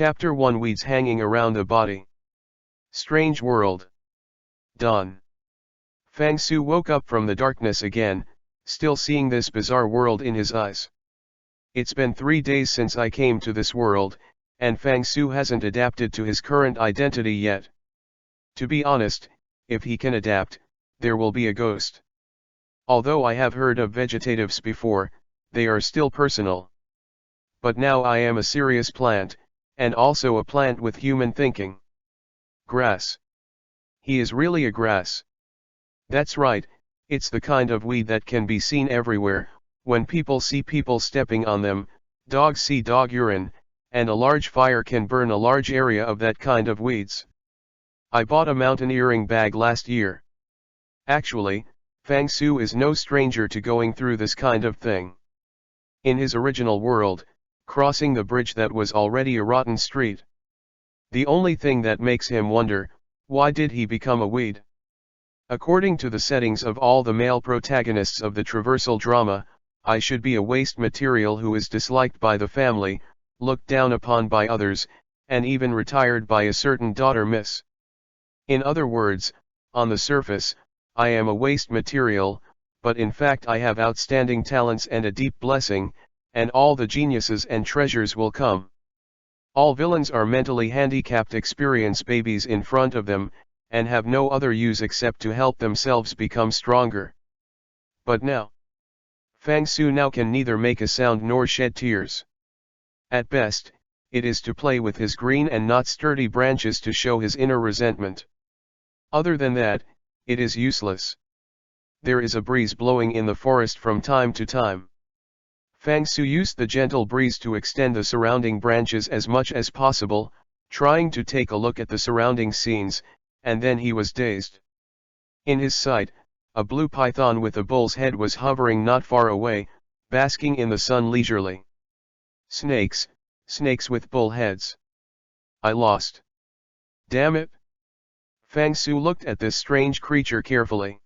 Chapter 1 Weeds hanging around the body. Strange world. Dawn. Fang Su woke up from the darkness again, still seeing this bizarre world in his eyes. It's been 3 days since I came to this world, and Fang Su hasn't adapted to his current identity yet. To be honest, if he can adapt, there will be a ghost. Although I have heard of vegetatives before, they are still personal. But now I am a serious plant, and also a plant with human thinking. Grass. He is really a grass. That's right, it's the kind of weed that can be seen everywhere. When people see people stepping on them, dogs see dog urine, and a large fire can burn a large area of that kind of weeds. I bought a mountaineering bag last year. Actually, Fang Su is no stranger to going through this kind of thing. In his original world, crossing the bridge that was already a rotten street. The only thing that makes him wonder, why did he become a weed? According to the settings of all the male protagonists of the traversal drama, I should be a waste material who is disliked by the family, looked down upon by others, and even retired by a certain daughter miss. In other words, on the surface, I am a waste material, but in fact I have outstanding talents and a deep blessing, and all the geniuses and treasures will come. All villains are mentally handicapped experience babies in front of them, and have no other use except to help themselves become stronger. But now, Fang Su now can neither make a sound nor shed tears. At best, it is to play with his green and not sturdy branches to show his inner resentment. Other than that, it is useless. There is a breeze blowing in the forest from time to time. Fang Su used the gentle breeze to extend the surrounding branches as much as possible, trying to take a look at the surrounding scenes, and then he was dazed. In his sight, a blue python with a bull's head was hovering not far away, basking in the sun leisurely. Snakes, snakes with bull heads. I lost. Damn it! Fang Su looked at this strange creature carefully.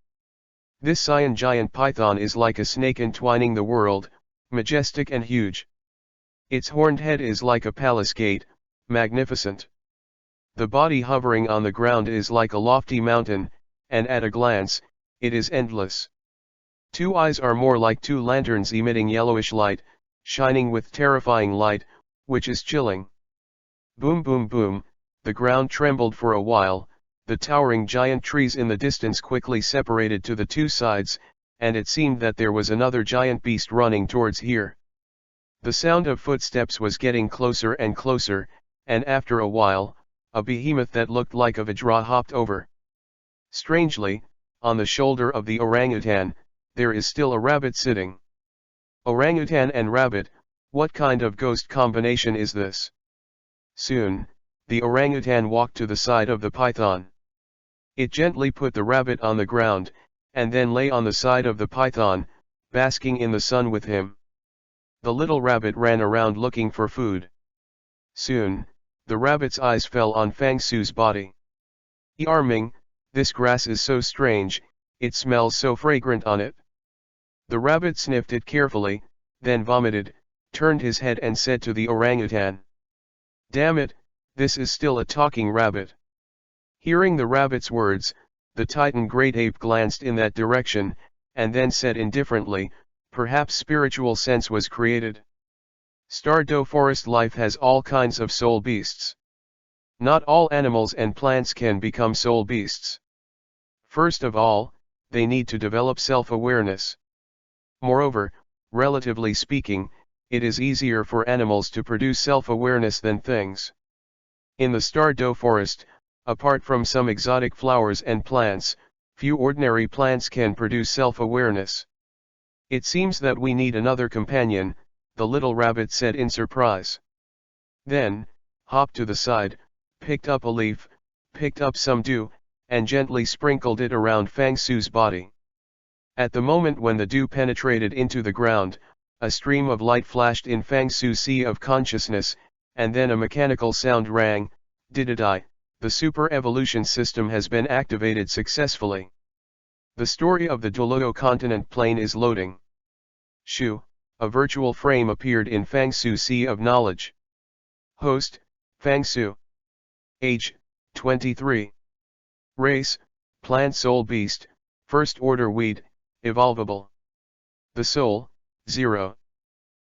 This cyan giant python is like a snake entwining the world, majestic and huge. Its horned head is like a palace gate, magnificent. The body hovering on the ground is like a lofty mountain, and at a glance, it is endless. 2 eyes are more like 2 lanterns emitting yellowish light, shining with terrifying light, which is chilling. Boom boom boom, the ground trembled for a while, the towering giant trees in the distance quickly separated to the 2 sides, and it seemed that there was another giant beast running towards here. The sound of footsteps was getting closer and closer, and after a while, a behemoth that looked like a vajra hopped over. Strangely, on the shoulder of the orangutan, there is still a rabbit sitting. Orangutan and rabbit, what kind of ghost combination is this? Soon, the orangutan walked to the side of the python. It gently put the rabbit on the ground, and then lay on the side of the python, basking in the sun with him. The little rabbit ran around looking for food. Soon, the rabbit's eyes fell on Fang Su's body. Yarming, this grass is so strange, it smells so fragrant on it. The rabbit sniffed it carefully, then vomited, turned his head and said to the orangutan, "Damn it, this is still a talking rabbit." Hearing the rabbit's words, the Titan great ape glanced in that direction, and then said indifferently, "Perhaps spiritual sense was created. Stardew forest life has all kinds of soul beasts. Not all animals and plants can become soul beasts. First of all, they need to develop self-awareness. Moreover, relatively speaking, it is easier for animals to produce self-awareness than things. In the Stardew forest, apart from some exotic flowers and plants, few ordinary plants can produce self-awareness. It seems that we need another companion," the little rabbit said in surprise. Then, hopped to the side, picked up a leaf, picked up some dew, and gently sprinkled it around Fang Su's body. At the moment when the dew penetrated into the ground, a stream of light flashed in Fang Su's sea of consciousness, and then a mechanical sound rang, "Didadai, the super evolution system has been activated successfully. The story of the Douro continent plane is loading." Shoo, a virtual frame appeared in Fang Su's sea of knowledge. "Host, Fang Su. Age, 23. Race, plant soul beast, first order weed, evolvable. The soul, 0.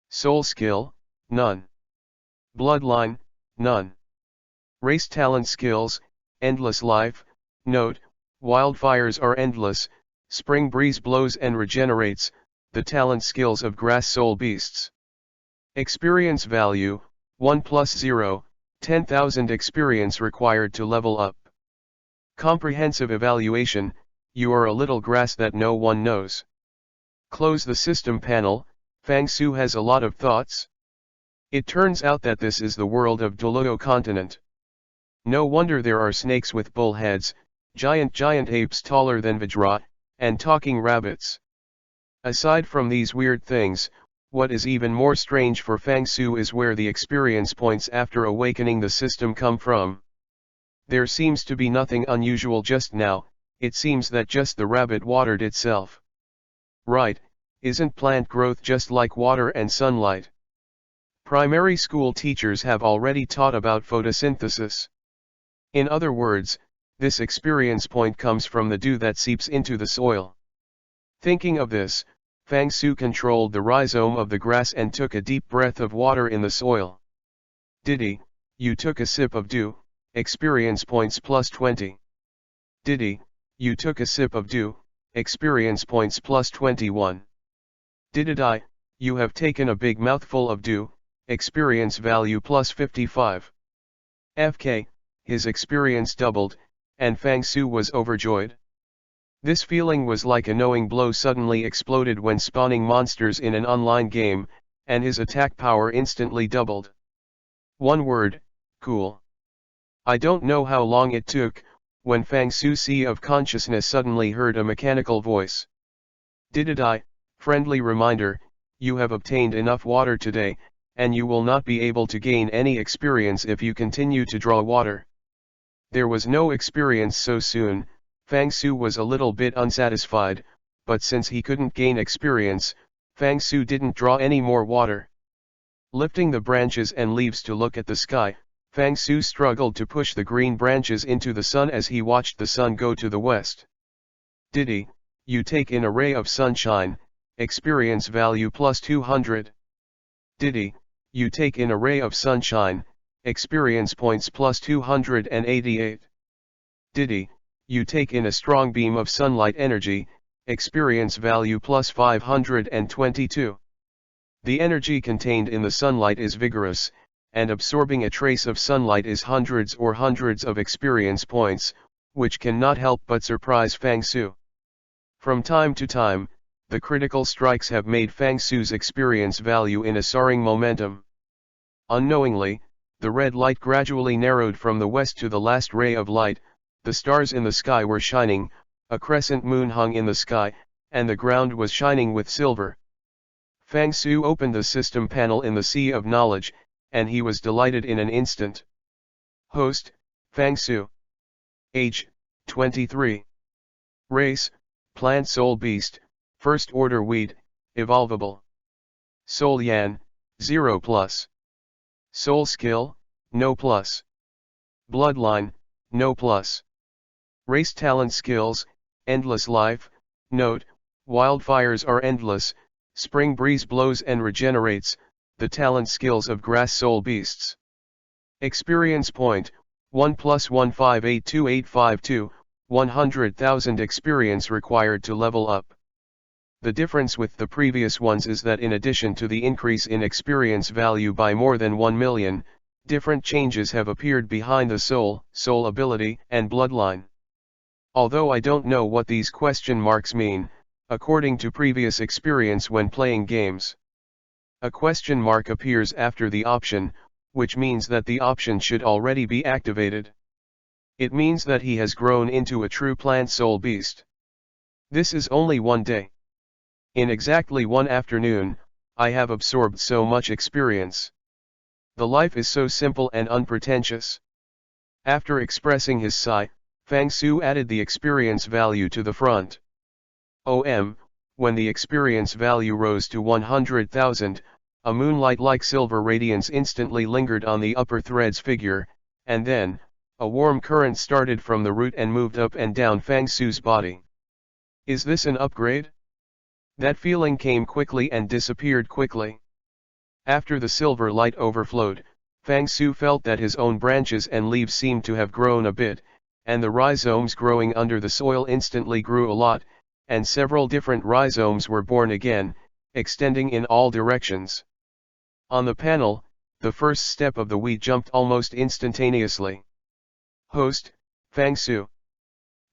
Soul skill, none. Bloodline, none. Race talent skills, endless life. Note, wildfires are endless, spring breeze blows and regenerates, the talent skills of grass soul beasts. Experience value, 1 plus 0, 10,000 experience required to level up. Comprehensive evaluation, you are a little grass that no one knows. Close the system panel. Fang Su has a lot of thoughts. It turns out that this is the world of Douro continent. No wonder there are snakes with bull heads, giant apes taller than Vajra, and talking rabbits. Aside from these weird things, what is even more strange for Fang Su is where the experience points after awakening the system come from. There seems to be nothing unusual just now, it seems that just the rabbit watered itself. Right, isn't plant growth just like water and sunlight? Primary school teachers have already taught about photosynthesis. In other words, this experience point comes from the dew that seeps into the soil. Thinking of this, Fang Su controlled the rhizome of the grass and took a deep breath of water in the soil. Diddy, you took a sip of dew, experience points plus 20. Diddy, you took a sip of dew, experience points plus 21. Diddy, you have taken a big mouthful of dew, experience value plus 55. FK, his experience doubled, and Fang Su was overjoyed. This feeling was like a knowing blow suddenly exploded when spawning monsters in an online game, and his attack power instantly doubled. One word, cool. I don't know how long it took, when Fang Su Sea of Consciousness suddenly heard a mechanical voice. Diddy, friendly reminder, you have obtained enough water today, and you will not be able to gain any experience if you continue to draw water. There was no experience so soon. Fang Su was a little bit unsatisfied, but since he couldn't gain experience, Fang Su didn't draw any more water. Lifting the branches and leaves to look at the sky, Fang Su struggled to push the green branches into the sun as he watched the sun go to the west. Diddy, you take in a ray of sunshine, experience value plus 200. Diddy, you take in a ray of sunshine, experience points plus 288. Diddy, you take in a strong beam of sunlight energy, experience value plus 522. The energy contained in the sunlight is vigorous, and absorbing a trace of sunlight is hundreds of experience points, which cannot help but surprise Fang Su. From time to time, the critical strikes have made Fang Su's experience value in a soaring momentum. Unknowingly, the red light gradually narrowed from the west to the last ray of light, the stars in the sky were shining, a crescent moon hung in the sky, and the ground was shining with silver. Fang Su opened the system panel in the sea of knowledge, and he was delighted in an instant. Host, Fang Su. Age, 23. Race, plant soul beast, first order weed, evolvable. Soul Yan, 0 plus. Soul skill, no plus. Bloodline, no plus. Race talent skills, endless life. Note, wildfires are endless, spring breeze blows and regenerates, the talent skills of grass soul beasts. Experience point, 1 plus 1582852, 100,000 experience required to level up. The difference with the previous ones is that in addition to the increase in experience value by more than 1 million, different changes have appeared behind the soul ability, and bloodline. Although I don't know what these question marks mean, according to previous experience when playing games. A question mark appears after the option, which means that the option should already be activated. It means that he has grown into a true plant soul beast. This is only one day. In exactly one afternoon, I have absorbed so much experience. The life is so simple and unpretentious. After expressing his sigh, Fang Su added the experience value to the front. When the experience value rose to 100,000, a moonlight-like silver radiance instantly lingered on the upper thread's figure, and then, a warm current started from the root and moved up and down Fang Su's body. Is this an upgrade? That feeling came quickly and disappeared quickly. After the silver light overflowed, Fang Su felt that his own branches and leaves seemed to have grown a bit, and the rhizomes growing under the soil instantly grew a lot, and several different rhizomes were born again, extending in all directions. On the panel, the first step of the weed jumped almost instantaneously. Host, Fang Su.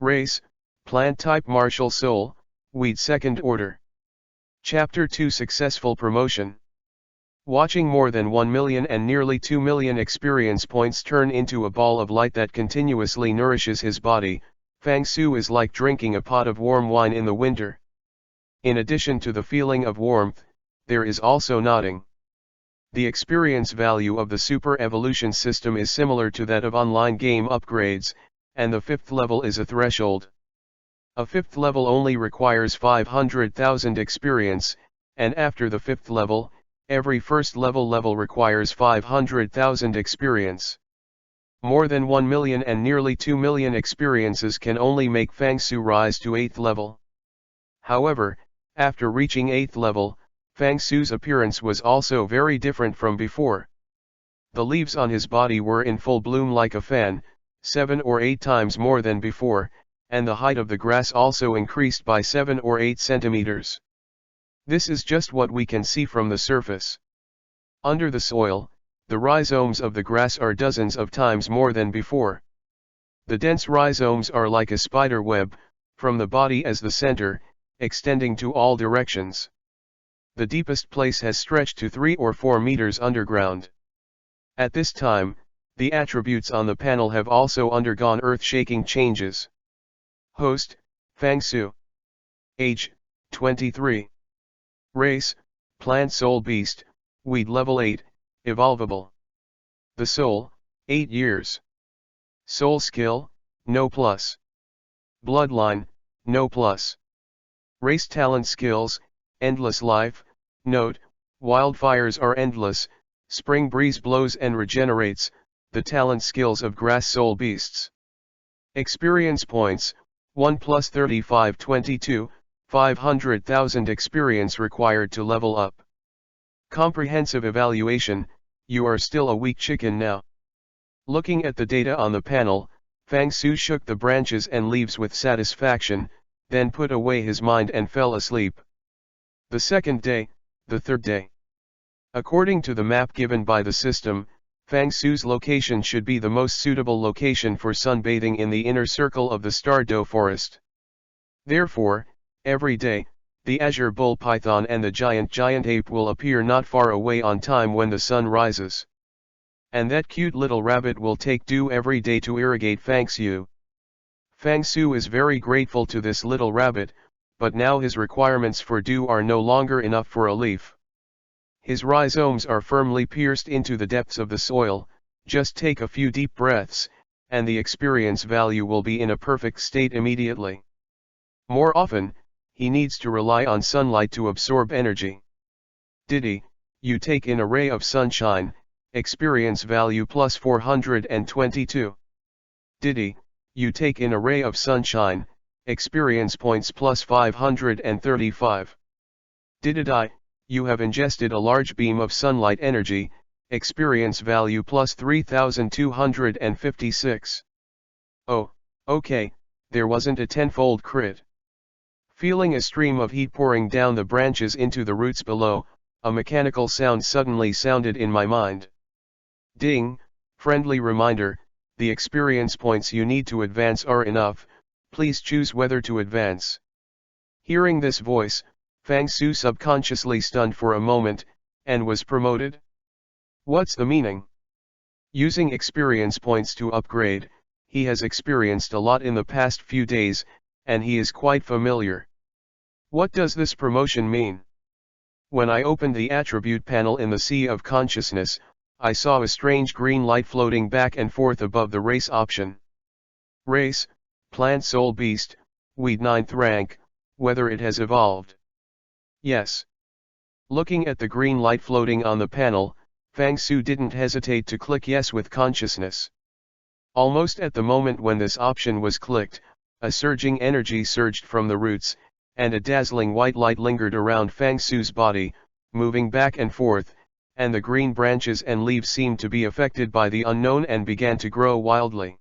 Race, Plant Type Martial Soul, Weed Second Order. Chapter 2 Successful Promotion. Watching more than 1 million and nearly 2 million experience points turn into a ball of light that continuously nourishes his body, Fang Su is like drinking a pot of warm wine in the winter. In addition to the feeling of warmth, there is also nodding. The experience value of the Super Evolution system is similar to that of online game upgrades, and the 5th level is a threshold. A 5th level only requires 500,000 experience, and after the 5th level, every first level requires 500,000 experience. More than 1 million and nearly 2 million experiences can only make Fang Su rise to 8th level. However, after reaching 8th level, Fang Su's appearance was also very different from before. The leaves on his body were in full bloom like a fan, 7 or 8 times more than before, and the height of the grass also increased by 7 or 8 centimeters. This is just what we can see from the surface. Under the soil, the rhizomes of the grass are dozens of times more than before. The dense rhizomes are like a spider web, from the body as the center, extending to all directions. The deepest place has stretched to 3 or 4 meters underground. At this time, the attributes on the panel have also undergone earth-shaking changes. Host, Fang Su. Age, 23. Race, Plant Soul Beast, Weed Level 8, Evolvable. The Soul, 8 years. Soul Skill, No Plus. Bloodline, No Plus. Race Talent Skills, Endless Life. Note, wildfires are endless, spring breeze blows and regenerates, the talent skills of grass soul beasts. Experience points, 1 plus 35 22, 500,000 experience required to level up. Comprehensive evaluation, you are still a weak chicken now. Looking at the data on the panel, Fang Su shook the branches and leaves with satisfaction, then put away his mind and fell asleep. The second day, the third day. According to the map given by the system, Fang Su's location should be the most suitable location for sunbathing in the inner circle of the Stardow forest. Therefore, every day, the azure bull python and the giant ape will appear not far away on time when the sun rises. And that cute little rabbit will take dew every day to irrigate Fang Su. Fang Su is very grateful to this little rabbit, but now his requirements for dew are no longer enough for a leaf. His rhizomes are firmly pierced into the depths of the soil, just take a few deep breaths, and the experience value will be in a perfect state immediately. More often, he needs to rely on sunlight to absorb energy. Diddy, you take in a ray of sunshine, experience value plus 422. Diddy, you take in a ray of sunshine, experience points plus 535. Diddy, you have ingested a large beam of sunlight energy, experience value plus 3256. Oh, okay, there wasn't a tenfold crit. Feeling a stream of heat pouring down the branches into the roots below, a mechanical sound suddenly sounded in my mind. Ding, friendly reminder, the experience points you need to advance are enough, please choose whether to advance. Hearing this voice, Fang Su subconsciously stunned for a moment, and was promoted? What's the meaning? Using experience points to upgrade, he has experienced a lot in the past few days, and he is quite familiar. What does this promotion mean? When I opened the attribute panel in the Sea of Consciousness, I saw a strange green light floating back and forth above the race option. Race, Plant Soul Beast, Weed 9th rank, whether it has evolved. Yes. Looking at the green light floating on the panel, Fang Su didn't hesitate to click yes with consciousness. Almost at the moment when this option was clicked, a surging energy surged from the roots, and a dazzling white light lingered around Fang Su's body, moving back and forth, and the green branches and leaves seemed to be affected by the unknown and began to grow wildly.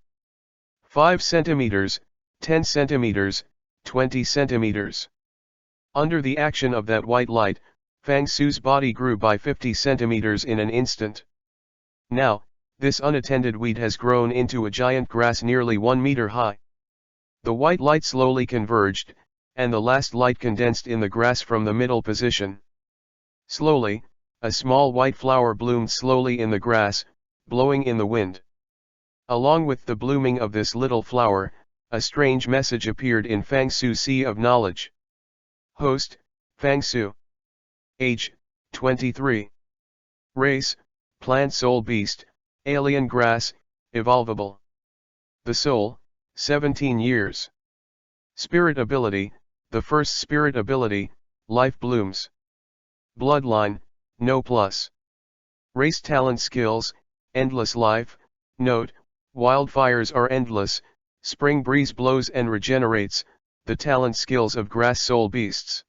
5 centimeters, 10 centimeters, 20 centimeters. Under the action of that white light, Fang Su's body grew by 50 centimeters in an instant. Now, this unattended weed has grown into a giant grass nearly 1 meter high. The white light slowly converged, and the last light condensed in the grass from the middle position. Slowly, a small white flower bloomed slowly in the grass, blowing in the wind. Along with the blooming of this little flower, a strange message appeared in Fang Su's sea of knowledge. Host, Fang Su. Age, 23. Race, plant soul beast, alien grass, evolvable. The soul, 17 years. Spirit ability, the first spirit ability, life blooms. Bloodline, no plus. Race talent skills, endless life. Note, wildfires are endless, spring breeze blows and regenerates, the talent skills of grass soul beasts.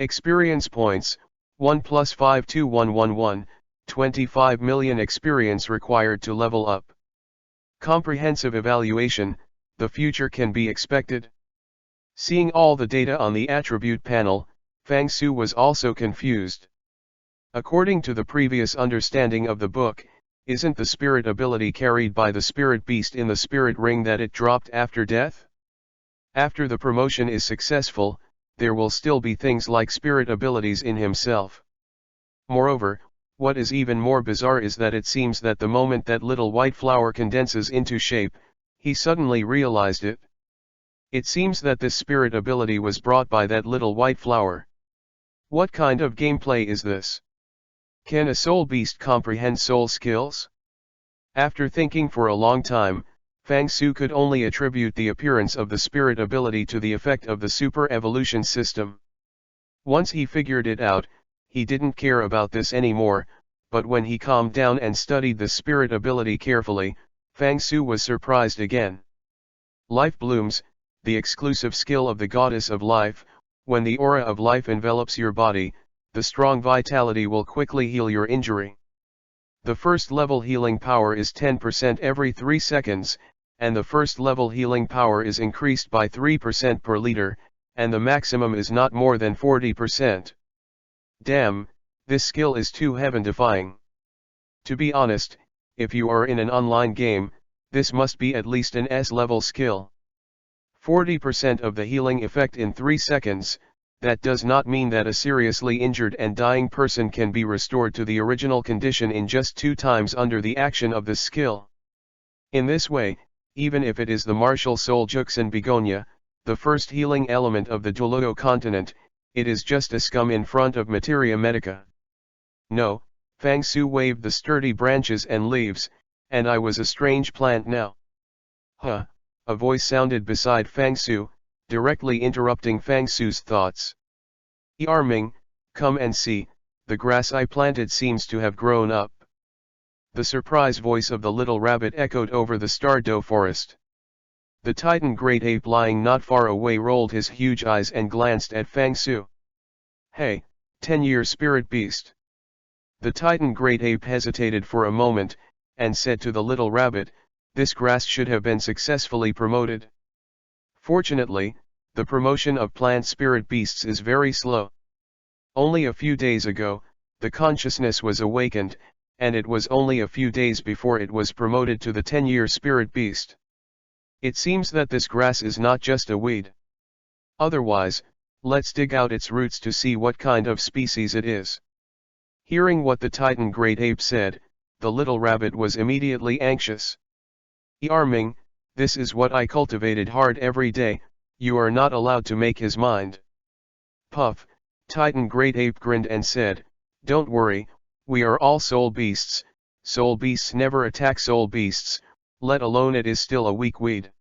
Experience points, 1 plus 52111, 25 million experience required to level up. Comprehensive evaluation, the future can be expected. Seeing all the data on the attribute panel, Fang Su was also confused. According to the previous understanding of the book, isn't the spirit ability carried by the spirit beast in the spirit ring that it dropped after death? After the promotion is successful, there will still be things like spirit abilities in himself. Moreover, what is even more bizarre is that it seems that the moment that little white flower condenses into shape, he suddenly realized it. It seems that this spirit ability was brought by that little white flower. What kind of gameplay is this? Can a soul beast comprehend soul skills? After thinking for a long time, Fang Su could only attribute the appearance of the spirit ability to the effect of the super evolution system. Once he figured it out, he didn't care about this anymore, but when he calmed down and studied the spirit ability carefully, Fang Su was surprised again. Life blooms, the exclusive skill of the goddess of life. When the aura of life envelops your body, the strong vitality will quickly heal your injury. The first level healing power is 10% every 3 seconds, and the first level healing power is increased by 3% per liter, and the maximum is not more than 40%. Damn, this skill is too heaven-defying. To be honest, if you are in an online game, this must be at least an S-level skill. 40% of the healing effect in 3 seconds, that does not mean that a seriously injured and dying person can be restored to the original condition in just 2 times under the action of this skill. In this way, even if it is the martial soul Juxin Begonia, the first healing element of the Douro continent, it is just a scum in front of Materia Medica. No, Fang Su waved the sturdy branches and leaves, and I was a strange plant now. Huh, a voice sounded beside Fang Su, directly interrupting Fang Su's thoughts. Yarming, come and see, the grass I planted seems to have grown up. The surprise voice of the little rabbit echoed over the Stardow forest. The Titan great ape lying not far away rolled his huge eyes and glanced at Fang Su. Hey, 10-year spirit beast. The Titan great ape hesitated for a moment, and said to the little rabbit, this grass should have been successfully promoted. Fortunately, the promotion of plant spirit beasts is very slow. Only a few days ago, the consciousness was awakened, and it was only a few days before it was promoted to the 10-year spirit beast. It seems that this grass is not just a weed. Otherwise, let's dig out its roots to see what kind of species it is. Hearing what the Titan great ape said, the little rabbit was immediately anxious. Yarming, this is what I cultivated hard every day, you are not allowed to make his mind. Puff, Titan great ape grinned and said, don't worry, we are all soul beasts never attack soul beasts, let alone it is still a weak weed.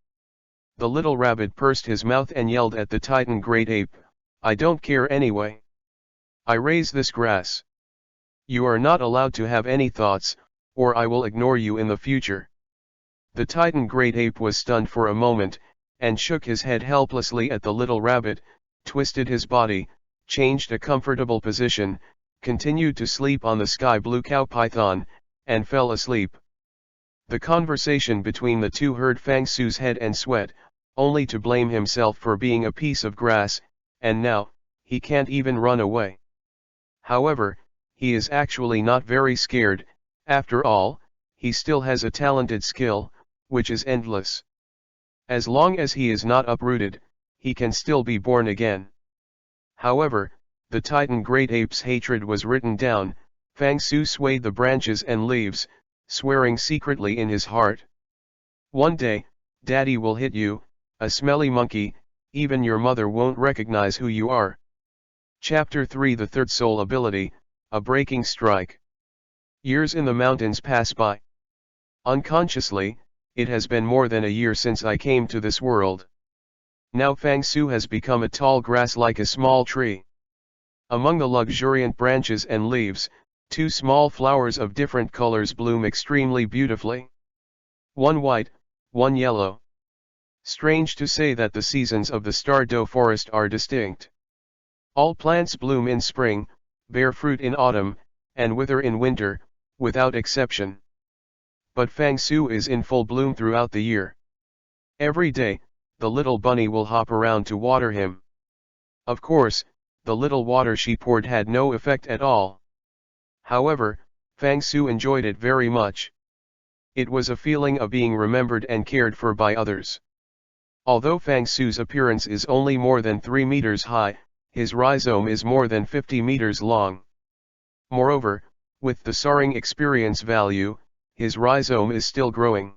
The little rabbit pursed his mouth and yelled at the Titan great ape, I don't care anyway. I raise this grass. You are not allowed to have any thoughts, or I will ignore you in the future. The Titan great ape was stunned for a moment, and shook his head helplessly at the little rabbit, twisted his body, changed a comfortable position, continued to sleep on the sky blue cow python, and fell asleep. The conversation between the two hurt Fang Su's head and sweat, only to blame himself for being a piece of grass, and now, he can't even run away. However, he is actually not very scared. After all, he still has a talented skill, which is endless. As long as he is not uprooted, he can still be born again. However, the Titan great ape's hatred was written down. Fang Su swayed the branches and leaves, swearing secretly in his heart. One day, Daddy will hit you, a smelly monkey, even your mother won't recognize who you are. Chapter 3 The Third Soul Ability, A Breaking Strike. Years in the mountains pass by. Unconsciously, it has been more than a year since I came to this world. Now Fang Su has become a tall grass like a small tree. Among the luxuriant branches and leaves, two small flowers of different colors bloom extremely beautifully. One white, one yellow. Strange to say that the seasons of the Douro forest are distinct. All plants bloom in spring, bear fruit in autumn, and wither in winter, without exception. But Fang Su is in full bloom throughout the year. Every day, the little bunny will hop around to water him. Of course, the little water she poured had no effect at all. However, Fang Su enjoyed it very much. It was a feeling of being remembered and cared for by others. Although Fang Su's appearance is only more than 3 meters high, his rhizome is more than 50 meters long. Moreover, with the soaring experience value, his rhizome is still growing.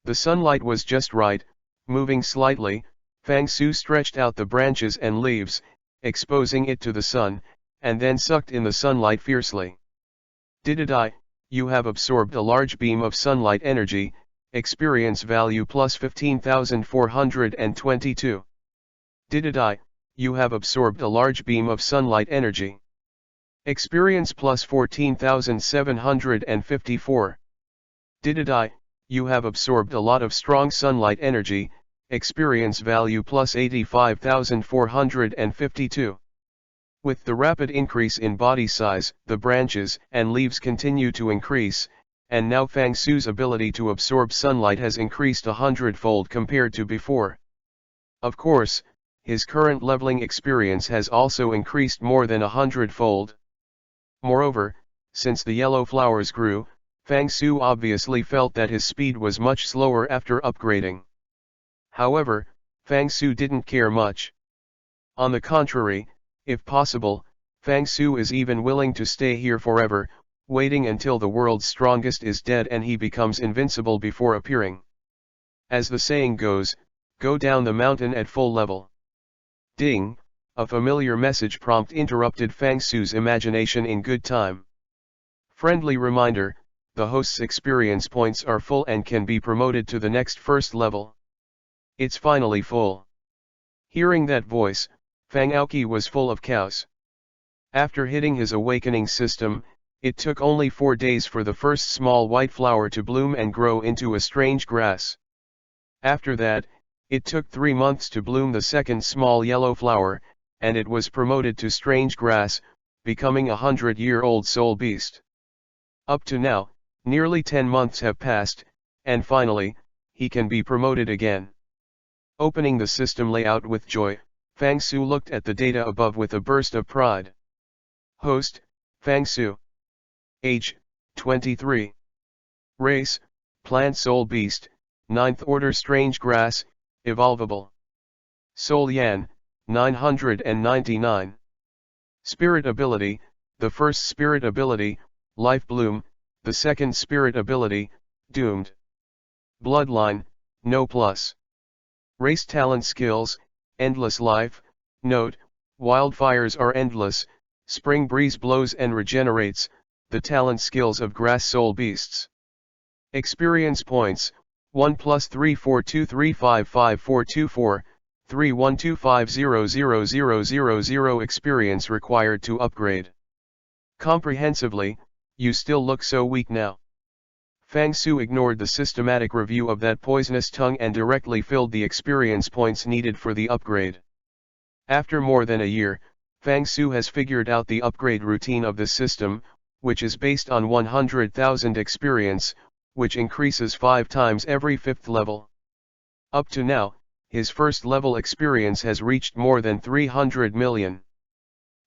The sunlight was just right. Moving slightly, Fang Su stretched out the branches and leaves, exposing it to the sun, and then sucked in the sunlight fiercely. Didadai, you have absorbed a large beam of sunlight energy, experience value plus 15,422. Didadai, you have absorbed a large beam of sunlight energy. Experience plus 14,754. Didadai, you have absorbed a lot of strong sunlight energy, experience value plus 85,452. With the rapid increase in body size, the branches and leaves continue to increase, and now Fang Su's ability to absorb sunlight has increased 100-fold compared to before. Of course, his current leveling experience has also increased more than 100-fold. Moreover, since the yellow flowers grew, Fang Su obviously felt that his speed was much slower after upgrading. However, Fang Su didn't care much. On the contrary, if possible, Fang Su is even willing to stay here forever, waiting until the world's strongest is dead and he becomes invincible before appearing. As the saying goes, go down the mountain at full level. Ding, a familiar message prompt interrupted Fang Su's imagination in good time. Friendly reminder, the host's experience points are full and can be promoted to the next first level. It's finally full. Hearing that voice, Fang Aoki was full of chaos. After hitting his awakening system, it took only 4 days for the first small white flower to bloom and grow into a strange grass. After that, it took 3 months to bloom the second small yellow flower, and it was promoted to strange grass, becoming a 100-year-old soul beast. Up to now, nearly 10 months have passed, and finally, he can be promoted again. Opening the system layout with joy, Fang Su looked at the data above with a burst of pride. Host, Fang Su. Age, 23. Race, Plant Soul Beast, 9th Order Strange Grass, Evolvable. Soul Yan, 999. Spirit Ability, the first Spirit Ability, Life Bloom, the second Spirit Ability, Doomed. Bloodline, No Plus. Race Talent Skills, Endless Life. Note, wildfires are endless, spring breeze blows and regenerates, the talent skills of grass soul beasts. Experience points, 1 + 342355424, 312500000 experience required to upgrade. Comprehensively, you still look so weak now. Fang Su ignored the systematic review of that poisonous tongue and directly filled the experience points needed for the upgrade. After more than a year, Fang Su has figured out the upgrade routine of the system, which is based on 100,000 experience, which increases 5 times every 5th level. Up to now, his first level experience has reached more than 300 million.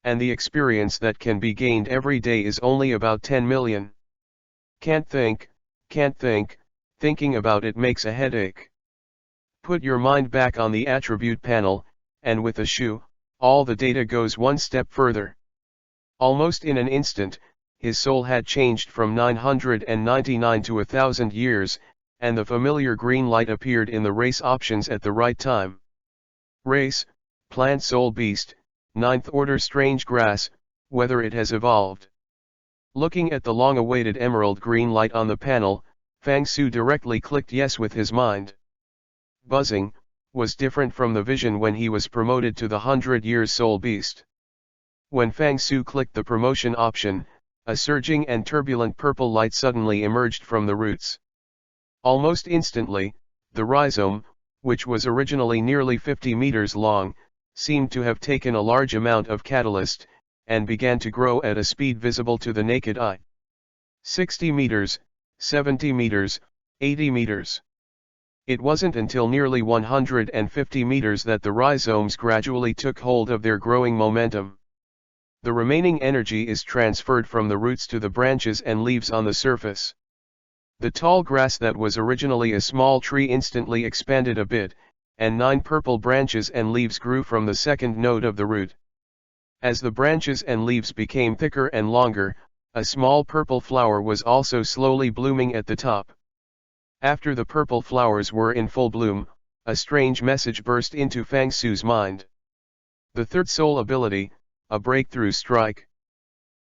And the experience that can be gained every day is only about 10 million. Can't think, thinking about it makes a headache. Put your mind back on the attribute panel, and with a shoe, all the data goes one step further. Almost in an instant, his soul had changed from 999 to 1,000 years, and the familiar green light appeared in the race options at the right time. Race, Plant Soul Beast, 9th Order Strange Grass, whether it has evolved. Looking at the long-awaited emerald green light on the panel, Fang Su directly clicked yes with his mind. Buzzing was different from the vision when he was promoted to the 100 Years Soul Beast. When Fang Su clicked the promotion option, a surging and turbulent purple light suddenly emerged from the roots. Almost instantly, the rhizome, which was originally nearly 50 meters long, seemed to have taken a large amount of catalyst, and began to grow at a speed visible to the naked eye. 60 meters, 70 meters, 80 meters. It wasn't until nearly 150 meters that the rhizomes gradually took hold of their growing momentum. The remaining energy is transferred from the roots to the branches and leaves on the surface. The tall grass that was originally a small tree instantly expanded a bit, and 9 purple branches and leaves grew from the second node of the root. As the branches and leaves became thicker and longer, a small purple flower was also slowly blooming at the top. After the purple flowers were in full bloom, a strange message burst into Fang Su's mind. The third soul ability, a breakthrough strike.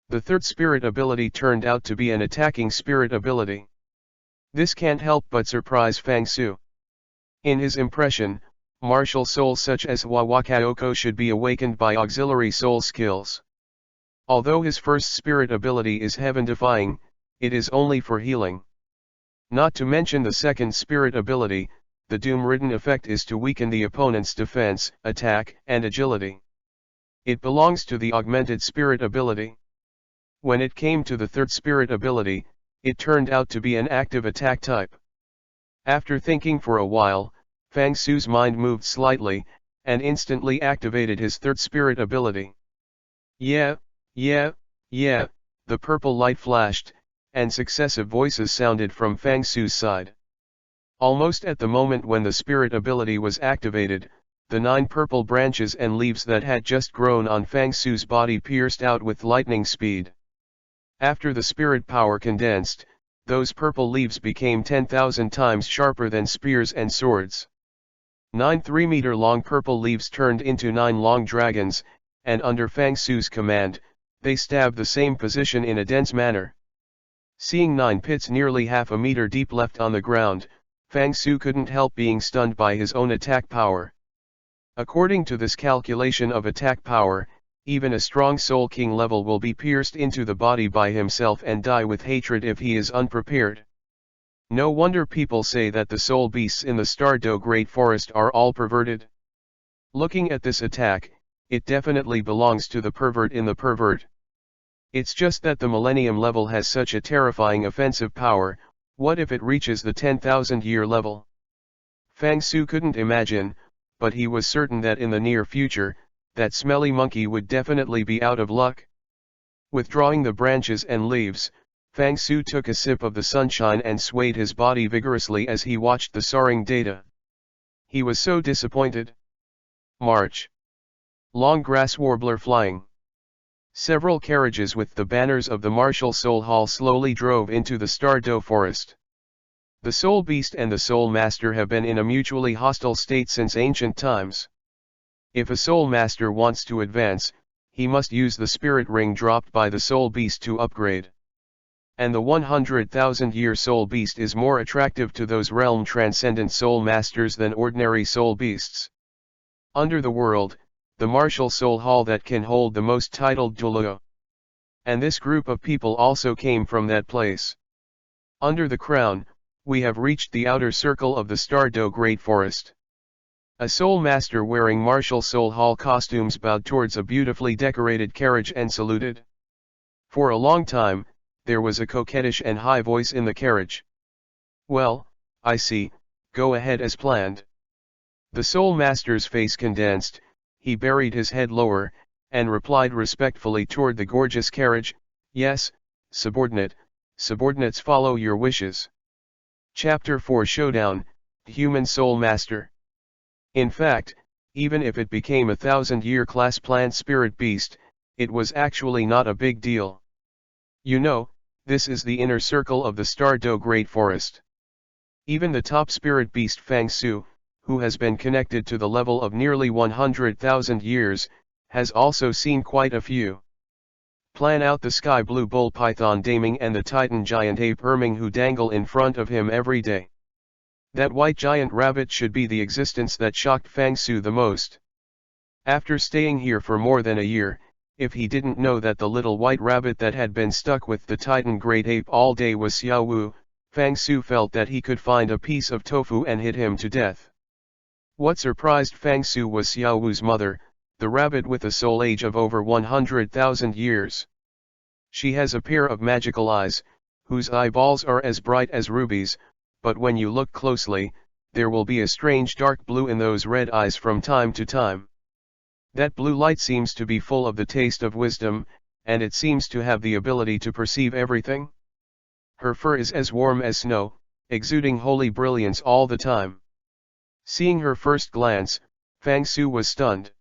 The third spirit ability turned out to be an attacking spirit ability. This can't help but surprise Fang Su. In his impression, martial souls such as Wawakaoko should be awakened by auxiliary soul skills. Although his first spirit ability is heaven-defying, it is only for healing. Not to mention the second spirit ability, the doom-ridden effect is to weaken the opponent's defense, attack, and agility. It belongs to the augmented spirit ability. When it came to the third spirit ability, it turned out to be an active attack type. After thinking for a while, Fang Su's mind moved slightly, and instantly activated his third spirit ability. Yeah, the purple light flashed, and successive voices sounded from Fang Su's side. Almost at the moment when the spirit ability was activated, the 9 purple branches and leaves that had just grown on Fang Su's body pierced out with lightning speed. After the spirit power condensed, those purple leaves became 10,000 times sharper than spears and swords. 9 3-meter-long purple leaves turned into 9 long dragons, and under Fang Su's command, they stabbed the same position in a dense manner. Seeing 9 pits nearly half a meter deep left on the ground, Fang Su couldn't help being stunned by his own attack power. According to this calculation of attack power, even a strong Soul King level will be pierced into the body by himself and die with hatred if he is unprepared. No wonder people say that the soul beasts in the Stardew Great Forest are all perverted. Looking at this attack, it definitely belongs to the pervert in the pervert. It's just that the Millennium level has such a terrifying offensive power. What if it reaches the 10,000-year level? Fang Su couldn't imagine, but he was certain that in the near future, that smelly monkey would definitely be out of luck. Withdrawing the branches and leaves, Fang Su took a sip of the sunshine and swayed his body vigorously as he watched the soaring data. He was so disappointed. March. Long grass warbler flying. Several carriages with the banners of the Martial Soul Hall slowly drove into the Stardew Forest. The Soul Beast and the Soul Master have been in a mutually hostile state since ancient times. If a Soul Master wants to advance, he must use the Spirit Ring dropped by the Soul Beast to upgrade. And the 100,000-year Soul Beast is more attractive to those realm-transcendent Soul Masters than ordinary Soul Beasts. Under the world, the martial soul hall that can hold the most titled Douro. And this group of people also came from that place. Under the crown, we have reached the outer circle of the Douro Great Forest. A soul master wearing martial soul hall costumes bowed towards a beautifully decorated carriage and saluted. For a long time, there was a coquettish and high voice in the carriage. "Well, I see, go ahead as planned." The soul master's face condensed, he buried his head lower, and replied respectfully toward the gorgeous carriage, "Yes, subordinate, subordinates follow your wishes." Chapter 4 Showdown, Human Soul Master. In fact, even if it became a 1,000-year class plant spirit beast, it was actually not a big deal. You know, this is the inner circle of the Douro Great Forest. Even the top spirit beast Fangsu, who has been connected to the level of nearly 100,000 years, has also seen quite a few. Plan out the sky blue bull python Daming and the titan giant ape Erming who dangle in front of him every day. That white giant rabbit should be the existence that shocked Fangsu the most. After staying here for more than a year, if he didn't know that the little white rabbit that had been stuck with the titan great ape all day was Xiao Wu, Fangsu felt that he could find a piece of tofu and hit him to death. What surprised Fangsu was Xiao Wu's mother, the rabbit with a soul age of over 100,000 years. She has a pair of magical eyes, whose eyeballs are as bright as rubies, but when you look closely, there will be a strange dark blue in those red eyes from time to time. That blue light seems to be full of the taste of wisdom, and it seems to have the ability to perceive everything. Her fur is as warm as snow, exuding holy brilliance all the time. Seeing her first glance, Fangsu was stunned.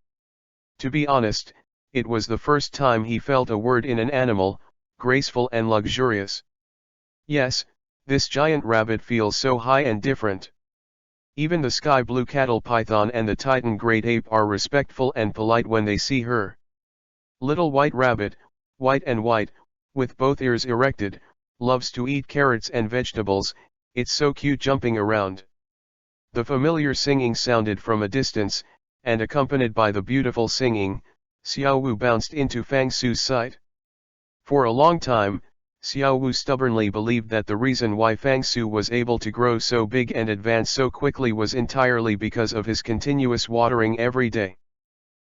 To be honest, it was the first time he felt a word in an animal, graceful and luxurious. Yes, this giant rabbit feels so high and different. Even the sky blue cattle python and the titan great ape are respectful and polite when they see her. Little white rabbit, white and white, with both ears erected, loves to eat carrots and vegetables, it's so cute jumping around. The familiar singing sounded from a distance, and accompanied by the beautiful singing, Xiao Wu bounced into Fangsu's sight. For a long time, Xiao Wu stubbornly believed that the reason why Fangsu was able to grow so big and advance so quickly was entirely because of his continuous watering every day.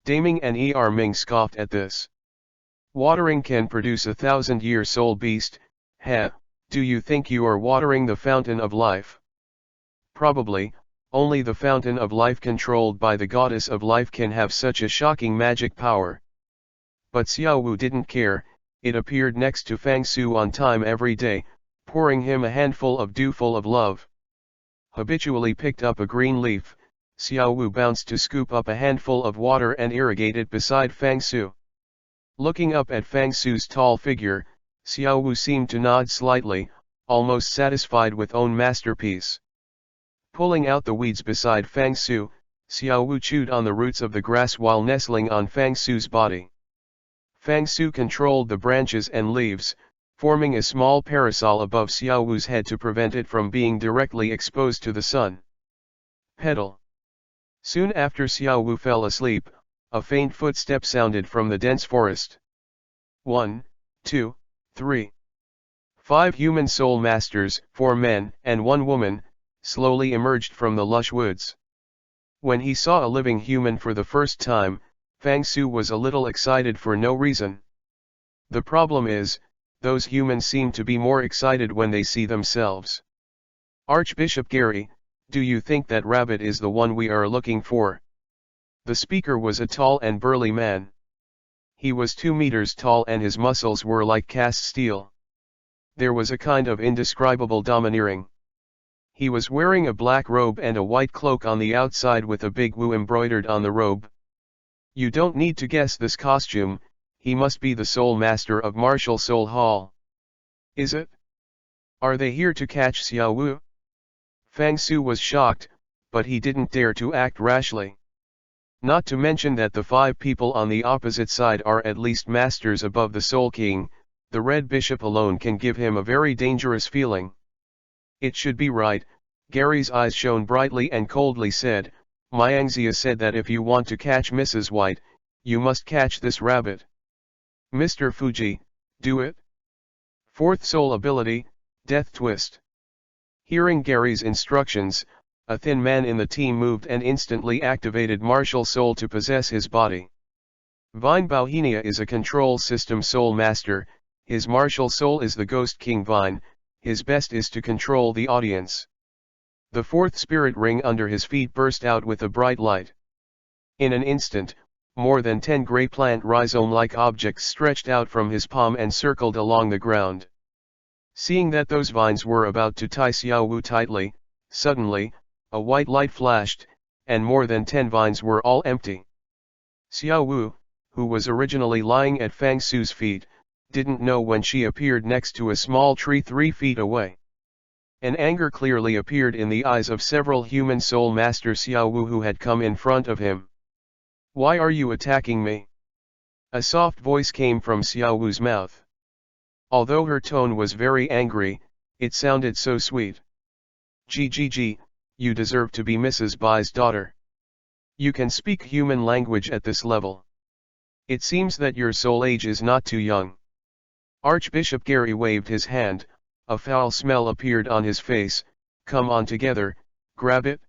Daming and Erming scoffed at this. Watering can produce a 1,000-year soul beast, heh, do you think you are watering the fountain of life? Probably, only the fountain of life controlled by the goddess of life can have such a shocking magic power. But Xiao Wu didn't care. It appeared next to Fangsu on time every day, pouring him a handful of dew full of love. Habitually picked up a green leaf, Xiao Wu bounced to scoop up a handful of water and irrigate it beside Fangsu. Looking up at Fangsu's tall figure, Xiao Wu seemed to nod slightly, almost satisfied with own masterpiece. Pulling out the weeds beside Fangsu, Xiao Wu chewed on the roots of the grass while nestling on Fangsu's body. Fangsu controlled the branches and leaves, forming a small parasol above Xiao Wu's head to prevent it from being directly exposed to the sun. Petal. Soon after Xiao Wu fell asleep, a faint footstep sounded from the dense forest. 1, 2, 3. 5 human soul masters, 4 men and 1 woman, slowly emerged from the lush woods. When he saw a living human for the first time, Fangsu was a little excited for no reason. The problem is, those humans seem to be more excited when they see themselves. Archbishop Gary, do you think that rabbit is the one we are looking for? The speaker was a tall and burly man. He was 2 meters tall and his muscles were like cast steel. There was a kind of indescribable domineering. He was wearing a black robe and a white cloak on the outside with a big Wu embroidered on the robe. You don't need to guess this costume, he must be the soul master of Martial Soul Hall. Is it? Are they here to catch Xiao Wu? Fangsu was shocked, but he didn't dare to act rashly. Not to mention that the 5 people on the opposite side are at least masters above the Soul King, the Red Bishop alone can give him a very dangerous feeling. It should be right, Gary's eyes shone brightly and coldly said, Myangxia said that if you want to catch Mrs. White, you must catch this rabbit. Mr. Fuji, do it. Fourth soul ability, Death Twist. Hearing Gary's instructions, a thin man in the team moved and instantly activated martial soul to possess his body. Vine Bauhinia is a control system soul master, his martial soul is the Ghost King Vine, his best is to control the audience. The fourth spirit ring under his feet burst out with a bright light. In an instant, more than 10 grey plant rhizome-like objects stretched out from his palm and circled along the ground. Seeing that those vines were about to tie Xiao Wu tightly, suddenly, a white light flashed, and more than 10 vines were all empty. Xiao Wu, who was originally lying at Fang Su's feet, didn't know when she appeared next to a small tree 3 feet away. An anger clearly appeared in the eyes of several human soul master Xiao Wu who had come in front of him. "Why are you attacking me?" A soft voice came from Xiao Wu's mouth. Although her tone was very angry, it sounded so sweet. "GGG, you deserve to be Mrs. Bai's daughter. You can speak human language at this level. It seems that your soul age is not too young." Archbishop Gary waved his hand, a foul smell appeared on his face. "Come on together, grab it.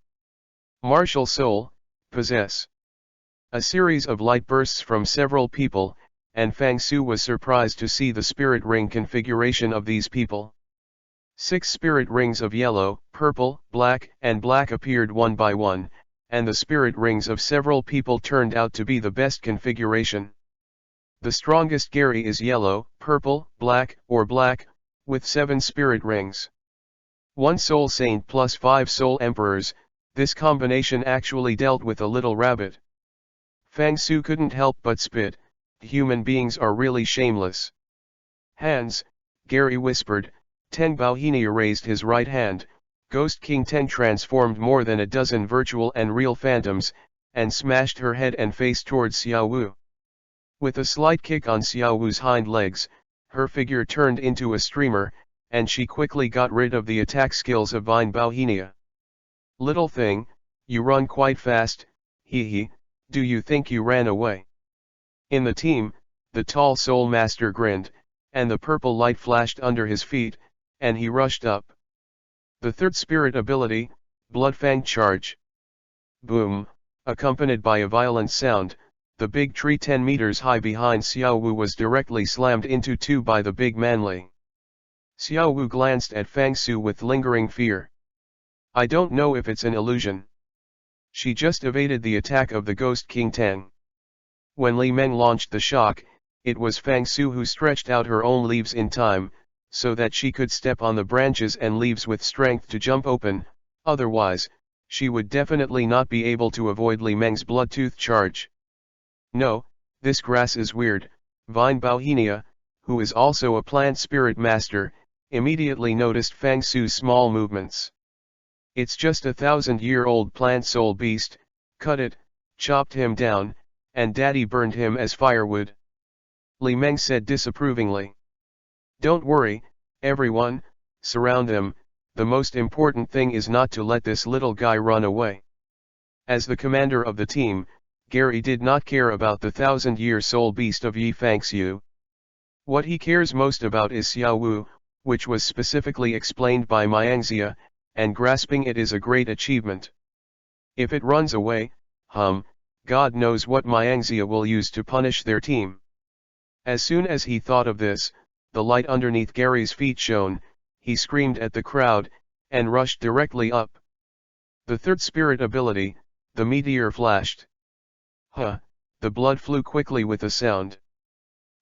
Martial soul, possess." A series of light bursts from several people, and Fang Su was surprised to see the spirit ring configuration of these people. 6 spirit rings of yellow, purple, black, and black appeared one by one, and the spirit rings of several people turned out to be the best configuration. The strongest Gary is yellow, purple, black, or black, with 7 spirit rings. 1 soul saint plus 5 soul emperors, this combination actually dealt with a little rabbit. Fang Su couldn't help but spit. Human beings are really shameless. "Hands," Gary whispered. Teng Bauhinia raised his right hand. Ghost King Teng transformed more than a dozen virtual and real phantoms, and smashed her head and face towards Xiao Wu. With a slight kick on Xiao Wu's hind legs, her figure turned into a streamer, and she quickly got rid of the attack skills of Vine Bauhinia. "Little thing, you run quite fast, hee hee, do you think you ran away?" In the team, the tall soul master grinned, and the purple light flashed under his feet, and he rushed up. The third spirit ability, Bloodfang Charge. Boom, accompanied by a violent sound, the big tree 10 meters high behind Xiao Wu was directly slammed into two by the big manly. Xiao Wu glanced at Fang Su with lingering fear. "I don't know if it's an illusion." She just evaded the attack of the Ghost King Teng. When Li Meng launched the shock, it was Fang Su who stretched out her own leaves in time, so that she could step on the branches and leaves with strength to jump open, otherwise, she would definitely not be able to avoid Li Meng's Bloodtooth charge. "No, this grass is weird," Vine Bauhinia, who is also a plant spirit master, immediately noticed Fang Su's small movements. "It's just a 1,000-year-old plant soul beast, cut it, chopped him down, and daddy burned him as firewood." Li Meng said disapprovingly. "Don't worry, everyone, surround them, the most important thing is not to let this little guy run away." As the commander of the team, Gary did not care about the 1,000-year soul beast of Yi Fangxiu. What he cares most about is Xiao Wu, which was specifically explained by Myangxia, and grasping it is a great achievement. If it runs away, God knows what Myangxia will use to punish their team. As soon as he thought of this, the light underneath Gary's feet shone, he screamed at the crowd, and rushed directly up. The third spirit ability, the meteor flashed. The blood flew quickly with a sound.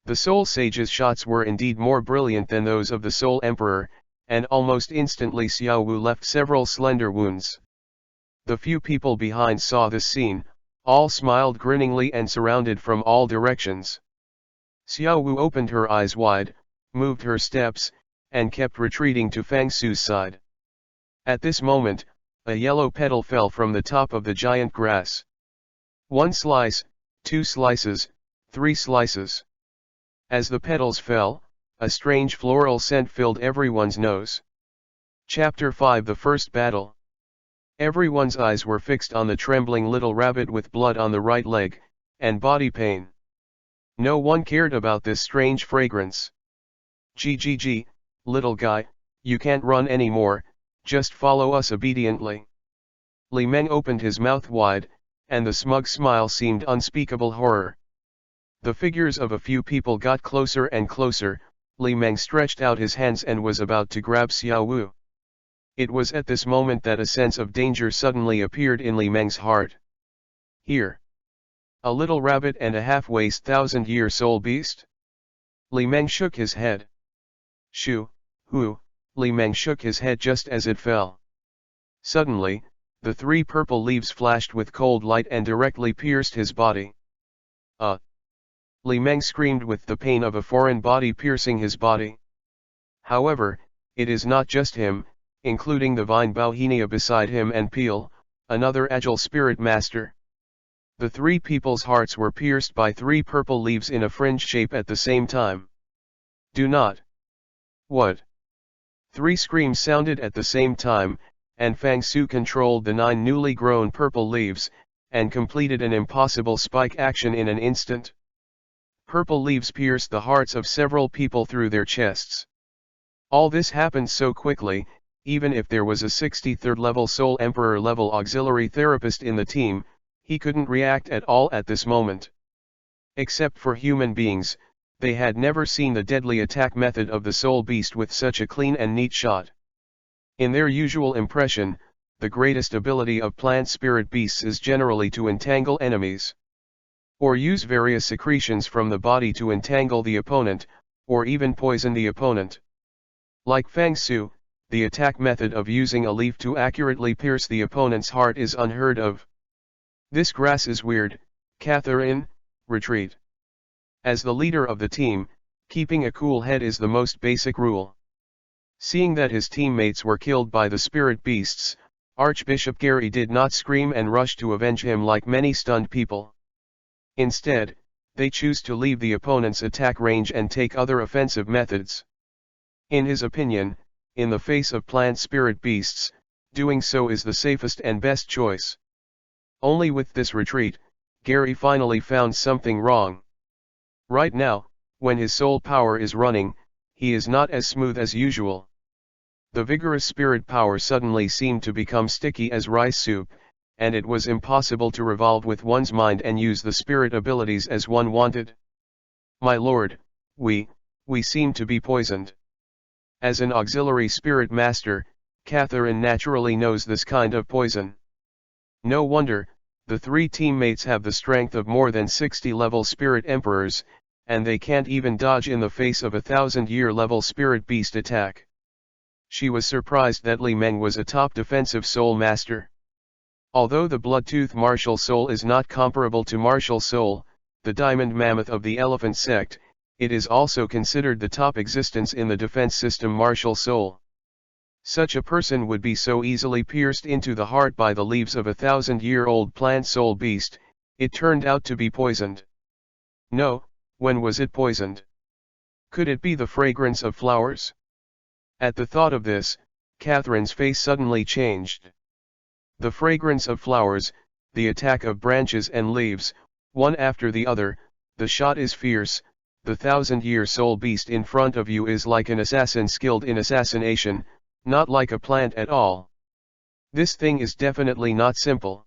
The Soul Sage's shots were indeed more brilliant than those of the Soul Emperor, and almost instantly Xiao Wu left several slender wounds. The few people behind saw this scene, all smiled grinningly and surrounded from all directions. Xiao Wu opened her eyes wide, moved her steps, and kept retreating to Fang Su's side. At this moment, a yellow petal fell from the top of the giant grass. 1 slice, 2 slices, 3 slices. As the petals fell, a strange floral scent filled everyone's nose. Chapter 5 The First Battle. Everyone's eyes were fixed on the trembling little rabbit with blood on the right leg, and body pain. No one cared about this strange fragrance. "Gg, little guy, you can't run anymore, just follow us obediently." Li Meng opened his mouth wide, and the smug smile seemed unspeakable horror. The figures of a few people got closer and closer. Li Meng stretched out his hands and was about to grab Xiao Wu. It was at this moment that a sense of danger suddenly appeared in Li Meng's heart. Here. A little rabbit and a half-waist 1,000-year soul beast? Li Meng shook his head. Shu, Hu, Li Meng shook his head just as it fell. Suddenly, the 3 purple leaves flashed with cold light and directly pierced his body. Li Meng screamed with the pain of a foreign body piercing his body. However, it is not just him, including the Vine Bauhinia beside him and Peel, another agile spirit master. The 3 people's hearts were pierced by 3 purple leaves in a fringe shape at the same time. Do not. What? 3 screams sounded at the same time, and Fang Su controlled the 9 newly grown purple leaves, and completed an impossible spike action in an instant. Purple leaves pierced the hearts of several people through their chests. All this happened so quickly, even if there was a 63rd level Soul Emperor level auxiliary therapist in the team, he couldn't react at all at this moment. Except for human beings, they had never seen the deadly attack method of the Soul Beast with such a clean and neat shot. In their usual impression, the greatest ability of plant spirit beasts is generally to entangle enemies, or use various secretions from the body to entangle the opponent, or even poison the opponent. Like Fang Su, the attack method of using a leaf to accurately pierce the opponent's heart is unheard of. This grass is weird, Catherine, retreat. As the leader of the team, keeping a cool head is the most basic rule. Seeing that his teammates were killed by the spirit beasts, Archbishop Gary did not scream and rush to avenge him like many stunned people. Instead, they choose to leave the opponent's attack range and take other offensive methods. In his opinion, in the face of plant spirit beasts, doing so is the safest and best choice. Only with this retreat, Gary finally found something wrong. Right now, when his soul power is running, he is not as smooth as usual. The vigorous spirit power suddenly seemed to become sticky as rice soup, and it was impossible to revolve with one's mind and use the spirit abilities as one wanted. My lord, we seem to be poisoned. As an auxiliary spirit master, Catherine naturally knows this kind of poison. No wonder, the 3 teammates have the strength of more than 60-level spirit emperors, and they can't even dodge in the face of a 1,000-year level spirit beast attack. She was surprised that Li Meng was a top defensive soul master. Although the Bloodtooth Martial Soul is not comparable to Martial Soul, the Diamond Mammoth of the Elephant Sect, it is also considered the top existence in the defense system Martial Soul. Such a person would be so easily pierced into the heart by the leaves of a 1,000-year-old plant soul beast. It turned out to be poisoned. No, when was it poisoned? Could it be the fragrance of flowers? At the thought of this, Catherine's face suddenly changed. The fragrance of flowers, the attack of branches and leaves, one after the other, the shot is fierce, the 1,000-year soul beast in front of you is like an assassin skilled in assassination, not like a plant at all. This thing is definitely not simple.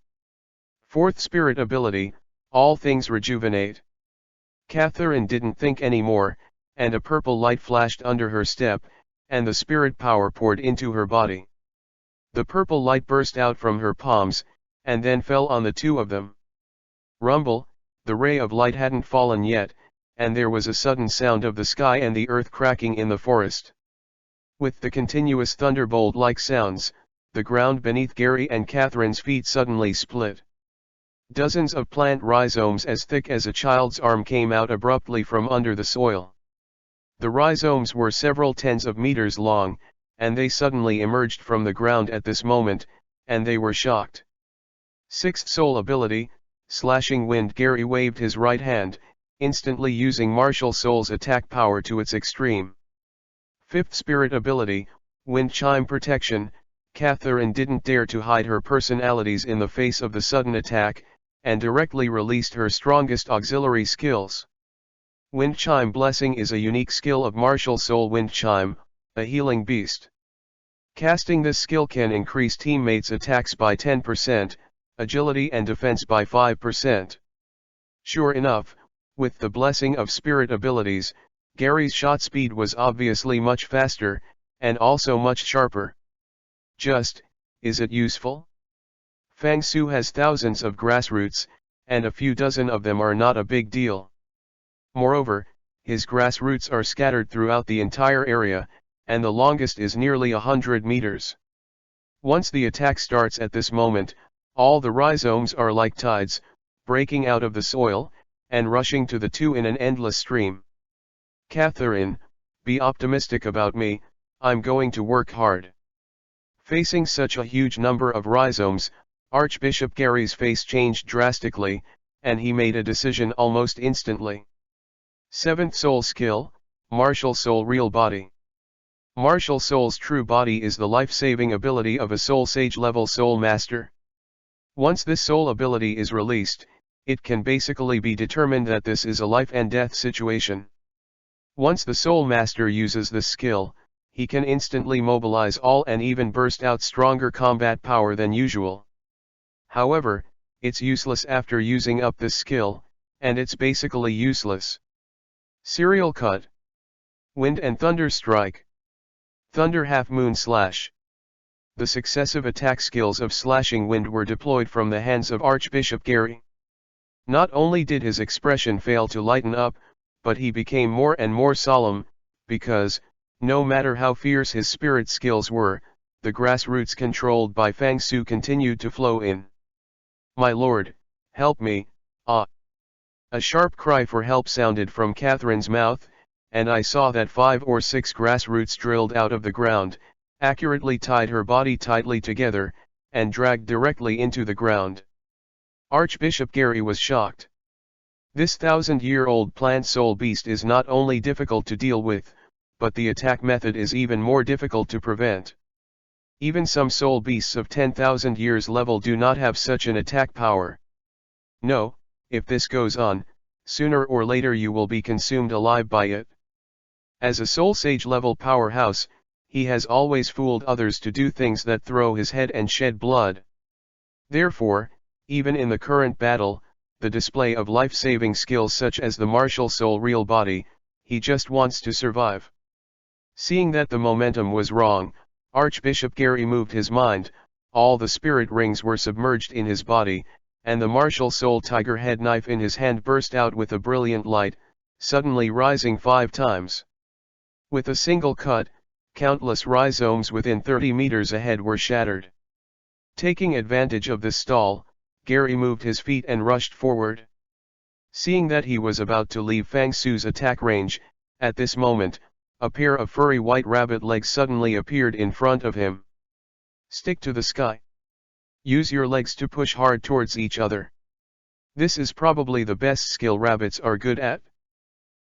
4th spirit ability, all things rejuvenate. Catherine didn't think anymore, and a purple light flashed under her step, and the spirit power poured into her body. The purple light burst out from her palms, and then fell on the 2 of them. Rumble, the ray of light hadn't fallen yet, and there was a sudden sound of the sky and the earth cracking in the forest. With the continuous thunderbolt-like sounds, the ground beneath Gary and Catherine's feet suddenly split. Dozens of plant rhizomes as thick as a child's arm came out abruptly from under the soil. The rhizomes were several tens of meters long, and they suddenly emerged from the ground at this moment, and they were shocked. 6th soul ability, Slashing Wind. Gary waved his right hand, instantly using Martial Soul's attack power to its extreme. 5th spirit ability, Wind Chime Protection. Catherine didn't dare to hide her personalities in the face of the sudden attack, and directly released her strongest auxiliary skills. Wind Chime Blessing is a unique skill of Martial Soul Wind Chime, a healing beast. Casting this skill can increase teammates' attacks by 10%, agility and defense by 5%. Sure enough, with the blessing of spirit abilities, Gary's shot speed was obviously much faster, and also much sharper. Just, is it useful? Fang Su has thousands of grassroots, and a few dozen of them are not a big deal. Moreover, his grassroots are scattered throughout the entire area, and the longest is nearly 100 meters. Once the attack starts at this moment, all the rhizomes are like tides, breaking out of the soil, and rushing to the two in an endless stream. Catherine, be optimistic about me, I'm going to work hard. Facing such a huge number of rhizomes, Archbishop Gary's face changed drastically, and he made a decision almost instantly. 7th Soul Skill, Martial Soul Real Body. Martial Soul's true body is the life-saving ability of a Soul Sage level Soul Master. Once this soul ability is released, it can basically be determined that this is a life and death situation. Once the Soul Master uses this skill, he can instantly mobilize all and even burst out stronger combat power than usual. However, it's useless after using up this skill, and it's basically useless. Serial Cut. Wind and Thunder Strike. Thunder Half Moon Slash. The successive attack skills of Slashing Wind were deployed from the hands of Archbishop Gary. Not only did his expression fail to lighten up, but he became more and more solemn, because, no matter how fierce his spirit skills were, the grassroots controlled by Fang Su continued to flow in. My lord, help me, ah! A sharp cry for help sounded from Catherine's mouth, and I saw that 5 or 6 grassroots drilled out of the ground, accurately tied her body tightly together, and dragged directly into the ground. Archbishop Gary was shocked. This 1,000-year-old plant soul beast is not only difficult to deal with, but the attack method is even more difficult to prevent. Even some soul beasts of 10,000 years level do not have such an attack power. No, if this goes on, sooner or later you will be consumed alive by it. As a soul sage level powerhouse, he has always fooled others to do things that throw his head and shed blood. Therefore, even in the current battle, the display of life-saving skills such as the Martial Soul Real Body, he just wants to survive. Seeing that the momentum was wrong, Archbishop Gary moved his mind, all the spirit rings were submerged in his body, and the Martial Soul Tiger Head knife in his hand burst out with a brilliant light, suddenly rising 5 times. With a single cut, countless rhizomes within 30 meters ahead were shattered. Taking advantage of this stall, Gary moved his feet and rushed forward. Seeing that he was about to leave Fang Su's attack range, at this moment, a pair of furry white rabbit legs suddenly appeared in front of him. Stick to the sky. Use your legs to push hard towards each other. This is probably the best skill rabbits are good at.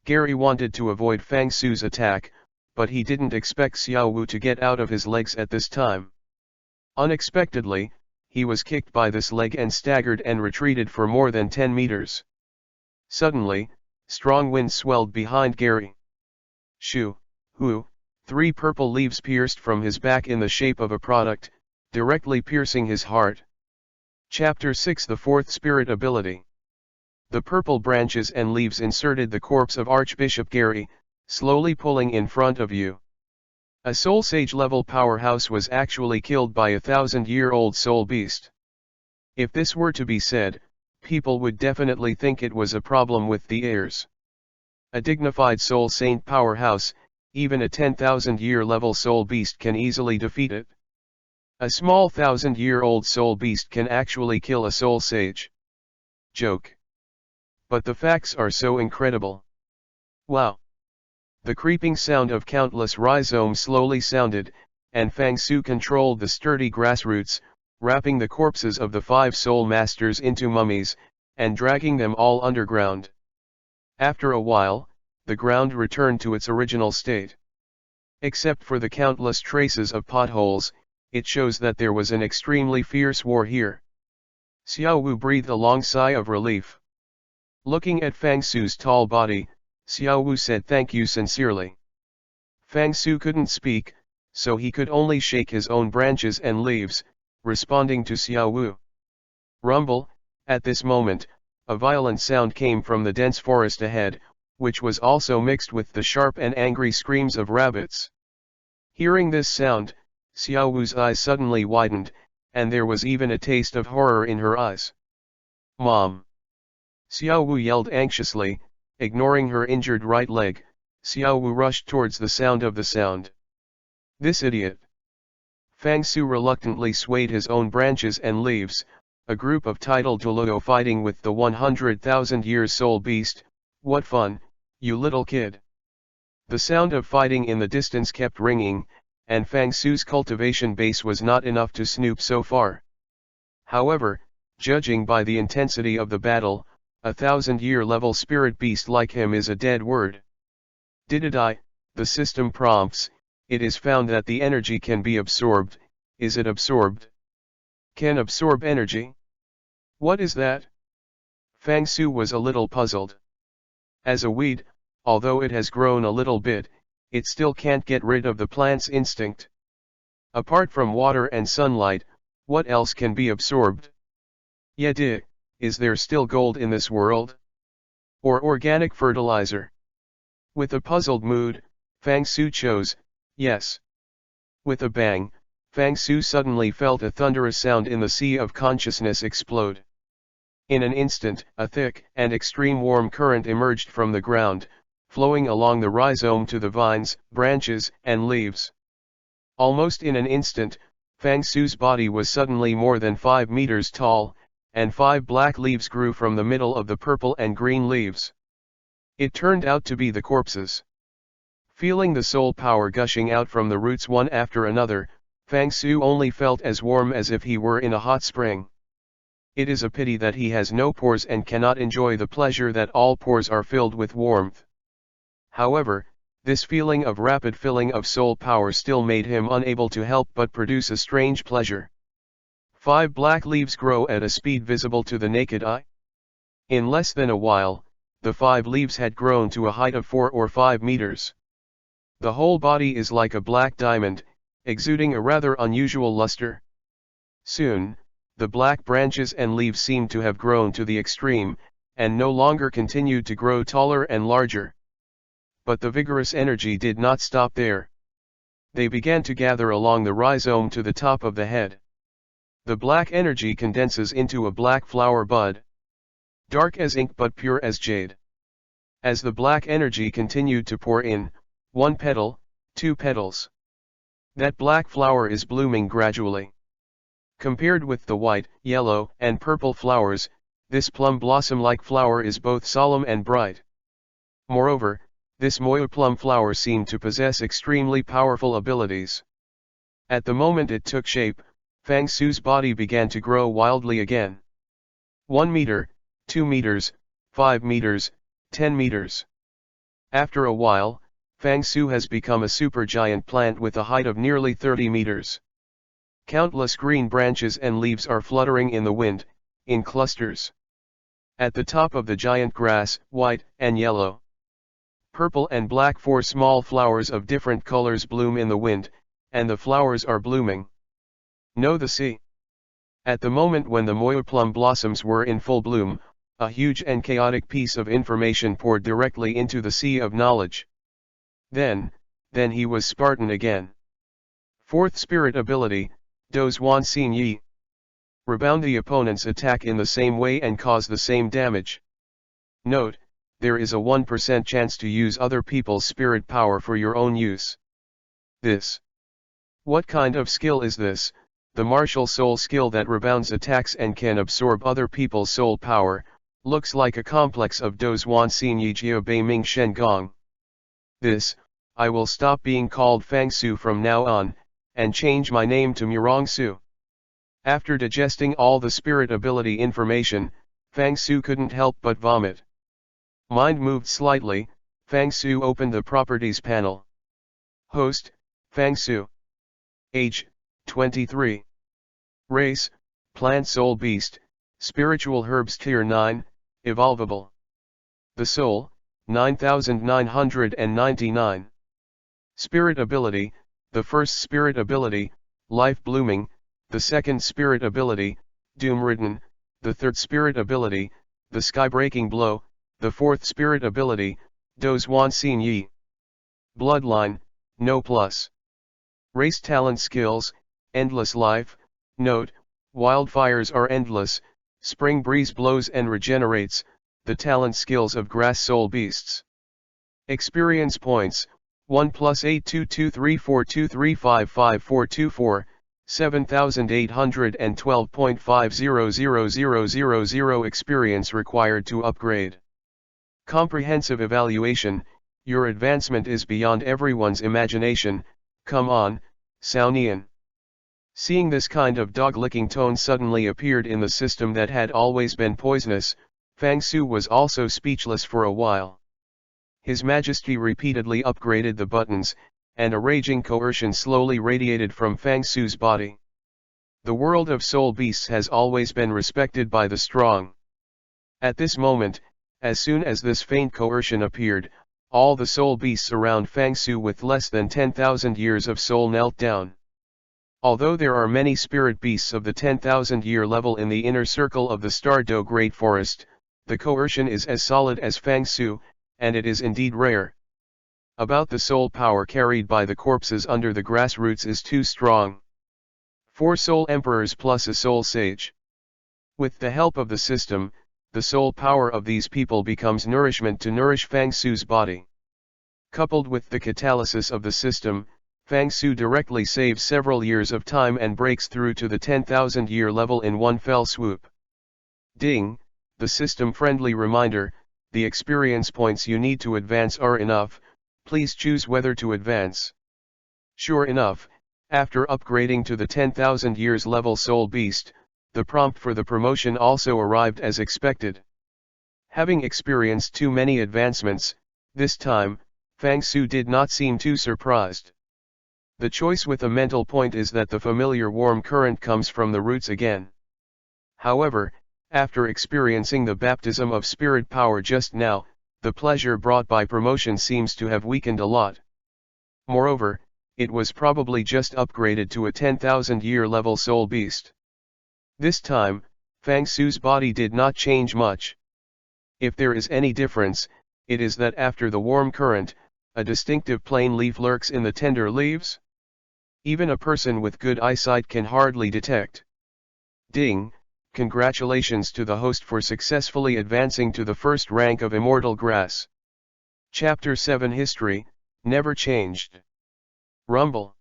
Gary wanted to avoid Fang Su's attack, but he didn't expect Xiao Wu to get out of his legs at this time. Unexpectedly, he was kicked by this leg and staggered and retreated for more than 10 meters. Suddenly, strong wind swelled behind Gary. Shoo, hoo, 3 purple leaves pierced from his back in the shape of a product, directly piercing his heart. Chapter 6 The 4th Spirit Ability. The purple branches and leaves inserted the corpse of Archbishop Gary, slowly pulling in front of you. A Soul Sage level powerhouse was actually killed by a 1,000-year-old soul beast. If this were to be said, people would definitely think it was a problem with the heirs. A dignified soul saint powerhouse, even a 10,000-year level soul beast can easily defeat it. A small 1,000-year-old soul beast can actually kill a soul sage. Joke. But the facts are so incredible. Wow. The creeping sound of countless rhizomes slowly sounded, and Fang Su controlled the sturdy grassroots, wrapping the corpses of the 5 soul masters into mummies, and dragging them all underground. After a while, the ground returned to its original state. Except for the countless traces of potholes, it shows that there was an extremely fierce war here. Xiao Wu breathed a long sigh of relief. Looking at Fang Su's tall body, Xiao Wu said thank you sincerely. Fang Su couldn't speak, so he could only shake his own branches and leaves, responding to Xiao Wu. Rumble, at this moment, a violent sound came from the dense forest ahead, which was also mixed with the sharp and angry screams of rabbits. Hearing this sound, Xiao Wu's eyes suddenly widened, and there was even a taste of horror in her eyes. Mom! Xiao Wu yelled anxiously, ignoring her injured right leg. Xiao Wu rushed towards the sound of the sound. This idiot! Fang Su reluctantly swayed his own branches and leaves. A group of tidal Douro fighting with the 100,000 years soul beast. What fun, you little kid! The sound of fighting in the distance kept ringing, and Fang Su's cultivation base was not enough to snoop so far. However, judging by the intensity of the battle, a 1,000-year level spirit beast like him is a dead word. Dididai, the system prompts, it is found that the energy can be absorbed. Is it absorbed? Can absorb energy? What is that? Fang Su was a little puzzled. As a weed, although it has grown a little bit, it still can't get rid of the plant's instinct. Apart from water and sunlight, what else can be absorbed? Yedi, is there still gold in this world? Or organic fertilizer? With a puzzled mood, Fang Su chose, yes. With a bang, Fang Su suddenly felt a thunderous sound in the sea of consciousness explode. In an instant, a thick and extreme warm current emerged from the ground, flowing along the rhizome to the vines, branches, and leaves. Almost in an instant, Fang Su's body was suddenly more than 5 meters tall, and 5 black leaves grew from the middle of the purple and green leaves. It turned out to be the corpses. Feeling the soul power gushing out from the roots one after another, Fang Su only felt as warm as if he were in a hot spring. It is a pity that he has no pores and cannot enjoy the pleasure that all pores are filled with warmth. However, this feeling of rapid filling of soul power still made him unable to help but produce a strange pleasure. 5 black leaves grow at a speed visible to the naked eye. In less than a while, the 5 leaves had grown to a height of 4 or 5 meters. The whole body is like a black diamond, exuding a rather unusual luster. Soon, the black branches and leaves seemed to have grown to the extreme, and no longer continued to grow taller and larger. But the vigorous energy did not stop there. They began to gather along the rhizome to the top of the head. The black energy condenses into a black flower bud. Dark as ink but pure as jade. As the black energy continued to pour in, 1 petal, 2 petals. That black flower is blooming gradually. Compared with the white, yellow, and purple flowers, this plum blossom-like flower is both solemn and bright. Moreover, this moyo plum flower seemed to possess extremely powerful abilities. At the moment it took shape, Fang Su's body began to grow wildly again. 1 meter, 2 meters, 5 meters, 10 meters. After a while, Fang Su has become a supergiant plant with a height of nearly 30 meters. Countless green branches and leaves are fluttering in the wind, in clusters. At the top of the giant grass, white and yellow, purple and black 4 small flowers of different colors bloom in the wind, and the flowers are blooming. Know the sea. At the moment when the moyo plum blossoms were in full bloom, a huge and chaotic piece of information poured directly into the sea of knowledge. Then he was Spartan again. 4th spirit ability, Does Wan Xin Yi. Rebound the opponent's attack in the same way and cause the same damage. Note, there is a 1% chance to use other people's spirit power for your own use. What kind of skill is this? The martial soul skill that rebounds attacks and can absorb other people's soul power, looks like a complex of Does Wan Xin Yi Jiao Bei Ming Shen Gong. I will stop being called Fang Su from now on, and change my name to Murong Su. After digesting all the spirit ability information, Fang Su couldn't help but vomit. Mind moved slightly, Fang Su opened the properties panel. Host, Fang Su. Age, 23. Race, Plant Soul Beast, Spiritual Herbs Tier 9, Evolvable. The Soul, 9999. Spirit Ability, the first Spirit Ability, Life Blooming, the second Spirit Ability, Doom Ridden, the third Spirit Ability, the Sky-Breaking Blow, the fourth Spirit Ability, Does Wan Xin Yi. Bloodline, No Plus. Race Talent Skills, Endless Life, Note, Wildfires are endless, Spring Breeze blows and regenerates, the talent skills of Grass Soul Beasts. Experience Points, 1 plus 822342355424, 7812.500000 experience required to upgrade. Comprehensive evaluation, your advancement is beyond everyone's imagination, come on, Saunian. Seeing this kind of dog-licking tone suddenly appeared in the system that had always been poisonous, Fang Su was also speechless for a while. His Majesty repeatedly upgraded the buttons, and a raging coercion slowly radiated from Fang Su's body. The world of soul beasts has always been respected by the strong. At this moment, as soon as this faint coercion appeared, all the soul beasts around Fang Su with less than 10,000 years of soul knelt down. Although there are many spirit beasts of the 10,000-year level in the inner circle of the Stardo Great Forest, the coercion is as solid as Fang Su, and it is indeed rare. About the soul power carried by the corpses under the grassroots is too strong. 4 soul emperors plus a soul sage. With the help of the system, the soul power of these people becomes nourishment to nourish Fang Su's body. Coupled with the catalysis of the system, Fang Su directly saves several years of time and breaks through to the 10,000-year level in one fell swoop. Ding, the system-friendly reminder, the experience points you need to advance are enough, please choose whether to advance. Sure enough, after upgrading to the 10,000 years level Soul Beast, the prompt for the promotion also arrived as expected. Having experienced too many advancements, this time, Fang Su did not seem too surprised. The choice with a mental point is that the familiar warm current comes from the roots again. However, after experiencing the baptism of spirit power just now, the pleasure brought by promotion seems to have weakened a lot. Moreover, it was probably just upgraded to a 10,000-year level soul beast. This time, Fang Su's body did not change much. If there is any difference, it is that after the warm current, a distinctive plain leaf lurks in the tender leaves. Even a person with good eyesight can hardly detect. Ding, congratulations to the host for successfully advancing to the first rank of Immortal Grass. Chapter 7 History, Never Changed. Rumble.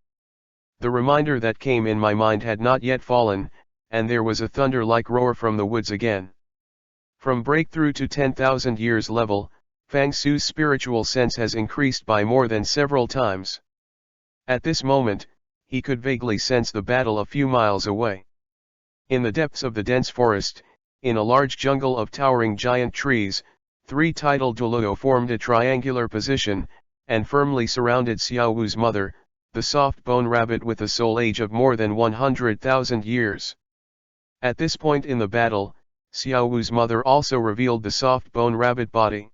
The reminder that came in my mind had not yet fallen, and there was a thunder-like roar from the woods again. From breakthrough to 10,000 years level, Fang Su's spiritual sense has increased by more than several times. At this moment, he could vaguely sense the battle a few miles away. In the depths of the dense forest, in a large jungle of towering giant trees, 3 tidal Douro formed a triangular position, and firmly surrounded Xiao Wu's mother, the soft bone rabbit with a soul age of more than 100,000 years. At this point in the battle, Xiao Wu's mother also revealed the soft bone rabbit body.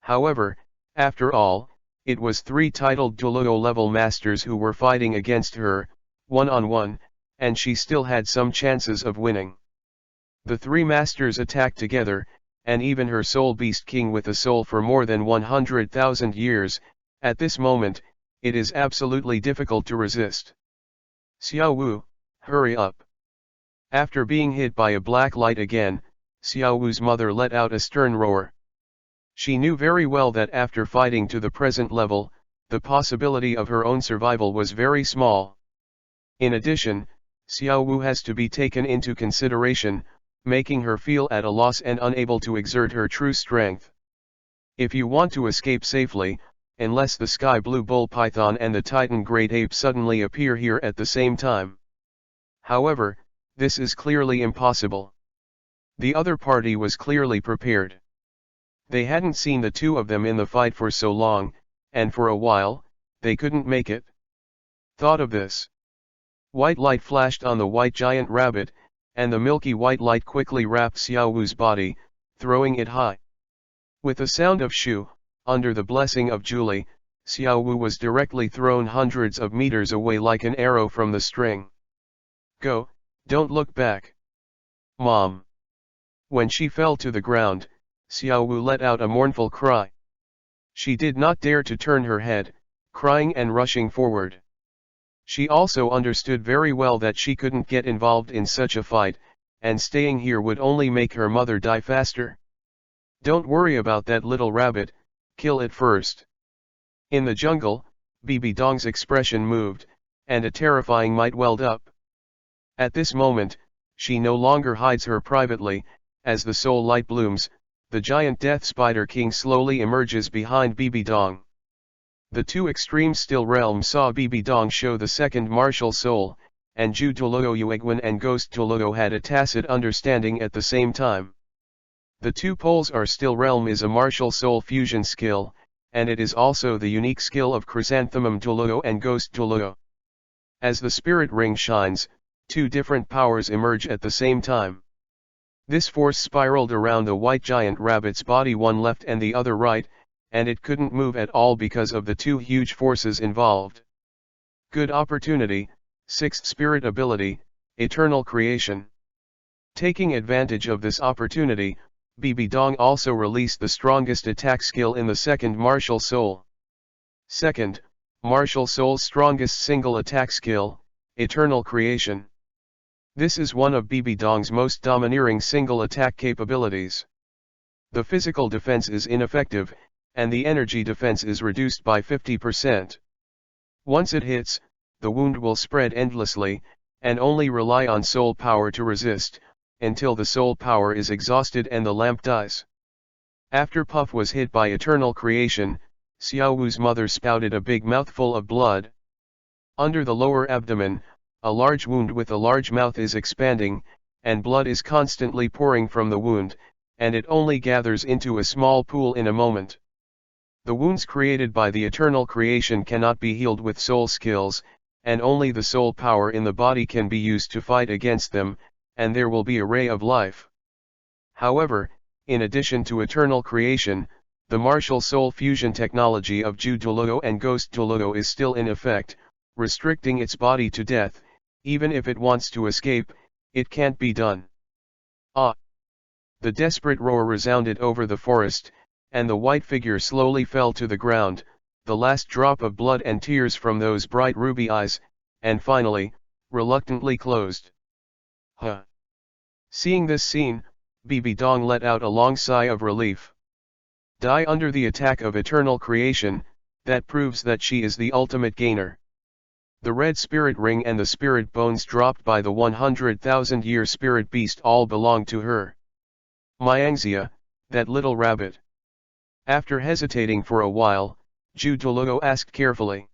However, after all, it was 3 titled Douro level masters who were fighting against her, one-on-one, and she still had some chances of winning. The 3 masters attacked together, and even her soul beast king with a soul for more than 100,000 years, at this moment, it is absolutely difficult to resist. Xiao Wu, hurry up. After being hit by a black light again, Xiao Wu's mother let out a stern roar. She knew very well that after fighting to the present level, the possibility of her own survival was very small. In addition, Xiao Wu has to be taken into consideration, making her feel at a loss and unable to exert her true strength. If you want to escape safely, unless the sky blue bull python and the titan great ape suddenly appear here at the same time. However, this is clearly impossible. The other party was clearly prepared. They hadn't seen the 2 of them in the fight for so long, and for a while, they couldn't make it. Thought of this. White light flashed on the white giant rabbit, and the milky white light quickly wrapped Xiao Wu's body, throwing it high. With a sound of shoo, under the blessing of Julie, Xiao Wu was directly thrown hundreds of meters away like an arrow from the string. Go, don't look back. Mom. When she fell to the ground, Xiao Wu let out a mournful cry. She did not dare to turn her head, crying and rushing forward. She also understood very well that she couldn't get involved in such a fight, and staying here would only make her mother die faster. Don't worry about that little rabbit, kill it first. In the jungle, Bibi Dong's expression moved, and a terrifying might welled up. At this moment, she no longer hides her privately, as the soul light blooms, the giant death spider king slowly emerges behind Bibi Dong. The two extreme still realms saw Bibi Dong show the second martial soul, and Ju Toluo Yuegwen and Ghost Toluo had a tacit understanding at the same time. The two poles are still realm is a martial soul fusion skill, and it is also the unique skill of Chrysanthemum Toluo and Ghost Toluo. As the spirit ring shines, two different powers emerge at the same time. This force spiraled around the white giant rabbit's body, one left and the other right, and it couldn't move at all because of the two huge forces involved. Good opportunity, sixth spirit ability, eternal creation. Taking advantage of this opportunity, Bibi Dong also released the strongest attack skill in the second martial soul. Second, martial soul's strongest single attack skill, eternal creation. This is one of Bibi Dong's most domineering single attack capabilities. The physical defense is ineffective, and the energy defense is reduced by 50%. Once it hits, the wound will spread endlessly, and only rely on soul power to resist, until the soul power is exhausted and the lamp dies. After Puff was hit by eternal creation, Xiao Wu's mother spouted a big mouthful of blood. Under the lower abdomen, a large wound with a large mouth is expanding, and blood is constantly pouring from the wound, and it only gathers into a small pool in a moment. The wounds created by the eternal creation cannot be healed with soul skills, and only the soul power in the body can be used to fight against them, and there will be a ray of life. However, in addition to eternal creation, the martial soul fusion technology of Ju Toluo and Ghost Toluo is still in effect, restricting its body to death. Even if it wants to escape, it can't be done. Ah! The desperate roar resounded over the forest, and the white figure slowly fell to the ground, the last drop of blood and tears from those bright ruby eyes, and finally, reluctantly closed. Huh! Seeing this scene, Bibi Dong let out a long sigh of relief. Die under the attack of eternal creation, that proves that she is the ultimate gainer. The red spirit ring and the spirit bones dropped by the 100,000-year spirit beast all belong to her. Myangxia, that little rabbit. After hesitating for a while, Ju Toluo asked carefully.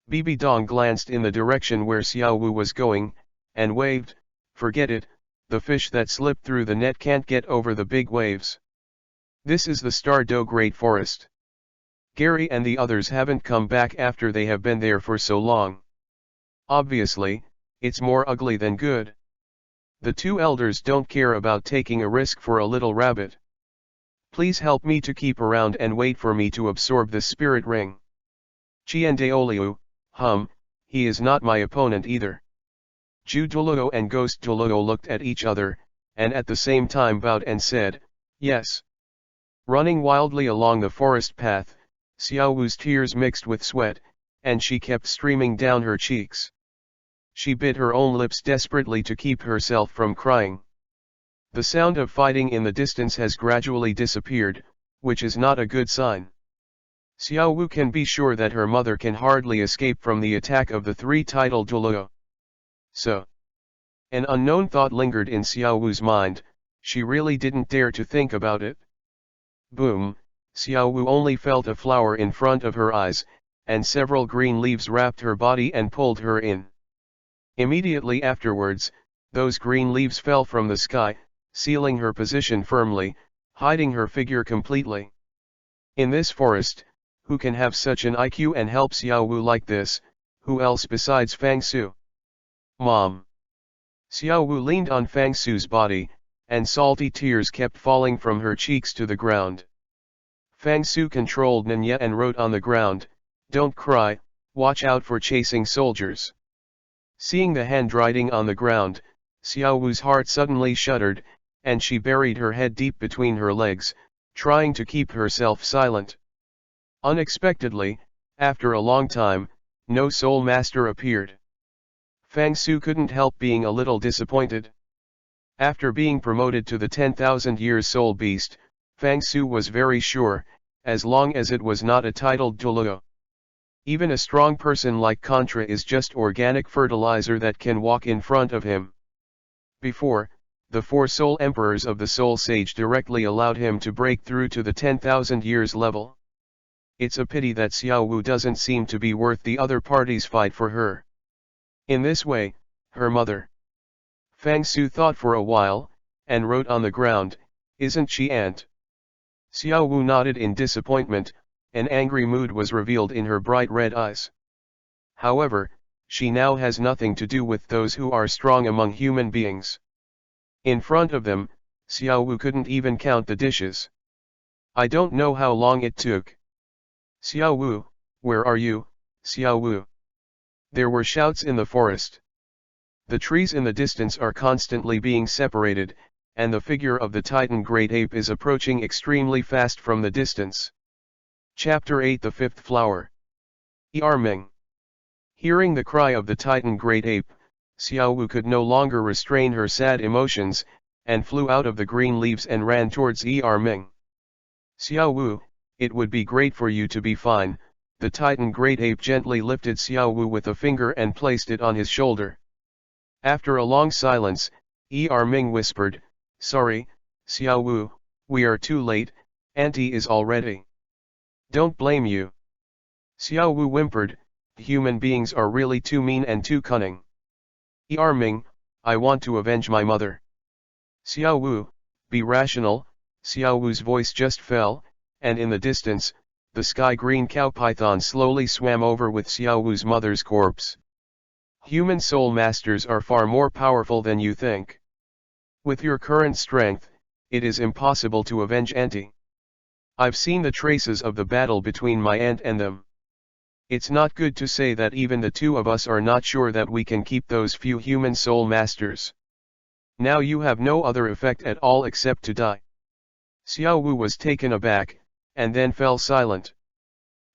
Bibi Dong glanced in the direction where Xiao Wu was going, and waved, forget it, the fish that slipped through the net can't get over the big waves. This is the Star Do Great Forest. Gary and the others haven't come back after they have been there for so long. Obviously, it's more ugly than good. The two elders don't care about taking a risk for a little rabbit. Please help me to keep around and wait for me to absorb this spirit ring. Chiandeoliu, he is not my opponent either. Ju Toluo and Ghost Toluo looked at each other, and at the same time bowed and said, yes. Running wildly along the forest path, Xiao Wu's tears mixed with sweat, and she kept streaming down her cheeks. She bit her own lips desperately to keep herself from crying. The sound of fighting in the distance has gradually disappeared, which is not a good sign. Xiao Wu can be sure that her mother can hardly escape from the attack of the three-titled Toluo. So, an unknown thought lingered in Xiao Wu's mind. She really didn't dare to think about it. Boom! Xiao Wu only felt a flower in front of her eyes, and several green leaves wrapped her body and pulled her in. Immediately afterwards, those green leaves fell from the sky, sealing her position firmly, hiding her figure completely. In this forest, who can have such an IQ and help Xiao Wu like this, who else besides Fang Su? Mom. Xiao Wu leaned on Fang Su's body, and salty tears kept falling from her cheeks to the ground. Fang Su controlled Nanya and wrote on the ground, "Don't cry, watch out for chasing soldiers." Seeing the handwriting on the ground, Xiao Wu's heart suddenly shuddered, and she buried her head deep between her legs, trying to keep herself silent. Unexpectedly, after a long time, no soul master appeared. Fang Su couldn't help being a little disappointed. After being promoted to the 10,000 years soul beast, Fang Su was very sure, as long as it was not a titled Douro. Even a strong person like Contra is just organic fertilizer that can walk in front of him. Before, the 4 soul emperors of the soul sage directly allowed him to break through to the 10,000 years level. It's a pity that Xiao Wu doesn't seem to be worth the other party's fight for her. In this way, her mother. Fang Su thought for a while, and wrote on the ground, "Isn't she aunt?" Xiao Wu nodded in disappointment, an angry mood was revealed in her bright red eyes. However, she now has nothing to do with those who are strong among human beings. In front of them, Xiao Wu couldn't even count the dishes. I don't know how long it took. "Xiao Wu, where are you, Xiao Wu?" There were shouts in the forest. The trees in the distance are constantly being separated, and the figure of the Titan Great Ape is approaching extremely fast from the distance. Chapter 8 The Fifth Flower. Ming. Hearing the cry of the Titan Great Ape, Xiao Wu could no longer restrain her sad emotions, and flew out of the green leaves and ran towards Ming. "Xiao Wu, it would be great for you to be fine." The Titan Great Ape gently lifted Xiao Wu with a finger and placed it on his shoulder. After a long silence, Ming whispered, "Sorry, Xiao Wu, we are too late, Auntie is all ready." "Don't blame you." Xiao Wu whimpered, "Human beings are really too mean and too cunning. Ming, I want to avenge my mother." "Xiao Wu, be rational." Xiao Wu's voice just fell, and in the distance, the sky-green cow python slowly swam over with Xiao Wu's mother's corpse. Human soul masters are far more powerful than you think. With your current strength, it is impossible to avenge Auntie. I've seen the traces of the battle between my aunt and them. It's not good to say that even the two of us are not sure that we can keep those few human soul masters. Now you have no other effect at all except to die." Xiao Wu was taken aback, and then fell silent.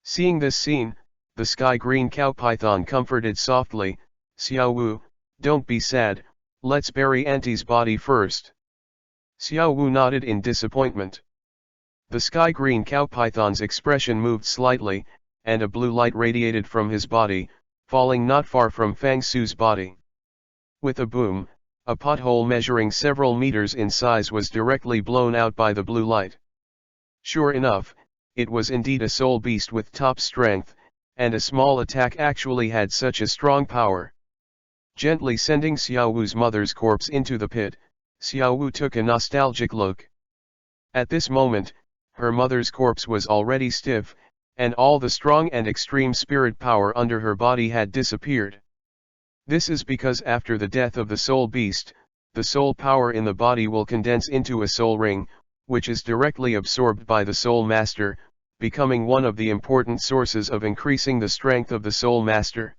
Seeing this scene, the sky-green cow python comforted softly, "Xiao Wu, don't be sad, let's bury Auntie's body first." Xiao Wu nodded in disappointment. The sky-green cow python's expression moved slightly, and a blue light radiated from his body, falling not far from Fang Su's body. With a boom, a pothole measuring several meters in size was directly blown out by the blue light. Sure enough, it was indeed a soul beast with top strength, and a small attack actually had such a strong power. Gently sending Xiao Wu's mother's corpse into the pit, Xiao Wu took a nostalgic look. At this moment, her mother's corpse was already stiff, and all the strong and extreme spirit power under her body had disappeared. This is because after the death of the soul beast, the soul power in the body will condense into a soul ring, which is directly absorbed by the soul master, becoming one of the important sources of increasing the strength of the soul master.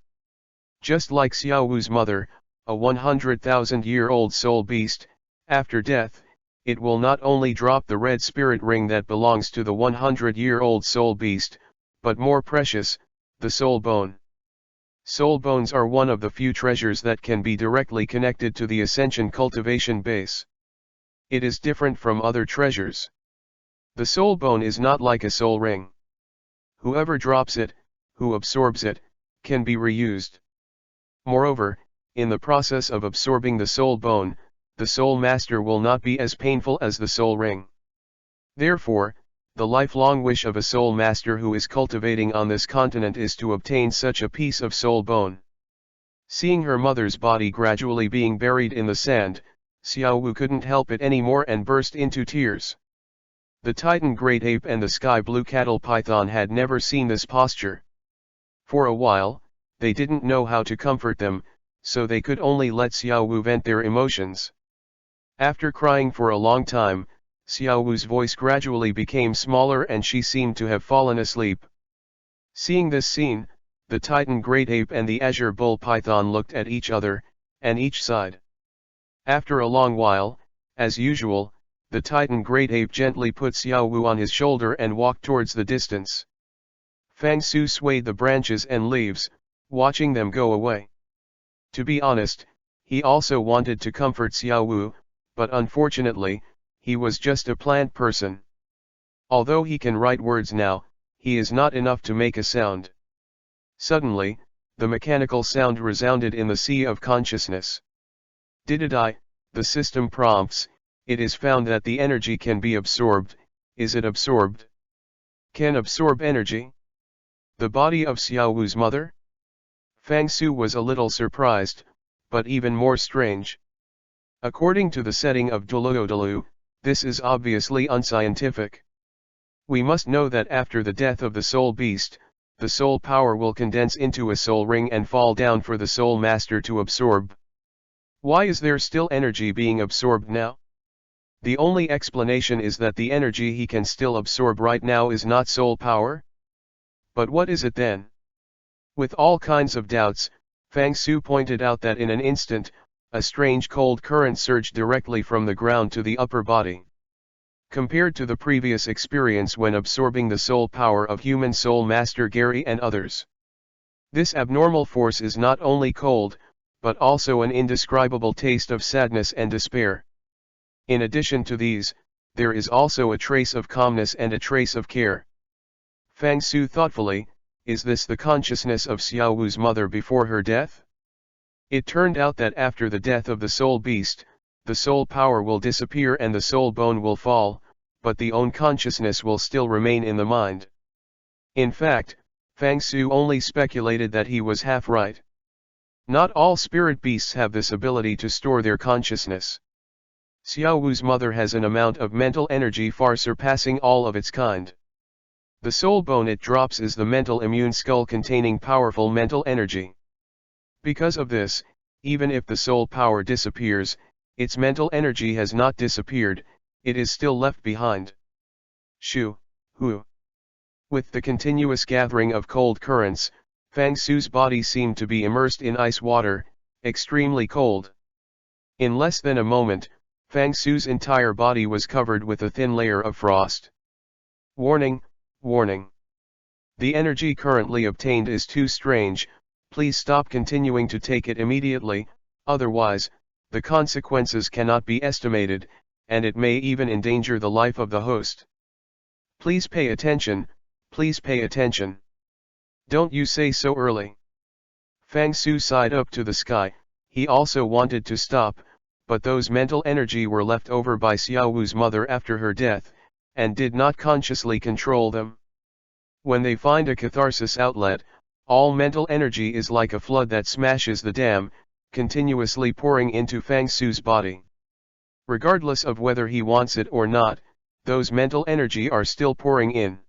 Just like Xiao Wu's mother, a 100,000-year-old soul beast, after death, it will not only drop the red spirit ring that belongs to the 100-year-old soul beast, but more precious, the soul bone. Soul bones are one of the few treasures that can be directly connected to the ascension cultivation base. It is different from other treasures. The soul bone is not like a soul ring. Whoever drops it, who absorbs it, can be reused. Moreover, in the process of absorbing the soul bone, the soul master will not be as painful as the soul ring. Therefore, the lifelong wish of a soul master who is cultivating on this continent is to obtain such a piece of soul bone. Seeing her mother's body gradually being buried in the sand, Xiao Wu couldn't help it anymore and burst into tears. The Titan Great Ape and the Sky Blue Cattle Python had never seen this posture. For a while, they didn't know how to comfort them, so they could only let Xiaowu vent their emotions. After crying for a long time, Xiaowu's voice gradually became smaller and she seemed to have fallen asleep. Seeing this scene, the Titan Great Ape and the Azure Bull Python looked at each other, and each sighed. After a long while, as usual, the Titan Great Ape gently put Xiaowu on his shoulder and walked towards the distance. Fang Su swayed the branches and leaves, watching them go away. To be honest, he also wanted to comfort Xiaowu, but unfortunately, he was just a plant person. Although he can write words now, he is not enough to make a sound. Suddenly, the mechanical sound resounded in the sea of consciousness. Dididai, the system prompts, it is found that the energy can be absorbed. Is it absorbed? Can absorb energy? The body of Xiaowu's mother? Fang Su was a little surprised, but even more strange. According to the setting of Douro, this is obviously unscientific. We must know that after the death of the soul beast, the soul power will condense into a soul ring and fall down for the soul master to absorb. Why is there still energy being absorbed now? The only explanation is that the energy he can still absorb right now is not soul power? But what is it then? With all kinds of doubts, Fang Su pointed out that in an instant, a strange cold current surged directly from the ground to the upper body. Compared to the previous experience when absorbing the soul power of human soul master Gary and others, this abnormal force is not only cold, but also an indescribable taste of sadness and despair. In addition to these, there is also a trace of calmness and a trace of care. Fang Su thoughtfully, is this the consciousness of Xiaowu's mother before her death? It turned out that after the death of the soul beast, the soul power will disappear and the soul bone will fall, but the own consciousness will still remain in the mind. In fact, Fang Su only speculated that he was half right. Not all spirit beasts have this ability to store their consciousness. Xiaowu's mother has an amount of mental energy far surpassing all of its kind. The soul bone it drops is the mental immune skull containing powerful mental energy. Because of this, even if the soul power disappears, its mental energy has not disappeared, it is still left behind. Shu, Hu. With the continuous gathering of cold currents, Fang Su's body seemed to be immersed in ice water, extremely cold. In less than a moment, Fang Su's entire body was covered with a thin layer of frost. Warning, warning. The energy currently obtained is too strange, please stop continuing to take it immediately, otherwise, the consequences cannot be estimated, and it may even endanger the life of the host. Please pay attention, please pay attention. Don't you say so early. Fang Su sighed up to the sky, he also wanted to stop, but those mental energy were left over by Xiaowu's mother after her death, and did not consciously control them. When they find a catharsis outlet, all mental energy is like a flood that smashes the dam, continuously pouring into Fang Su's body. Regardless of whether he wants it or not, those mental energy are still pouring in.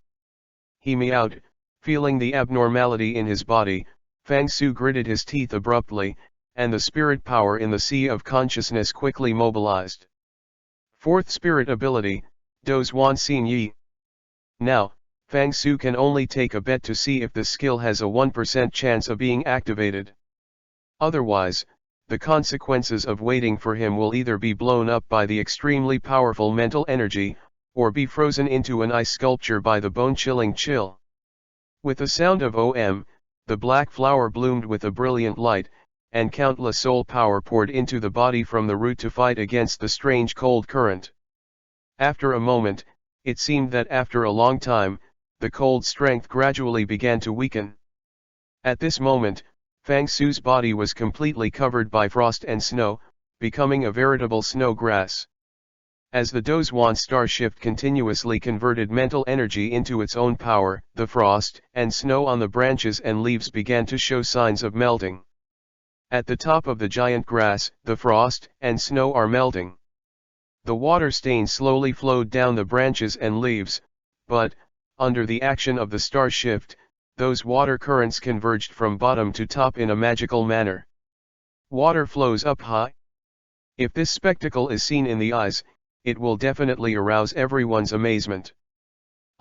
He meowed, feeling the abnormality in his body. Fang Su gritted his teeth abruptly, and the spirit power in the sea of consciousness quickly mobilized. Fourth spirit ability, Dozhuan Xin Yi. Now, Fang Su can only take a bet to see if the skill has a 1% chance of being activated. Otherwise, the consequences of waiting for him will either be blown up by the extremely powerful mental energy, or be frozen into an ice sculpture by the bone-chilling chill. With a sound of OM, the black flower bloomed with a brilliant light, and countless soul power poured into the body from the root to fight against the strange cold current. After a moment, it seemed that after a long time, the cold strength gradually began to weaken. At this moment, Fang Su's body was completely covered by frost and snow, becoming a veritable snow grass. As the Dozhuan star shift continuously converted mental energy into its own power, the frost and snow on the branches and leaves began to show signs of melting. At the top of the giant grass, the frost and snow are melting. The water stain slowly flowed down the branches and leaves, but, under the action of the star shift, those water currents converged from bottom to top in a magical manner. Water flows up high. If this spectacle is seen in the eyes, it will definitely arouse everyone's amazement.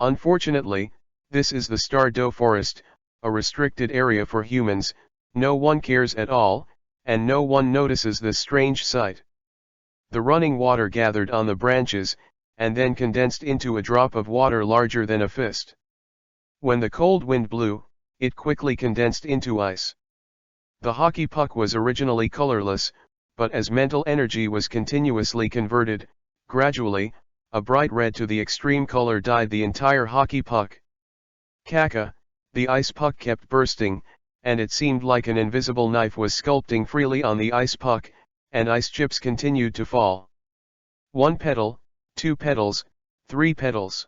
Unfortunately, this is the Douro forest, a restricted area for humans. No one cares at all, and no one notices this strange sight. The running water gathered on the branches, and then condensed into a drop of water larger than a fist. When the cold wind blew, it quickly condensed into ice. The hockey puck was originally colorless, but as mental energy was continuously converted, gradually, a bright red to the extreme color dyed the entire hockey puck. Caca, the ice puck kept bursting, and it seemed like an invisible knife was sculpting freely on the ice puck, and ice chips continued to fall. 1 petal, 2 petals, 3 petals.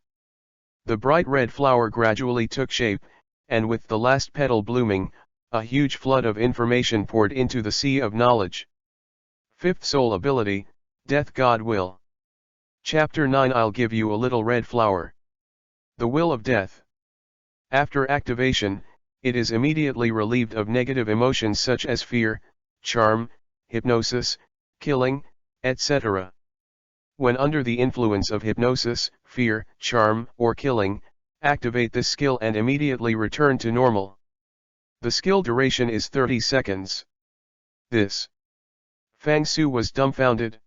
The bright red flower gradually took shape, and with the last petal blooming, a huge flood of information poured into the sea of knowledge. Fifth soul ability, Death God Will. Chapter 9. I'll give you a little red flower. The will of death. After activation, it is immediately relieved of negative emotions such as fear, charm, hypnosis, killing, etc. When under the influence of hypnosis, fear, charm, or killing, activate this skill and immediately return to normal. The skill duration is 30 seconds. This. Fang Su was dumbfounded.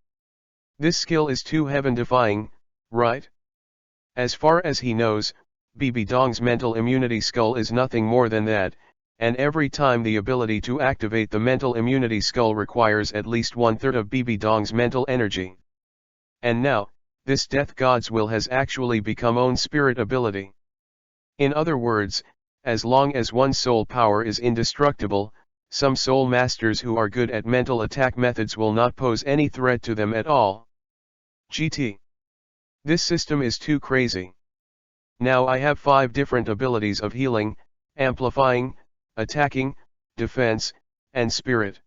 This skill is too heaven-defying, right? As far as he knows, BB Dong's mental immunity skull is nothing more than that, and every time the ability to activate the mental immunity skull requires at least 1/3 of BB Dong's mental energy. And now, this Death God's Will has actually become own spirit ability. In other words, as long as one's soul power is indestructible, some soul masters who are good at mental attack methods will not pose any threat to them at all. GT. This system is too crazy. Now I have 5 different abilities of healing, amplifying, attacking, defense, and spirit.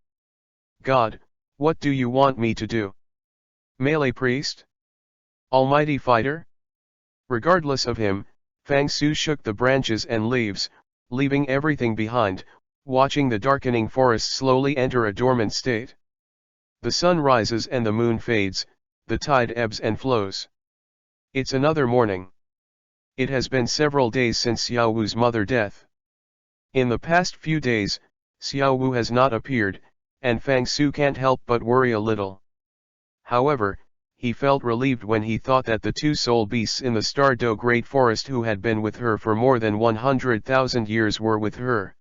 God, what do you want me to do? Melee priest? Almighty fighter? Regardless of him, Fang Su shook the branches and leaves, leaving everything behind, watching the darkening forest slowly enter a dormant state. The sun rises and the moon fades, the tide ebbs and flows. It's another morning. It has been several days since Xiao Wu's mother's death. In the past few days, Xiao Wu has not appeared, and Fang Su can't help but worry a little. However, he felt relieved when he thought that the 2 soul beasts in the Douro Great Forest who had been with her for more than 100,000 years were with her.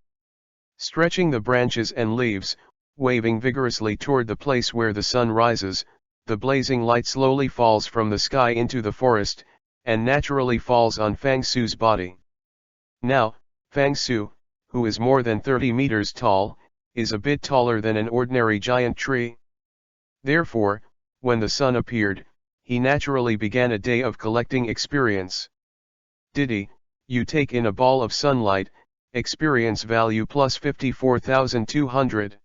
Stretching the branches and leaves, waving vigorously toward the place where the sun rises, the blazing light slowly falls from the sky into the forest, and naturally falls on Fang Su's body. Now, Fang Su, who is more than 30 meters tall, is a bit taller than an ordinary giant tree. Therefore, when the sun appeared, he naturally began a day of collecting experience. Diddy, you take in a ball of sunlight, experience value plus 54,200.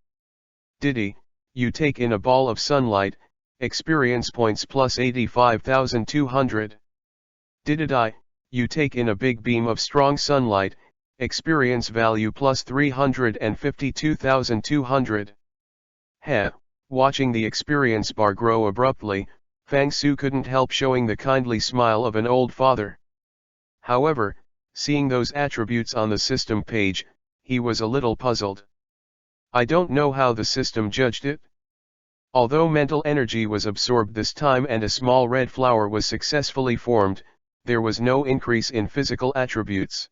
Diddy, you take in a ball of sunlight, experience points plus 85,200. Diddy, you take in a big beam of strong sunlight, experience value plus 352,200. Heh. Watching the experience bar grow abruptly, Fang Su couldn't help showing the kindly smile of an old father. However, seeing those attributes on the system page, he was a little puzzled. I don't know how the system judged it. Although mental energy was absorbed this time and a small red flower was successfully formed, there was no increase in physical attributes.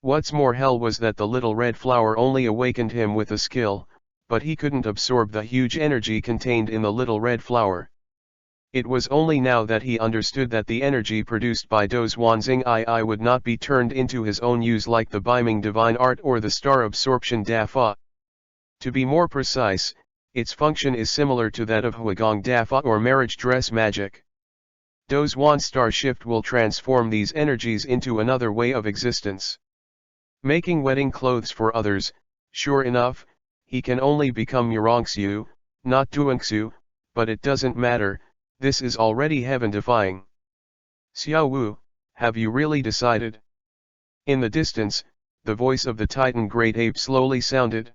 What's more hell was that the little red flower only awakened him with a skill, but he couldn't absorb the huge energy contained in the little red flower. It was only now that he understood that the energy produced by Do's Wanzing II would not be turned into his own use like the Beiming Divine Art or the Star Absorption Dafa. To be more precise, its function is similar to that of Huagong Dafa or Marriage Dress Magic. Do's Wan Star Shift will transform these energies into another way of existence. Making wedding clothes for others, sure enough, he can only become Murongxiu, not Duangxiu, but it doesn't matter, this is already heaven-defying. Xiao Wu, have you really decided? In the distance, the voice of the Titan Great Ape slowly sounded.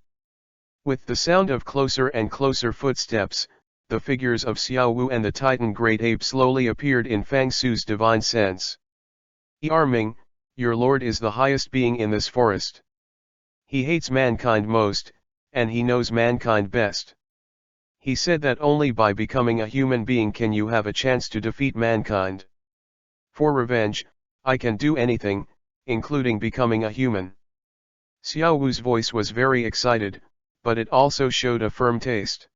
With the sound of closer and closer footsteps, the figures of Xiao Wu and the Titan Great Ape slowly appeared in Fang Su's divine sense. Yarming, your lord is the highest being in this forest. He hates mankind most, and he knows mankind best. He said that only by becoming a human being can you have a chance to defeat mankind. For revenge, I can do anything, including becoming a human. Xiao Wu's voice was very excited, but it also showed a firm taste.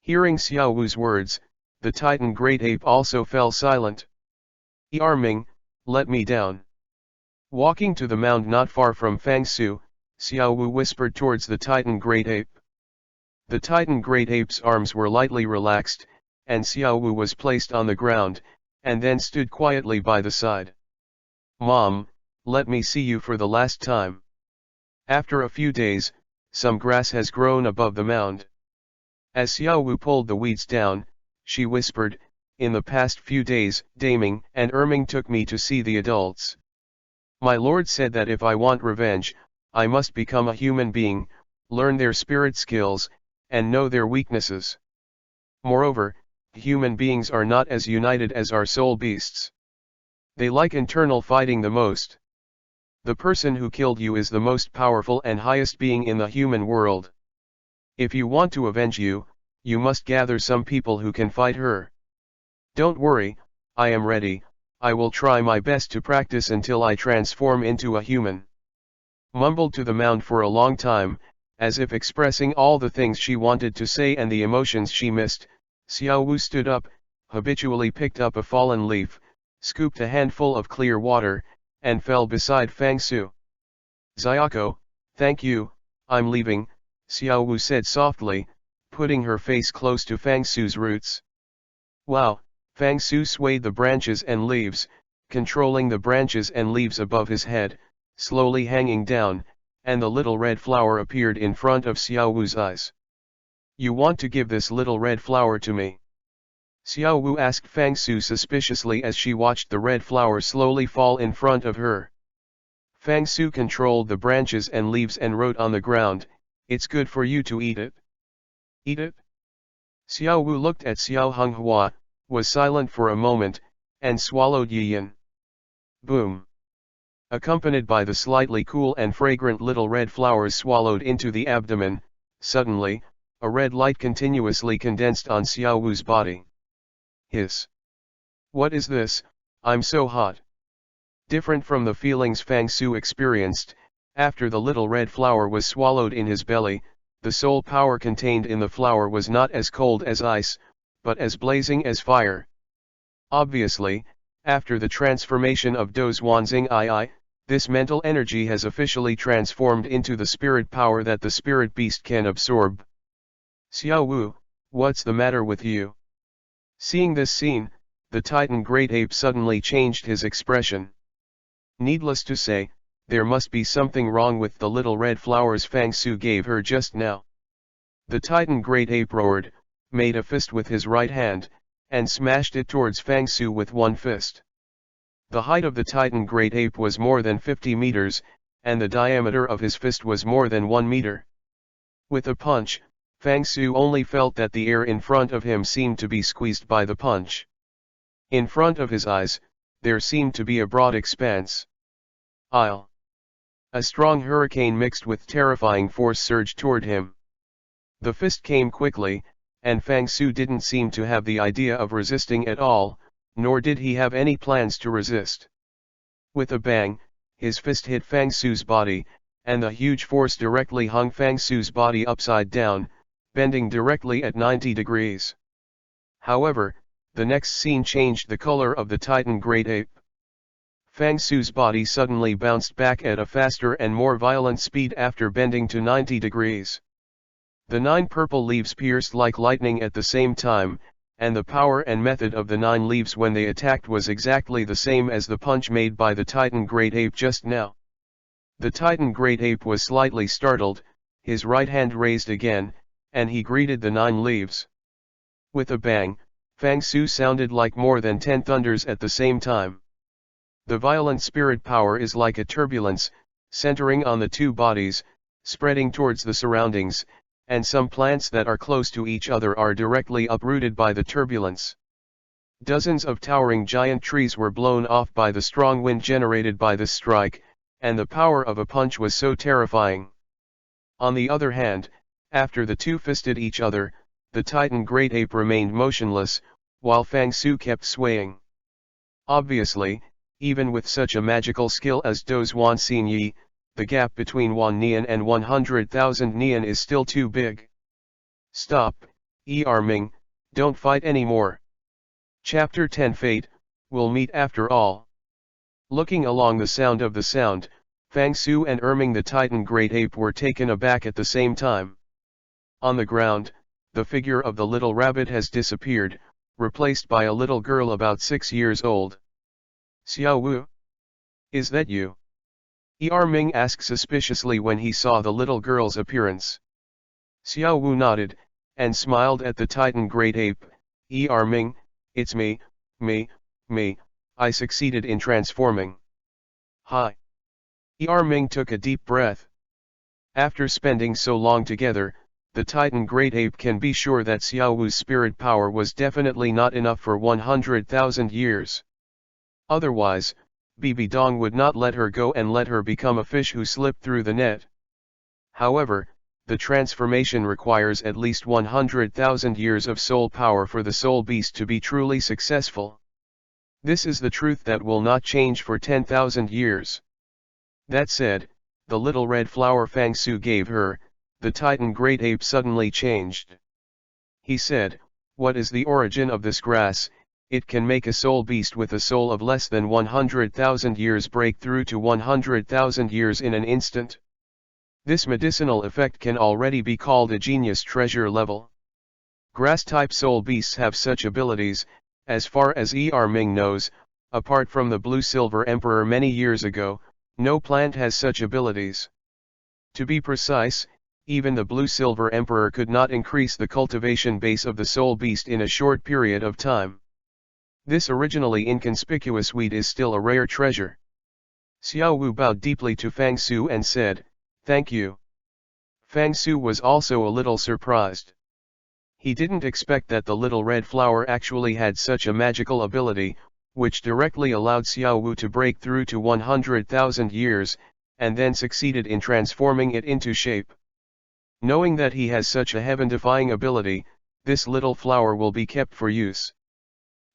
Hearing Xiao Wu's words, the Titan Great Ape also fell silent. Yarming, let me down. Walking to the mound not far from Fang Su, Xiao Wu whispered towards the Titan Great Ape. The Titan Great Ape's arms were lightly relaxed, and Xiao Wu was placed on the ground, and then stood quietly by the side. Mom, let me see you for the last time. After a few days, some grass has grown above the mound. As Xiao Wu pulled the weeds down, she whispered, in the past few days, Daming and Erming took me to see the adults. My lord said that if I want revenge, I must become a human being, learn their spirit skills, and know their weaknesses. Moreover, human beings are not as united as our soul beasts. They like internal fighting the most. The person who killed you is the most powerful and highest being in the human world. If you want to avenge you, you must gather some people who can fight her. Don't worry, I am ready. I will try my best to practice until I transform into a human. Mumbled to the mound for a long time, as if expressing all the things she wanted to say and the emotions she missed, Xiao Wu stood up, habitually picked up a fallen leaf, scooped a handful of clear water, and fell beside Fang Su. Xiaoko, thank you, I'm leaving, Xiao Wu said softly, putting her face close to Fang Su's roots. Wow, Fang Su swayed the branches and leaves, controlling the branches and leaves above his head, slowly hanging down, and the little red flower appeared in front of Xiao Wu's eyes. You want to give this little red flower to me? Xiao Wu asked Fang Su suspiciously as she watched the red flower slowly fall in front of her. Fang Su controlled the branches and leaves and wrote on the ground, "It's good for you to eat it." Eat it? Xiao Wu looked at Xiao Honghua, was silent for a moment, and swallowed Yiyin. Boom! Accompanied by the slightly cool and fragrant little red flowers swallowed into the abdomen, suddenly, a red light continuously condensed on Xiao Wu's body. Hiss! What is this? I'm so hot. Different from the feelings Fang Su experienced, after the little red flower was swallowed in his belly, the soul power contained in the flower was not as cold as ice, but as blazing as fire. Obviously, after the transformation of Do's Wanzing II, this mental energy has officially transformed into the spirit power that the spirit beast can absorb. Xiao Wu, what's the matter with you? Seeing this scene, the Titan Great Ape suddenly changed his expression. Needless to say, there must be something wrong with the little red flowers Fang Su gave her just now. The Titan Great Ape roared, made a fist with his right hand, and smashed it towards Fang Su with one fist. The height of the Titan Great Ape was more than 50 meters, and the diameter of his fist was more than 1 meter. With a punch, Fang Su only felt that the air in front of him seemed to be squeezed by the punch. In front of his eyes, there seemed to be a broad expanse. A strong hurricane mixed with terrifying force surged toward him. The fist came quickly, and Fang Su didn't seem to have the idea of resisting at all, nor did he have any plans to resist. With a bang, his fist hit Fang Su's body, and the huge force directly hung Fang Su's body upside down, bending directly at 90 degrees. However, the next scene changed the color of the Titan Great Ape. Fang Su's body suddenly bounced back at a faster and more violent speed after bending to 90 degrees. The 9 purple leaves pierced like lightning at the same time, and the power and method of the 9 leaves when they attacked was exactly the same as the punch made by the Titan Great Ape just now. The Titan Great Ape was slightly startled, his right hand raised again, and he greeted the 9 leaves. With a bang, Fang Su sounded like more than 10 thunders at the same time. The violent spirit power is like a turbulence, centering on the 2 bodies, spreading towards the surroundings, and some plants that are close to each other are directly uprooted by the turbulence. Dozens of towering giant trees were blown off by the strong wind generated by this strike, and the power of a punch was so terrifying. On the other hand, after the two fisted each other, the Titan great ape remained motionless, while Fang Su kept swaying. Obviously, even with such a magical skill as Do's Wan Xin Yi, the gap between 1 Nian and 100,000 Nian is still too big. Stop, Ming, don't fight anymore. Chapter 10 Fate, we'll meet after all. Looking along the sound of the sound, Fang Su and Ming the Titan great ape were taken aback at the same time. On the ground, the figure of the little rabbit has disappeared, replaced by a little girl about 6 years old. Xiao Wu? Is that you? Ming asked suspiciously when he saw the little girl's appearance. Xiao Wu nodded, and smiled at the Titan great ape. Ming, it's me, I succeeded in transforming. Hi. Ming took a deep breath. After spending so long together, the Titan great ape can be sure that Xiao Wu's spirit power was definitely not enough for 100,000 years. Otherwise, Bibi Dong would not let her go and let her become a fish who slipped through the net. However, the transformation requires at least 100,000 years of soul power for the soul beast to be truly successful. This is the truth that will not change for 10,000 years. That said, the little red flower Fang Su gave her, the Titan great ape suddenly changed. He said, "What is the origin of this grass? It can make a soul beast with a soul of less than 100,000 years break through to 100,000 years in an instant. This medicinal effect can already be called a genius treasure level. Grass-type soul beasts have such abilities, as far as Ming knows, apart from the Blue-Silver Emperor many years ago, no plant has such abilities. To be precise, even the Blue-Silver Emperor could not increase the cultivation base of the soul beast in a short period of time. This originally inconspicuous weed is still a rare treasure." Xiao Wu bowed deeply to Fang Su and said, "Thank you." Fang Su was also a little surprised. He didn't expect that the little red flower actually had such a magical ability, which directly allowed Xiao Wu to break through to 100,000 years, and then succeeded in transforming it into shape. Knowing that he has such a heaven-defying ability, this little flower will be kept for use.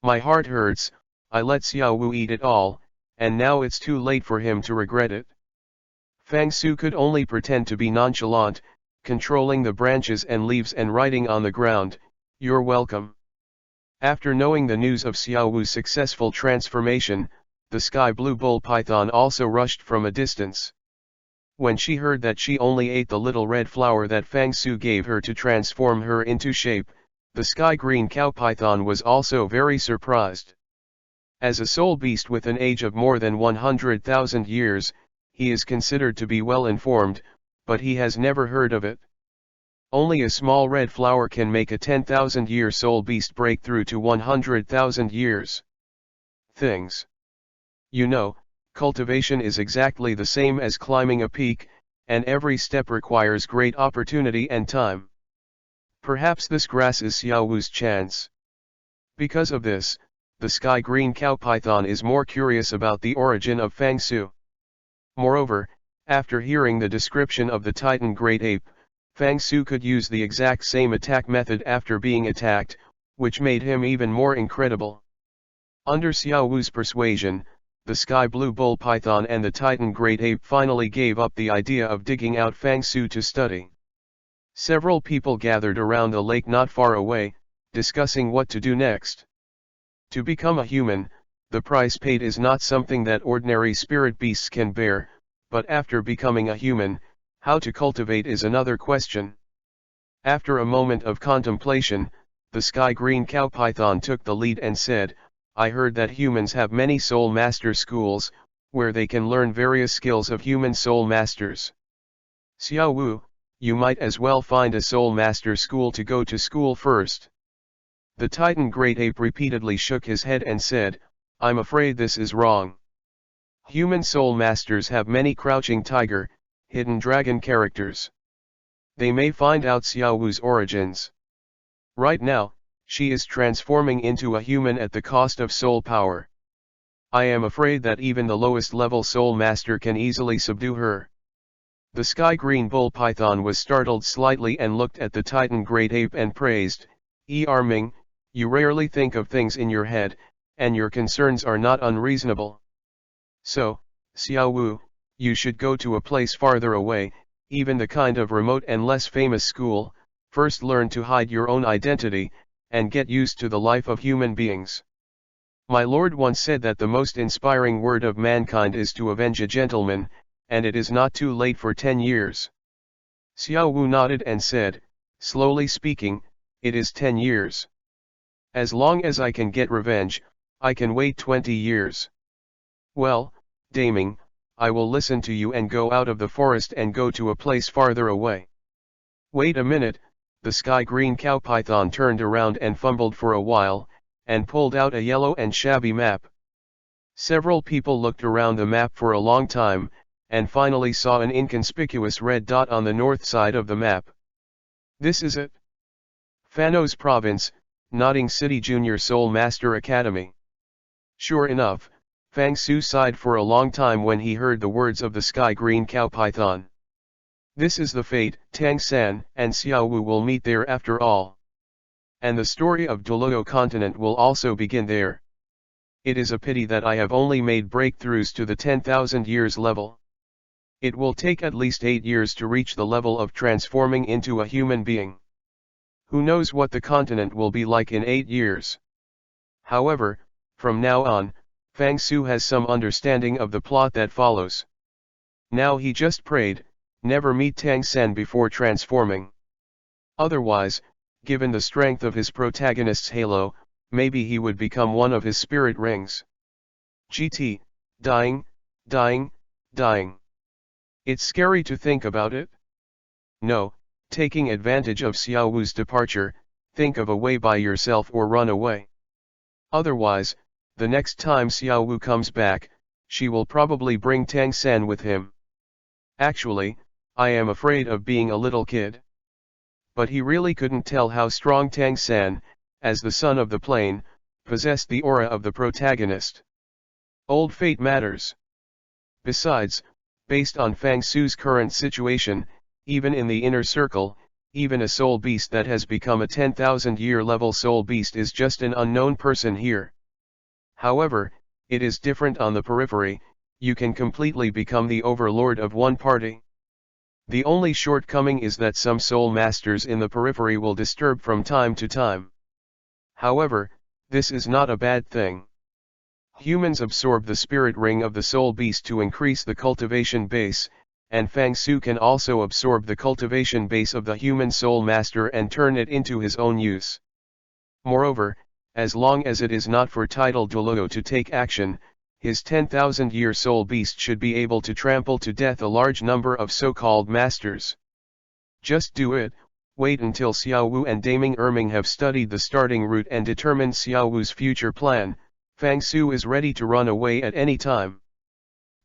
My heart hurts, I let Xiao Wu eat it all, and now it's too late for him to regret it. Fang Su could only pretend to be nonchalant, controlling the branches and leaves and writing on the ground, "You're welcome." After knowing the news of Xiao Wu's successful transformation, the sky blue bull python also rushed from a distance. When she heard that she only ate the little red flower that Fang Su gave her to transform her into shape, the sky green cow python was also very surprised. As a soul beast with an age of more than 100,000 years, he is considered to be well informed, but he has never heard of it. Only a small red flower can make a 10,000-year soul beast break through to 100,000 years. Things. You know, cultivation is exactly the same as climbing a peak, and every step requires great opportunity and time. Perhaps this grass is Xiao Wu's chance. Because of this, the sky green cow python is more curious about the origin of Fang Su. Moreover, after hearing the description of the Titan great ape, Fang Su could use the exact same attack method after being attacked, which made him even more incredible. Under Xiao Wu's persuasion, the sky blue bull python and the Titan great ape finally gave up the idea of digging out Fang Su to study. Several people gathered around a lake not far away, discussing what to do next. To become a human, the price paid is not something that ordinary spirit beasts can bear, but after becoming a human, how to cultivate is another question. After a moment of contemplation, the sky green cow python took the lead and said, "I heard that humans have many soul master schools, where they can learn various skills of human soul masters. Xiao Wu, you might as well find a soul master school to go to school first." The Titan great ape repeatedly shook his head and said, "I'm afraid this is wrong. Human soul masters have many crouching tiger, hidden dragon characters. They may find out Xiao Wu's origins. Right now, she is transforming into a human at the cost of soul power. I am afraid that even the lowest level soul master can easily subdue her. The sky green bull python was startled slightly and looked at the titan great ape and praised, Ming, you rarely think of things in your head, and your concerns are not unreasonable. So, Xiao Wu, you should go to a place farther away, even the kind of remote and less famous school, first learn to hide your own identity, and get used to the life of human beings. My lord once said that the most inspiring word of mankind is to avenge a gentleman, and it is not too late for 10 years. Xiao Wu nodded and said, slowly speaking, it is 10 years. As long as I can get revenge, I can wait 20 years. Well, Daming, I will listen to you and go out of the forest and go to a place farther away. Wait a minute, the sky green cow python turned around and fumbled for a while, and pulled out a yellow and shabby map. Several people looked around the map for a long time, and finally saw an inconspicuous red dot on the north side of the map. This is it. Fanos Province, Nodding City Junior Soul Master Academy. Sure enough, Fang Su sighed for a long time when he heard the words of the sky green cow python. This is the fate, Tang San and Xiao Wu will meet there after all. And the story of Douro continent will also begin there. It is a pity that I have only made breakthroughs to the 10,000 years level. It will take at least 8 years to reach the level of transforming into a human being. Who knows what the continent will be like in 8 years? However, from now on, Fang Su has some understanding of the plot that follows. Now he just prayed, never meet Tang San before transforming. Otherwise, given the strength of his protagonist's halo, maybe he would become one of his spirit rings. GT, dying, dying, dying. It's scary to think about it. No, taking advantage of Xiao Wu's departure, think of a way by yourself or run away. Otherwise, the next time Xiao Wu comes back, she will probably bring Tang San with him. Actually, I am afraid of being a little kid. But he really couldn't tell how strong Tang San, as the son of the plain, possessed the aura of the protagonist. Old fate matters. Besides, based on Fang Su's current situation, even in the inner circle, even a soul beast that has become a 10,000-year level soul beast is just an unknown person here. However, it is different on the periphery, you can completely become the overlord of one party. The only shortcoming is that some soul masters in the periphery will disturb from time to time. However, this is not a bad thing. Humans absorb the spirit ring of the soul beast to increase the cultivation base, and Fang Su can also absorb the cultivation base of the human soul master and turn it into his own use. Moreover, as long as it is not for title Douro to take action, his 10,000-year soul beast should be able to trample to death a large number of so-called masters. Just do it, wait until Xiao Wu and Daming Erming have studied the starting route and determined Xiao Wu's future plan, Fang Su is ready to run away at any time.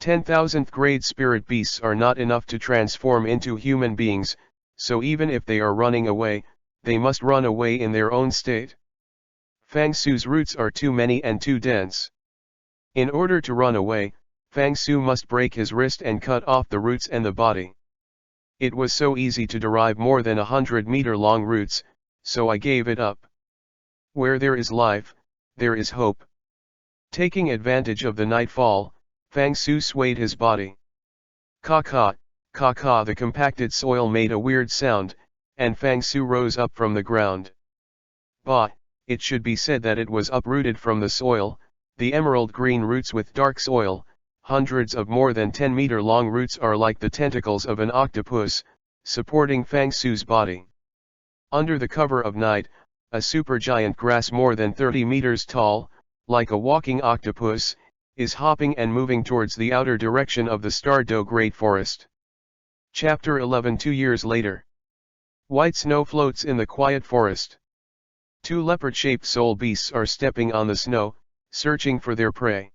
10,000th grade spirit beasts are not enough to transform into human beings, so even if they are running away, they must run away in their own state. Fang Su's roots are too many and too dense. In order to run away, Fang Su must break his wrist and cut off the roots and the body. It was so easy to derive more than 100-meter-long roots, so I gave it up. Where there is life, there is hope. Taking advantage of the nightfall, Fang Su swayed his body. Ka-ka, ka-ka, the compacted soil made a weird sound, and Fang Su rose up from the ground. Bah, it should be said that it was uprooted from the soil, the emerald green roots with dark soil, hundreds of more than 10-meter-long roots are like the tentacles of an octopus, supporting Fang Su's body. Under the cover of night, a supergiant grass more than 30 meters tall, like a walking octopus, is hopping and moving towards the outer direction of the Stardo Great Forest. Chapter 11 2 years later. White snow floats in the quiet forest. Two leopard-shaped soul beasts are stepping on the snow, searching for their prey.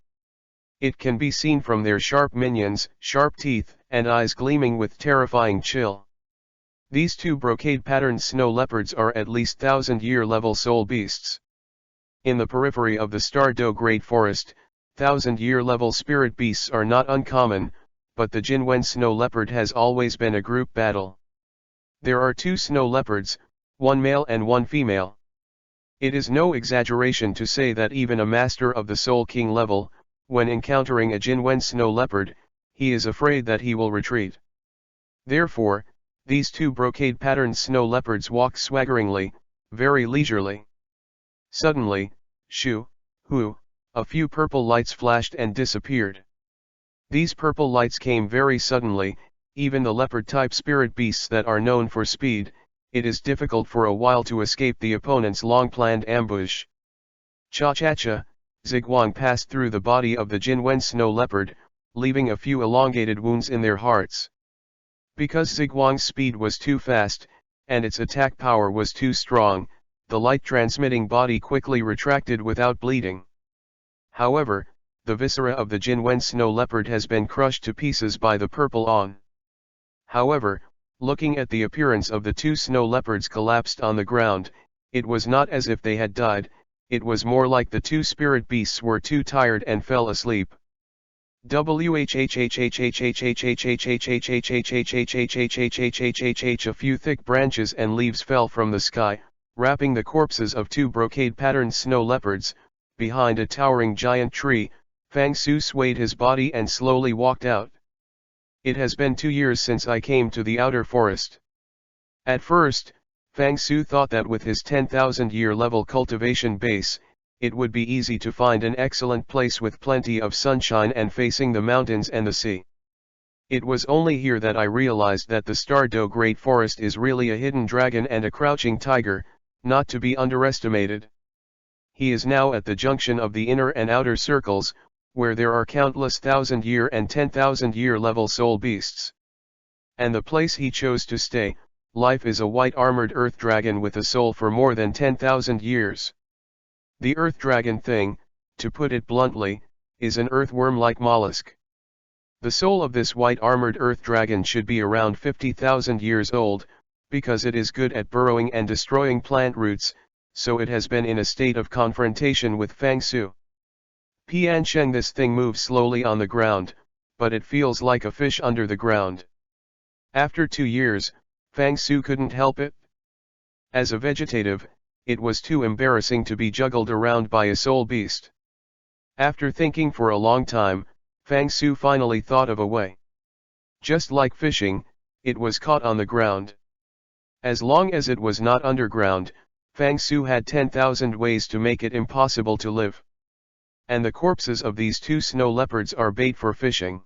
It can be seen from their sharp minions, sharp teeth, and eyes gleaming with terrifying chill. These two brocade-patterned snow leopards are at least 1,000-year level soul beasts. In the periphery of the Douro Great Forest, 1,000-year level spirit beasts are not uncommon, but the Jinwen snow leopard has always been a group battle. There are two snow leopards, one male and one female. It is no exaggeration to say that even a master of the Soul King level, when encountering a Jinwen snow leopard, he is afraid that he will retreat. Therefore, these two brocade-patterned snow leopards walk swaggeringly, very leisurely. Suddenly, shoo, hoo, a few purple lights flashed and disappeared. These purple lights came very suddenly. Even the leopard-type spirit beasts that are known for speed, it is difficult for a while to escape the opponent's long-planned ambush. Cha-cha-cha, Ziguang passed through the body of the Jinwen snow leopard, leaving a few elongated wounds in their hearts. Because Ziguang's speed was too fast, and its attack power was too strong, the light-transmitting body quickly retracted without bleeding. However, the viscera of the Jinwen snow leopard has been crushed to pieces by the purple on. However, looking at the appearance of the two snow leopards collapsed on the ground, it was not as if they had died, it was more like the two spirit beasts were too tired and fell asleep. A few thick branches and leaves fell from the sky, wrapping the corpses of two brocade-patterned snow leopards. Behind a towering giant tree, Fang Su swayed his body and slowly walked out. It has been 2 years since I came to the outer forest. At first, Fang Su thought that with his 10,000-year level cultivation base, it would be easy to find an excellent place with plenty of sunshine and facing the mountains and the sea. It was only here that I realized that the Douro Great Forest is really a hidden dragon and a crouching tiger, not to be underestimated. He is now at the junction of the inner and outer circles, where there are countless 1,000-year and 10,000-year level soul beasts. And the place he chose to stay, life is a white armored earth dragon with a soul for more than 10,000 years. The earth dragon thing, to put it bluntly, is an earthworm-like mollusk. The soul of this white armored earth dragon should be around 50,000 years old, because it is good at burrowing and destroying plant roots, so it has been in a state of confrontation with Fang Su. Piansheng, this thing moves slowly on the ground, but it feels like a fish under the ground. After 2 years, Fang Su couldn't help it. As a vegetative, it was too embarrassing to be juggled around by a soul beast. After thinking for a long time, Fang Su finally thought of a way. Just like fishing, it was caught on the ground. As long as it was not underground, Fang Su had 10,000 ways to make it impossible to live. And the corpses of these two snow leopards are bait for fishing.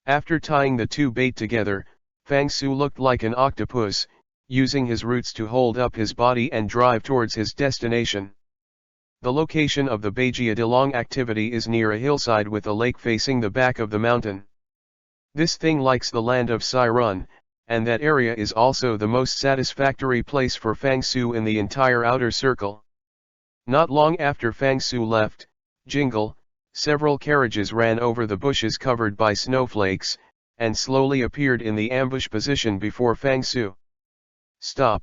After tying the two bait together, Fang Su looked like an octopus, using his roots to hold up his body and drive towards his destination. The location of the Beijia de Long activity is near a hillside with a lake facing the back of the mountain. This thing likes the land of Sirun, and that area is also the most satisfactory place for Fang Su in the entire outer circle. Not long after Fang Su left, jingle, several carriages ran over the bushes covered by snowflakes, and slowly appeared in the ambush position before Fang Su. Stop,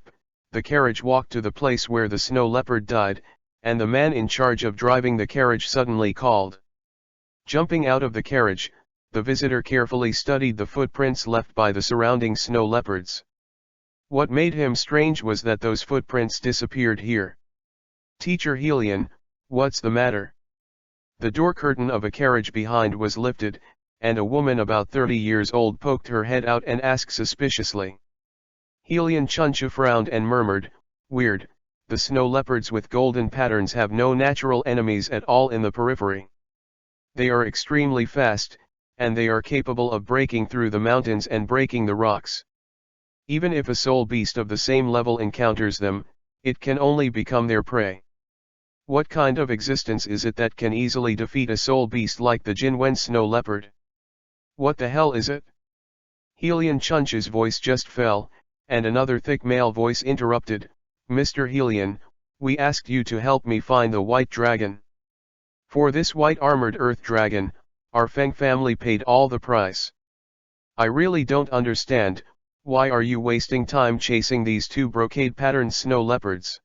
the carriage walked to the place where the snow leopard died, and the man in charge of driving the carriage suddenly called. Jumping out of the carriage, the visitor carefully studied the footprints left by the surrounding snow leopards. What made him strange was that those footprints disappeared here. Teacher Helion, what's the matter? The door curtain of a carriage behind was lifted, and a woman about 30 years old poked her head out and asked suspiciously. Helion Chuncha frowned and murmured, "Weird, the snow leopards with golden patterns have no natural enemies at all in the periphery. They are extremely fast, and they are capable of breaking through the mountains and breaking the rocks. Even if a soul beast of the same level encounters them, it can only become their prey. What kind of existence is it that can easily defeat a soul beast like the Jinwen snow leopard? What the hell is it?" Helion Chuncha's voice just fell, and another thick male voice interrupted, "Mr. Helion, we asked you to help me find the white dragon. For this white armored earth dragon, our Feng family paid all the price. I really don't understand, Why are you wasting time chasing these two brocade-patterned snow leopards?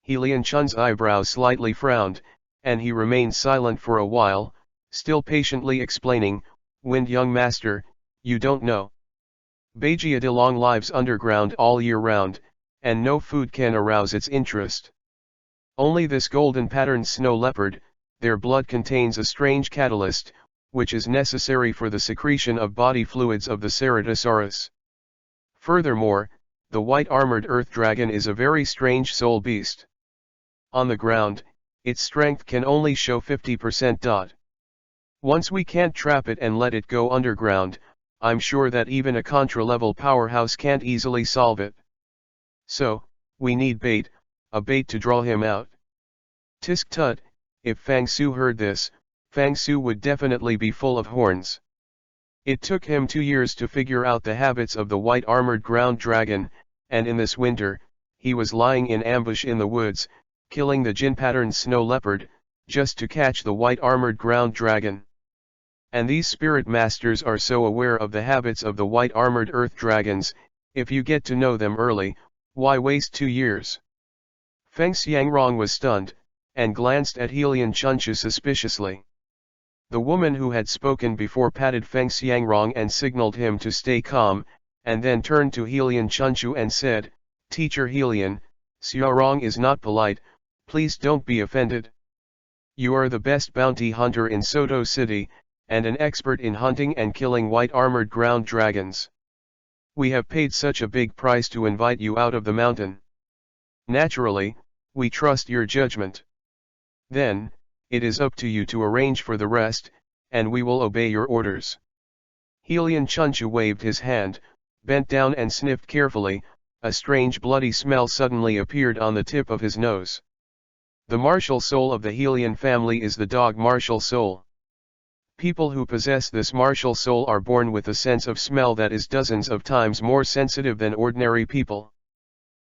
He Chun's eyebrows slightly frowned, and he remained silent for a while, still patiently explaining, Wind young master, you don't know. Bajia de Long lives underground all year round, and no food can arouse its interest. Only this golden patterned snow leopard, their blood contains a strange catalyst, which is necessary for the secretion of body fluids of the Ceratosaurus. Furthermore, the white armored earth dragon is a very strange soul beast. On the ground, its strength can only show 50%. Once we can't trap it and let it go underground, I'm sure that even a contra-level powerhouse can't easily solve it. So, we need bait, a bait to draw him out. Tisk tut, if Fang Su heard this, Fang Su would definitely be full of horns. It took him 2 years to figure out the habits of the white armored ground dragon, and in this winter, he was lying in ambush in the woods, killing the gin-patterned snow leopard, just to catch the white armored ground dragon. And these spirit masters are so aware of the habits of the white armored earth dragons, if you get to know them early, why waste 2 years? Feng Xiangrong was stunned, and glanced at Helian Chunchu suspiciously. The woman who had spoken before patted Feng Xiangrong and signaled him to stay calm, and then turned to Helian Chunchu and said, Teacher Helian, Xiaorong is not polite, please don't be offended. You are the best bounty hunter in Soto City, and an expert in hunting and killing white armored ground dragons. We have paid such a big price to invite you out of the mountain. Naturally, we trust your judgment. Then, it is up to you to arrange for the rest, and we will obey your orders. Helian Chunchu waved his hand, bent down and sniffed carefully. A strange bloody smell suddenly appeared on the tip of his nose. The martial soul of the Helian family is the dog martial soul. People who possess this martial soul are born with a sense of smell that is dozens of times more sensitive than ordinary people.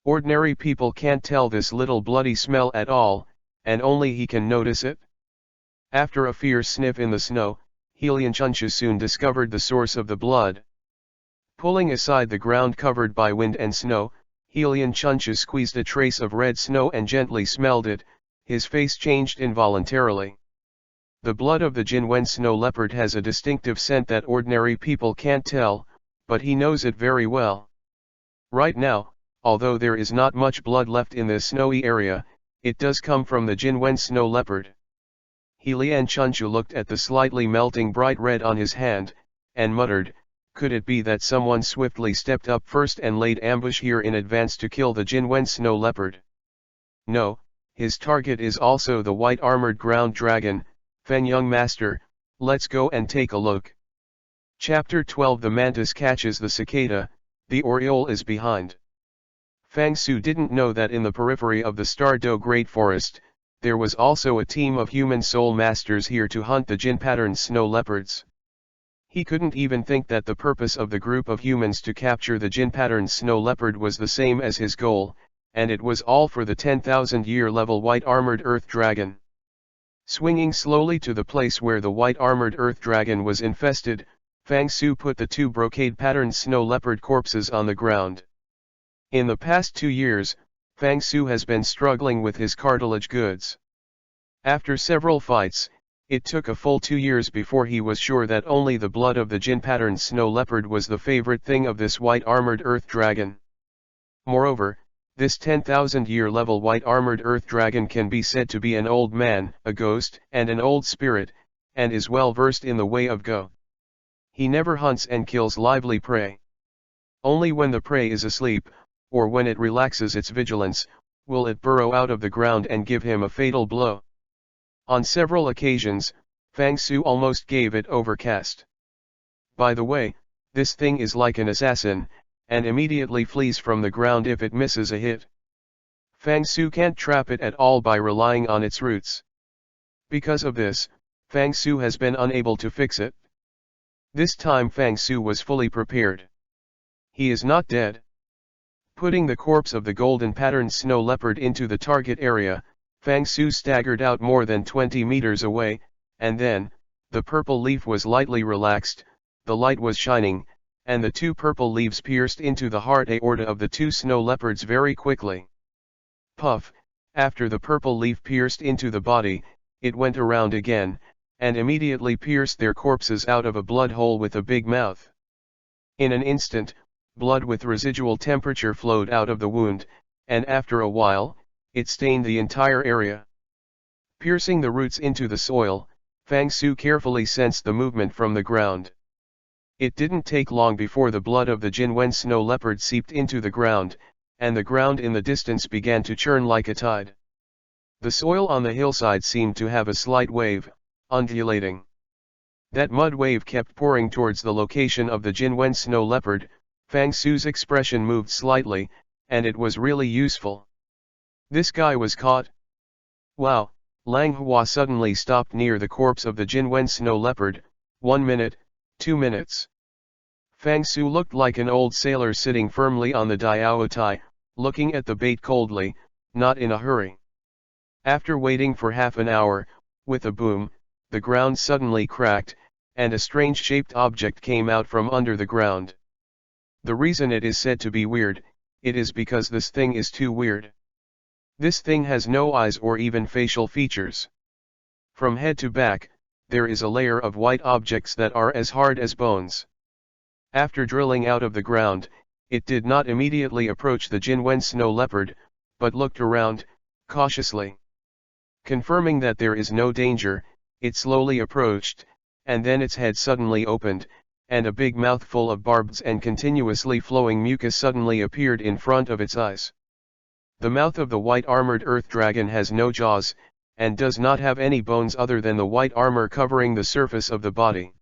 Ordinary people can't tell this little bloody smell at all, and only he can notice it. After a fierce sniff in the snow, Helian Chunchu soon discovered the source of the blood. Pulling aside the ground covered by wind and snow, Helian Chunchu squeezed a trace of red snow and gently smelled it. His face changed involuntarily. The blood of the Jinwen snow leopard has a distinctive scent that ordinary people can't tell, but he knows it very well. Right now, although there is not much blood left in this snowy area, it does come from the Jinwen snow leopard. Helian Chunchu looked at the slightly melting bright red on his hand, and muttered, could it be that someone swiftly stepped up first and laid ambush here in advance to kill the Jinwen snow leopard? No, his target is also the white armored ground dragon. Fen young master, let's go and take a look. Chapter 12 The mantis catches the cicada, the oriole is behind. Fang Su didn't know that in the periphery of the Stardo Great Forest, there was also a team of human soul masters here to hunt the gin-patterned snow leopards. He couldn't even think that the purpose of the group of humans to capture the gin-patterned snow leopard was the same as his goal, and it was all for the 10,000-year level white armored earth dragon. Swinging slowly to the place where the white armored earth dragon was infested, Fang Su put the 2 brocade-patterned snow leopard corpses on the ground. In the past 2 years, Fang Su has been struggling with his cartilage goods. After several fights, it took a full 2 years before he was sure that only the blood of the gin-patterned snow leopard was the favorite thing of this white armored earth dragon. Moreover, this 10,000-year level white armored earth dragon can be said to be an old man, a ghost, and an old spirit, and is well versed in the way of Go. He never hunts and kills lively prey. Only when the prey is asleep, or when it relaxes its vigilance, will it burrow out of the ground and give him a fatal blow. On several occasions, Fang Su almost gave it overcast. By the way, this thing is like an assassin, and immediately flees from the ground if it misses a hit. Fang Su can't trap it at all by relying on its roots. Because of this, Fang Su has been unable to fix it. This time Fang Su was fully prepared. He is not dead. Putting the corpse of the golden patterned snow leopard into the target area, Fang Su staggered out more than 20 meters away, and then, the purple leaf was lightly relaxed, the light was shining, and the 2 purple leaves pierced into the heart aorta of the 2 snow leopards very quickly. Puff, after the purple leaf pierced into the body, it went around again, and immediately pierced their corpses out of a blood hole with a big mouth. In an instant, blood with residual temperature flowed out of the wound, and after a while, it stained the entire area. Piercing the roots into the soil, Fang Su carefully sensed the movement from the ground. It didn't take long before the blood of the Jinwen snow leopard seeped into the ground, and the ground in the distance began to churn like a tide. The soil on the hillside seemed to have a slight wave, undulating. That mud wave kept pouring towards the location of the Jinwen snow leopard. Fang Su's expression moved slightly, and it was really useful. This guy was caught. Wow, Lang Hua suddenly stopped near the corpse of the Jinwen snow leopard. 1 minute, 2 minutes. Fang Su looked like an old sailor sitting firmly on the Diao Tai, looking at the bait coldly, not in a hurry. After waiting for half an hour, with a boom, the ground suddenly cracked, and a strange-shaped object came out from under the ground. The reason it is said to be weird, it is because this thing is too weird. This thing has no eyes or even facial features. From head to back, there is a layer of white objects that are as hard as bones. After drilling out of the ground, it did not immediately approach the Jinwen snow leopard, but looked around, cautiously. Confirming that there is no danger, it slowly approached, and then its head suddenly opened, and a big mouthful of barbed and continuously flowing mucus suddenly appeared in front of its eyes. The mouth of the white armored earth dragon has no jaws, and does not have any bones other than the white armor covering the surface of the body.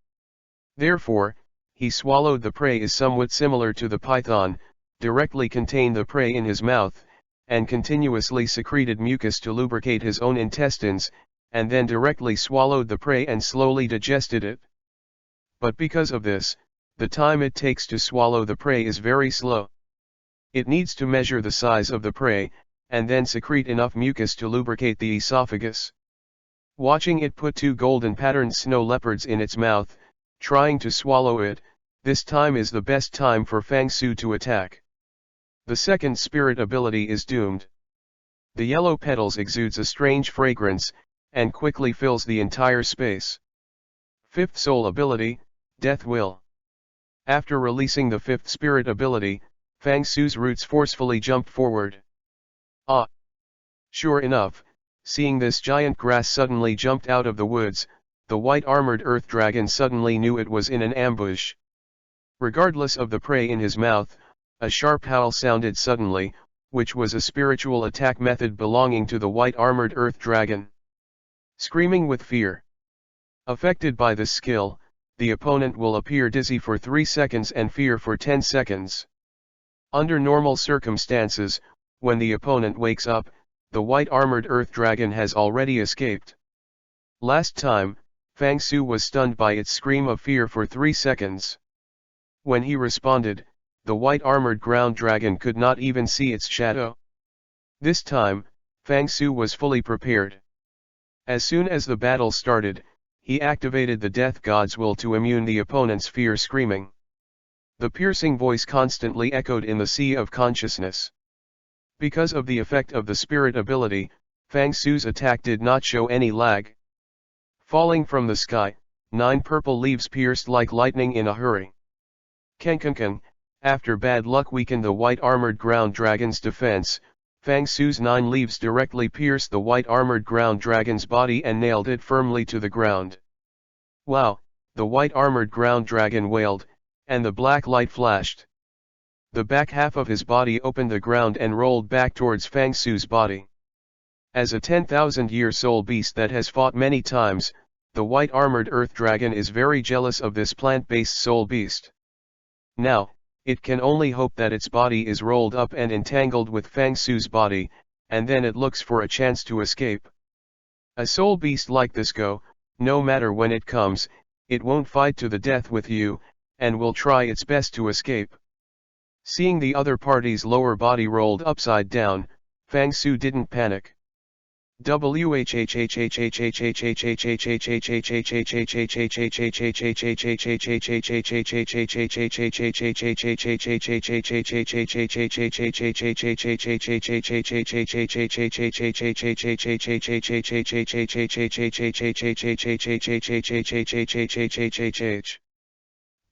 Therefore, he swallowed the prey is somewhat similar to the python, directly contained the prey in his mouth, and continuously secreted mucus to lubricate his own intestines, and then directly swallowed the prey and slowly digested it. But because of this, the time it takes to swallow the prey is very slow. It needs to measure the size of the prey, and then secrete enough mucus to lubricate the esophagus. Watching it put 2 golden patterned snow leopards in its mouth, trying to swallow it, this time is the best time for Fang Su to attack. The second spirit ability is doomed. The yellow petals exudes a strange fragrance, and quickly fills the entire space. 5th soul ability, Death Will. After releasing the 5th spirit ability, Fang Su's roots forcefully jump forward. Ah! Sure enough, seeing this giant grass suddenly jumped out of the woods, the white armored earth dragon suddenly knew it was in an ambush. Regardless of the prey in his mouth, a sharp howl sounded suddenly, which was a spiritual attack method belonging to the white armored earth dragon. Screaming with fear. Affected by this skill, the opponent will appear dizzy for 3 seconds and fear for 10 seconds. Under normal circumstances, when the opponent wakes up, the white armored earth dragon has already escaped. Last time, Fang Su was stunned by its scream of fear for 3 seconds. When he responded, the white armored ground dragon could not even see its shadow. This time, Fang Su was fully prepared. As soon as the battle started, he activated the death god's will to immune the opponent's fear screaming. The piercing voice constantly echoed in the sea of consciousness. Because of the effect of the spirit ability, Fang Su's attack did not show any lag. Falling from the sky, 9 purple leaves pierced like lightning in a hurry. Kenkenken, after bad luck weakened the white armored ground dragon's defense, Fang Su's 9 leaves directly pierced the white armored ground dragon's body and nailed it firmly to the ground. Wow, the white armored ground dragon wailed, and the black light flashed. The back half of his body opened the ground and rolled back towards Fang Su's body. As a 10,000-year soul beast that has fought many times, the white armored earth dragon is very jealous of this plant-based soul beast. Now, it can only hope that its body is rolled up and entangled with Fang Su's body, and then it looks for a chance to escape. A soul beast like this no matter when it comes, it won't fight to the death with you, and will try its best to escape. Seeing the other party's lower body rolled upside down, Fang Su didn't panic.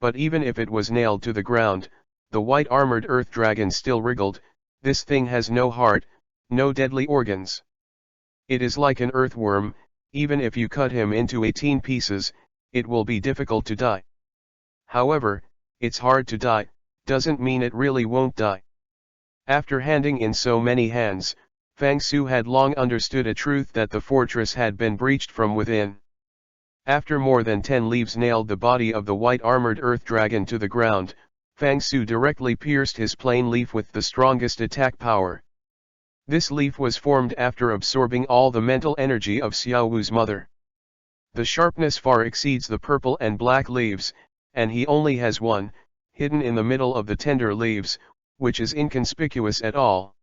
But even if it was nailed to the ground, the white armored earth dragon still wriggled. This thing has no heart, no deadly organs. It is like an earthworm. Even if you cut him into 18 pieces, it will be difficult to die. However, it's hard to die, doesn't mean it really won't die. After handing in so many hands, Fang Su had long understood a truth that the fortress had been breached from within. After more than 10 leaves nailed the body of the white armored earth dragon to the ground, Fang Su directly pierced his plain leaf with the strongest attack power. This leaf was formed after absorbing all the mental energy of Xiao Wu's mother. The sharpness far exceeds the purple and black leaves, and he only has one, hidden in the middle of the tender leaves, which is inconspicuous at all.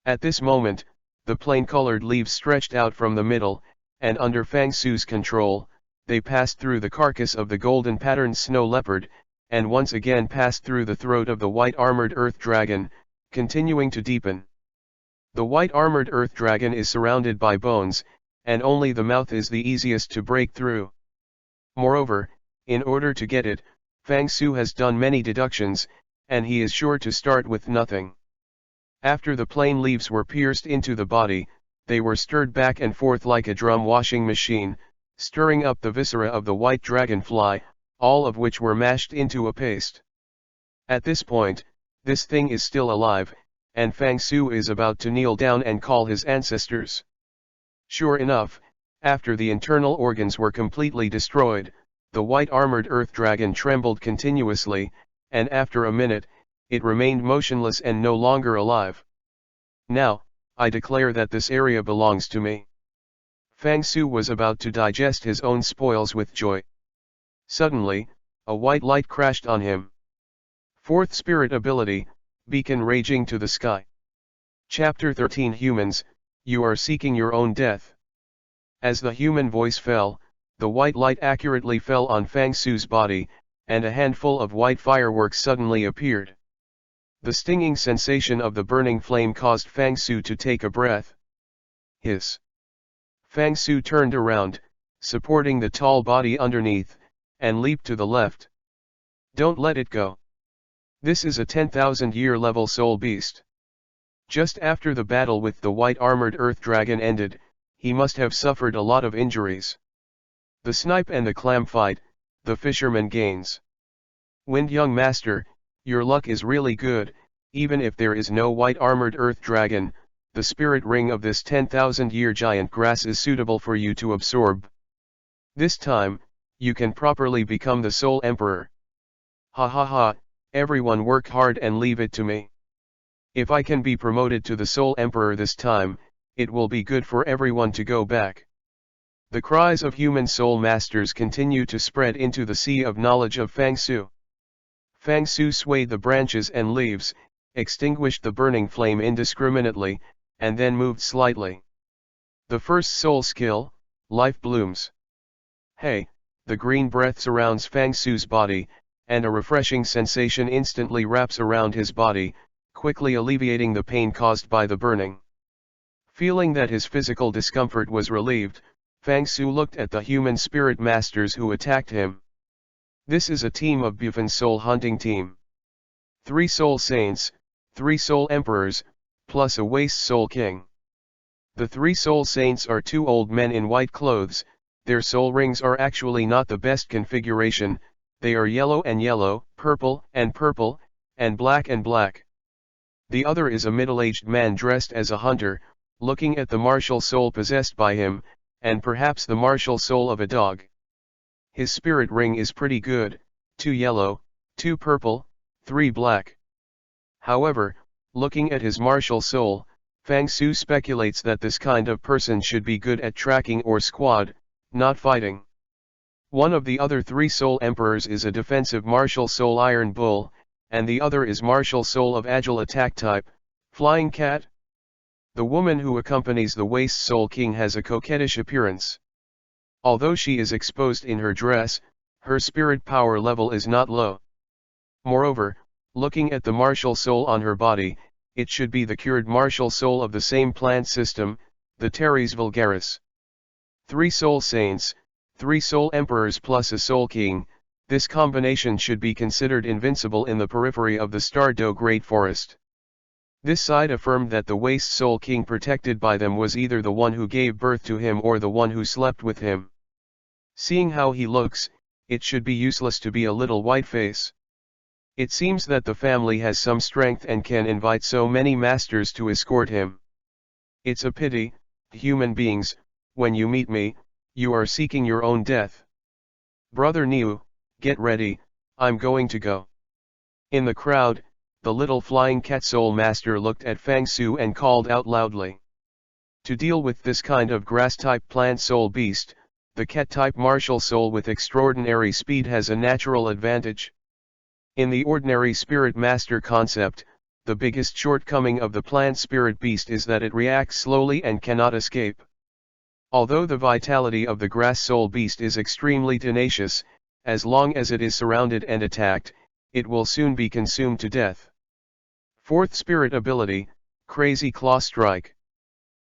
At this moment, the plain-colored leaves stretched out from the middle, and under Fang Su's control, they passed through the carcass of the golden-patterned snow leopard, and once again passed through the throat of the white armored earth dragon, continuing to deepen. The white armored earth dragon is surrounded by bones, and only the mouth is the easiest to break through. Moreover, in order to get it, Fang Su has done many deductions, and he is sure to start with nothing. After the plain leaves were pierced into the body, they were stirred back and forth like a drum washing machine, stirring up the viscera of the white dragonfly, all of which were mashed into a paste. At this point, this thing is still alive, and Fang Su is about to kneel down and call his ancestors. Sure enough, after the internal organs were completely destroyed, the white armored earth dragon trembled continuously, and after a minute, it remained motionless and no longer alive. Now, I declare that this area belongs to me. Fang Su was about to digest his own spoils with joy. Suddenly, a white light crashed on him. Fourth spirit ability, beacon raging to the sky. Chapter 13 Humans, you are seeking your own death. As the human voice fell, the white light accurately fell on Fang Su's body, and a handful of white fireworks suddenly appeared. The stinging sensation of the burning flame caused Fang Su to take a breath. Hiss. Fang Su turned around, supporting the tall body underneath, and leaped to the left. Don't let it go. This is a 10,000-year level soul beast. Just after the battle with the white armored earth dragon ended, he must have suffered a lot of injuries. The snipe and the clam fight, the fisherman gains. Wind young master, your luck is really good. Even if there is no white armored earth dragon, the spirit ring of this 10,000-year giant grass is suitable for you to absorb. This time, you can properly become the Soul Emperor. Ha ha ha, everyone work hard and leave it to me. If I can be promoted to the Soul Emperor this time, it will be good for everyone to go back. The cries of human soul masters continue to spread into the sea of knowledge of Fang Su. Fang Su swayed the branches and leaves, extinguished the burning flame indiscriminately, and then moved slightly. The first soul skill, life blooms. Hey, the green breath surrounds Fang Su's body, and a refreshing sensation instantly wraps around his body, quickly alleviating the pain caused by the burning. Feeling that his physical discomfort was relieved, Fang Su looked at the human spirit masters who attacked him. This is a team of Bufan soul hunting team. 3 soul saints, 3 soul emperors, plus a waste soul king. The 3 soul saints are 2 old men in white clothes. Their soul rings are actually not the best configuration, they are yellow and yellow, purple, and black and black. The other is a middle-aged man dressed as a hunter, looking at the martial soul possessed by him, and perhaps the martial soul of a dog. His spirit ring is pretty good, 2 yellow, 2 purple, 3 black. However, looking at his martial soul, Fang Su speculates that this kind of person should be good at tracking or squad, not fighting. One of the other 3 soul emperors is a defensive martial soul iron bull, and the other is martial soul of agile attack type, flying cat. The woman who accompanies the Waste Soul King has a coquettish appearance. Although she is exposed in her dress, her spirit power level is not low. Moreover, looking at the martial soul on her body, it should be the cured martial soul of the same plant system, the Teres vulgaris. 3 soul saints, 3 soul emperors plus a soul king, this combination should be considered invincible in the periphery of the Stardew Great Forest. This side affirmed that the Waste Soul King protected by them was either the one who gave birth to him or the one who slept with him. Seeing how he looks, it should be useless to be a little whiteface. It seems that the family has some strength and can invite so many masters to escort him. It's a pity, human beings, when you meet me, you are seeking your own death. Brother Niu, get ready, I'm going to go. In the crowd, the little flying cat soul master looked at Fang Su and called out loudly. To deal with this kind of grass-type plant soul beast, the cat-type martial soul with extraordinary speed has a natural advantage. In the ordinary spirit master concept, the biggest shortcoming of the plant spirit beast is that it reacts slowly and cannot escape. Although the vitality of the grass soul beast is extremely tenacious, as long as it is surrounded and attacked, it will soon be consumed to death. 4th spirit ability, Crazy Claw Strike.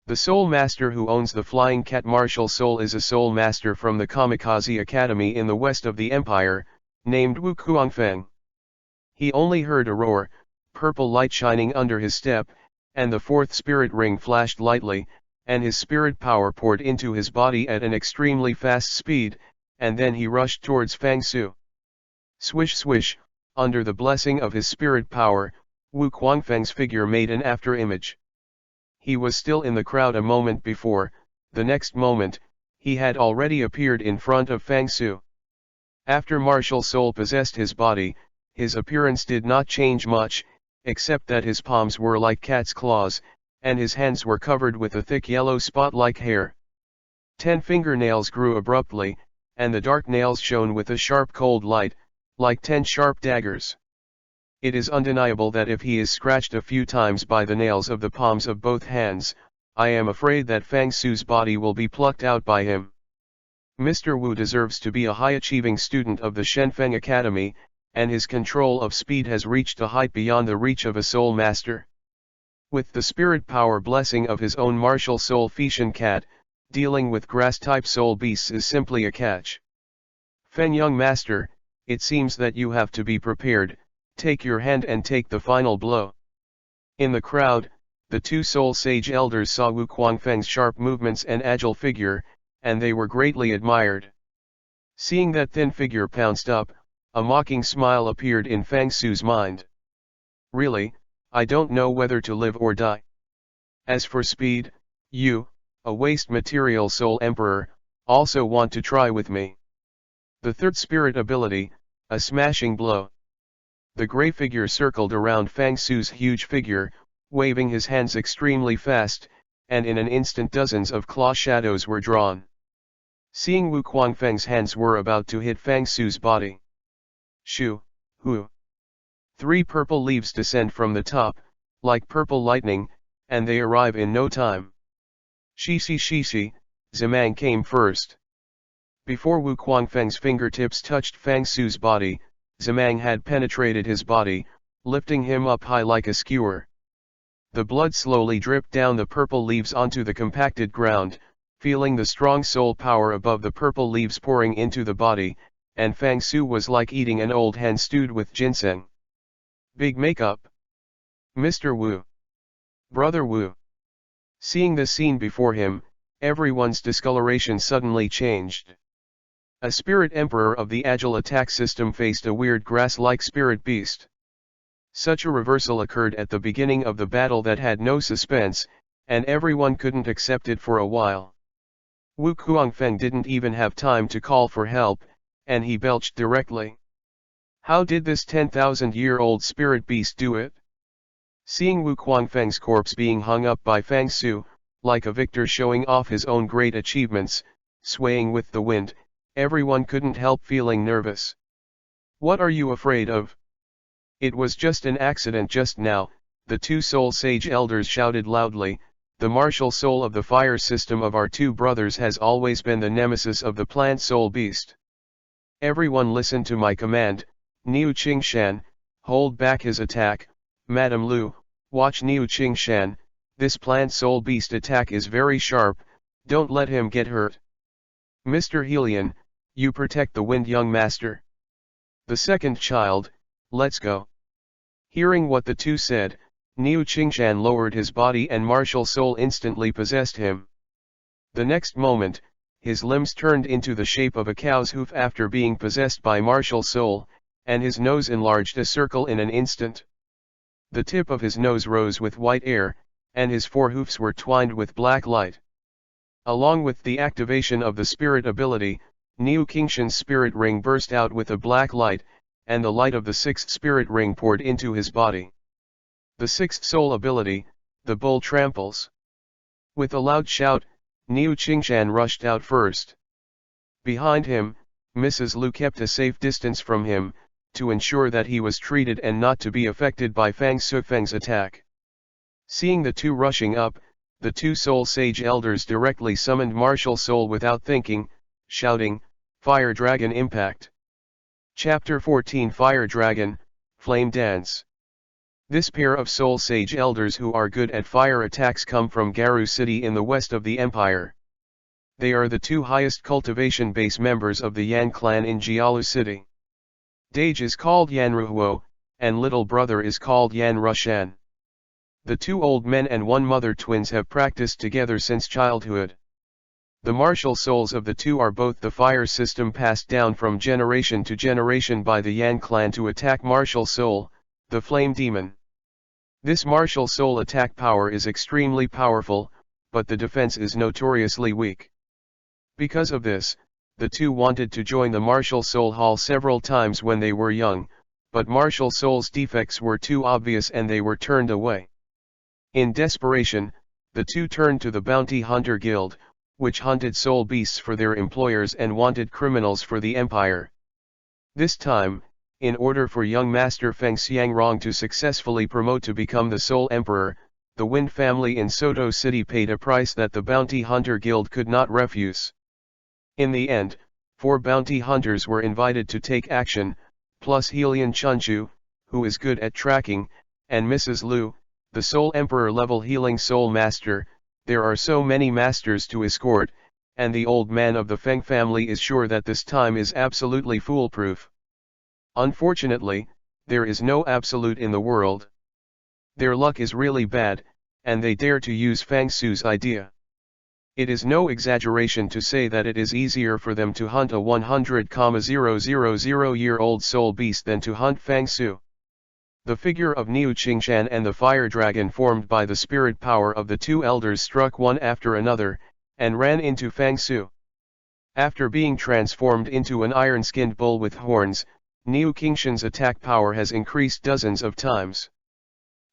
The soul master who owns the flying cat martial soul is a soul master from the Kamikaze Academy in the west of the empire, named Wu Kuangfeng. He only heard a roar, purple light shining under his step, and the 4th spirit ring flashed lightly, and his spirit power poured into his body at an extremely fast speed, and then he rushed towards Fang Su. Swish swish, under the blessing of his spirit power, Wu Kuangfeng's figure made an after-image. He was still in the crowd a moment before, the next moment, he had already appeared in front of Fang Su. After martial soul possessed his body, his appearance did not change much, except that his palms were like cat's claws, and his hands were covered with a thick yellow spot-like hair. 10 fingernails grew abruptly, and the dark nails shone with a sharp cold light, like 10 sharp daggers. It is undeniable that if he is scratched a few times by the nails of the palms of both hands, I am afraid that Fang Su's body will be plucked out by him. Mr. Wu deserves to be a high-achieving student of the Shenfeng Academy, and his control of speed has reached a height beyond the reach of a soul master. With the spirit power blessing of his own martial soul Fishan Cat, dealing with grass-type soul beasts is simply a catch. Feng young master, it seems that you have to be prepared, take your hand and take the final blow. In the crowd, the 2 soul sage elders saw Wu Kuangfeng's sharp movements and agile figure, and they were greatly admired. Seeing that thin figure pounced up, a mocking smile appeared in Fang Su's mind. Really, I don't know whether to live or die. As for speed, you, a waste material soul emperor, also want to try with me. The 3rd spirit ability, a smashing blow. The grey figure circled around Fang Su's huge figure, waving his hands extremely fast, and in an instant dozens of claw shadows were drawn. Seeing Wu Kuangfeng's hands were about to hit Fang Su's body. Shoo, hoo. 3 purple leaves descend from the top, like purple lightning, and they arrive in no time. Shishi, Zimang came first. Before Wu Kuangfeng's fingertips touched Fang Su's body, Zimang had penetrated his body, lifting him up high like a skewer. The blood slowly dripped down the purple leaves onto the compacted ground, feeling the strong soul power above the purple leaves pouring into the body, and Fang Su was like eating an old hen stewed with ginseng. Big makeup. Mr. Wu. Brother Wu. Seeing this scene before him, everyone's discoloration suddenly changed. A spirit emperor of the agile attack system faced a weird grass-like spirit beast. Such a reversal occurred at the beginning of the battle that had no suspense, and everyone couldn't accept it for a while. Wu Kuangfeng didn't even have time to call for help, and he belched directly. How did this 10,000-year-old spirit beast do it? Seeing Wu Kuangfeng's corpse being hung up by Fang Su, like a victor showing off his own great achievements, swaying with the wind, everyone couldn't help feeling nervous. What are you afraid of? It was just an accident just now, the 2 soul sage elders shouted loudly, the martial soul of the fire system of our two brothers has always been the nemesis of the plant soul beast. Everyone listen to my command, Niu Qingshan, hold back his attack, Madam Lu, watch Niu Qingshan, this plant soul beast attack is very sharp, don't let him get hurt. Mr. Helion, you protect the wind young master. The second child, let's go. Hearing what the two said, Niu Qingshan lowered his body and martial soul instantly possessed him. The next moment, his limbs turned into the shape of a cow's hoof after being possessed by martial soul, and his nose enlarged a circle in an instant. The tip of his nose rose with white air, and his four hoofs were twined with black light. Along with the activation of the spirit ability, Niu Qingshan's spirit ring burst out with a black light, and the light of the sixth spirit ring poured into his body. The sixth soul ability, the bull tramples. With a loud shout, Niu Qingshan rushed out first. Behind him, Mrs. Lu kept a safe distance from him, to ensure that he was treated and not to be affected by Fang Sufeng's attack. Seeing the two rushing up, the two soul sage elders directly summoned martial soul without thinking, shouting, Fire Dragon Impact. Chapter 14 Fire Dragon, Flame Dance. This pair of soul sage elders who are good at fire attacks come from Garu City in the west of the empire. They are the two highest cultivation base members of the Yan clan in Jialu City. Dage is called Yan Ruhuo, and little brother is called Yan Rushan. The two old men and one mother twins have practiced together since childhood. The martial souls of the two are both the fire system passed down from generation to generation by the Yan clan to attack martial soul, the flame demon. This martial soul attack power is extremely powerful, but the defense is notoriously weak. Because of this, the two wanted to join the martial soul hall several times when they were young, but martial soul's defects were too obvious and they were turned away. In desperation, the two turned to the Bounty Hunter Guild, which hunted soul beasts for their employers and wanted criminals for the empire. This time, in order for young Master Feng Xiangrong to successfully promote to become the Soul Emperor, the Wind family in Soto City paid a price that the Bounty Hunter Guild could not refuse. In the end, 4 bounty hunters were invited to take action, plus Helion Chunchu, who is good at tracking, and Mrs. Lu, the Soul Emperor level healing Soul Master. There are so many masters to escort, and the old man of the Feng family is sure that this time is absolutely foolproof. Unfortunately, there is no absolute in the world. Their luck is really bad, and they dare to use Fang Su's idea. It is no exaggeration to say that it is easier for them to hunt a 100,000-year-old soul beast than to hunt Fang Su. The figure of Niu Qingshan and the fire dragon formed by the spirit power of the two elders struck one after another, and ran into Fang Su. After being transformed into an iron-skinned bull with horns, Niu Qingshan's attack power has increased dozens of times.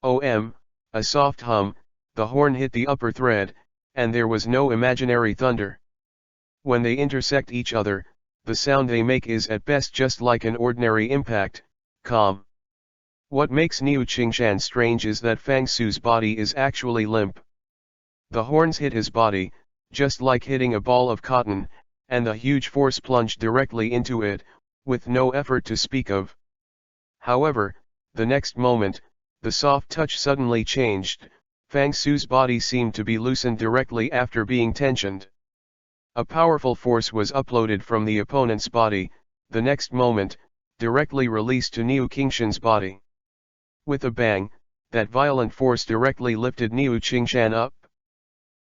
A soft hum, the horn hit the upper thread, and there was no imaginary thunder. When they intersect each other, the sound they make is at best just like an ordinary impact, calm. What makes Niu Qingshan strange is that Fang Su's body is actually limp. The horns hit his body, just like hitting a ball of cotton, and the huge force plunged directly into it, with no effort to speak of. However, the next moment, the soft touch suddenly changed. Fang Su's body seemed to be loosened directly after being tensioned. A powerful force was uploaded from the opponent's body, the next moment, directly released to Niu Qingshan's body. With a bang, that violent force directly lifted Niu Qingshan up.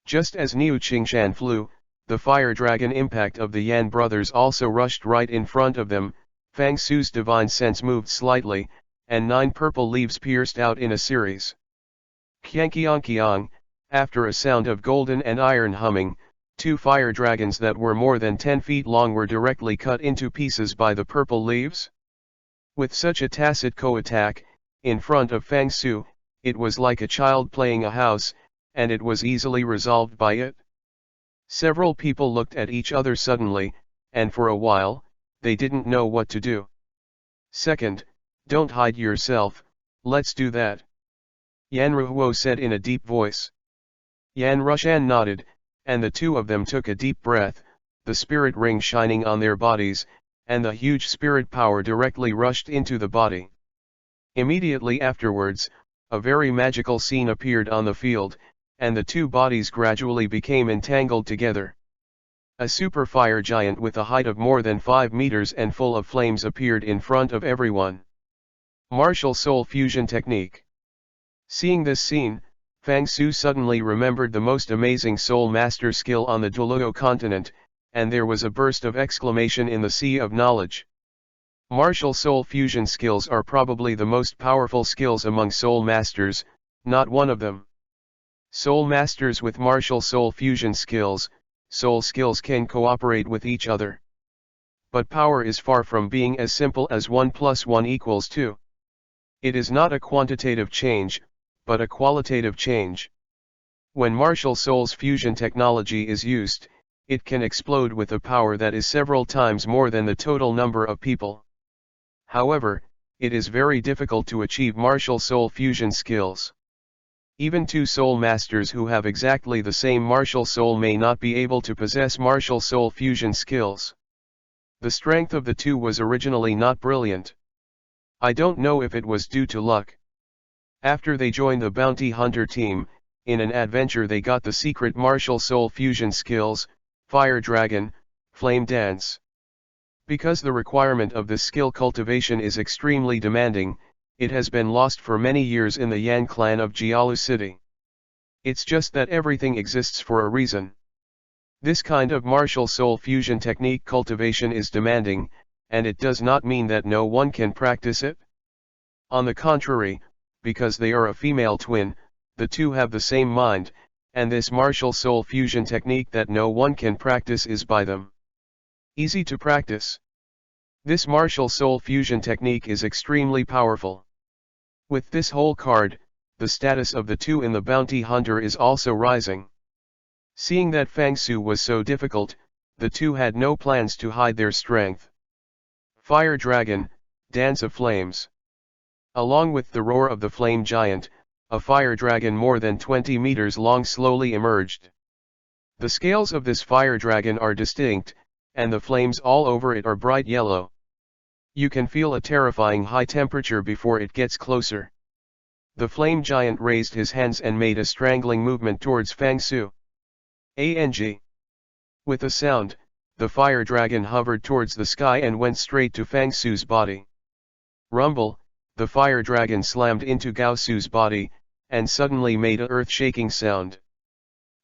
Just as Niu Qingshan flew, the fire dragon impact of the Yan brothers also rushed right in front of them. Fang Su's divine sense moved slightly, and 9 purple leaves pierced out in a series. Kiang, after a sound of golden and iron humming, 2 fire dragons that were more than 10 feet long were directly cut into pieces by the purple leaves. With such a tacit co-attack, in front of Fang Su, it was like a child playing a house, and it was easily resolved by it. Several people looked at each other suddenly, and for a while, they didn't know what to do. Second, don't hide yourself, let's do that. Yan Ruhuo said in a deep voice. Yan Rushan nodded, and the two of them took a deep breath, the spirit ring shining on their bodies, and the huge spirit power directly rushed into the body. Immediately afterwards, a very magical scene appeared on the field, and the two bodies gradually became entangled together. A super fire giant with a height of more than 5 meters and full of flames appeared in front of everyone. Martial Soul Fusion Technique. Seeing this scene, Fang Su suddenly remembered the most amazing Soul Master skill on the Douro continent, and there was a burst of exclamation in the sea of knowledge. Martial Soul Fusion skills are probably the most powerful skills among Soul Masters, not one of them. Soul Masters with Martial Soul Fusion skills, soul skills can cooperate with each other. But power is far from being as simple as 1 + 1 = 2. It is not a quantitative change, but a qualitative change. When Martial Soul's fusion technology is used, it can explode with a power that is several times more than the total number of people. However, it is very difficult to achieve Martial Soul Fusion skills. Even two Soul Masters who have exactly the same Martial Soul may not be able to possess Martial Soul Fusion skills. The strength of the two was originally not brilliant. I don't know if it was due to luck. After they joined the Bounty Hunter team, in an adventure they got the secret Martial Soul Fusion skills, Fire Dragon, Flame Dance. Because the requirement of this skill cultivation is extremely demanding, it has been lost for many years in the Yan clan of Jialu City. It's just that everything exists for a reason. This kind of Martial Soul Fusion technique cultivation is demanding, and it does not mean that no one can practice it. On the contrary, because they are a female twin, the two have the same mind, and this Martial Soul Fusion technique that no one can practice is by them easy to practice. This Martial Soul Fusion technique is extremely powerful. With this whole card, the status of the two in the Bounty Hunter is also rising. Seeing that Fang Su was so difficult, the two had no plans to hide their strength. Fire Dragon, Dance of Flames. Along with the roar of the flame giant, a fire dragon more than 20 meters long slowly emerged. The scales of this fire dragon are distinct, and the flames all over it are bright yellow. You can feel a terrifying high temperature before it gets closer. The flame giant raised his hands and made a strangling movement towards Fang Su. Ang. With a sound, the fire dragon hovered towards the sky and went straight to Fang Su's body. Rumble, the fire dragon slammed into Gao Su's body, and suddenly made a earth-shaking sound.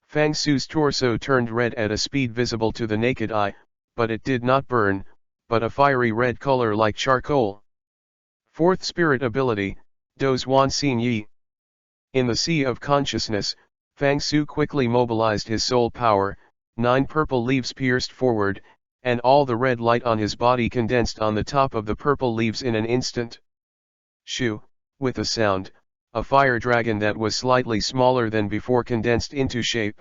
Fang Su's torso turned red at a speed visible to the naked eye, but it did not burn, but a fiery red color like charcoal. Fourth spirit ability, Dozhuan Xin Yi. In the sea of consciousness, Fang Su quickly mobilized his soul power, 9 purple leaves pierced forward, and all the red light on his body condensed on the top of the purple leaves in an instant. Shoo, with a sound, a fire dragon that was slightly smaller than before condensed into shape.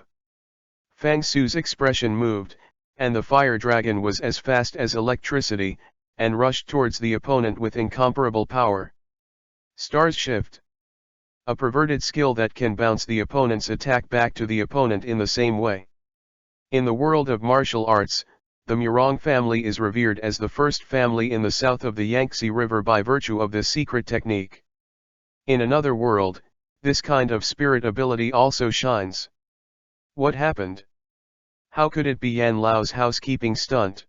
Fang Su's expression moved, and the fire dragon was as fast as electricity, and rushed towards the opponent with incomparable power. Stars Shift. A perverted skill that can bounce the opponent's attack back to the opponent in the same way. In the world of martial arts, the Murong family is revered as the first family in the south of the Yangtze River by virtue of this secret technique. In another world, this kind of spirit ability also shines. What happened? How could it be Yan Lao's housekeeping stunt?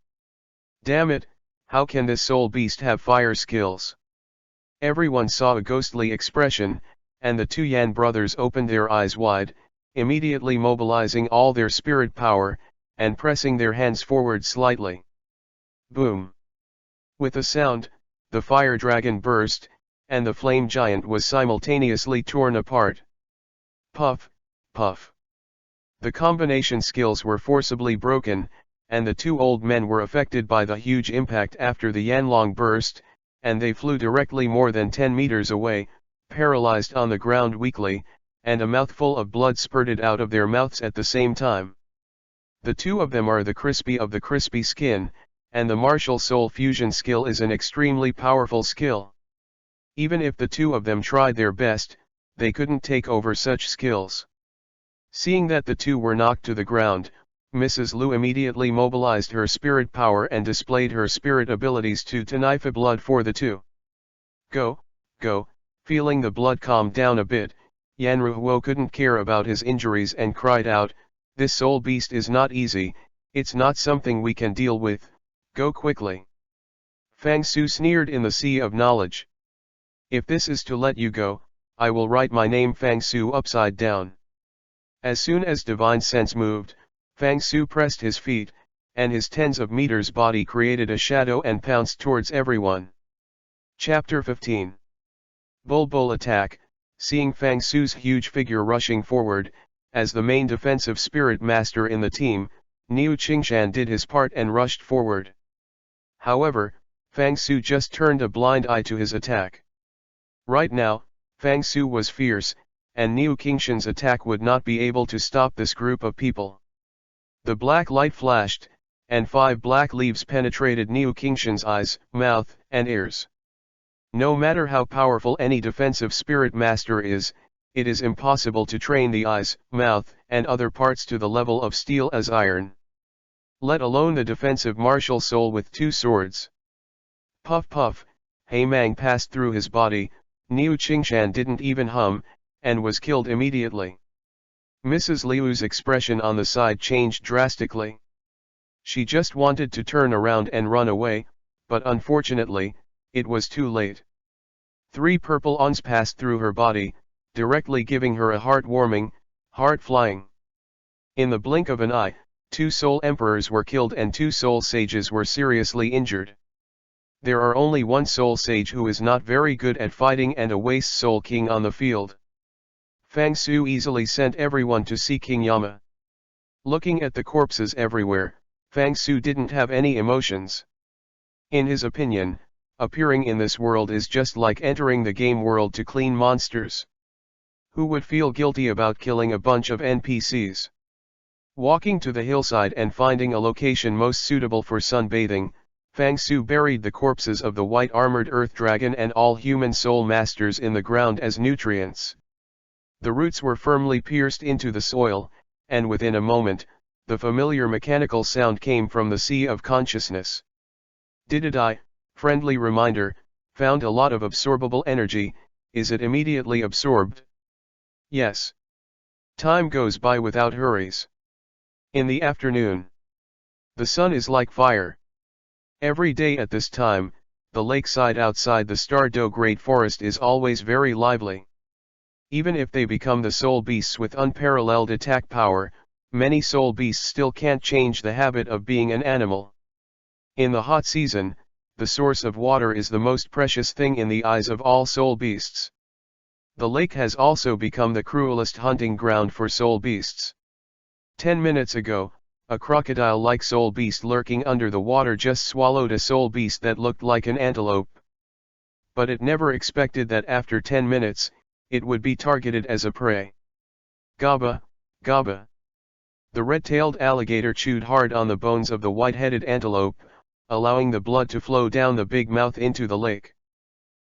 Damn it, how can this soul beast have fire skills? Everyone saw a ghostly expression, and the two Yan brothers opened their eyes wide, immediately mobilizing all their spirit power, and pressing their hands forward slightly. Boom! With a sound, the fire dragon burst, and the flame giant was simultaneously torn apart. Puff, puff. The combination skills were forcibly broken, and the two old men were affected by the huge impact after the Yanlong burst, and they flew directly more than 10 meters away, paralyzed on the ground weakly, and a mouthful of blood spurted out of their mouths at the same time. The two of them are the crispy of the crispy skin, and the martial soul fusion skill is an extremely powerful skill. Even if the two of them tried their best, they couldn't take over such skills. Seeing that the two were knocked to the ground, Mrs. Lu immediately mobilized her spirit power and displayed her spirit abilities to tonife blood for the two. Go, go, feeling the blood calm down a bit, Yanruhuo couldn't care about his injuries and cried out, "This soul beast is not easy, it's not something we can deal with, go quickly." Fang Su sneered in the sea of knowledge. "If this is to let you go, I will write my name Fang Su upside down." As soon as divine sense moved, Fang Su pressed his feet, and his tens of meters body created a shadow and pounced towards everyone. Chapter 15. Bulbul Attack. Seeing Fang Su's huge figure rushing forward, as the main defensive spirit master in the team, Niu Qingshan did his part and rushed forward. However, Fang Su just turned a blind eye to his attack. Right now, Fang Su was fierce, and Niu Qingshan's attack would not be able to stop this group of people. The black light flashed, and 5 black leaves penetrated Niu Qingshan's eyes, mouth, and ears. No matter how powerful any defensive spirit master is, it is impossible to train the eyes, mouth, and other parts to the level of steel as iron. Let alone the defensive martial soul with 2 swords. Puff puff, Haimang passed through his body, Niu Qingshan didn't even hum, and was killed immediately. Mrs. Liu's expression on the side changed drastically. She just wanted to turn around and run away, but unfortunately, it was too late. 3 purple ons passed through her body, directly giving her a heart-warming, heart-flying. In the blink of an eye, 2 soul emperors were killed and 2 soul sages were seriously injured. There are only 1 soul sage who is not very good at fighting and a waste soul king on the field. Fang Su easily sent everyone to see King Yama. Looking at the corpses everywhere, Fang Su didn't have any emotions. In his opinion, appearing in this world is just like entering the game world to clean monsters. Who would feel guilty about killing a bunch of NPCs? Walking to the hillside and finding a location most suitable for sunbathing, Fang Su buried the corpses of the white-armored earth dragon and all human soul masters in the ground as nutrients. The roots were firmly pierced into the soil, and within a moment, the familiar mechanical sound came from the sea of consciousness. Did I, friendly reminder, found a lot of absorbable energy, is it immediately absorbed? Yes. Time goes by without hurries. In the afternoon. The sun is like fire. Every day at this time, the lakeside outside the Douro Great Forest is always very lively. Even if they become the soul beasts with unparalleled attack power, many soul beasts still can't change the habit of being an animal. In the hot season, the source of water is the most precious thing in the eyes of all soul beasts. The lake has also become the cruelest hunting ground for soul beasts. 10 minutes ago, a crocodile-like soul beast lurking under the water just swallowed a soul beast that looked like an antelope. But it never expected that after 10 minutes, it would be targeted as a prey. Gaba, gaba. The red-tailed alligator chewed hard on the bones of the white-headed antelope, allowing the blood to flow down the big mouth into the lake.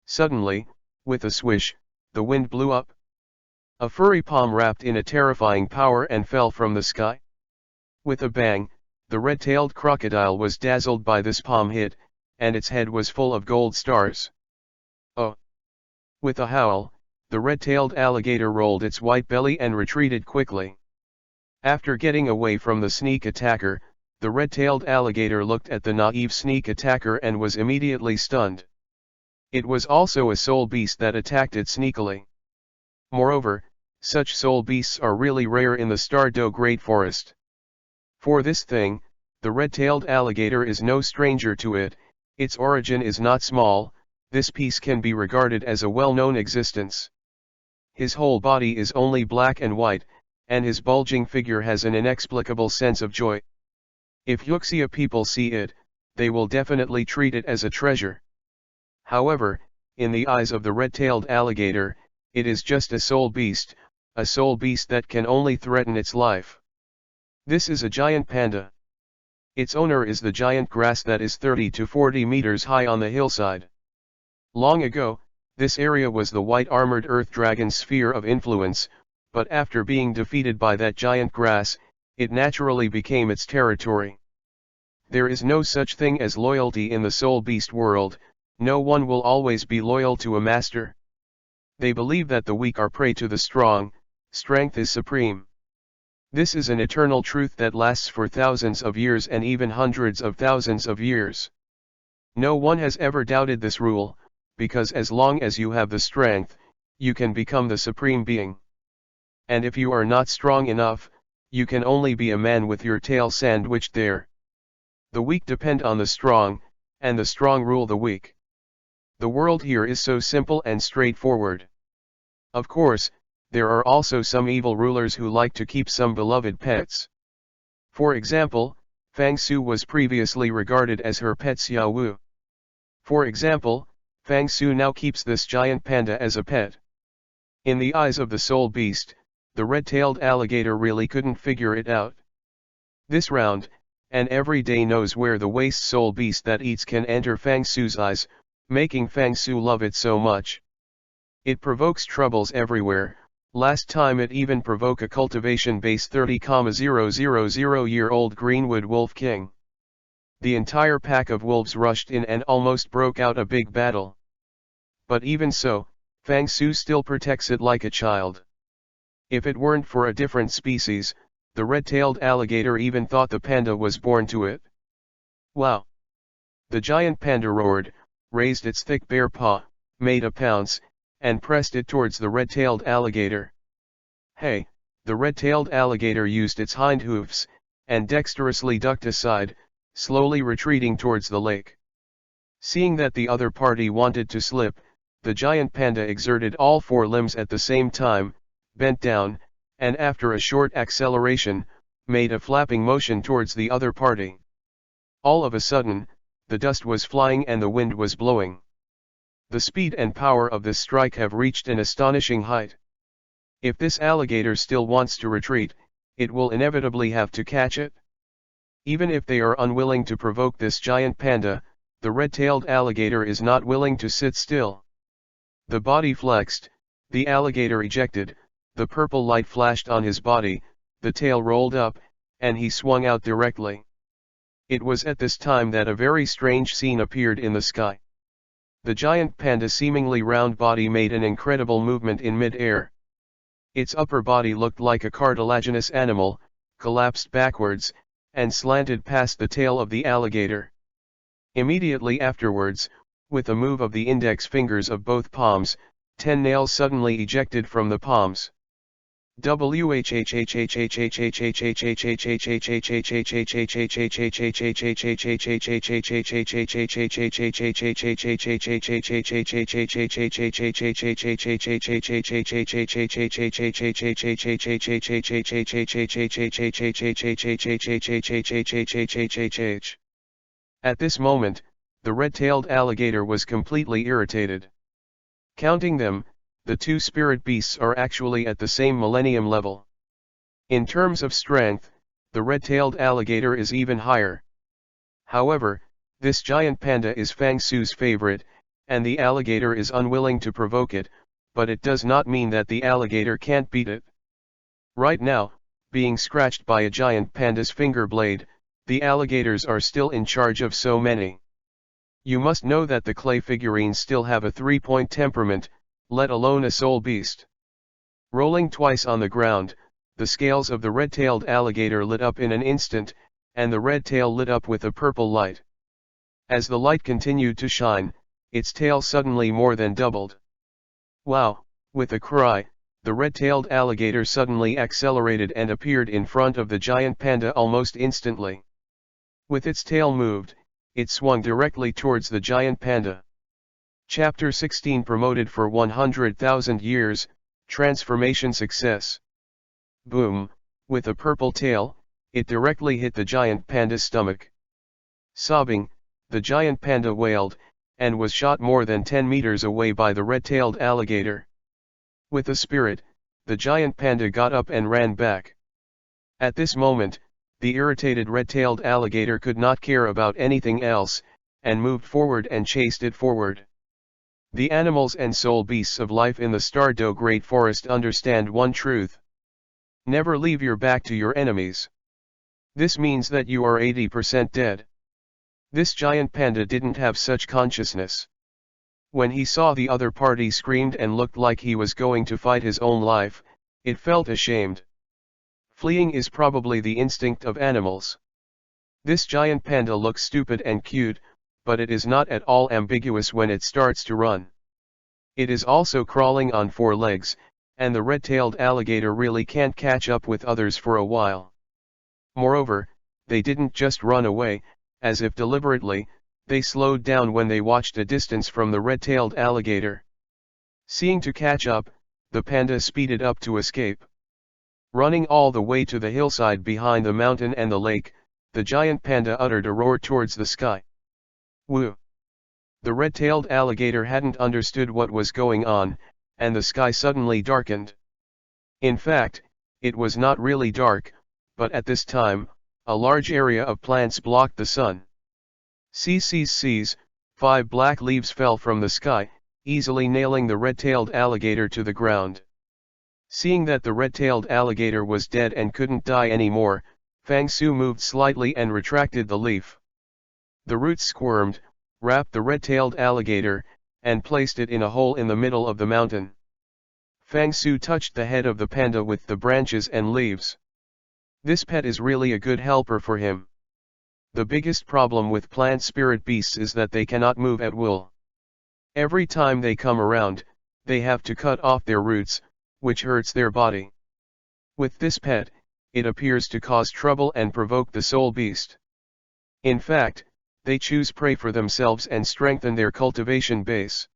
Suddenly, with a swish, the wind blew up. A furry palm wrapped in a terrifying power and fell from the sky. With a bang, the red-tailed crocodile was dazzled by this palm hit, and its head was full of gold stars. Oh! With a howl, the red-tailed alligator rolled its white belly and retreated quickly. After getting away from the sneak attacker, the red-tailed alligator looked at the naive sneak attacker and was immediately stunned. It was also a soul beast that attacked it sneakily. Moreover, such soul beasts are really rare in the Douro Great Forest. For this thing, the red-tailed alligator is no stranger to it, its origin is not small, this piece can be regarded as a well-known existence. His whole body is only black and white, and his bulging figure has an inexplicable sense of joy. If Yuxia people see it, they will definitely treat it as a treasure. However, in the eyes of the red-tailed alligator, it is just a soul beast that can only threaten its life. This is a giant panda. Its owner is the giant grass that is 30 to 40 meters high on the hillside. Long ago, this area was the white-armored earth dragon's sphere of influence, but after being defeated by that giant grass, it naturally became its territory. There is no such thing as loyalty in the soul beast world. No one will always be loyal to a master. They believe that the weak are prey to the strong, strength is supreme. This is an eternal truth that lasts for thousands of years and even hundreds of thousands of years. No one has ever doubted this rule, because as long as you have the strength, you can become the supreme being. And if you are not strong enough, you can only be a man with your tail sandwiched there. The weak depend on the strong, and the strong rule the weak. The world here is so simple and straightforward. Of course, there are also some evil rulers who like to keep some beloved pets. For example, Fang Su was previously regarded as her pet Xiao Wu. For example, Fang Su now keeps this giant panda as a pet. In the eyes of the soul beast, the red-tailed alligator really couldn't figure it out. This round, and every day knows where the waste soul beast that eats can enter Fang Su's eyes, making Fang Su love it so much. It provokes troubles everywhere. Last time it even provoked a cultivation base 30,000-year-old Greenwood Wolf King. The entire pack of wolves rushed in and almost broke out a big battle. But even so, Fang Su still protects it like a child. If it weren't for a different species, the red-tailed alligator even thought the panda was born to it. Wow! The giant panda roared, raised its thick bare paw, made a pounce, and pressed it towards the red-tailed alligator. Hey! The red-tailed alligator used its hind hoofs, and dexterously ducked aside, slowly retreating towards the lake. Seeing that the other party wanted to slip, the giant panda exerted all four limbs at the same time, bent down, and after a short acceleration, made a flapping motion towards the other party. All of a sudden, the dust was flying and the wind was blowing. The speed and power of this strike have reached an astonishing height. If this alligator still wants to retreat, it will inevitably have to catch it. Even if they are unwilling to provoke this giant panda, the red-tailed alligator is not willing to sit still. The body flexed, the alligator ejected, the purple light flashed on his body, the tail rolled up, and he swung out directly. It was at this time that a very strange scene appeared in the sky. The giant panda's seemingly round body made an incredible movement in mid-air. Its upper body looked like a cartilaginous animal, collapsed backwards, and slanted past the tail of the alligator. Immediately afterwards, with a move of the index fingers of both palms, 10 nails suddenly ejected from the palms. At this moment, the red-tailed alligator was completely irritated. Counting them, the two spirit beasts are actually at the same millennium level. In terms of strength, the red-tailed alligator is even higher. However, this giant panda is Fang Su's favorite, and the alligator is unwilling to provoke it, but it does not mean that the alligator can't beat it. Right now, being scratched by a giant panda's finger blade, the alligators are still in charge of so many. You must know that the clay figurines still have a 3-point temperament, let alone a soul beast. Rolling twice on the ground, the scales of the red-tailed alligator lit up in an instant, and the red tail lit up with a purple light. As the light continued to shine, its tail suddenly more than doubled. Wow! With a cry, the red-tailed alligator suddenly accelerated and appeared in front of the giant panda almost instantly. With its tail moved, it swung directly towards the giant panda. Chapter 16 promoted for 100,000 years, transformation success. Boom, with a purple tail, it directly hit the giant panda's stomach. Sobbing, the giant panda wailed, and was shot more than 10 meters away by the red-tailed alligator. With a spirit, the giant panda got up and ran back. At this moment, the irritated red-tailed alligator could not care about anything else, and moved forward and chased it forward. The animals and soul beasts of life in the Stardew Great Forest understand one truth. Never leave your back to your enemies. This means that you are 80% dead. This giant panda didn't have such consciousness. When he saw the other party screamed and looked like he was going to fight his own life, it felt ashamed. Fleeing is probably the instinct of animals. This giant panda looks stupid and cute, but it is not at all ambiguous when it starts to run. It is also crawling on 4 legs, and the red-tailed alligator really can't catch up with others for a while. Moreover, they didn't just run away, as if deliberately, they slowed down when they watched a distance from the red-tailed alligator. Seeing to catch up, the panda speeded up to escape. Running all the way to the hillside behind the mountain and the lake, the giant panda uttered a roar towards the sky. Woo! The red-tailed alligator hadn't understood what was going on, and the sky suddenly darkened. In fact, it was not really dark, but at this time, a large area of plants blocked the sun. Seize, 5 black leaves fell from the sky, easily nailing the red-tailed alligator to the ground. Seeing that the red-tailed alligator was dead and couldn't die anymore, Fang Su moved slightly and retracted the leaf. The roots squirmed, wrapped the red-tailed alligator, and placed it in a hole in the middle of the mountain. Fang Su touched the head of the panda with the branches and leaves. This pet is really a good helper for him. The biggest problem with plant spirit beasts is that they cannot move at will. Every time they come around, they have to cut off their roots, which hurts their body. With this pet, it appears to cause trouble and provoke the soul beast. In fact, they choose prey for themselves and strengthen their cultivation base.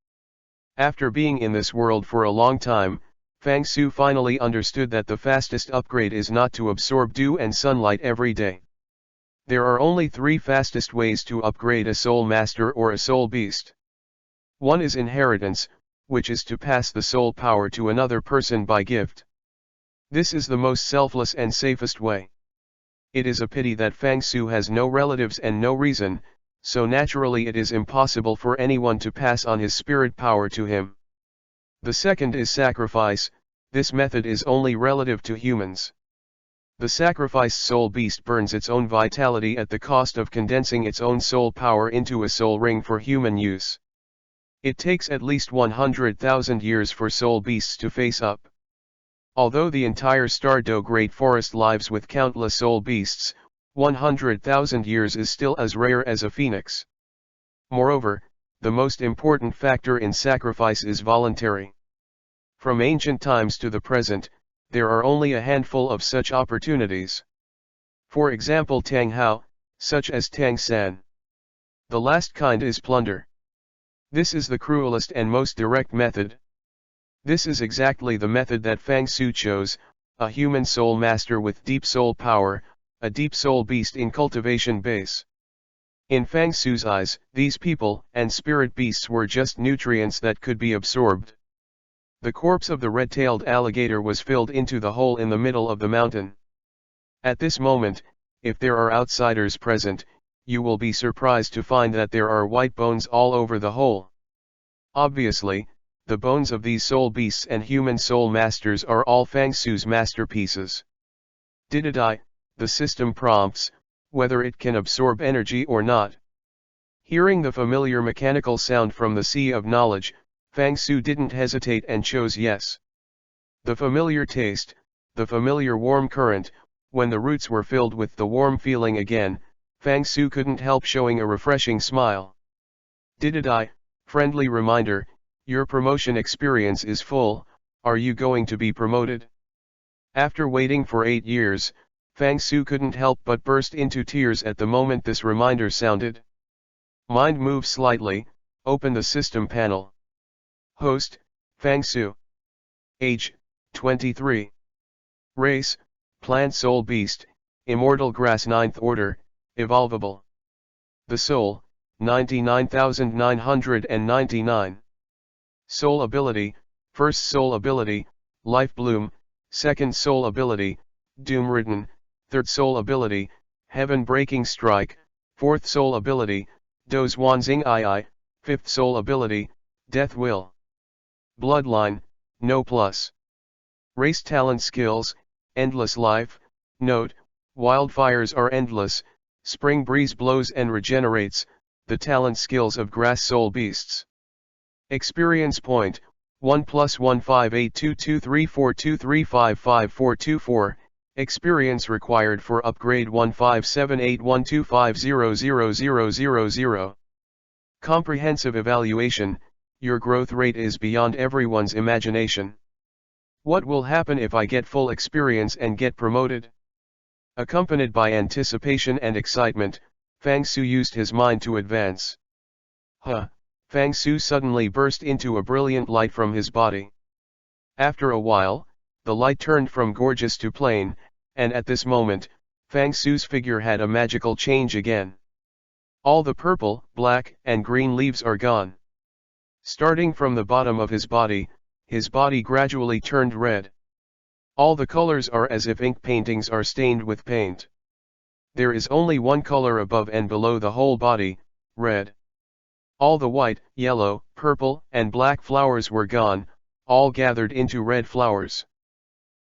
After being in this world for a long time, Fang Su finally understood that the fastest upgrade is not to absorb dew and sunlight every day. There are only 3 fastest ways to upgrade a soul master or a soul beast. One is inheritance, which is to pass the soul power to another person by gift. This is the most selfless and safest way. It is a pity that Fang Su has no relatives and no reason, so naturally it is impossible for anyone to pass on his spirit power to him. The second is sacrifice. This method is only relative to humans. The sacrificed soul beast burns its own vitality at the cost of condensing its own soul power into a soul ring for human use. It takes at least 100,000 years for soul beasts to face up. Although the entire Stardew Great Forest lives with countless soul beasts, 100,000 years is still as rare as a phoenix. Moreover, the most important factor in sacrifice is voluntary. From ancient times to the present, there are only a handful of such opportunities. For example, Tang Hao, such as Tang San. The last kind is plunder. This is the cruelest and most direct method. This is exactly the method that Fang Su chose, a human soul master with deep soul power, a deep soul beast in cultivation base. In Fang Su's eyes, these people and spirit beasts were just nutrients that could be absorbed. The corpse of the red-tailed alligator was filled into the hole in the middle of the mountain. At this moment, if there are outsiders present, you will be surprised to find that there are white bones all over the hole. Obviously, the bones of these soul beasts and human soul masters are all Fang Su's masterpieces. Didadai, the system prompts, whether it can absorb energy or not. Hearing the familiar mechanical sound from the sea of knowledge, Fang Su didn't hesitate and chose yes. The familiar taste, the familiar warm current, when the roots were filled with the warm feeling again, Fang Su couldn't help showing a refreshing smile. Didadai, friendly reminder, your promotion experience is full, are you going to be promoted? After waiting for 8 years, Fang Su couldn't help but burst into tears at the moment this reminder sounded. Mind move slightly, open the system panel. Host, Fang Su. Age, 23. Race, Plant Soul Beast, Immortal Grass 9th Order, Evolvable. The Soul, 99,999. Soul Ability, First Soul Ability, Life Bloom, Second Soul Ability, Doom Ridden, Third Soul Ability, Heaven Breaking Strike, Fourth Soul Ability, Doze Wanzing II, Fifth Soul Ability, Death Will. Bloodline, No Plus. Race Talent Skills, Endless life. Note, wildfires are endless, spring breeze blows and regenerates, the talent skills of grass soul beasts. Experience point, 1 + 1 5 8 2 2 3 4 2 3 5 5 4 2 4, experience required for upgrade 1 5 7 8 1 2 5 0 0 0 0 0. Comprehensive evaluation, your growth rate is beyond everyone's imagination. What will happen if I get full experience and get promoted? Accompanied by anticipation and excitement, Fang Su used his mind to advance. Fang Su suddenly burst into a brilliant light from his body. After a while, the light turned from gorgeous to plain, and at this moment, Fang Su's figure had a magical change again. All the purple, black, and green leaves are gone. Starting from the bottom of his body gradually turned red. All the colors are as if ink paintings are stained with paint. There is only one color above and below the whole body, red. All the white, yellow, purple, and black flowers were gone, all gathered into red flowers.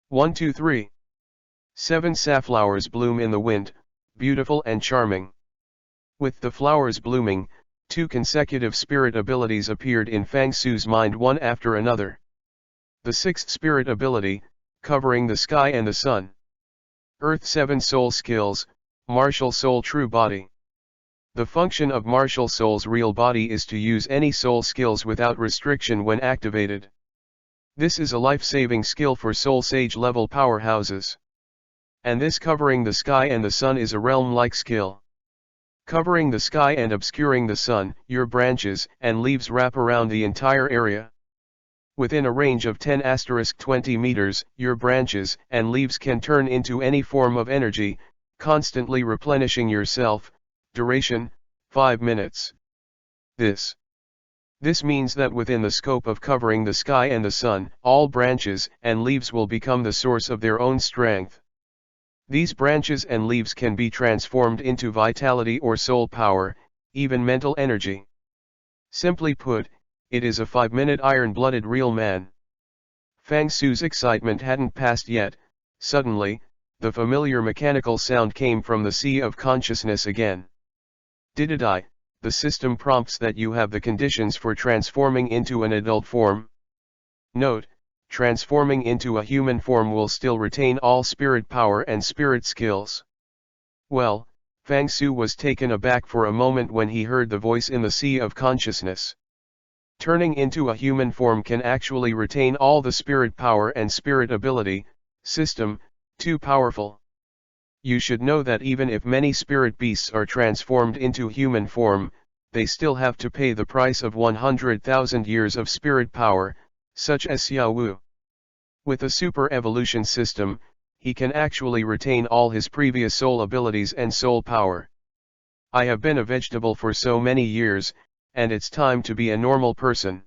1 2 3. 7 safflowers bloom in the wind, beautiful and charming. With the flowers blooming, 2 consecutive spirit abilities appeared in Fang Su's mind one after another. The 6th spirit ability, covering the sky and the sun. Earth 7 soul skills, martial soul true body. The function of martial soul's real body is to use any soul skills without restriction when activated. This is a life-saving skill for soul sage level powerhouses. And this covering the sky and the sun is a realm-like skill. Covering the sky and obscuring the sun, your branches and leaves wrap around the entire area. Within a range of 10*20 meters, your branches and leaves can turn into any form of energy, constantly replenishing yourself. Duration, 5 minutes. This means that within the scope of covering the sky and the sun, all branches and leaves will become the source of their own strength. These branches and leaves can be transformed into vitality or soul power, even mental energy. Simply put, it is a 5-minute iron-blooded real man. Fang Su's excitement hadn't passed yet. Suddenly, the familiar mechanical sound came from the sea of consciousness again. Dididai, the system prompts that you have the conditions for transforming into an adult form. Note, transforming into a human form will still retain all spirit power and spirit skills. Well, Fang Su was taken aback for a moment when he heard the voice in the sea of consciousness. Turning into a human form can actually retain all the spirit power and spirit ability. System, too powerful. You should know that even if many spirit beasts are transformed into human form, they still have to pay the price of 100,000 years of spirit power, such as Xiao Wu. With a super evolution system, he can actually retain all his previous soul abilities and soul power. I have been a vegetable for so many years, and it's time to be a normal person.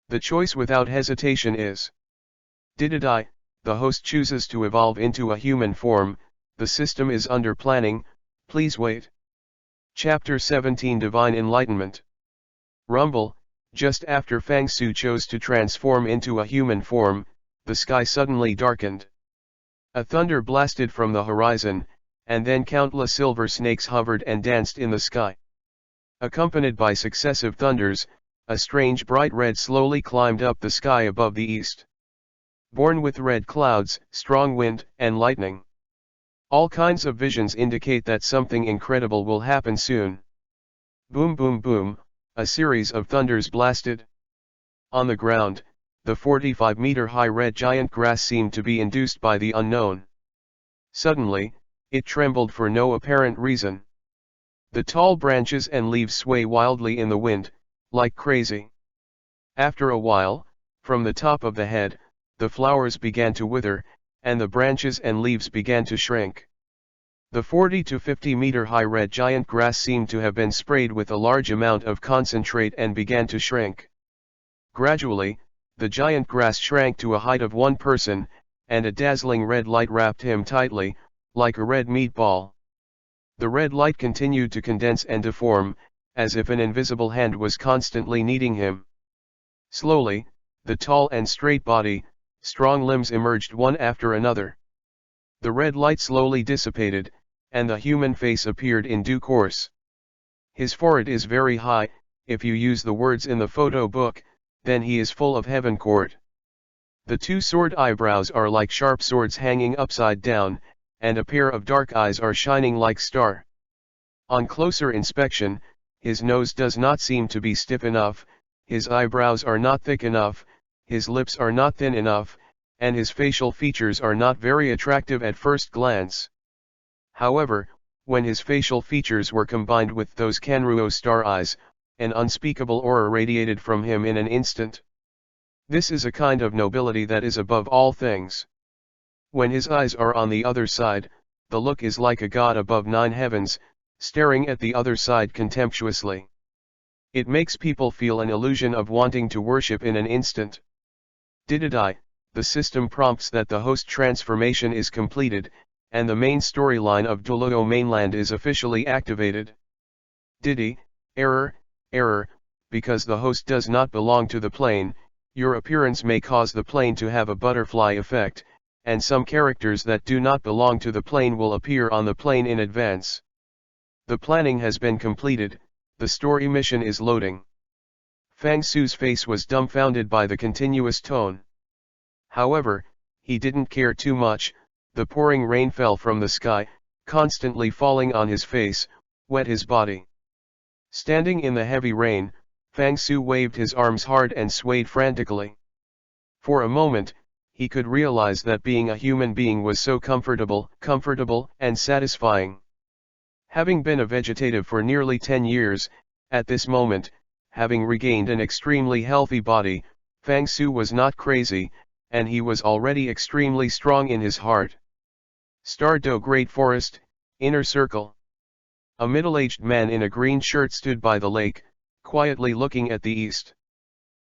The choice without hesitation is Dididai. The host chooses to evolve into a human form. The system is under planning, please wait. Chapter 17 Divine Enlightenment. Rumble. Just after Fang Su chose to transform into a human form, the sky suddenly darkened. A thunder blasted from the horizon, and then countless silver snakes hovered and danced in the sky. Accompanied by successive thunders, a strange bright red slowly climbed up the sky above the east. Born with red clouds, strong wind, and lightning. All kinds of visions indicate that something incredible will happen soon. Boom boom boom, a series of thunders blasted. On the ground, the 45-meter-high red giant grass seemed to be induced by the unknown. Suddenly, it trembled for no apparent reason. The tall branches and leaves sway wildly in the wind, like crazy. After a while, from the top of the head, the flowers began to wither, and the branches and leaves began to shrink. The 40 to 50 meter high red giant grass seemed to have been sprayed with a large amount of concentrate and began to shrink. Gradually, the giant grass shrank to a height of one person, and a dazzling red light wrapped him tightly, like a red meatball. The red light continued to condense and deform, as if an invisible hand was constantly kneading him. Slowly, the tall and straight body, strong limbs emerged one after another. The red light slowly dissipated, and the human face appeared in due course. His forehead is very high, if you use the words in the photo book, then he is full of heaven court. The two sword eyebrows are like sharp swords hanging upside down, and a pair of dark eyes are shining like star. On closer inspection, his nose does not seem to be stiff enough, his eyebrows are not thick enough, his lips are not thin enough, and his facial features are not very attractive at first glance. However, when his facial features were combined with those Kanruo star eyes, an unspeakable aura radiated from him in an instant. This is a kind of nobility that is above all things. When his eyes are on the other side, the look is like a god above 9 heavens, staring at the other side contemptuously. It makes people feel an illusion of wanting to worship in an instant. Dididai, the system prompts that the host transformation is completed, and the main storyline of Douro mainland is officially activated. Didi, error, because the host does not belong to the plane, your appearance may cause the plane to have a butterfly effect, and some characters that do not belong to the plane will appear on the plane in advance. The planning has been completed, the story mission is loading. Fang Su's face was dumbfounded by the continuous tone. However, he didn't care too much. The pouring rain fell from the sky, constantly falling on his face, wet his body. Standing in the heavy rain, Fang Su waved his arms hard and swayed frantically. For a moment, he could realize that being a human being was so comfortable and satisfying. Having been a vegetative for nearly 10 years, at this moment, having regained an extremely healthy body, Fang Su was not crazy, and he was already extremely strong in his heart. Stardo Great Forest, Inner Circle. A middle-aged man in a green shirt stood by the lake, quietly looking at the east.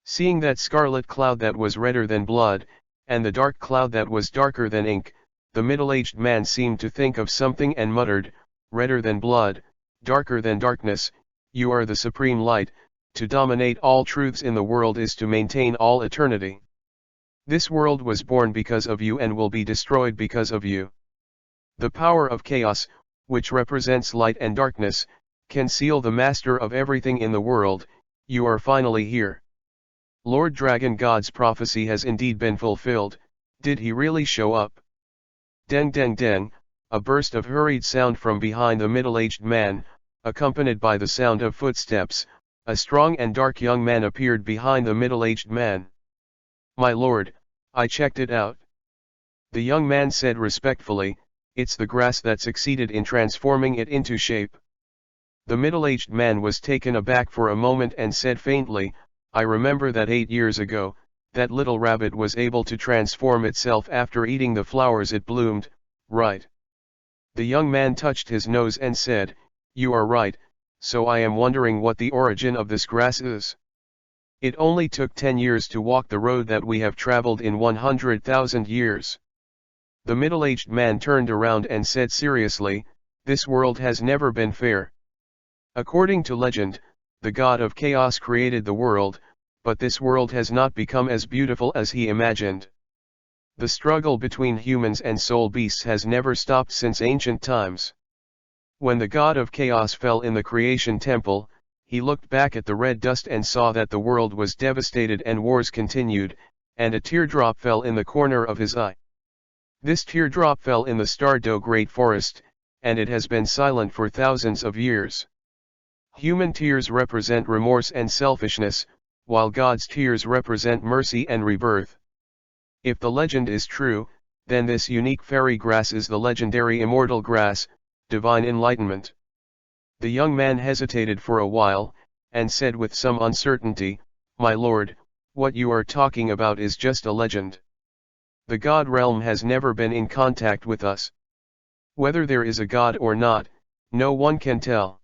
Seeing that scarlet cloud that was redder than blood, and the dark cloud that was darker than ink, the middle-aged man seemed to think of something and muttered, "Redder than blood, darker than darkness, you are the supreme light, to dominate all truths in the world is to maintain all eternity. This world was born because of you and will be destroyed because of you. The power of chaos, which represents light and darkness, can seal the master of everything in the world. You are finally here. Lord Dragon God's prophecy has indeed been fulfilled. Did he really show up?" Deng deng deng, a burst of hurried sound from behind the middle-aged man, accompanied by the sound of footsteps. A strong and dark young man appeared behind the middle-aged man. "My lord, I checked it out," the young man said respectfully. "It's the grass that succeeded in transforming it into shape." The middle-aged man was taken aback for a moment and said faintly, "I remember that 8 years ago, that little rabbit was able to transform itself after eating the flowers it bloomed, right?" The young man touched his nose and said, "You are right, so I am wondering what the origin of this grass is. It only took 10 years to walk the road that we have traveled in 100,000 years." The middle-aged man turned around and said seriously, "This world has never been fair. According to legend, the god of chaos created the world, but this world has not become as beautiful as he imagined. The struggle between humans and soul beasts has never stopped since ancient times. When the god of chaos fell in the creation temple, he looked back at the red dust and saw that the world was devastated and wars continued, and a teardrop fell in the corner of his eye. This teardrop fell in the Stardo Great Forest, and it has been silent for thousands of years. Human tears represent remorse and selfishness, while God's tears represent mercy and rebirth. If the legend is true, then this unique fairy grass is the legendary immortal grass, divine enlightenment." The young man hesitated for a while, and said with some uncertainty, "My lord, what you are talking about is just a legend. The god realm has never been in contact with us. Whether there is a god or not, no one can tell."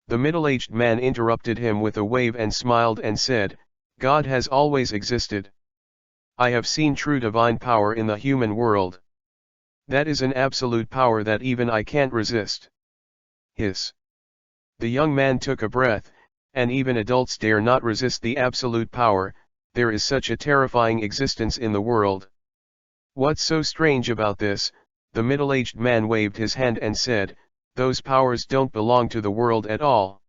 The middle-aged man interrupted him with a wave and smiled and said, "God has always existed. I have seen true divine power in the human world. That is an absolute power that even I can't resist." Hiss. The young man took a breath, and even adults dare not resist the absolute power. There is such a terrifying existence in the world. What's so strange about this? The middle-aged man waved his hand and said, "Those powers don't belong to the world at all.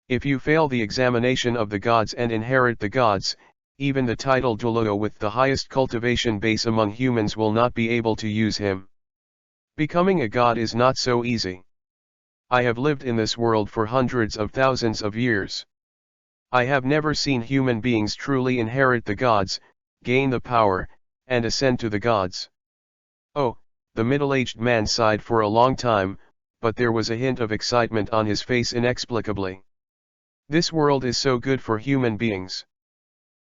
If you fail the examination of the gods and inherit the gods, even the title Douro with the highest cultivation base among humans will not be able to use him. Becoming a god is not so easy. I have lived in this world for hundreds of thousands of years. I have never seen human beings truly inherit the gods, gain the power, and ascend to the gods." Oh, the middle-aged man sighed for a long time, but there was a hint of excitement on his face inexplicably. This world is so good for human beings.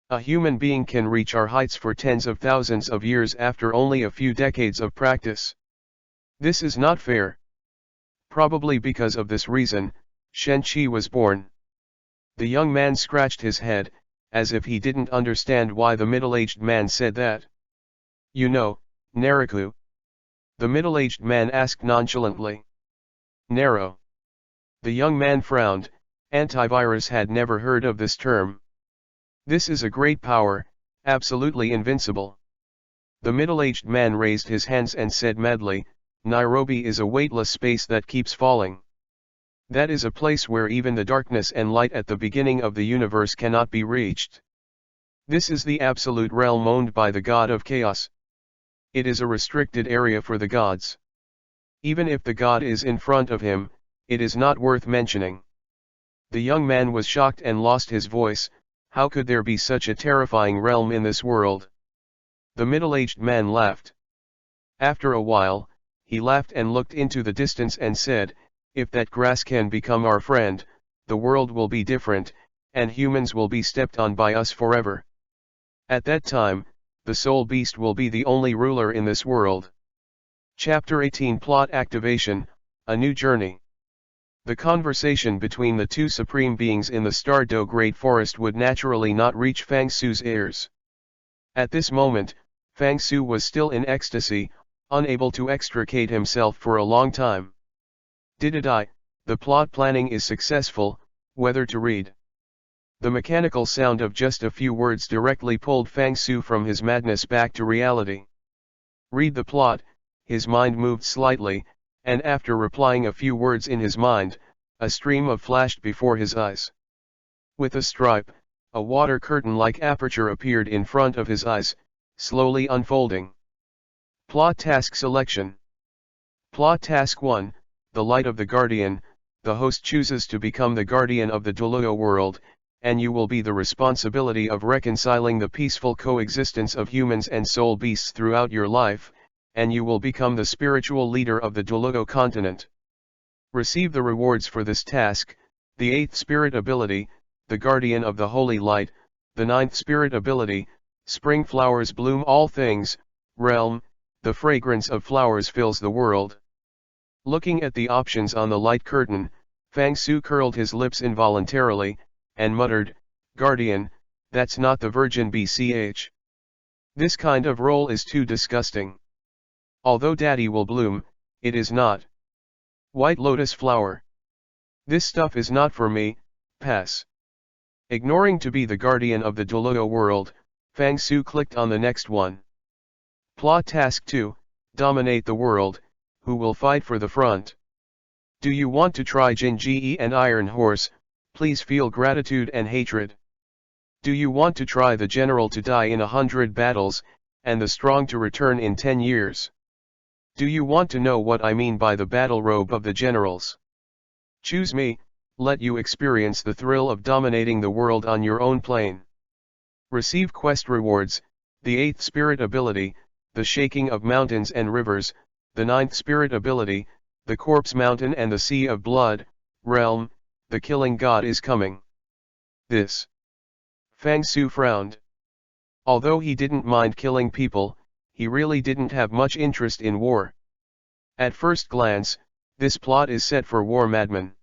A human being can reach our heights for tens of thousands of years after only a few decades of practice. This is not fair. Probably because of this reason, Shen-Chi was born. The young man scratched his head, as if he didn't understand why the middle-aged man said that. "You know, Naraku?" the middle-aged man asked nonchalantly. "Naro." The young man frowned. Antivirus had never heard of this term. "This is a great power, absolutely invincible." The middle-aged man raised his hands and said madly, "Nairobi is a weightless space that keeps falling. That is a place where even the darkness and light at the beginning of the universe cannot be reached. This is the absolute realm owned by the god of chaos. It is a restricted area for the gods. Even if the god is in front of him, it is not worth mentioning." The young man was shocked and lost his voice. How could there be such a terrifying realm in this world? The middle-aged man laughed. After a while, he laughed and looked into the distance and said, "If that grass can become our friend, the world will be different, and humans will be stepped on by us forever. At that time, the soul beast will be the only ruler in this world." Chapter 18 Plot Activation, A New Journey. The conversation between the two supreme beings in the Stardo Great Forest would naturally not reach Fang Su's ears. At this moment, Fang Su was still in ecstasy, unable to extricate himself for a long time. "Did I? The plot planning is successful, whether to read." The mechanical sound of just a few words directly pulled Fang Su from his madness back to reality. "Read the plot." His mind moved slightly, and after replying a few words in his mind, a stream of flashed before his eyes. With a stripe, a water curtain-like aperture appeared in front of his eyes, slowly unfolding. Plot Task Selection. Plot Task 1, The Light of the Guardian. The host chooses to become the guardian of the Douro world, and you will be the responsibility of reconciling the peaceful coexistence of humans and soul beasts throughout your life, and you will become the spiritual leader of the Douro continent. Receive the rewards for this task: the 8th spirit ability, the guardian of the holy light; the 9th spirit ability, spring flowers bloom all things; realm, the fragrance of flowers fills the world. Looking at the options on the light curtain, Fang Su curled his lips involuntarily, and muttered, "Guardian, that's not the Virgin BCH. This kind of role is too disgusting. Although Daddy will bloom, it is not. White lotus flower. This stuff is not for me, pass." Ignoring to be the guardian of the Douro world, Fang Su clicked on the next one. Plot Task 2, Dominate the World. Who will fight for the front? Do you want to try Jinji and Iron Horse? Please feel gratitude and hatred. Do you want to try the general to die in 100 battles, and the strong to return in 10 years? Do you want to know what I mean by the battle robe of the generals? Choose me, let you experience the thrill of dominating the world on your own plane. Receive quest rewards: the 8th spirit ability, the shaking of mountains and rivers; the 9th spirit ability, the corpse mountain and the sea of blood; realm, the killing god is coming. This. Fang Su frowned. Although he didn't mind killing people, he really didn't have much interest in war. At first glance, this plot is set for war madmen.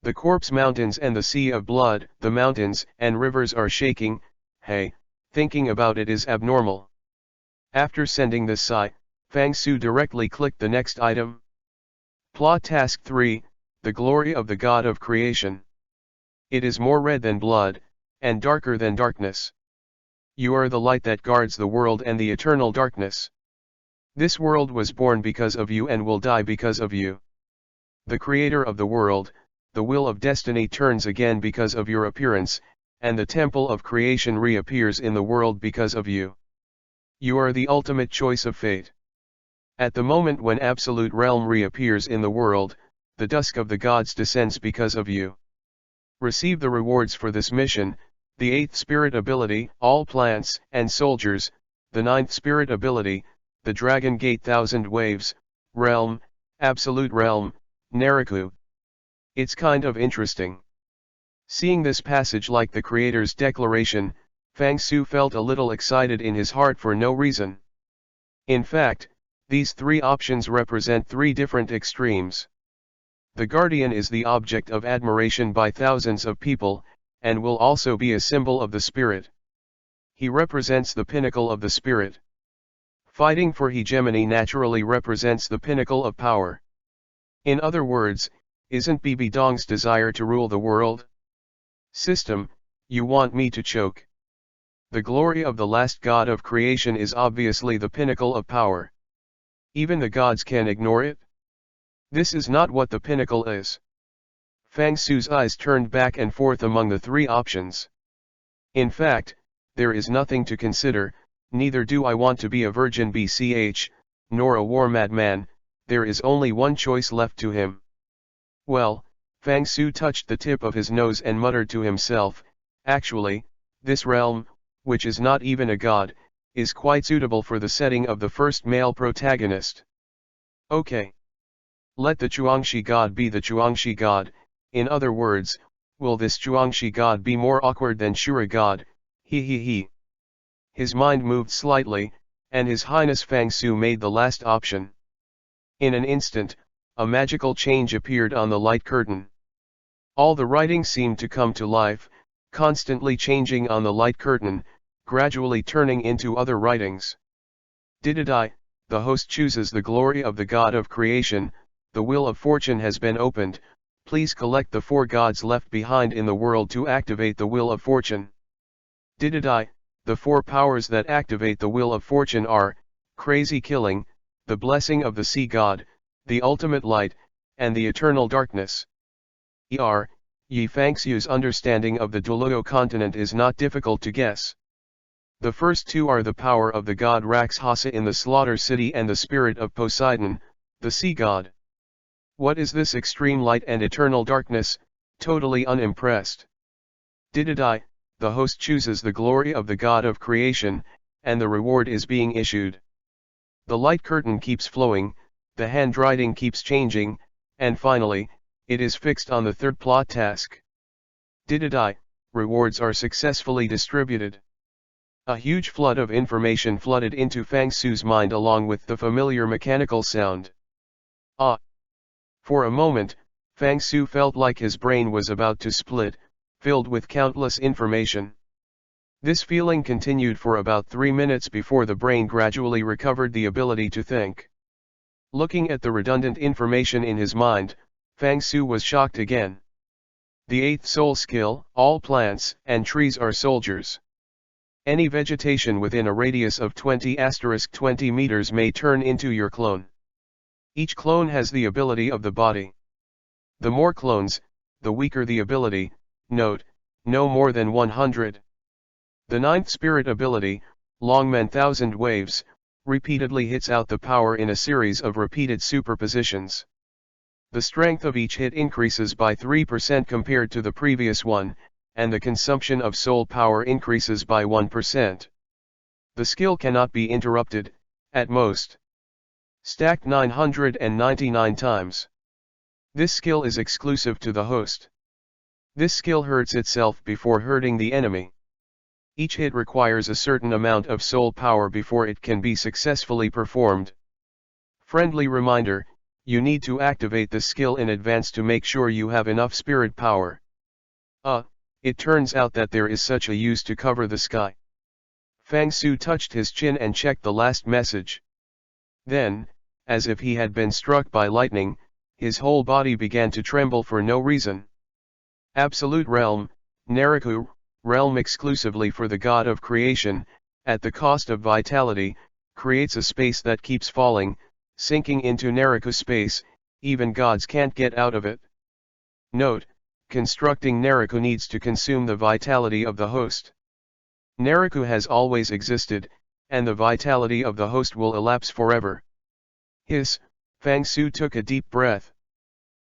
The corpse mountains and the sea of blood, the mountains and rivers are shaking. Hey, thinking about it is abnormal. After sending this sigh, Fang Su directly clicked the next item. Plot Task 3, The Glory of the God of Creation. It is more red than blood, and darker than darkness. You are the light that guards the world and the eternal darkness. This world was born because of you and will die because of you. The creator of the world, the will of destiny turns again because of your appearance, and the temple of creation reappears in the world because of you. You are the ultimate choice of fate. At the moment when Absolute Realm reappears in the world, the dusk of the gods descends because of you. Receive the rewards for this mission: the 8th spirit ability, all plants and soldiers; the 9th spirit ability, the Dragon Gate 1000 waves, realm, Absolute Realm, Naraku. It's kind of interesting. Seeing this passage like the creator's declaration, Fang Su felt a little excited in his heart for no reason. In fact, these 3 options represent 3 different extremes. The Guardian is the object of admiration by thousands of people, and will also be a symbol of the spirit. He represents the pinnacle of the spirit. Fighting for hegemony naturally represents the pinnacle of power. In other words, isn't Bibi Dong's desire to rule the world? System, you want me to choke? The glory of the last god of creation is obviously the pinnacle of power. Even the gods can ignore it? This is not what the pinnacle is. Fang Su's eyes turned back and forth among the 3 options. In fact, there is nothing to consider. Neither do I want to be a virgin BCH, nor a war madman. There is only one choice left to him. Well, Fang Su touched the tip of his nose and muttered to himself, actually, this realm, which is not even a god, is quite suitable for the setting of the first male protagonist. Okay. Let the Chuangshi god be the Chuangshi god. In other words, will this Chuangshi god be more awkward than Shura god? He. His mind moved slightly, and His Highness Fang Su made the last option. In an instant, a magical change appeared on the light curtain. All the writing seemed to come to life, constantly changing on the light curtain, gradually turning into other writings. Didadai, the host chooses the glory of the god of creation. The wheel of fortune has been opened. Please collect the 4 gods left behind in the world to activate the wheel of fortune. Didadai, the 4 powers that activate the wheel of fortune are: crazy killing, the blessing of the sea god, the ultimate light, and the eternal darkness. Yi Fangxiu's understanding of the Douro continent is not difficult to guess. The first 2 are the power of the god Rakshasa in the Slaughter City and the spirit of Poseidon, the sea god. What is this extreme light and eternal darkness? Totally unimpressed. Didadai, the host chooses the glory of the god of creation, and the reward is being issued. The light curtain keeps flowing, the handwriting keeps changing, and finally, it is fixed on the 3rd plot task. Didadai, rewards are successfully distributed. A huge flood of information flooded into Fang Su's mind along with the familiar mechanical sound. Ah! For a moment, Fang Su felt like his brain was about to split, filled with countless information. This feeling continued for about 3 minutes before the brain gradually recovered the ability to think. Looking at the redundant information in his mind, Fang Su was shocked again. The 8th soul skill, all plants and trees are soldiers. Any vegetation within a radius of 20*20 meters may turn into your clone. Each clone has the ability of the body. The more clones, the weaker the ability. Note, no more than 100. The 9th spirit ability, Longmen 1000 waves, repeatedly hits out the power in a series of repeated superpositions. The strength of each hit increases by 3% compared to the previous one, and the consumption of soul power increases by 1%. The skill cannot be interrupted, at most. Stacked 999 times. This skill is exclusive to the host. This skill hurts itself before hurting the enemy. Each hit requires a certain amount of soul power before it can be successfully performed. Friendly reminder, you need to activate the skill in advance to make sure you have enough spirit power. It turns out that there is such a use to cover the sky. Fang Su touched his chin and checked the last message. Then, as if he had been struck by lightning, his whole body began to tremble for no reason. Absolute Realm, Naraku, realm exclusively for the god of creation, at the cost of vitality, creates a space that keeps falling, sinking into Naraku space, even gods can't get out of it. Note, constructing Naraku needs to consume the vitality of the host. Naraku has always existed, and the vitality of the host will elapse forever. Fang Su took a deep breath.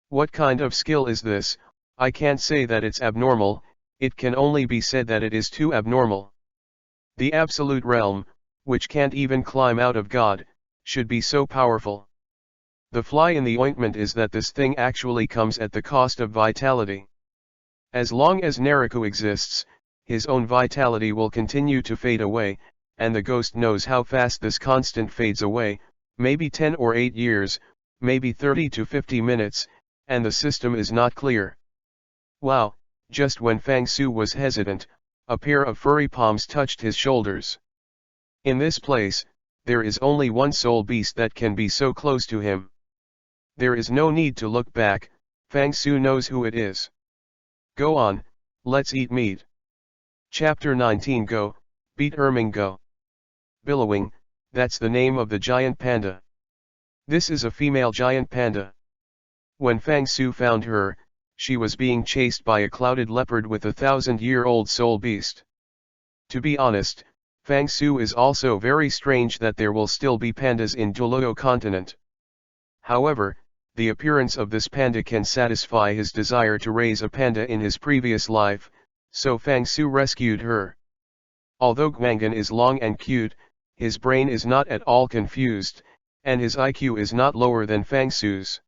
What kind of skill is this? I can't say that it's abnormal, it can only be said that it is too abnormal. The absolute realm, which can't even climb out of God, should be so powerful. The fly in the ointment is that this thing actually comes at the cost of vitality. As long as Naraku exists, his own vitality will continue to fade away, and the ghost knows how fast this constant fades away, maybe 10 or 8 years, maybe 30 to 50 minutes, and the system is not clear. Wow, just when Fang Su was hesitant, a pair of furry palms touched his shoulders. In this place, there is only one soul beast that can be so close to him. There is no need to look back, Fang Su knows who it is. Go on, let's eat meat. Chapter 19 Go, Beat Erming Go. Billowing, that's the name of the giant panda. This is a female giant panda. When Fang Su found her, she was being chased by a clouded leopard with a 1,000-year-old soul beast. To be honest, Fang Su is also very strange that there will still be pandas in Douro continent. However, the appearance of this panda can satisfy his desire to raise a panda in his previous life, so Fang Su rescued her. Although Guangan is long and cute, his brain is not at all confused, and his IQ is not lower than Fang Su's.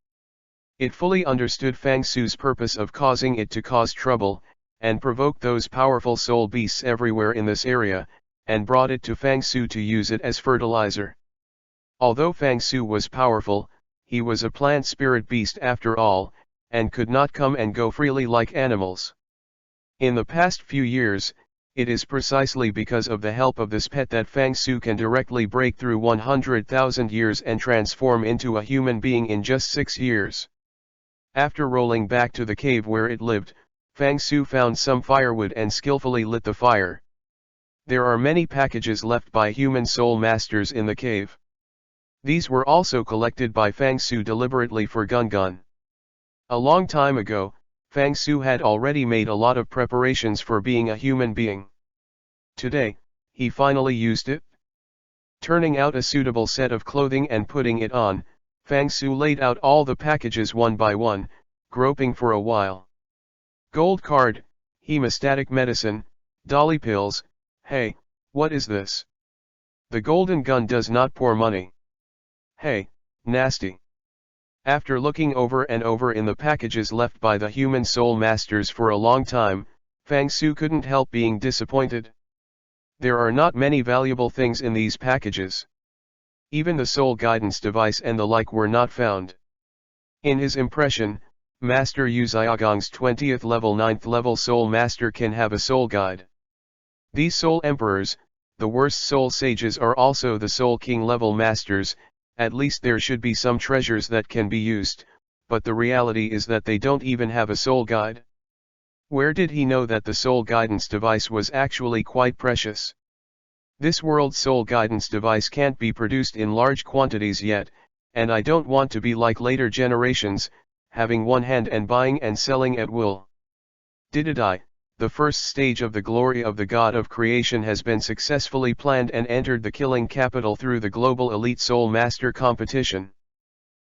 It fully understood Fang Su's purpose of causing it to cause trouble, and provoke those powerful soul beasts everywhere in this area, and brought it to Fang Su to use it as fertilizer. Although Fang Su was powerful, he was a plant spirit beast after all, and could not come and go freely like animals. In the past few years, it is precisely because of the help of this pet that Fang Su can directly break through 100,000 years and transform into a human being in just 6 years. After rolling back to the cave where it lived, Fang Su found some firewood and skillfully lit the fire. There are many packages left by human soul masters in the cave. These were also collected by Fang Su deliberately for Gungun. A long time ago, Fang Su had already made a lot of preparations for being a human being. Today, he finally used it. Turning out a suitable set of clothing and putting it on, Fang Su laid out all the packages one by one, groping for a while. Gold card, hemostatic medicine, dolly pills, hey, what is this? The golden gun does not pour money. Hey, nasty. After looking over and over in the packages left by the human soul masters for a long time, Fang Su couldn't help being disappointed. There are not many valuable things in these packages. Even the soul guidance device and the like were not found. In his impression, Master Yu Xiaogong's 20th level 9th level soul master can have a soul guide. These soul emperors, the worst soul sages, are also the soul king level masters. At least there should be some treasures that can be used, but the reality is that they don't even have a soul guide. Where did he know that the soul guidance device was actually quite precious? This world's soul guidance device can't be produced in large quantities yet, and I don't want to be like later generations, having one hand and buying and selling at will. Didadai, the first stage of the glory of the God of Creation has been successfully planned and entered the killing capital through the Global Elite Soul Master Competition.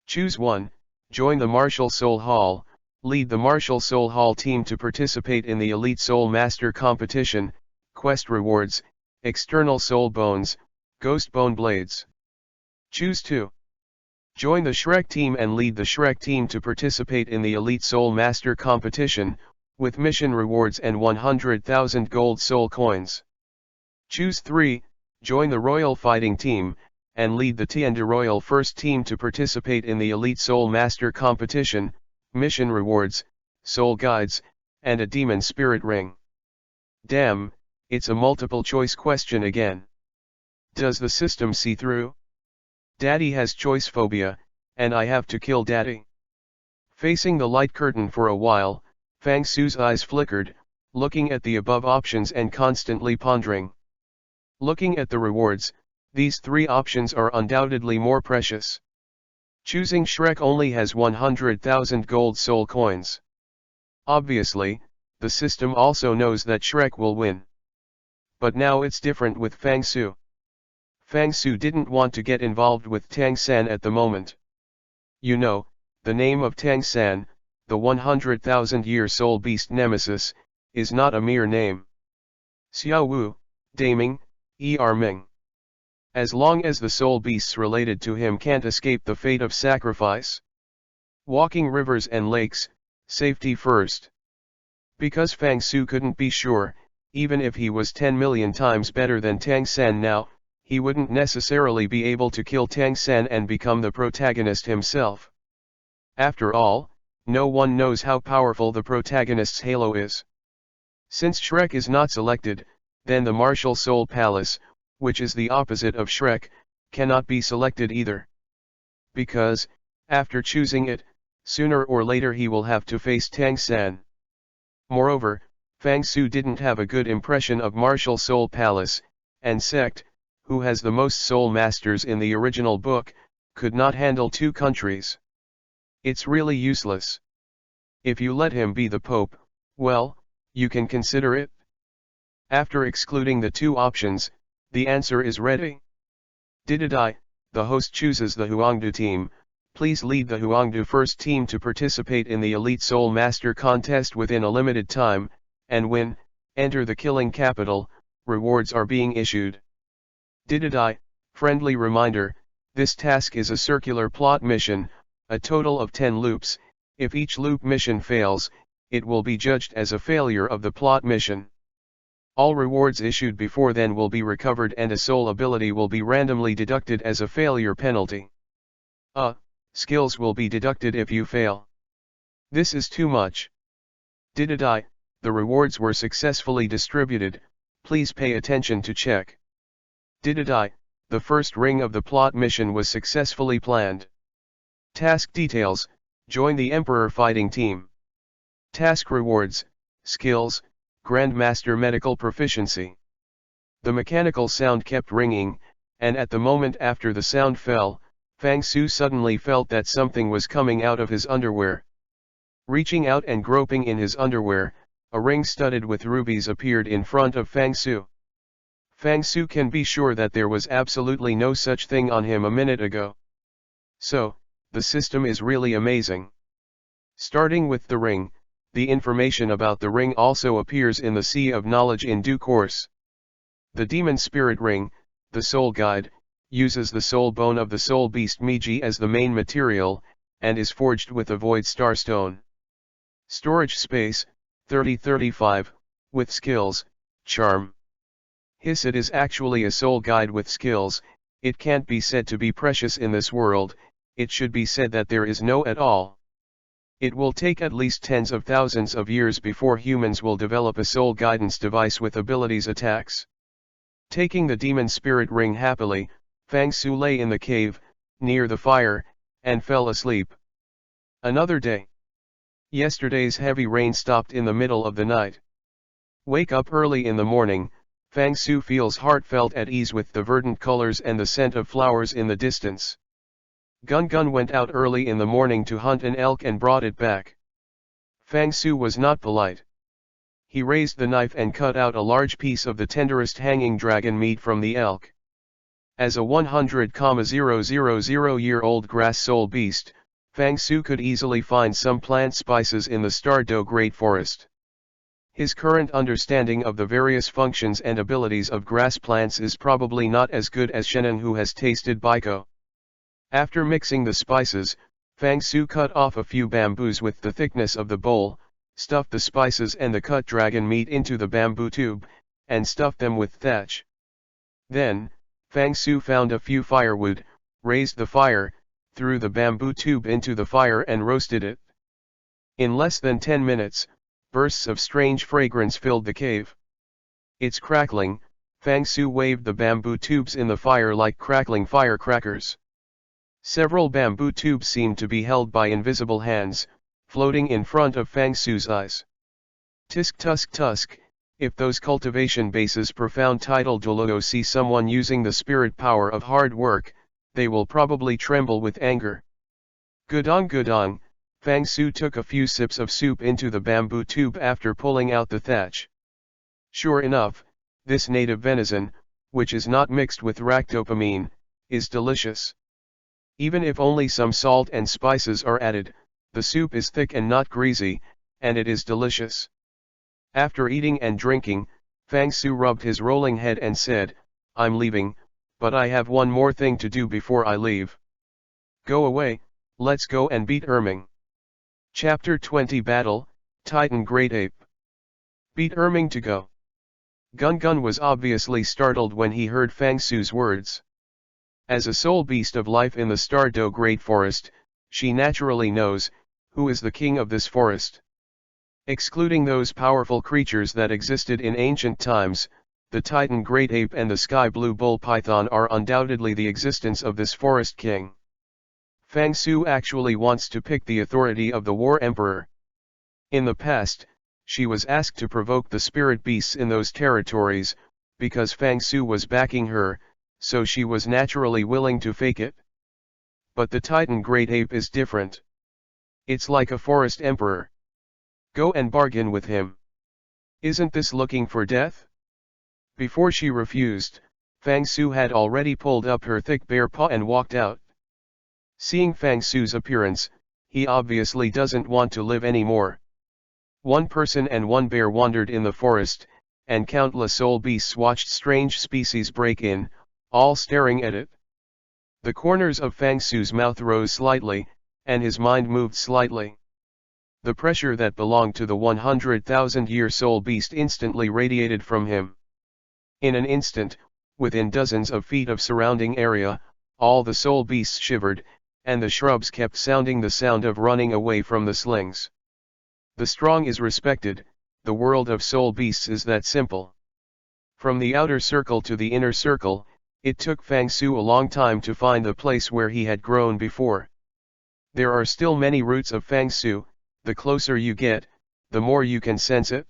Choose one, join the Martial Soul Hall, lead the Martial Soul Hall team to participate in the Elite Soul Master Competition, quest rewards, external soul bones, ghost bone blades. Choose 2. Join the Shrek team and lead the Shrek team to participate in the Elite Soul Master Competition, with mission rewards and 100,000 gold soul coins. Choose 3, join the Royal Fighting Team, and lead the Tiandi Royal First Team to participate in the Elite Soul Master Competition, mission rewards, soul guides, and a demon spirit ring. Damn, it's a multiple choice question again. Does the system see through? Daddy has choice phobia, and I have to kill Daddy. Facing the light curtain for a while, Fang Su's eyes flickered, looking at the above options and constantly pondering. Looking at the rewards, These three options are undoubtedly more precious. Choosing Shrek only has 100,000 gold soul coins. Obviously, the system also knows that Shrek will win. But now it's different with Fang Su. Fang Su didn't want to get involved with Tang San at the moment. You know, the name of Tang San, the 100,000-year soul beast nemesis, is not a mere name. Xiao Wu, Daming, Ming. As long as the soul beasts related to him can't escape the fate of sacrifice. Walking rivers and lakes, safety first. Because Fang Su couldn't be sure, even if he was 10 million times better than Tang San now, he wouldn't necessarily be able to kill Tang San and become the protagonist himself. After all, no one knows how powerful the protagonist's halo is. Since Shrek is not selected, then the Martial Soul Palace, which is the opposite of Shrek, cannot be selected either. Because, after choosing it, sooner or later he will have to face Tang San. Moreover, Fang Su didn't have a good impression of Martial Soul Palace, and Sect, who has the most soul masters in the original book, could not handle two countries. It's really useless. If you let him be the Pope, well, you can consider it. After excluding the two options, the answer is ready. Didadai, the host chooses the Huangdu team. Please lead the Huangdu first team to participate in the Elite Soul Master contest within a limited time, and win, enter the killing capital, rewards are being issued. Didadai, friendly reminder, this task is a circular plot mission, a total of 10 loops. If each loop mission fails, it will be judged as a failure of the plot mission. All rewards issued before then will be recovered and a soul ability will be randomly deducted as a failure penalty. Skills will be deducted if you fail. This is too much. Didadai, the rewards were successfully distributed, please pay attention to check. Didadai, the first ring of the plot mission was successfully planned. Task details, join the Emperor fighting team. Task rewards, skills, Grandmaster medical proficiency. The mechanical sound kept ringing, and at the moment after the sound fell, Fang Su suddenly felt that something was coming out of his underwear. Reaching out and groping in his underwear, a ring studded with rubies appeared in front of Fang Su. Fang Su can be sure that there was absolutely no such thing on him a minute ago. So, the system is really amazing. Starting with the ring, the information about the ring also appears in the Sea of Knowledge in due course. The Demon Spirit Ring, the Soul Guide, uses the soul bone of the soul beast Miji as the main material, and is forged with a Void Star Stone. Storage space, 3035, with skills, Charm. It is actually a soul guide with skills. It can't be said to be precious in this world, it should be said that there is no at all. It will take at least tens of thousands of years before humans will develop a soul guidance device with abilities attacks. Taking the demon spirit ring happily, Fang Su lay in the cave, near the fire, and fell asleep. Another day. Yesterday's heavy rain stopped in the middle of the night. Wake up early in the morning, Fang Su feels heartfelt at ease with the verdant colors and the scent of flowers in the distance. Gun Gun went out early in the morning to hunt an elk and brought it back. Fang Su was not polite. He raised the knife and cut out a large piece of the tenderest hanging dragon meat from the elk. As a 100,000-year-old grass soul beast, Fang Su could easily find some plant spices in the Stardo Great Forest. His current understanding of the various functions and abilities of grass plants is probably not as good as Shannon, who has tasted Baiko. After mixing the spices, Fang Su cut off a few bamboos with the thickness of the bowl, stuffed the spices and the cut dragon meat into the bamboo tube, and stuffed them with thatch. Then, Fang Su found a few firewood, raised the fire, threw the bamboo tube into the fire and roasted it. In less than 10 minutes, bursts of strange fragrance filled the cave. It's crackling, Fang Su waved the bamboo tubes in the fire like crackling firecrackers. Several bamboo tubes seemed to be held by invisible hands, floating in front of Fang Su's eyes. Tisk tusk tusk, If those cultivation bases profound title Douro see someone using the spirit power of hard work, they will probably tremble with anger. Gudong, Fang Su took a few sips of soup into the bamboo tube after pulling out the thatch. Sure enough, this native venison, which is not mixed with ractopamine, is delicious. Even if only some salt and spices are added, the soup is thick and not greasy, and it is delicious. After eating and drinking, Fang Su rubbed his rolling head and said, "I'm leaving, but I have one more thing to do before I leave." "Go away, let's go and beat Erming." Chapter 20 Battle, Titan Great Ape. Beat Erming to go. Gun was obviously startled when he heard Fang Su's words. As a sole beast of life in the Stardo Great Forest, she naturally knows who is the king of this forest. Excluding those powerful creatures that existed in ancient times, the Titan Great Ape and the Sky Blue Bull Python are undoubtedly the existence of this forest king. Fang Su actually wants to pick the authority of the War Emperor. In the past, she was asked to provoke the spirit beasts in those territories, because Fang Su was backing her, so she was naturally willing to fake it. But the Titan Great Ape is different. It's like a forest emperor. Go and bargain with him. Isn't this looking for death? Before she refused, Fang Su had already pulled up her thick bare paw and walked out. Seeing Fang Su's appearance, he obviously doesn't want to live anymore. One person and one bear wandered in the forest, and countless soul beasts watched strange species break in, all staring at it. The corners of Fang Su's mouth rose slightly, and his mind moved slightly. The pressure that belonged to the 100,000-year soul beast instantly radiated from him. In an instant, within dozens of feet of surrounding area, all the soul beasts shivered, and the shrubs kept sounding the sound of running away from the slings. The strong is respected, the world of soul beasts is that simple. From the outer circle to the inner circle, it took Fang Su a long time to find the place where he had grown before. There are still many roots of Fang Su. The closer you get, the more you can sense it.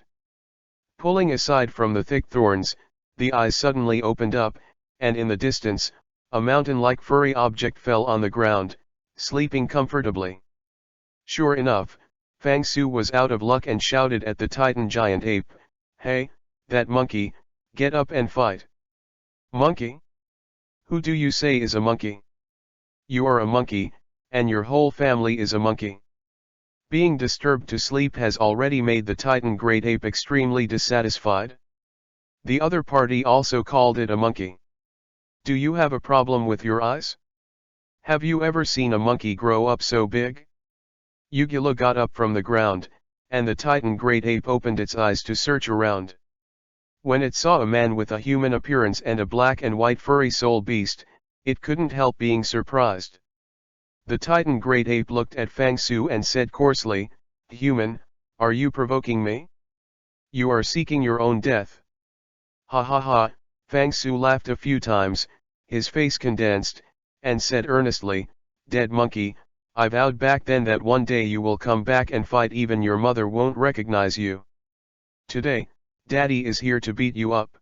Pulling aside from the thick thorns, the eyes suddenly opened up, and in the distance, a mountain-like furry object fell on the ground, sleeping comfortably. Sure enough, Fang Su was out of luck and shouted at the Titan giant ape, "Hey, that monkey, get up and fight." "Monkey? Who do you say is a monkey?" "You are a monkey, and your whole family is a monkey." Being disturbed to sleep has already made the Titan Great Ape extremely dissatisfied. The other party also called it a monkey. "Do you have a problem with your eyes? Have you ever seen a monkey grow up so big?" Ugula got up from the ground, and the Titan Great Ape opened its eyes to search around. When it saw a man with a human appearance and a black and white furry soul beast, it couldn't help being surprised. The Titan Great Ape looked at Fang Su and said coarsely, "Human, are you provoking me? You are seeking your own death." "Ha ha ha," Fang Su laughed a few times, his face condensed, and said earnestly, "Dead monkey, I vowed back then that one day you will come back and fight, even your mother won't recognize you. Today, Daddy is here to beat you up."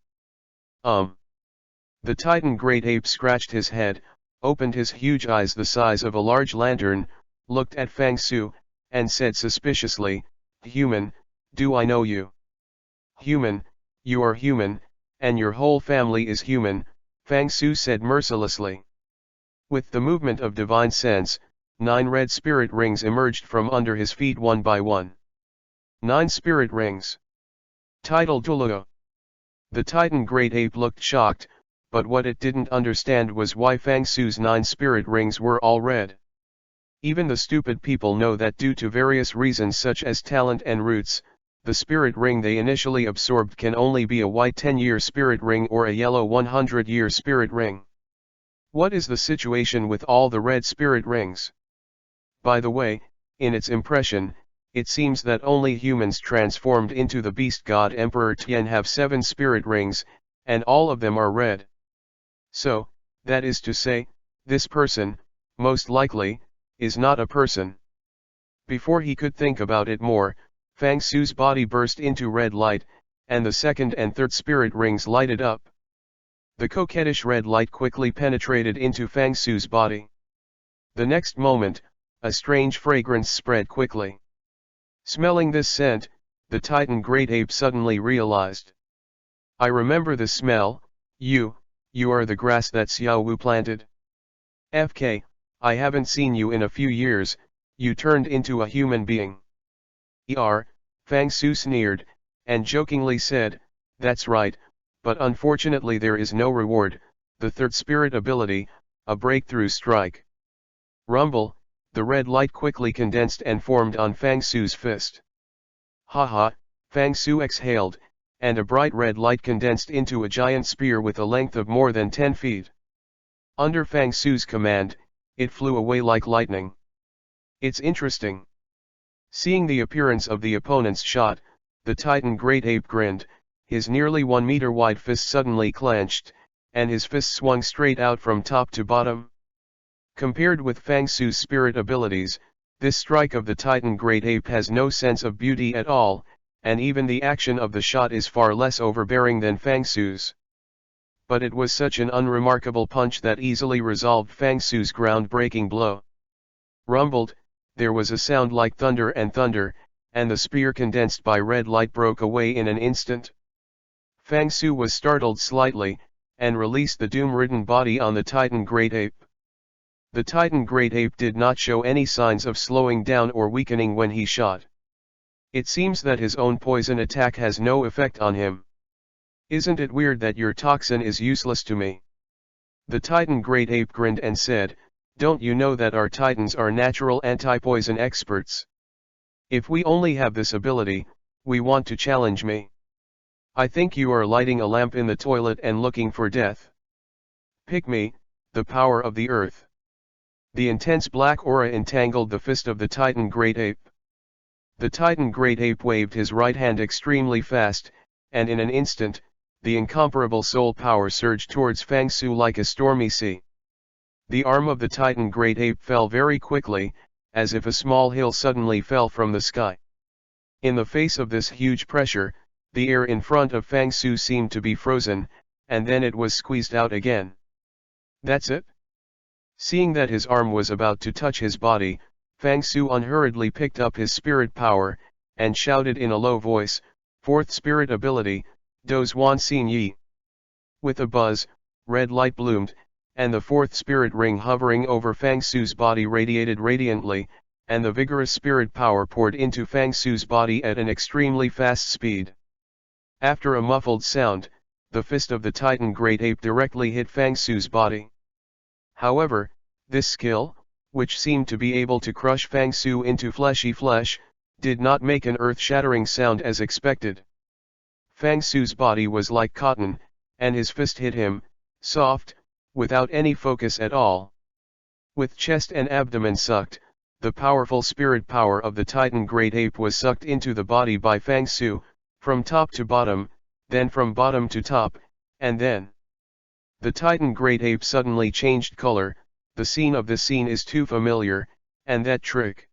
The Titan Great Ape scratched his head, opened his huge eyes the size of a large lantern, looked at Fang Su, and said suspiciously, "Human, do I know you?" "Human, you are human, and your whole family is human," Fang Su said mercilessly. With the movement of divine sense, 9 red spirit rings emerged from under his feet one by one. 9 spirit rings. Title Douro. The Titan Great Ape looked shocked, but what it didn't understand was why Fang Su's 9 spirit rings were all red. Even the stupid people know that due to various reasons such as talent and roots, the spirit ring they initially absorbed can only be a white 10-year spirit ring or a yellow 100-year spirit ring. What is the situation with all the red spirit rings? By the way, in its impression, it seems that only humans transformed into the beast god Emperor Tian have 7 spirit rings, and all of them are red. So, that is to say, this person, most likely, is not a person. Before he could think about it more, Fang Su's body burst into red light, and the second and third spirit rings lighted up. The coquettish red light quickly penetrated into Fang Su's body. The next moment, a strange fragrance spread quickly. Smelling this scent, the Titan great ape suddenly realized. I remember the smell. You are the grass that Xiao Wu planted. FK, I haven't seen you in a few years, you turned into a human being. Fang Su sneered, and jokingly said, that's right, but unfortunately there is no reward, the third spirit ability, a breakthrough strike. Rumble, the red light quickly condensed and formed on Fang Su's fist. Haha, Fang Su exhaled, and a bright red light condensed into a giant spear with a length of more than 10 feet. Under Fang Su's command, it flew away like lightning. It's interesting. Seeing the appearance of the opponent's shot, the Titan great ape grinned, his nearly 1 meter wide fist suddenly clenched, and his fist swung straight out from top to bottom. Compared with Fang Su's spirit abilities, this strike of the Titan great ape has no sense of beauty at all, and even the action of the shot is far less overbearing than Fang Su's. But it was such an unremarkable punch that easily resolved Fang Su's ground-breaking blow. Rumbled, there was a sound like thunder, and the spear condensed by red light broke away in an instant. Fang Su was startled slightly, and released the doom-ridden body on the Titan great ape. The Titan great ape did not show any signs of slowing down or weakening when he shot. It seems that his own poison attack has no effect on him. Isn't it weird that your toxin is useless to me? The Titan great ape grinned and said, don't you know that our Titans are natural anti-poison experts? If we only have this ability, we want to challenge me. I think you are lighting a lamp in the toilet and looking for death. Pick me, the power of the earth. The intense black aura entangled the fist of the Titan great ape. The Titan great ape waved his right hand extremely fast, and in an instant, the incomparable soul power surged towards Fang Su like a stormy sea. The arm of the Titan great ape fell very quickly, as if a small hill suddenly fell from the sky. In the face of this huge pressure, the air in front of Fang Su seemed to be frozen, and then it was squeezed out again. That's it? Seeing that his arm was about to touch his body, Fang Su unhurriedly picked up his spirit power, and shouted in a low voice, fourth spirit ability, Dozwan Xin Yi. With a buzz, red light bloomed, and the fourth spirit ring hovering over Fang Su's body radiated radiantly, and the vigorous spirit power poured into Fang Su's body at an extremely fast speed. After a muffled sound, the fist of the Titan great ape directly hit Fang Su's body. However, this skill, which seemed to be able to crush Fang Su into fleshy flesh, did not make an earth-shattering sound as expected. Fang Su's body was like cotton, and his fist hit him, soft, without any focus at all. With chest and abdomen sucked, the powerful spirit power of the Titan great ape was sucked into the body by Fang Su, from top to bottom, then from bottom to top, and then. The Titan great ape suddenly changed color. The scene of this scene is too familiar, and that trick.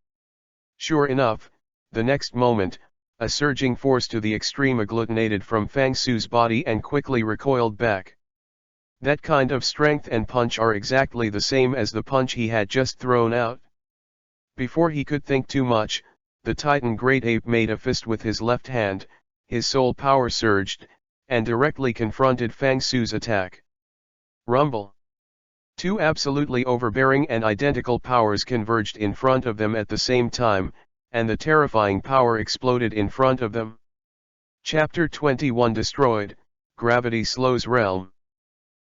Sure enough, the next moment, a surging force to the extreme agglutinated from Fang Su's body and quickly recoiled back. That kind of strength and punch are exactly the same as the punch he had just thrown out. Before he could think too much, the Titan great ape made a fist with his left hand, his soul power surged, and directly confronted Fang Su's attack. Rumble. Two absolutely overbearing and identical powers converged in front of them at the same time, and the terrifying power exploded in front of them. Chapter 21 Destroyed, Gravity Slows Realm.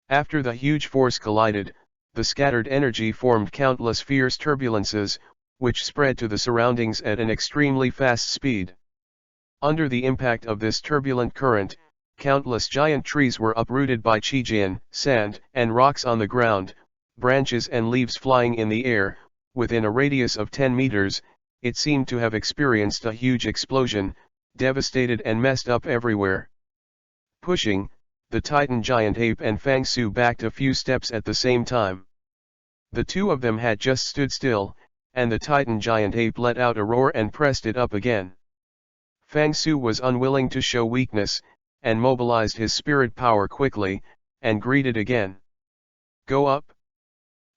After the huge force collided, the scattered energy formed countless fierce turbulences, which spread to the surroundings at an extremely fast speed. Under the impact of this turbulent current, countless giant trees were uprooted by Qijian, sand, and rocks on the ground, branches and leaves flying in the air. Within a radius of 10 meters, it seemed to have experienced a huge explosion, devastated and messed up everywhere. Pushing, the Titan giant ape and Fang Su backed a few steps at the same time. The two of them had just stood still, and the Titan giant ape let out a roar and pressed it up again. Fang Su was unwilling to show weakness, and mobilized his spirit power quickly, and greeted again. Go up!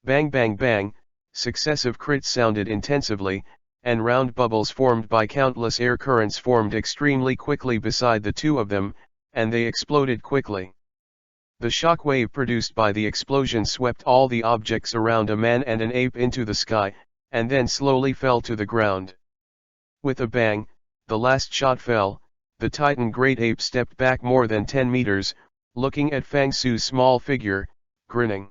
Bang bang bang, successive crits sounded intensively, and round bubbles formed by countless air currents formed extremely quickly beside the two of them, and they exploded quickly. The shock wave produced by the explosion swept all the objects around a man and an ape into the sky, and then slowly fell to the ground. With a bang, the last shot fell. The Titan great ape stepped back more than 10 meters, looking at Fang Su's small figure, grinning.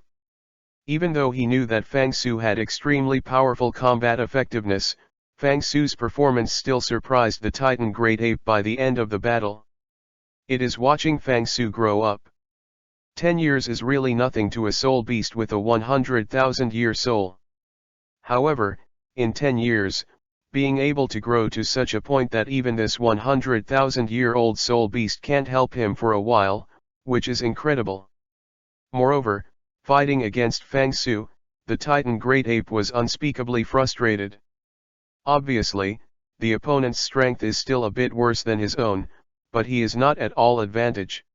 Even though he knew that Fang Su had extremely powerful combat effectiveness, Fang Su's performance still surprised the Titan great ape by the end of the battle. It is watching Fang Su grow up. 10 years is really nothing to a soul beast with a 100,000-year soul. However, in 10 years, being able to grow to such a point that even this 100,000-year-old soul beast can't help him for a while, which is incredible. Moreover, fighting against Fang Su, the Titan great ape was unspeakably frustrated. Obviously, the opponent's strength is still a bit worse than his own, but he is not at all advantage.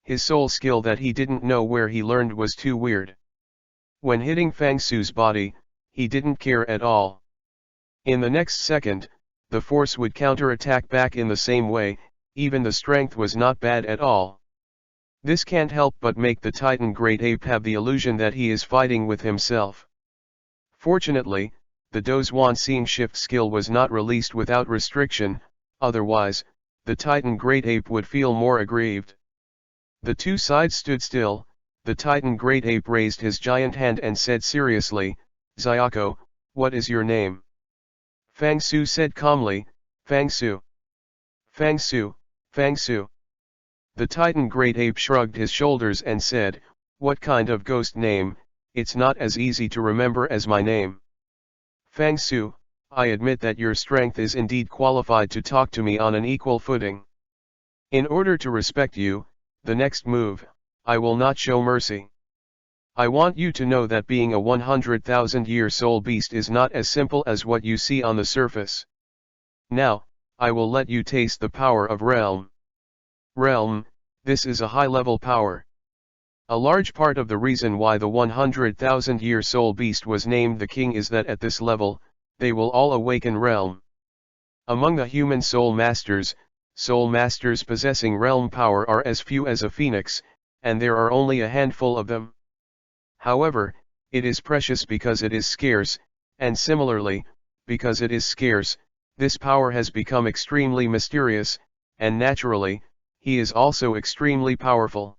His soul skill that he didn't know where he learned was too weird. When hitting Fang Su's body, he didn't care at all. In the next second, the force would counter-attack back in the same way, even the strength was not bad at all. This can't help but make the Titan great ape have the illusion that he is fighting with himself. Fortunately, the Dozwan seeing shift skill was not released without restriction, otherwise, the Titan great ape would feel more aggrieved. The two sides stood still. The Titan great ape raised his giant hand and said seriously, "Zyako, what is your name?" Fang Su said calmly, "Fang Su. Fang Su, Fang Su." The Titan great ape shrugged his shoulders and said, "What kind of ghost name? It's not as easy to remember as my name. Fang Su, I admit that your strength is indeed qualified to talk to me on an equal footing. In order to respect you, the next move, I will not show mercy. I want you to know that being a 100,000-year soul beast is not as simple as what you see on the surface. Now, I will let you taste the power of Realm. Realm, this is a high-level power. A large part of the reason why the 100,000-year soul beast was named the king is that at this level, they will all awaken Realm. Among the human soul masters possessing Realm power are as few as a phoenix, and there are only a handful of them. However, it is precious because it is scarce, and similarly, because it is scarce, this power has become extremely mysterious, and naturally, he is also extremely powerful.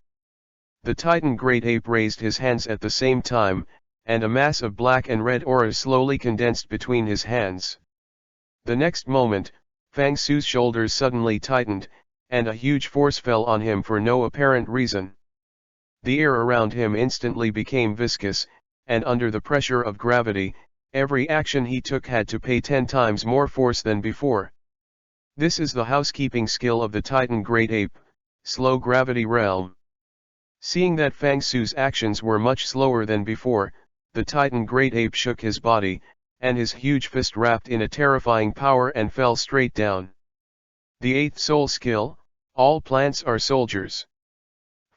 The Titan great ape raised his hands at the same time, and a mass of black and red aura slowly condensed between his hands. The next moment, Fang Su's shoulders suddenly tightened, and a huge force fell on him for no apparent reason. The air around him instantly became viscous, and under the pressure of gravity, every action he took had to pay 10 times more force than before. This is the housekeeping skill of the Titan great ape, slow gravity realm. Seeing that Fang Su's actions were much slower than before, the Titan great ape shook his body, and his huge fist wrapped in a terrifying power and fell straight down. The 8th soul skill, all plants are soldiers.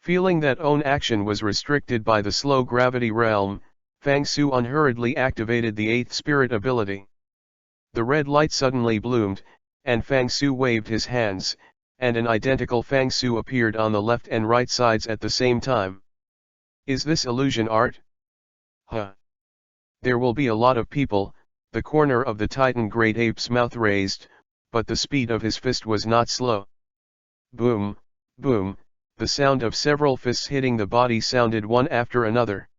Feeling that own action was restricted by the slow gravity realm, Fang Su unhurriedly activated the 8th spirit ability. The red light suddenly bloomed, and Fang Su waved his hands, and an identical Fang Su appeared on the left and right sides at the same time. Is this illusion art? Huh. There will be a lot of people. The corner of the Titan great ape's mouth raised, but the speed of his fist was not slow. Boom, boom, the sound of several fists hitting the body sounded one after another.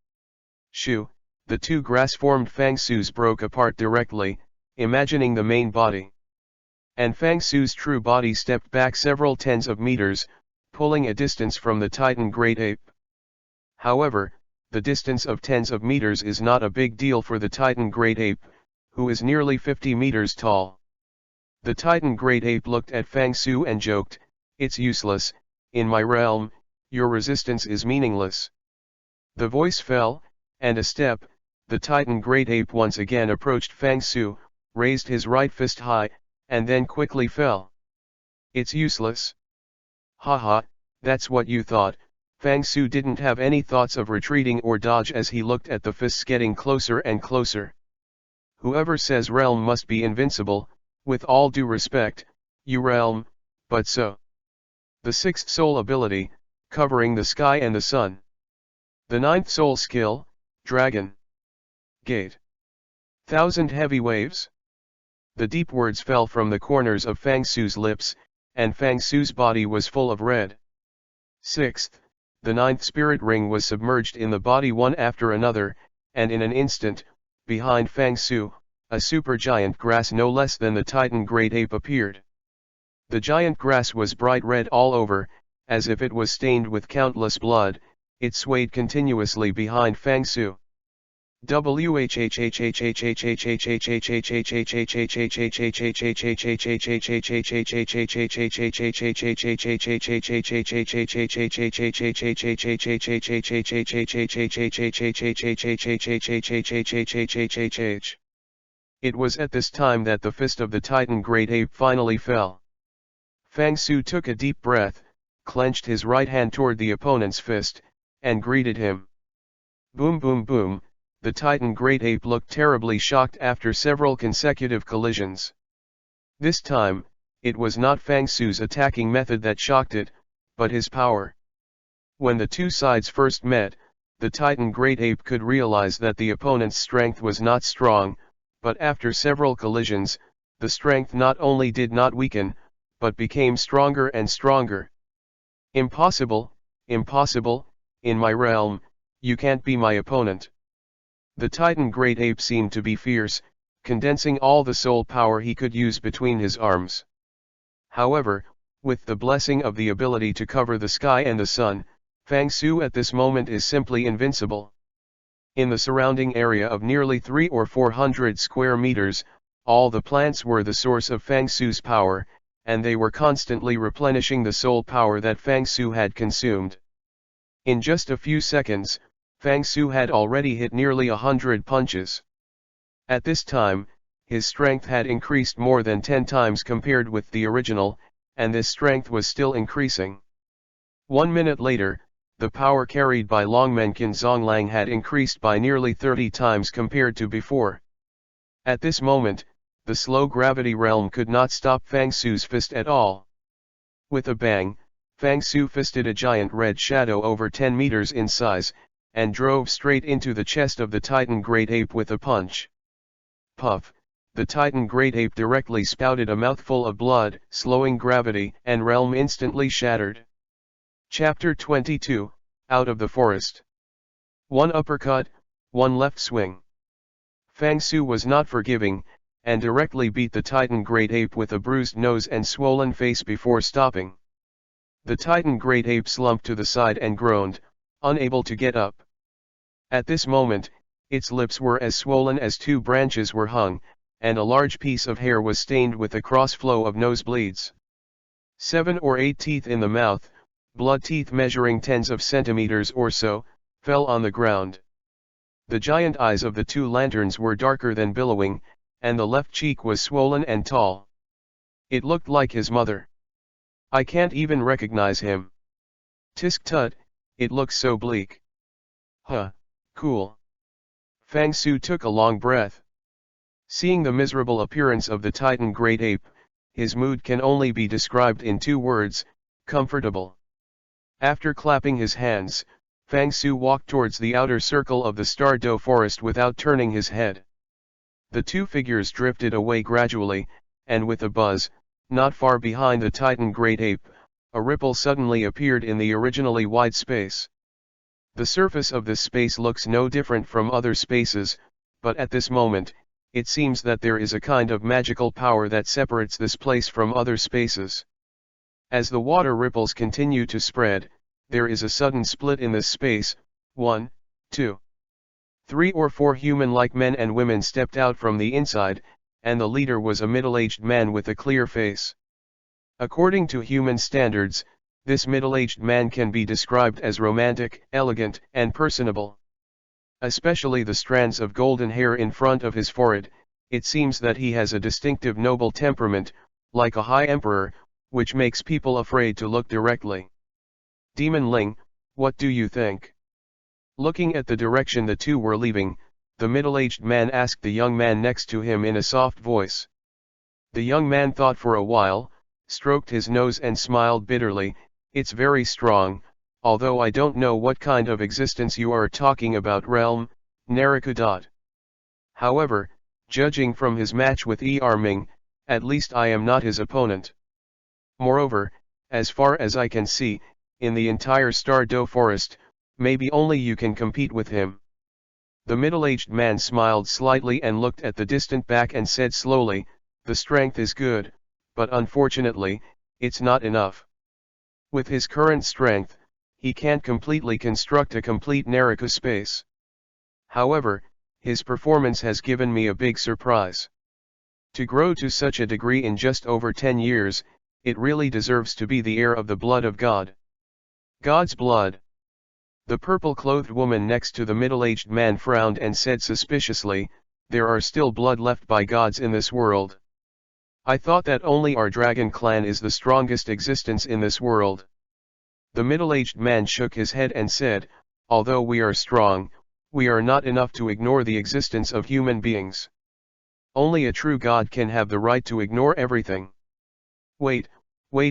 Shoo, the two grass-formed Fang Sus broke apart directly, imagining the main body. And Fang Su's true body stepped back several tens of meters, pulling a distance from the Titan great ape. However, the distance of tens of meters is not a big deal for the Titan great ape, who is nearly 50 meters tall. The Titan great ape looked at Fang Su and joked, "It's useless, in my realm, your resistance is meaningless." The voice fell, and a step, the Titan great ape once again approached Fang Su, raised his right fist high, and then quickly fell. "It's useless. Haha, that's what you thought. Fang Su didn't have any thoughts of retreating or dodge as he looked at the fists getting closer and closer. Whoever says realm must be invincible, with all due respect, you realm, but so. The sixth soul ability, covering the sky and the sun. The ninth soul skill, Dragon Gate. 1,000 heavy waves. The deep words fell from the corners of Fang Su's lips, and Fang Su's body was full of red. Sixth, the ninth spirit ring was submerged in the body one after another, and in an instant, behind Fang Su, a supergiant grass no less than the Titan Great Ape appeared. The giant grass was bright red all over, as if it was stained with countless blood. It swayed continuously behind Fang Su. It was at this time that the fist of the Titan Great Ape finally fell. Fang Su took a deep breath, clenched his right hand toward the opponent's fist, and greeted him. Boom boom boom, the Titan Great Ape looked terribly shocked after several consecutive collisions. This time, it was not Fang Su's attacking method that shocked it, but his power. When the two sides first met, the Titan Great Ape could realize that the opponent's strength was not strong, but after several collisions, the strength not only did not weaken, but became stronger and stronger. Impossible, impossible, in my realm, you can't be my opponent. The Titan Great Ape seemed to be fierce, condensing all the soul power he could use between his arms. However, with the blessing of the ability to cover the sky and the sun, Fang Su at this moment is simply invincible. In the surrounding area of nearly 300 or 400 square meters, all the plants were the source of Fang Su's power, and they were constantly replenishing the soul power that Fang Su had consumed. In just a few seconds, Fang Su had already hit nearly 100 punches. At this time, his strength had increased more than 10 times compared with the original, and this strength was still increasing. 1 minute later, the power carried by Longmenkin Zonglang had increased by nearly 30 times compared to before. At this moment, the slow gravity realm could not stop Fang Su's fist at all. With a bang, Fang Su fisted a giant red shadow over 10 meters in size, and drove straight into the chest of the Titan Great Ape with a punch. Puff, the Titan Great Ape directly spouted a mouthful of blood, slowing gravity and realm instantly shattered. Chapter 22, Out of the Forest. One uppercut, one left swing. Fang Su was not forgiving, and directly beat the Titan Great Ape with a bruised nose and swollen face before stopping. The Titan Great Ape slumped to the side and groaned, unable to get up. At this moment, its lips were as swollen as 2 branches were hung, and a large piece of hair was stained with a cross-flow of nosebleeds. 7 or 8 teeth in the mouth, blood teeth measuring tens of centimeters or so, fell on the ground. The giant eyes of the 2 lanterns were darker than billowing, and the left cheek was swollen and tall. It looked like his mother. I can't even recognize him. Tisk tut, it looks so bleak. Huh, cool. Fang Su took a long breath. Seeing the miserable appearance of the Titan Great Ape, his mood can only be described in 2 words, comfortable. After clapping his hands, Fang Su walked towards the outer circle of the Star-Dough forest without turning his head. The 2 figures drifted away gradually, and with a buzz, not far behind the Titan Great Ape, a ripple suddenly appeared in the originally wide space. The surface of this space looks no different from other spaces, but at this moment, it seems that there is a kind of magical power that separates this place from other spaces. As the water ripples continue to spread, there is a sudden split in this space. 1, 2, 3 or 4 human-like men and women stepped out from the inside, and the leader was a middle-aged man with a clear face. According to human standards, this middle-aged man can be described as romantic, elegant, and personable. Especially the strands of golden hair in front of his forehead, it seems that he has a distinctive noble temperament, like a high emperor, which makes people afraid to look directly. Demon Ling, what do you think? Looking at the direction the two were leaving, the middle-aged man asked the young man next to him in a soft voice. The young man thought for a while, stroked his nose and smiled bitterly. It's very strong, although I don't know what kind of existence you are talking about. Realm, Naraku. However, judging from his match with Ming, at least I am not his opponent. Moreover, as far as I can see, in the entire Douro forest, maybe only you can compete with him. The middle-aged man smiled slightly and looked at the distant back and said slowly, the strength is good, but unfortunately, it's not enough. With his current strength, he can't completely construct a complete Naraku space. However, his performance has given me a big surprise. To grow to such a degree in just over 10 years, it really deserves to be the heir of the blood of God. God's blood. The purple-clothed woman next to the middle-aged man frowned and said suspiciously, there are still blood left by gods in this world. I thought that only our dragon clan is the strongest existence in this world. The middle-aged man shook his head and said, although we are strong, we are not enough to ignore the existence of human beings. Only a true god can have the right to ignore everything. Wait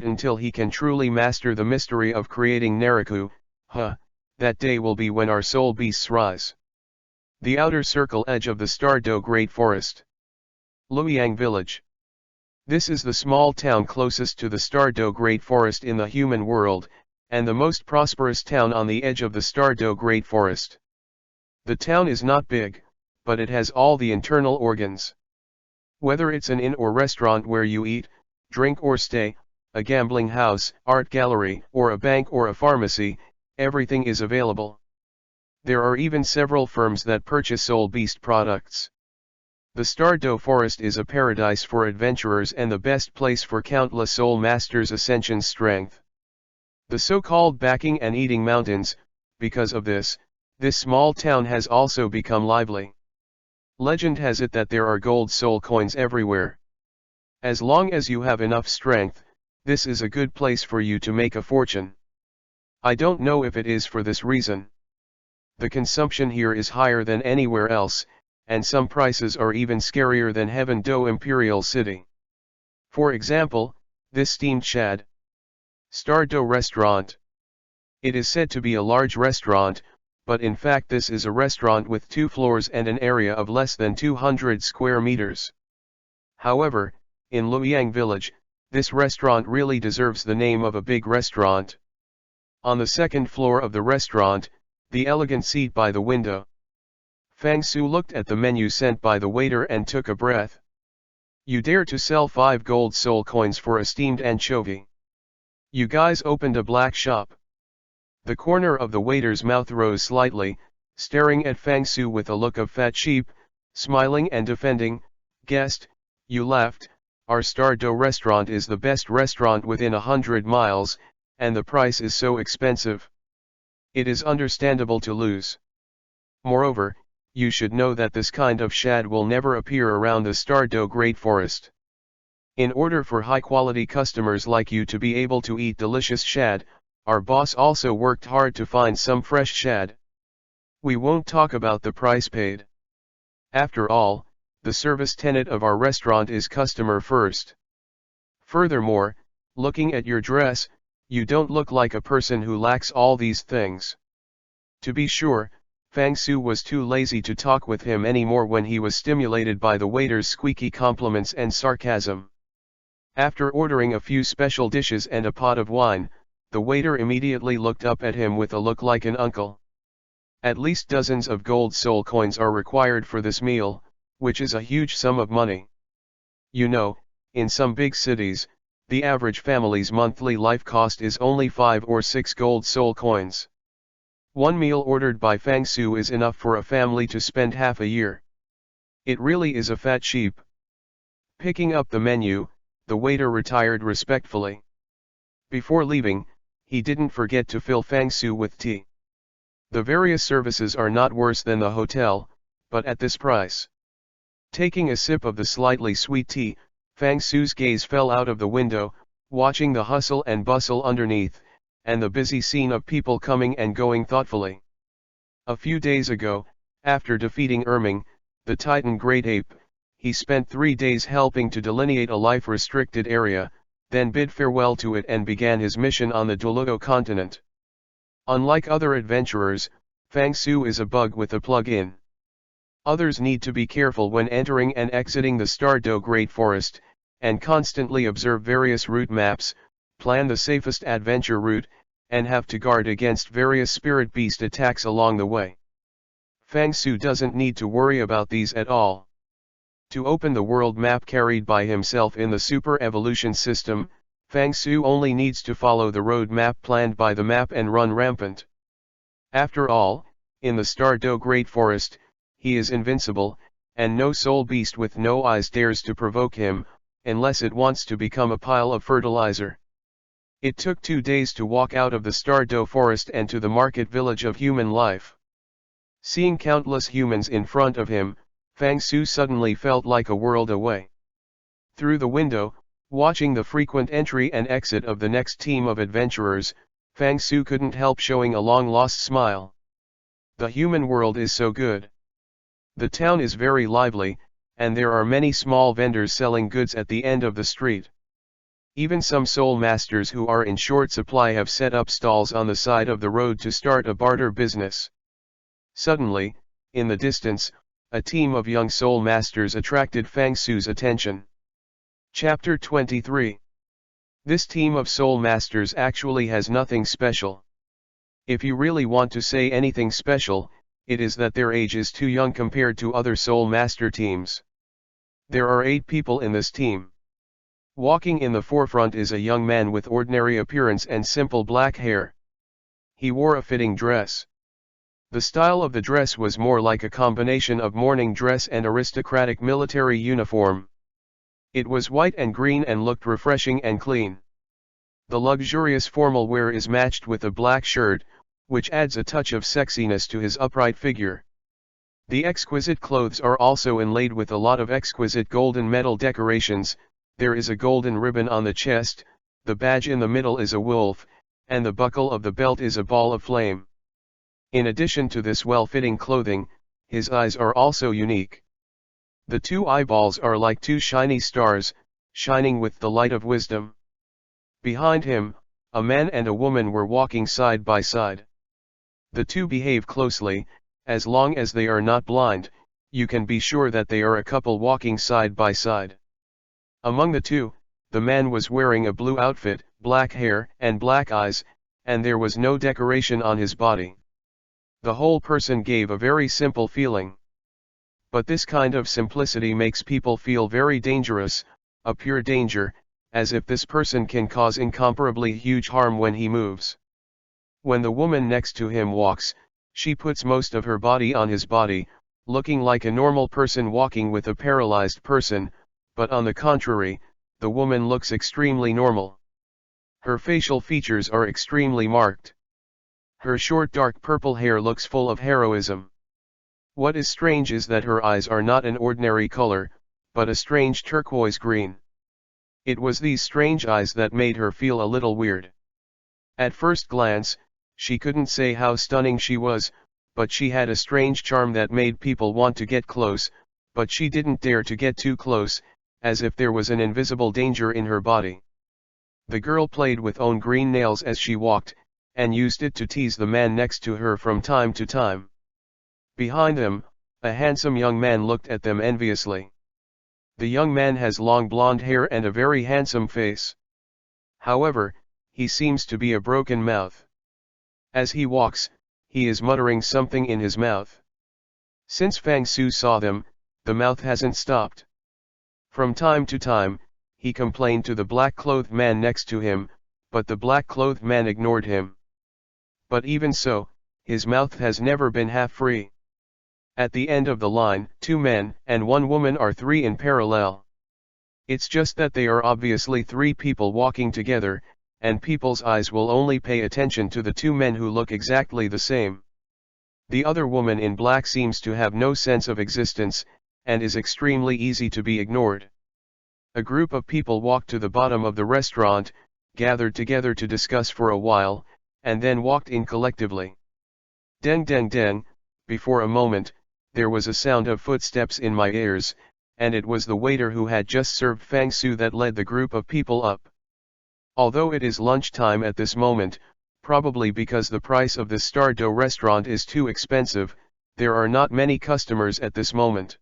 until he can truly master the mystery of creating Naraku, that day will be when our soul beasts rise. The outer circle edge of the Douro Great Forest. Luoyang Village. This is the small town closest to the Douro Great Forest in the human world, and the most prosperous town on the edge of the Douro Great Forest. The town is not big, but it has all the internal organs. Whether it's an inn or restaurant where you eat, drink or stay, a gambling house, art gallery, or a bank or a pharmacy, everything is available. There are even several firms that purchase soul beast products. The Douro Forest is a paradise for adventurers and the best place for countless soul masters' ascension strength. The so-called backing and eating mountains, because of this small town has also become lively. Legend has it that there are gold soul coins everywhere. As long as you have enough strength, this is a good place for you to make a fortune. I don't know if it is for this reason. The consumption here is higher than anywhere else, and some prices are even scarier than Heaven Do Imperial City. For example, this steamed shad. Douro restaurant. It is said to be a large restaurant, but in fact this is a restaurant with 2 floors and an area of less than 200 square meters. However, in Luoyang Village, this restaurant really deserves the name of a big restaurant. On the second floor of the restaurant, the elegant seat by the window. Fang Su looked at the menu sent by the waiter and took a breath. You dare to sell 5 gold soul coins for a steamed anchovy? You guys opened a black shop. The corner of the waiter's mouth rose slightly, staring at Fang Su with a look of fat sheep, smiling and defending. Guest, you laughed, our Douro restaurant is the best restaurant within 100 miles, and the price is so expensive. It is understandable to lose. Moreover, you should know that this kind of shad will never appear around the Douro Great Forest. In order for high-quality customers like you to be able to eat delicious shad, our boss also worked hard to find some fresh shad. We won't talk about the price paid. After all, the service tenet of our restaurant is customer first. Furthermore, looking at your dress, you don't look like a person who lacks all these things. To be sure, Fang Su was too lazy to talk with him anymore when he was stimulated by the waiter's squeaky compliments and sarcasm. After ordering a few special dishes and a pot of wine, the waiter immediately looked up at him with a look like an uncle. At least dozens of gold soul coins are required for this meal, which is a huge sum of money. You know, in some big cities, the average family's monthly life cost is only 5 or 6 gold soul coins. One meal ordered by Fang Su is enough for a family to spend half a year. It really is a fat sheep. Picking up the menu, the waiter retired respectfully. Before leaving, he didn't forget to fill Fang Su with tea. The various services are not worse than the hotel, but at this price. Taking a sip of the slightly sweet tea, Fang Su's gaze fell out of the window, watching the hustle and bustle underneath, and the busy scene of people coming and going thoughtfully. A few days ago, after defeating Erming, the Titan Great Ape, he spent 3 days helping to delineate a life-restricted area, then bid farewell to it and began his mission on the Douro continent. Unlike other adventurers, Fang Su is a bug with a plug-in. Others need to be careful when entering and exiting the Douro Great Forest, and constantly observe various route maps, plan the safest adventure route, and have to guard against various spirit beast attacks along the way. Fang Su doesn't need to worry about these at all. To open the world map carried by himself in the Super Evolution system, Fang Su only needs to follow the road map planned by the map and run rampant. After all, in the Douro Great Forest, he is invincible, and no soul beast with no eyes dares to provoke him, unless it wants to become a pile of fertilizer. It took 2 days to walk out of the Douro Forest and to the market village of human life. Seeing countless humans in front of him, Fang Su suddenly felt like a world away. Through the window, watching the frequent entry and exit of the next team of adventurers, Fang Su couldn't help showing a long-lost smile. The human world is so good. The town is very lively, and there are many small vendors selling goods at the end of the street. Even some soul masters who are in short supply have set up stalls on the side of the road to start a barter business. Suddenly, in the distance, a team of young soul masters attracted Fang Su's attention. Chapter 23. This team of soul masters actually has nothing special. If you really want to say anything special, it is that their age is too young compared to other soul master teams. There are 8 people in this team. Walking in the forefront is a young man with ordinary appearance and simple black hair. He wore a fitting dress. The style of the dress was more like a combination of morning dress and aristocratic military uniform. It was white and green and looked refreshing and clean. The luxurious formal wear is matched with a black shirt, which adds a touch of sexiness to his upright figure. The exquisite clothes are also inlaid with a lot of exquisite golden metal decorations. There is a golden ribbon on the chest, the badge in the middle is a wolf, and the buckle of the belt is a ball of flame. In addition to this well-fitting clothing, his eyes are also unique. The 2 eyeballs are like 2 shiny stars, shining with the light of wisdom. Behind him, a man and a woman were walking side by side. The 2 behave closely, as long as they are not blind, you can be sure that they are a couple walking side by side. Among the 2, the man was wearing a blue outfit, black hair and black eyes, and there was no decoration on his body. The whole person gave a very simple feeling. But this kind of simplicity makes people feel very dangerous, a pure danger, as if this person can cause incomparably huge harm when he moves. When the woman next to him walks, she puts most of her body on his body, looking like a normal person walking with a paralyzed person, but on the contrary, the woman looks extremely normal. Her facial features are extremely marked. Her short dark purple hair looks full of heroism. What is strange is that her eyes are not an ordinary color, but a strange turquoise green. It was these strange eyes that made her feel a little weird. At first glance, she couldn't say how stunning she was, but she had a strange charm that made people want to get close, but she didn't dare to get too close, as if there was an invisible danger in her body. The girl played with own green nails as she walked, and used it to tease the man next to her from time to time. Behind them, a handsome young man looked at them enviously. The young man has long blonde hair and a very handsome face. However, he seems to be a broken mouth. As he walks, he is muttering something in his mouth. Since Fang Su saw them, the mouth hasn't stopped. From time to time, he complained to the black-clothed man next to him, but the black-clothed man ignored him. But even so, his mouth has never been half free. At the end of the line, 2 men and 1 woman are 3 in parallel. It's just that they are obviously 3 people walking together, and people's eyes will only pay attention to the 2 men who look exactly the same. The other woman in black seems to have no sense of existence, and is extremely easy to be ignored. A group of people walked to the bottom of the restaurant, gathered together to discuss for a while, and then walked in collectively. Deng deng deng, before a moment, there was a sound of footsteps in my ears, and it was the waiter who had just served Fang Su that led the group of people up. Although it is lunchtime at this moment, probably because the price of the Douro restaurant is too expensive, there are not many customers at this moment.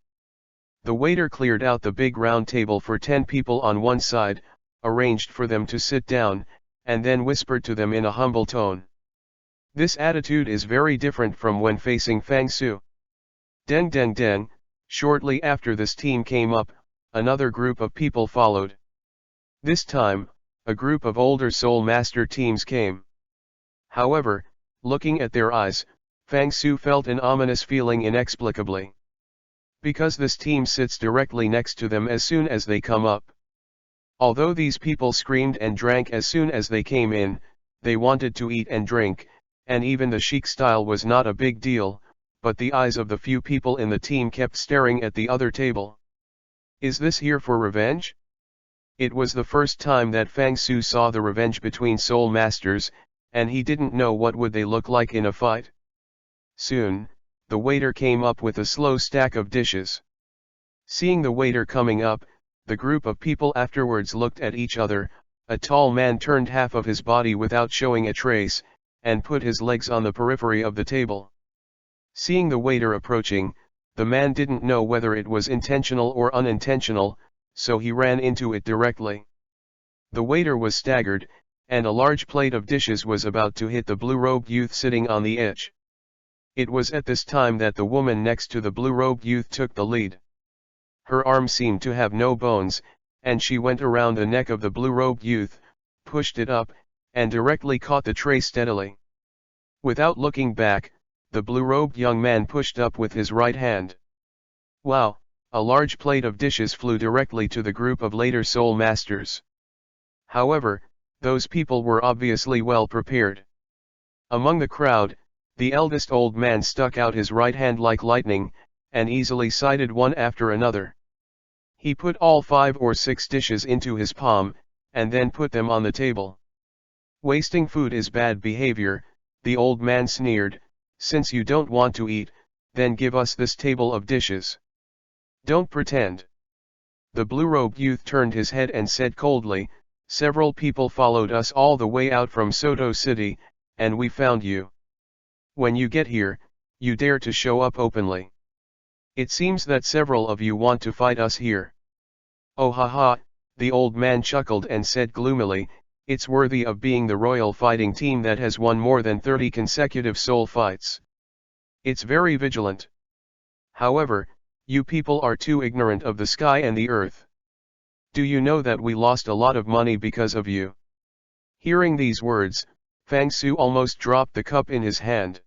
The waiter cleared out the big round table for 10 people on one side, arranged for them to sit down, and then whispered to them in a humble tone. This attitude is very different from when facing Fang Su. Deng deng deng, shortly after this team came up, another group of people followed. This time, a group of older Soul Master teams came. However, looking at their eyes, Fang Su felt an ominous feeling inexplicably. Because this team sits directly next to them as soon as they come up. Although these people screamed and drank as soon as they came in, they wanted to eat and drink, and even the chic style was not a big deal, but the eyes of the few people in the team kept staring at the other table. Is this here for revenge? It was the first time that Fang Su saw the revenge between Soul Masters, and he didn't know what would they look like in a fight. Soon, the waiter came up with a slow stack of dishes. Seeing the waiter coming up, the group of people afterwards looked at each other. A tall man turned half of his body without showing a trace, and put his legs on the periphery of the table. Seeing the waiter approaching, the man didn't know whether it was intentional or unintentional, so he ran into it directly. The waiter was staggered, and a large plate of dishes was about to hit the blue-robed youth sitting on the edge. It was at this time that the woman next to the blue-robed youth took the lead. Her arm seemed to have no bones, and she went around the neck of the blue-robed youth, pushed it up, and directly caught the tray steadily. Without looking back, the blue-robed young man pushed up with his right hand. Wow, a large plate of dishes flew directly to the group of later Soul Masters. However, those people were obviously well prepared. Among the crowd, the eldest old man stuck out his right hand like lightning, and easily sighted one after another. He put all 5 or 6 dishes into his palm, and then put them on the table. Wasting food is bad behavior, the old man sneered. Since you don't want to eat, then give us this table of dishes. Don't pretend. The blue-robed youth turned his head and said coldly, several people followed us all the way out from Soto City, and we found you. When you get here, you dare to show up openly. It seems that several of you want to fight us here. Oh ha, the old man chuckled and said gloomily, it's worthy of being the royal fighting team that has won more than 30 consecutive soul fights. It's very vigilant. However, you people are too ignorant of the sky and the earth. Do you know that we lost a lot of money because of you? Hearing these words, Fang Su almost dropped the cup in his hand.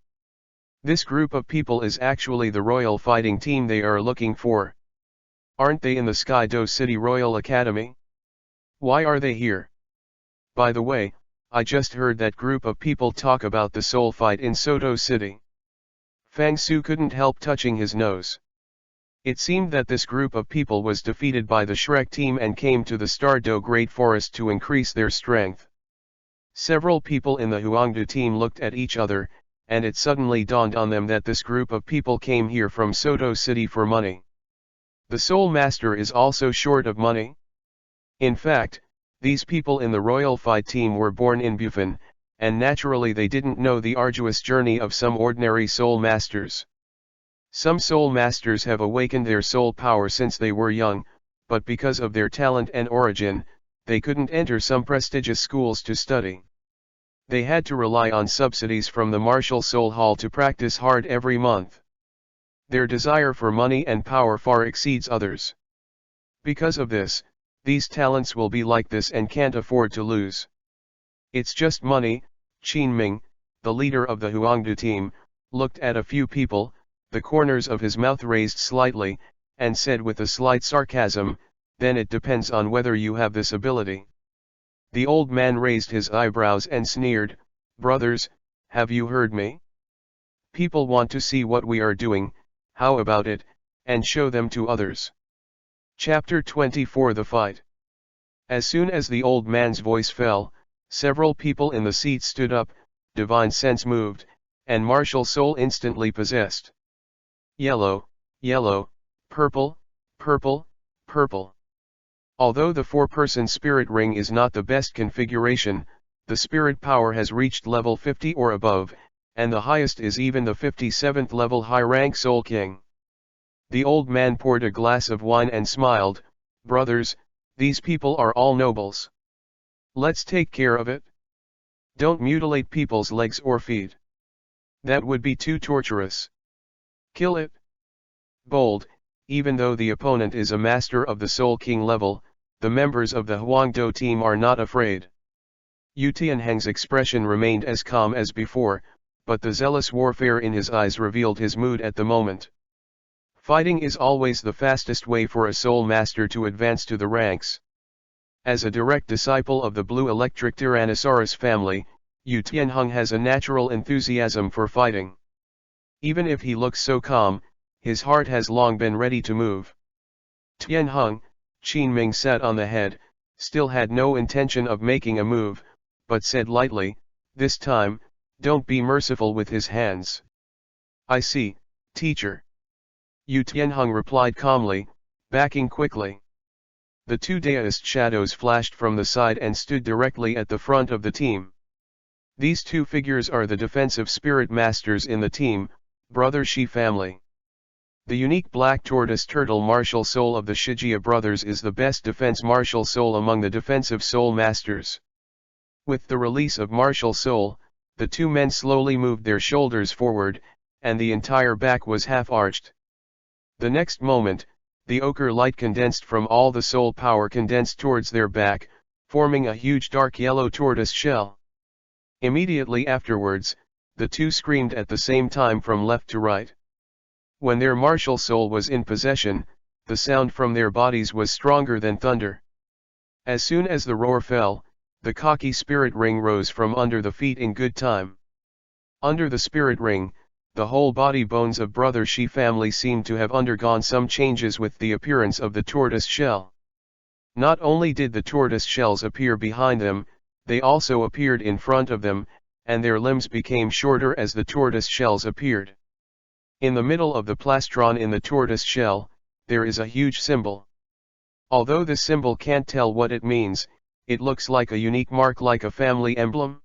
This group of people is actually the royal fighting team they are looking for. Aren't they in the Sky-Do City Royal Academy? Why are they here? By the way, I just heard that group of people talk about the soul fight in Soto City. Fang Su couldn't help touching his nose. It seemed that this group of people was defeated by the Shrek team and came to the Douro Great Forest to increase their strength. Several people in the Huangdu team looked at each other, and it suddenly dawned on them that this group of people came here from Soto City for money. The Soul Master is also short of money. In fact, these people in the Royal Fight team were born in Bufan, and naturally they didn't know the arduous journey of some ordinary Soul Masters. Some Soul Masters have awakened their soul power since they were young, but because of their talent and origin, they couldn't enter some prestigious schools to study. They had to rely on subsidies from the Martial Soul Hall to practice hard every month. Their desire for money and power far exceeds others. Because of this, these talents will be like this and can't afford to lose. It's just money. Qin Ming, the leader of the Huangdu team, looked at a few people, the corners of his mouth raised slightly, and said with a slight sarcasm, then it depends on whether you have this ability. The old man raised his eyebrows and sneered, brothers, have you heard me? People want to see what we are doing, how about it, and show them to others. Chapter 24 The Fight. As soon as the old man's voice fell, several people in the seats stood up, divine sense moved, and martial soul instantly possessed. Yellow, yellow, purple, purple, purple. Although the 4-person spirit ring is not the best configuration, the spirit power has reached level 50 or above, and the highest is even the 57th level high-rank Soul King. The old man poured a glass of wine and smiled, "Brothers, these people are all nobles. Let's take care of it. Don't mutilate people's legs or feet. That would be too torturous. Kill it." Bold, even though the opponent is a master of the Soul King level, the members of the Huangdo team are not afraid. Yu Tianheng's expression remained as calm as before, but the zealous warfare in his eyes revealed his mood at the moment. Fighting is always the fastest way for a soul master to advance to the ranks. As a direct disciple of the blue electric Tyrannosaurus family, Yu Tianheng has a natural enthusiasm for fighting. Even if he looks so calm, his heart has long been ready to move. Tianheng, Qinming sat on the head, still had no intention of making a move, but said lightly, "This time, don't be merciful with his hands." "I see, teacher." Yu Tianheng replied calmly, backing quickly. The 2 Daoist shadows flashed from the side and stood directly at the front of the team. These 2 figures are the defensive spirit masters in the team, Brother Shi family. The unique black tortoise turtle martial soul of the Shijia brothers is the best defense martial soul among the defensive soul masters. With the release of martial soul, the 2 men slowly moved their shoulders forward, and the entire back was half-arched. The next moment, the ochre light condensed from all the soul power condensed towards their back, forming a huge dark yellow tortoise shell. Immediately afterwards, the 2 screamed at the same time from left to right. When their martial soul was in possession, the sound from their bodies was stronger than thunder. As soon as the roar fell, the cocky spirit ring rose from under the feet in good time. Under the spirit ring, the whole body bones of Brother Shi family seemed to have undergone some changes with the appearance of the tortoise shell. Not only did the tortoise shells appear behind them, they also appeared in front of them, and their limbs became shorter as the tortoise shells appeared. In the middle of the plastron in the tortoise shell, there is a huge symbol. Although the symbol can't tell what it means, it looks like a unique mark like a family emblem.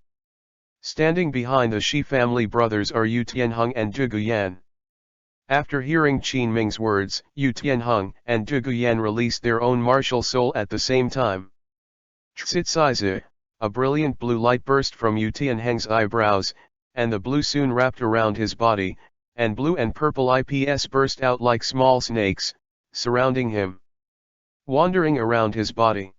Standing behind the Shi family brothers are Yu Tianheng and Du Guyan. After hearing Qin Ming's words, Yu Tianheng and Du Guyan released their own martial soul at the same time. Tsitsize, a brilliant blue light burst from Yu Tianheng's eyebrows, and the blue soon wrapped around his body, and blue and purple IPS burst out like small snakes, surrounding him, wandering around his body.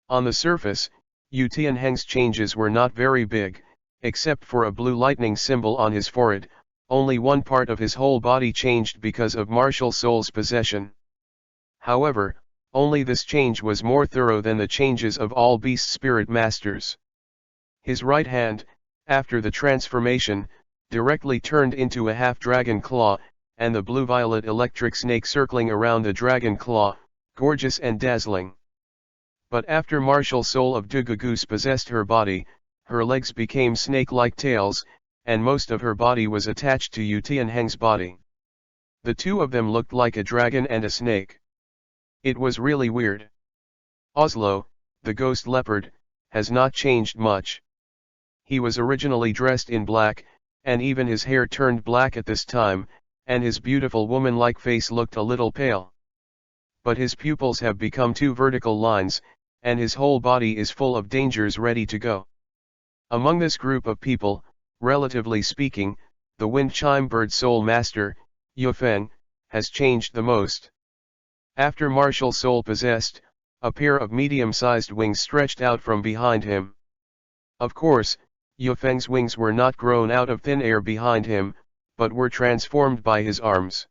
On the surface, Yu Tianheng's changes were not very big, except for a blue lightning symbol on his forehead. Only one part of his whole body changed because of martial soul's possession. However, only this change was more thorough than the changes of all beast spirit masters. His right hand, after the transformation, directly turned into a half-dragon claw, and the blue-violet electric snake circling around the dragon claw, gorgeous and dazzling. But after martial soul of Dugugus possessed her body, her legs became snake-like tails, and most of her body was attached to Yu Tianheng's body. The 2 of them looked like a dragon and a snake. It was really weird. Oslo, the ghost leopard, has not changed much. He was originally dressed in black, and even his hair turned black at this time, and his beautiful woman-like face looked a little pale. But his pupils have become 2 vertical lines, and his whole body is full of dangers ready to go. Among this group of people, relatively speaking, the wind chime bird soul master, Yufeng, has changed the most. After martial soul possessed, a pair of medium-sized wings stretched out from behind him. Of course, Yufeng's wings were not grown out of thin air behind him, but were transformed by his arms.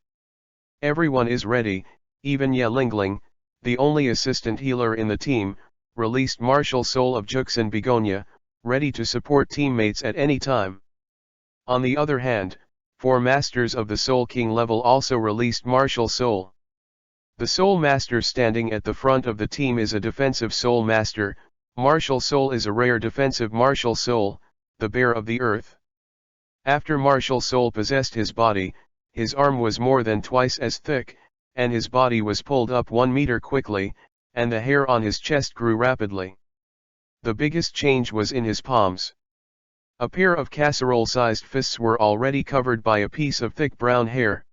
Everyone is ready, even Ye Lingling, the only assistant healer in the team, released martial soul of Juxin Begonia, ready to support teammates at any time. On the other hand, 4 masters of the Soul King level also released martial soul. The Soul Master standing at the front of the team is a defensive Soul Master. Martial Soul is a rare defensive martial soul, the bear of the earth. After martial soul possessed his body, his arm was more than twice as thick, and his body was pulled up 1 meter quickly, and the hair on his chest grew rapidly. The biggest change was in his palms. A pair of casserole-sized fists were already covered by a piece of thick brown hair.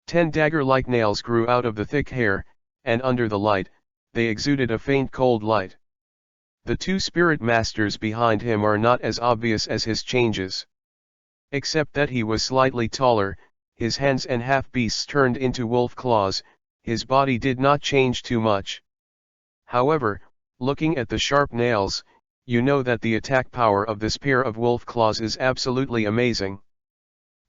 10 dagger-like nails grew out of the thick hair, and under the light, they exuded a faint cold light. The two spirit masters behind him are not as obvious as his changes. Except that he was slightly taller, his hands and half-beasts turned into wolf claws, his body did not change too much. However, looking at the sharp nails, you know that the attack power of this pair of wolf claws is absolutely amazing.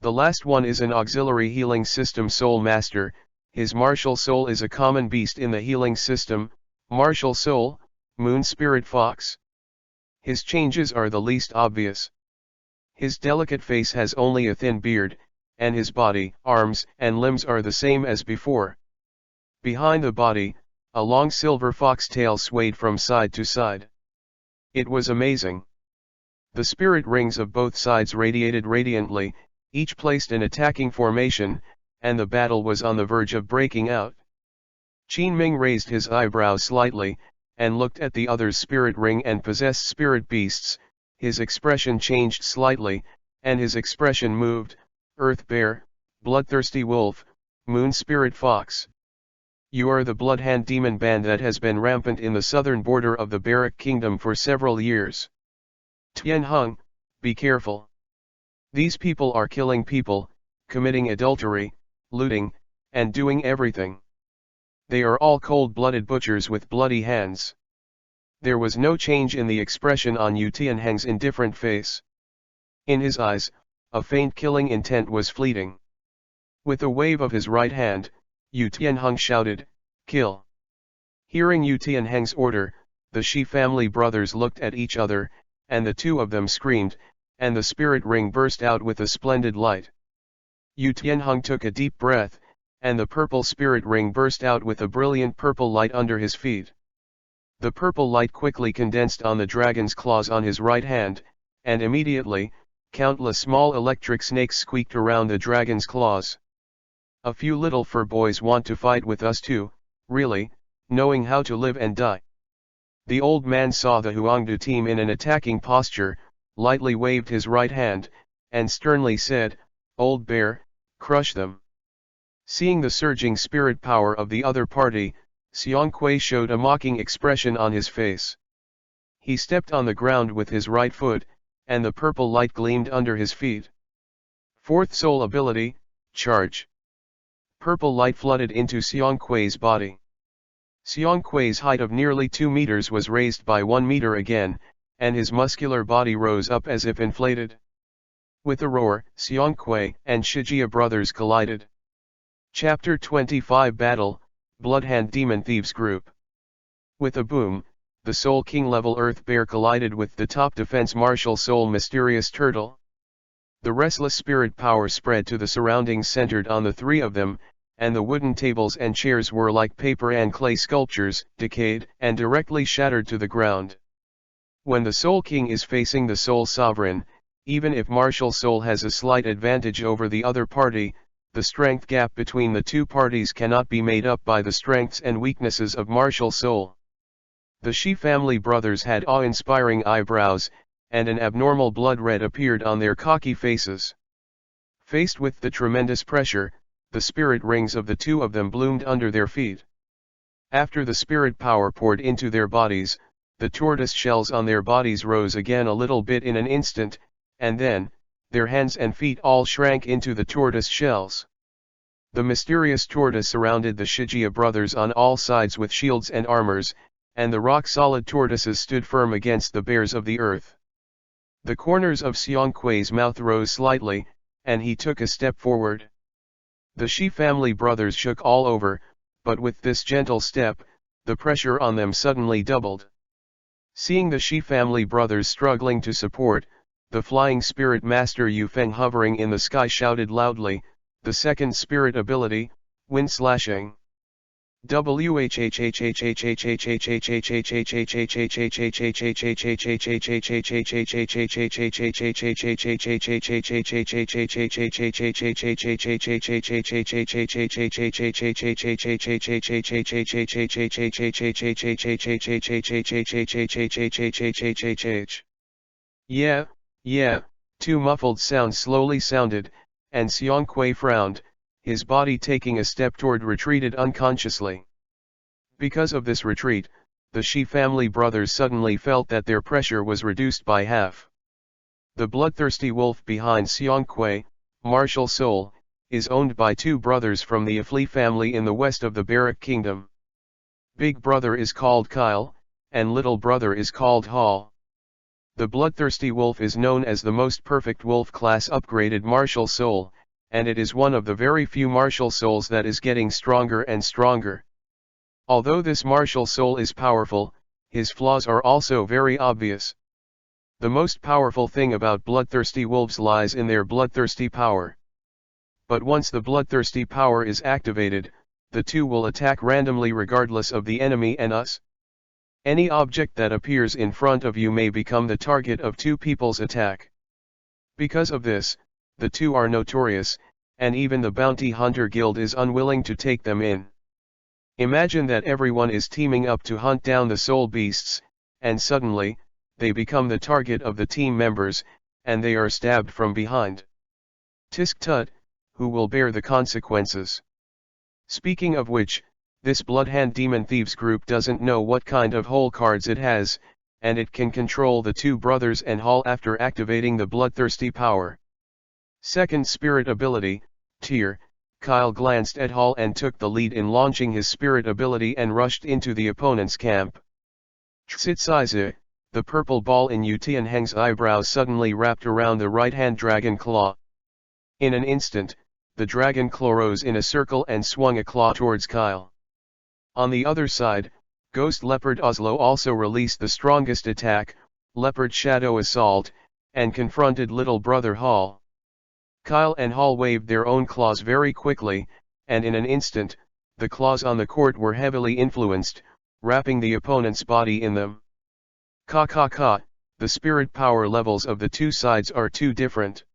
The last one is an auxiliary healing system Soul Master. His martial soul is a common beast in the healing system, martial soul, moon spirit fox. His changes are the least obvious. His delicate face has only a thin beard, and his body, arms, and limbs are the same as before. Behind the body, a long silver fox tail swayed from side to side. It was amazing. The spirit rings of both sides radiated radiantly, each placed in attacking formation, and the battle was on the verge of breaking out. Qin Ming raised his eyebrows slightly, and looked at the other's spirit ring and possessed spirit beasts. His expression changed slightly, and his expression moved: Earth Bear, Bloodthirsty Wolf, Moon Spirit Fox. You are the Bloodhand demon band that has been rampant in the southern border of the Barak Kingdom for several years. Tianheng, be careful. These people are killing people, committing adultery, looting, and doing everything. They are all cold-blooded butchers with bloody hands. There was no change in the expression on Yu Tianheng's indifferent face. In his eyes, a faint killing intent was fleeting. With a wave of his right hand, Yu Tianheng shouted, "Kill!" Hearing Yu Tianheng's order, the Shi family brothers looked at each other, and the two of them screamed, and the spirit ring burst out with a splendid light. Yu Tianheng took a deep breath, and the purple spirit ring burst out with a brilliant purple light under his feet. The purple light quickly condensed on the dragon's claws on his right hand, and immediately, countless small electric snakes squeaked around the dragon's claws. A few little fur boys want to fight with us too, really, knowing how to live and die. The old man saw the Huangdu team in an attacking posture, lightly waved his right hand, and sternly said, "Old bear, crush them." Seeing the surging spirit power of the other party, Xiang Kui showed a mocking expression on his face. He stepped on the ground with his right foot, and the purple light gleamed under his feet. Fourth soul ability, Charge. Purple light flooded into Xiang Kui's body. Xiang Kui's height of nearly 2 meters was raised by 1 meter again, and his muscular body rose up as if inflated. With a roar, Xiang Kui and Shijia brothers collided. Chapter 25 Battle, Bloodhand Demon Thieves Group. With a boom, the Soul King level Earth Bear collided with the top defense martial soul Mysterious Turtle. The restless spirit power spread to the surroundings centered on the three of them, and the wooden tables and chairs were like paper and clay sculptures, decayed and directly shattered to the ground. When the Soul King is facing the Soul Sovereign, even if martial soul has a slight advantage over the other party, the strength gap between the two parties cannot be made up by the strengths and weaknesses of martial soul. The Shi family brothers had awe-inspiring eyebrows, and an abnormal blood red appeared on their cocky faces. Faced with the tremendous pressure, the spirit rings of the two of them bloomed under their feet. After the spirit power poured into their bodies, the tortoise shells on their bodies rose again a little bit in an instant, and then, their hands and feet all shrank into the tortoise shells. The mysterious tortoise surrounded the Shijia brothers on all sides with shields and armors, and the rock-solid tortoises stood firm against the bears of the earth. The corners of Xiang Kui's mouth rose slightly, and he took a step forward. The Shi family brothers shook all over, but with this gentle step, the pressure on them suddenly doubled. Seeing the Shi family brothers struggling to support, the flying spirit master Yu Feng hovering in the sky shouted loudly, "The second spirit ability, Wind Slashing." Yeah, yeah, two muffled sounds slowly sounded, and Xiongquei frowned, his body taking a step toward retreated unconsciously. Because of this retreat, the Shi family brothers suddenly felt that their pressure was reduced by half. The bloodthirsty wolf behind Xiongquei, Martial Soul, is owned by two brothers from the Afli family in the west of the Barak Kingdom. Big brother is called Kyle, and little brother is called Hall. The bloodthirsty wolf is known as the most perfect wolf class upgraded martial soul, and it is one of the very few martial souls that is getting stronger and stronger. Although this martial soul is powerful, his flaws are also very obvious. The most powerful thing about bloodthirsty wolves lies in their bloodthirsty power. But once the bloodthirsty power is activated, the two will attack randomly regardless of the enemy and us. Any object that appears in front of you may become the target of two people's attack. Because of this, the two are notorious, and even the Bounty Hunter Guild is unwilling to take them in. Imagine that everyone is teaming up to hunt down the soul beasts, and suddenly, they become the target of the team members, and they are stabbed from behind. Tisk tut, who will bear the consequences? Speaking of which, this Bloodhand Demon Thieves group doesn't know what kind of hole cards it has, and it can control the two brothers and Hall after activating the bloodthirsty power. Second spirit ability, Tier, Kyle glanced at Hall and took the lead in launching his spirit ability and rushed into the opponent's camp. Tsitsize, the purple ball in Yu Tianheng's eyebrows suddenly wrapped around the right-hand dragon claw. In an instant, the dragon claw rose in a circle and swung a claw towards Kyle. On the other side, Ghost Leopard Oslo also released the strongest attack, Leopard Shadow Assault, and confronted little brother Hall. Kyle and Hall waved their own claws very quickly, and in an instant, the claws on the court were heavily influenced, wrapping the opponent's body in them. The spirit power levels of the two sides are too different.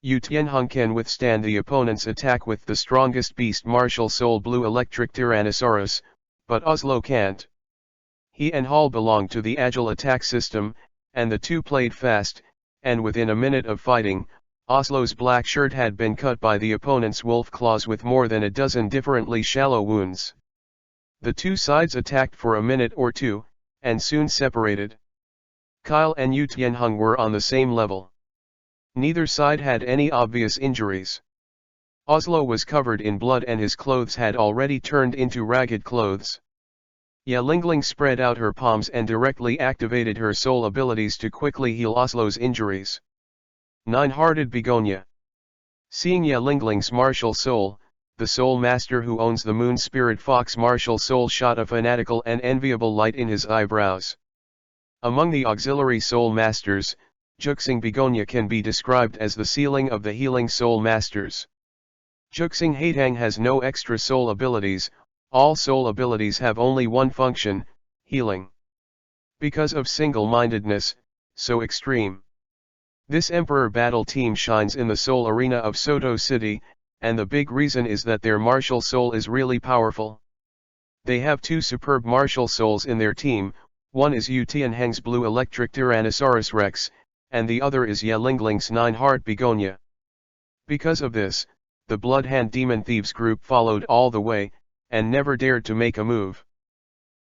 Yu Tianheng can withstand the opponent's attack with the strongest beast martial soul blue electric Tyrannosaurus, but Oslo can't. He and Hall belong to the agile attack system, and the two played fast, and within a minute of fighting, Oslo's black shirt had been cut by the opponent's wolf claws with more than a dozen differently shallow wounds. The two sides attacked for a minute or two, and soon separated. Kyle and Yu Tianheng were on the same level. Neither side had any obvious injuries. Oslo was covered in blood and his clothes had already turned into ragged clothes. Lingling spread out her palms and directly activated her soul abilities to quickly heal Oslo's injuries. Nine-Hearted Begonia. Seeing Lingling's martial soul, the soul master who owns the moon spirit fox martial soul shot a fanatical and enviable light in his eyebrows. Among the auxiliary soul masters, Juxing Begonia can be described as the ceiling of the healing soul masters. Juxing Haitang has no extra soul abilities, all soul abilities have only one function, healing. Because of single-mindedness, so extreme. This Emperor battle team shines in the soul arena of Soto City, and the big reason is that their martial soul is really powerful. They have two superb martial souls in their team, one is Yu Tianheng's blue electric Tyrannosaurus Rex, and the other is Lingling's Nine-Heart Begonia. Because of this, the Bloodhand Demon Thieves group followed all the way, and never dared to make a move.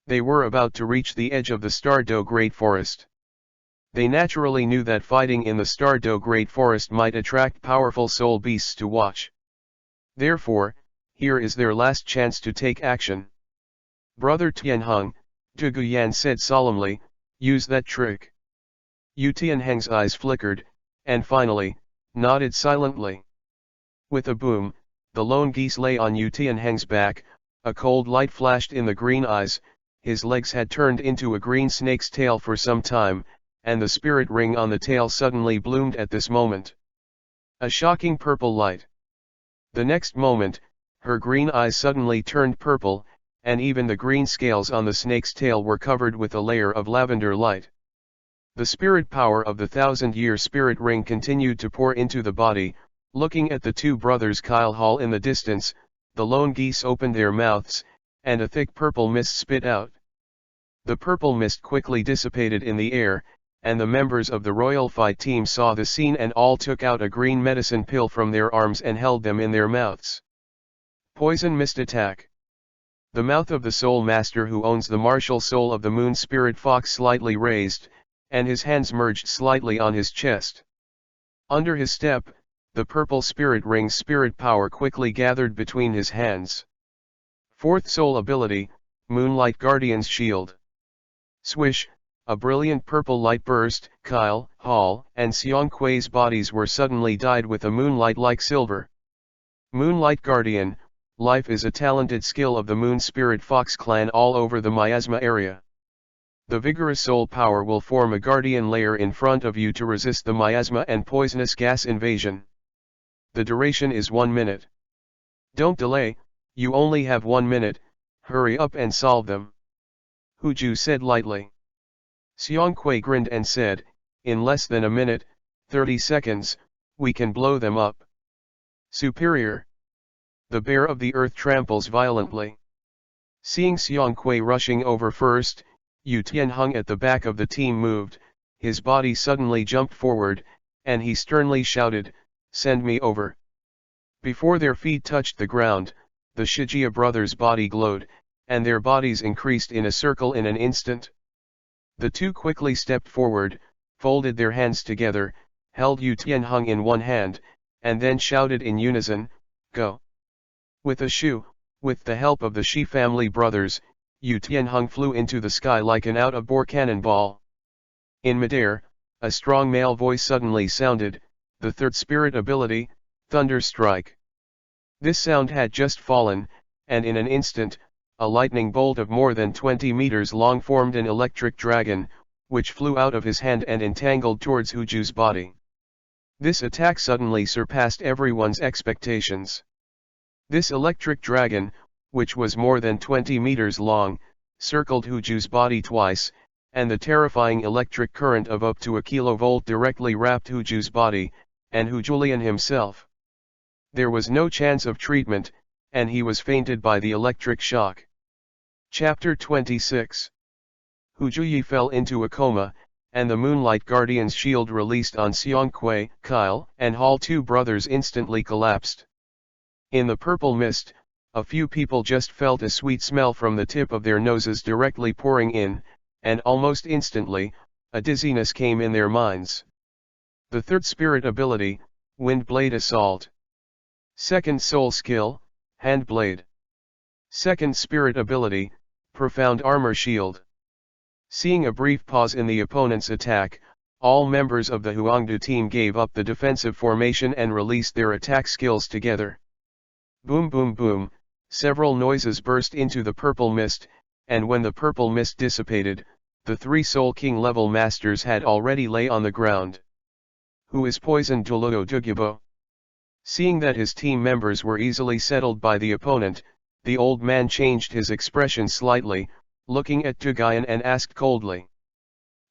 They were about to reach the edge of the Stardow Great Forest. They naturally knew that fighting in the Stardow Great Forest might attract powerful soul beasts to watch. Therefore, here is their last chance to take action. Brother Tianheng, Zhu Guyan said solemnly, use that trick. Yu Tianheng's eyes flickered, and finally, nodded silently. With a boom, the lone geese lay on Yu Tianheng's back, a cold light flashed in the green eyes, his legs had turned into a green snake's tail for some time, and the spirit ring on the tail suddenly bloomed at this moment. A shocking purple light. The next moment, her green eyes suddenly turned purple, and even the green scales on the snake's tail were covered with a layer of lavender light. The spirit power of the 1,000-year spirit ring continued to pour into the body. Looking at the two brothers Kyle Hall in the distance, the lone geese opened their mouths, and a thick purple mist spit out. The purple mist quickly dissipated in the air, and the members of the royal fight team saw the scene and all took out a green medicine pill from their arms and held them in their mouths. Poison mist attack. The mouth of the soul master who owns the martial soul of the moon spirit fox slightly raised, and his hands merged slightly on his chest. Under his step, the purple spirit ring's spirit power quickly gathered between his hands. Fourth soul ability, Moonlight Guardian's Shield. Swish, a brilliant purple light burst. Kyle, Hall, and Seong Kuei's bodies were suddenly dyed with a moonlight like silver. Moonlight Guardian, life is a talented skill of the Moon Spirit Fox clan all over the miasma area. The vigorous soul power will form a guardian layer in front of you to resist the miasma and poisonous gas invasion. The duration is 1 minute. Don't delay, you only have 1 minute, hurry up and solve them. Huju said lightly. Seong Kuei grinned and said, in less than a minute, 30 seconds, we can blow them up. Superior. The bear of the earth tramples violently. Seeing Seong Kuei rushing over first, Yu Tianheng at the back of the team moved, his body suddenly jumped forward, and he sternly shouted, send me over. Before their feet touched the ground, the Shijia brothers' body glowed, and their bodies increased in a circle in an instant. The two quickly stepped forward, folded their hands together, held Yu Tianheng in one hand, and then shouted in unison, go. With a shoo, with the help of the Shi family brothers, Yu Tianheng flew into the sky like an out-of-bore cannonball. In midair, a strong male voice suddenly sounded, the third spirit ability, Thunder Strike. This sound had just fallen, and in an instant, a lightning bolt of more than 20 meters long formed an electric dragon, which flew out of his hand and entangled towards Huju's body. This attack suddenly surpassed everyone's expectations. This electric dragon, which was more than 20 meters long, circled Huju's body twice, and the terrifying electric current of up to a kilovolt directly wrapped Huju's body, and Hujulian himself. There was no chance of treatment, and he was fainted by the electric shock. Chapter 26. Hujuyi fell into a coma, and the Moonlight Guardian's shield released on Seong Kuei, Kyle, and Hall two brothers instantly collapsed. In the purple mist, a few people just felt a sweet smell from the tip of their noses directly pouring in, and almost instantly, a dizziness came in their minds. The third spirit ability, Wind Blade Assault. Second soul skill, Hand Blade. Second spirit ability, Profound Armor Shield. Seeing a brief pause in the opponent's attack, all members of the Huangdu team gave up the defensive formation and released their attack skills together. Boom boom boom, several noises burst into the purple mist, and when the purple mist dissipated, the three Soul King level masters had already lay on the ground. Who is poisoned Douro Dugyabo? Seeing that his team members were easily settled by the opponent, the old man changed his expression slightly, looking at Duguyan and asked coldly.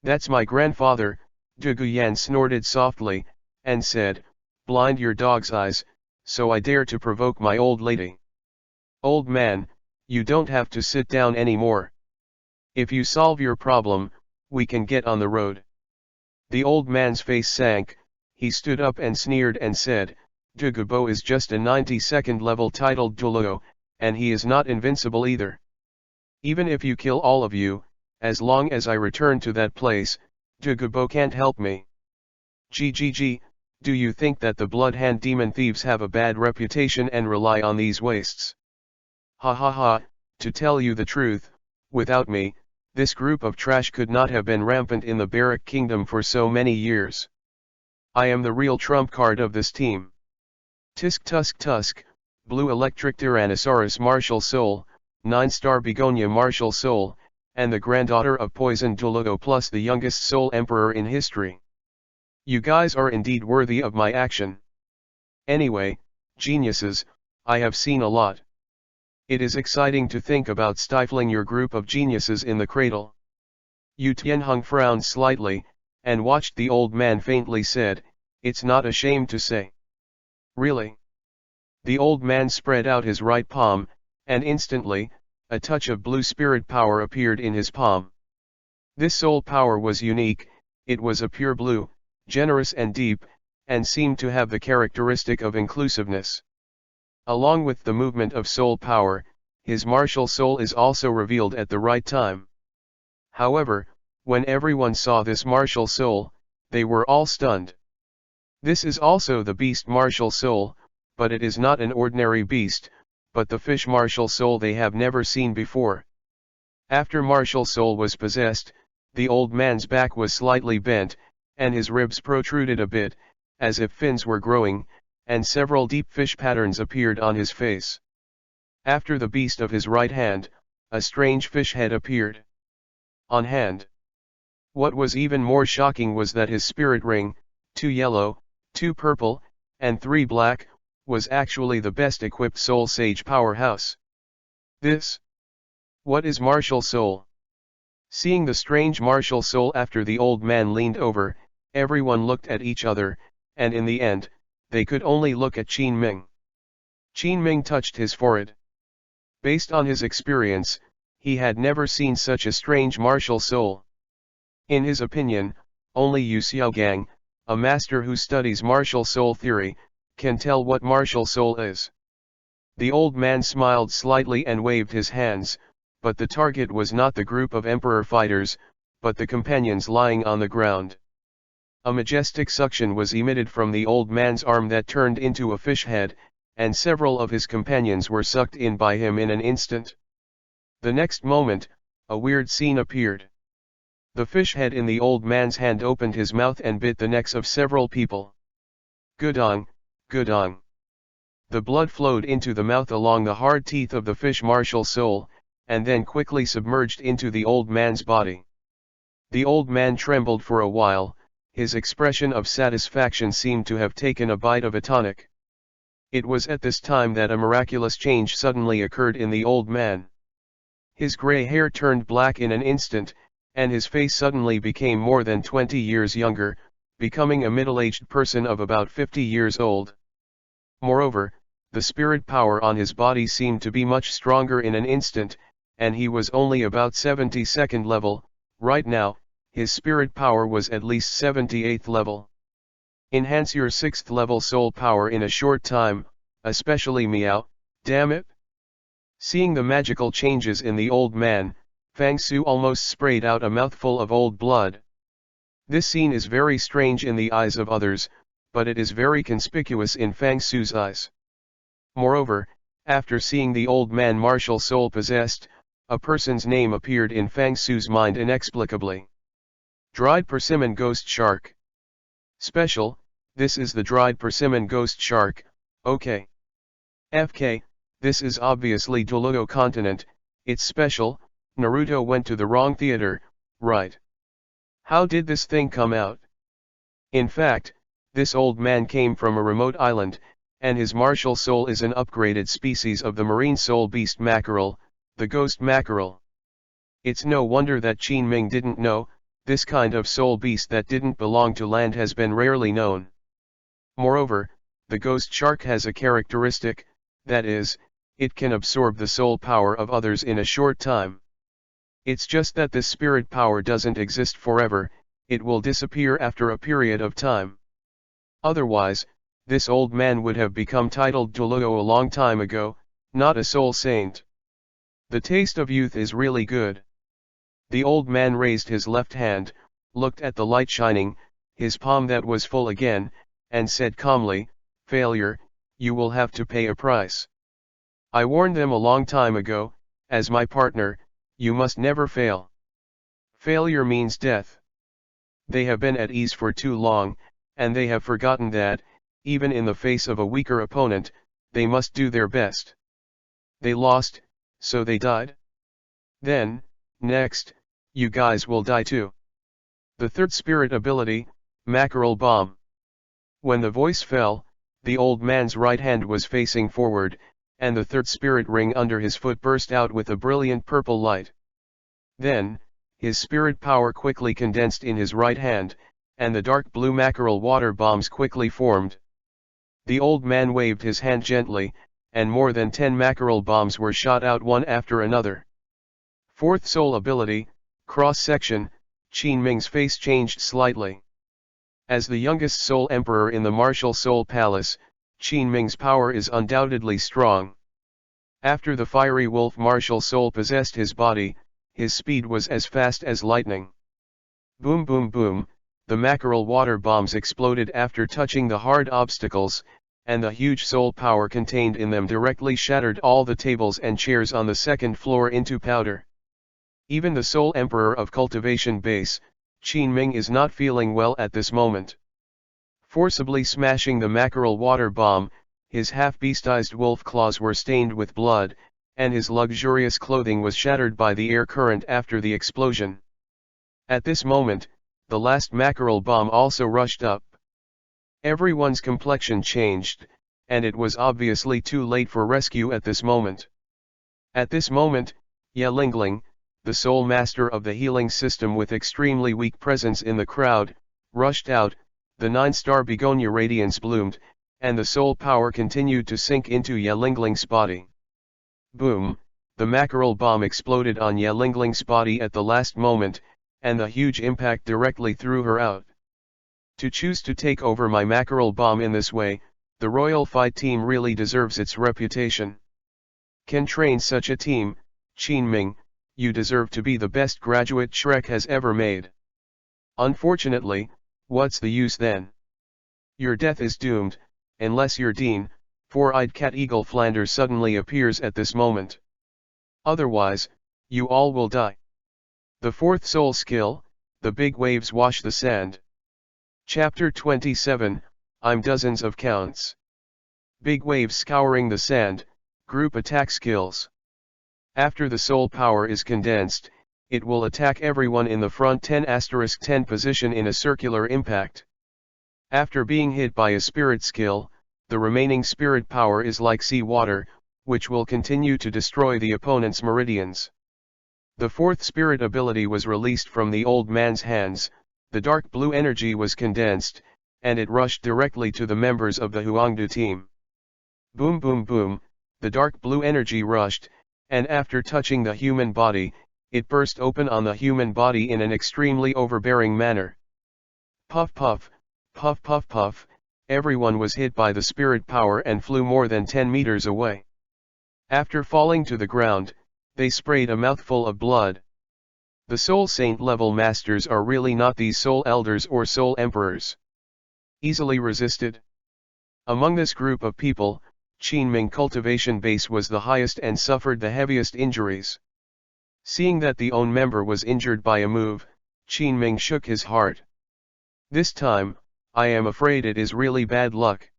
That's my grandfather, Duguyan snorted softly, and said, blind your dog's eyes, so I dare to provoke my old lady. Old man, you don't have to sit down anymore. If you solve your problem, we can get on the road. The old man's face sank, he stood up and sneered and said, Dugabo is just a 92nd level titled Douro, and he is not invincible either. Even if you kill all of you, as long as I return to that place, Dugabo can't help me. GGG, do you think that the Bloodhand demon thieves have a bad reputation and rely on these wastes? Ha ha ha, to tell you the truth, without me, this group of trash could not have been rampant in the Barak Kingdom for so many years. I am the real trump card of this team. Tisk tusk tusk, Blue Electric Tyrannosaurus Martial Soul, 9-star Begonia Martial Soul, and the granddaughter of Poison Douro plus the youngest Soul Emperor in history. You guys are indeed worthy of my action. Anyway, geniuses, I have seen a lot. It is exciting to think about stifling your group of geniuses in the cradle. Yu Tianheng frowned slightly, and watched the old man faintly said, "It's not a shame to say." "Really?" The old man spread out his right palm, and instantly, a touch of blue spirit power appeared in his palm. This soul power was unique, it was a pure blue, generous and deep, and seemed to have the characteristic of inclusiveness. Along with the movement of soul power, his martial soul is also revealed at the right time. However, when everyone saw this martial soul, they were all stunned. This is also the beast martial soul, but it is not an ordinary beast, but the fish martial soul they have never seen before. After martial soul was possessed, the old man's back was slightly bent, and his ribs protruded a bit, as if fins were growing, and several deep fish patterns appeared on his face. After the beast of his right hand, a strange fish head appeared on hand. What was even more shocking was that his spirit ring, 2 yellow, 2 purple, and 3 black, was actually the best equipped soul sage powerhouse. What is martial soul? Seeing the strange martial soul after the old man leaned over, everyone looked at each other, and in the end, they could only look at Qin Ming. Qin Ming touched his forehead. Based on his experience, he had never seen such a strange martial soul. In his opinion, only Yu Xiaogang, a master who studies martial soul theory, can tell what martial soul is. The old man smiled slightly and waved his hands, but the target was not the group of emperor fighters, but the companions lying on the ground. A majestic suction was emitted from the old man's arm that turned into a fish head, and several of his companions were sucked in by him in an instant. The next moment, a weird scene appeared. The fish head in the old man's hand opened his mouth and bit the necks of several people. Gudong, gudong. The blood flowed into the mouth along the hard teeth of the fish martial soul, and then quickly submerged into the old man's body. The old man trembled for a while, his expression of satisfaction seemed to have taken a bite of a tonic. It was at this time that a miraculous change suddenly occurred in the old man. His gray hair turned black in an instant, and his face suddenly became more than 20 years younger, becoming a middle-aged person of about 50 years old. Moreover, the spirit power on his body seemed to be much stronger in an instant, and he was only about 72nd level. Right now, his spirit power was at least 78th level. Enhance your 6th level soul power in a short time, especially meow, damn it. Seeing the magical changes in the old man, Fang Su almost sprayed out a mouthful of old blood. This scene is very strange in the eyes of others, but it is very conspicuous in Fang Su's eyes. Moreover, after seeing the old man martial soul possessed, a person's name appeared in Fang Su's mind inexplicably. Dried persimmon ghost shark. Special, this is the dried persimmon ghost shark, okay. FK, this is obviously Douro continent, it's special, Naruto went to the wrong theater, right? How did this thing come out? In fact, this old man came from a remote island, and his martial soul is an upgraded species of the marine soul beast mackerel, the ghost mackerel. It's no wonder that Qin Ming didn't know, this kind of soul beast that didn't belong to land has been rarely known. Moreover, the ghost shark has a characteristic, that is, it can absorb the soul power of others in a short time. It's just that this spirit power doesn't exist forever, it will disappear after a period of time. Otherwise, this old man would have become titled Douro a long time ago, not a soul saint. The taste of youth is really good. The old man raised his left hand, looked at the light shining, his palm that was full again, and said calmly, "Failure, you will have to pay a price. I warned them a long time ago, as my partner, you must never fail. Failure means death. They have been at ease for too long, and they have forgotten that, even in the face of a weaker opponent, they must do their best. They lost, so they died. Then, next, you guys will die too." The third spirit ability, Mackerel Bomb. When the voice fell, the old man's right hand was facing forward, and the third spirit ring under his foot burst out with a brilliant purple light. Then, his spirit power quickly condensed in his right hand, and the dark blue mackerel water bombs quickly formed. The old man waved his hand gently, and more than 10 mackerel bombs were shot out one after another. Fourth soul ability, cross-section. Qin Ming's face changed slightly. As the youngest soul emperor in the martial soul palace, Qin Ming's power is undoubtedly strong. After the fiery wolf martial soul possessed his body, his speed was as fast as lightning. Boom boom boom, the mackerel water bombs exploded after touching the hard obstacles, and the huge soul power contained in them directly shattered all the tables and chairs on the second floor into powder. Even the soul emperor of cultivation base, Qin Ming, is not feeling well at this moment. Forcibly smashing the mackerel water bomb, his half-beastized wolf claws were stained with blood, and his luxurious clothing was shattered by the air current after the explosion. At this moment, the last mackerel bomb also rushed up. Everyone's complexion changed, and it was obviously too late for rescue at this moment. At this moment, Ye Lingling, the sole master of the healing system with extremely weak presence in the crowd, rushed out. The 9-star begonia radiance bloomed, and the soul power continued to sink into Ye Lingling's body. Boom, the mackerel bomb exploded on Ye Lingling's body at the last moment, and the huge impact directly threw her out. To choose to take over my mackerel bomb in this way, the royal fight team really deserves its reputation. Can train such a team, Qin Ming, you deserve to be the best graduate Shrek has ever made. Unfortunately, what's the use then? Your death is doomed, unless your Dean, Four-Eyed Cat Eagle Flanders suddenly appears at this moment. Otherwise, you all will die. The fourth soul skill, the big waves wash the sand. Chapter 27, I'm dozens of counts. Big waves scouring the sand, group attack skills. After the soul power is condensed, it will attack everyone in the front 10*10 position in a circular impact. After being hit by a spirit skill, the remaining spirit power is like sea water, which will continue to destroy the opponent's meridians. The fourth spirit ability was released from the old man's hands, the dark blue energy was condensed, and it rushed directly to the members of the Huangdu team. Boom boom boom, the dark blue energy rushed, and after touching the human body, it burst open on the human body in an extremely overbearing manner. Puff puff, puff puff puff, everyone was hit by the spirit power and flew more than 10 meters away. After falling to the ground, they sprayed a mouthful of blood. The soul saint level masters are really not these soul elders or soul emperors. Easily resisted. Among this group of people, Qin Ming cultivation base was the highest and suffered the heaviest injuries. Seeing that the own member was injured by a move, Qin Ming shook his heart. This time, I am afraid it is really bad luck.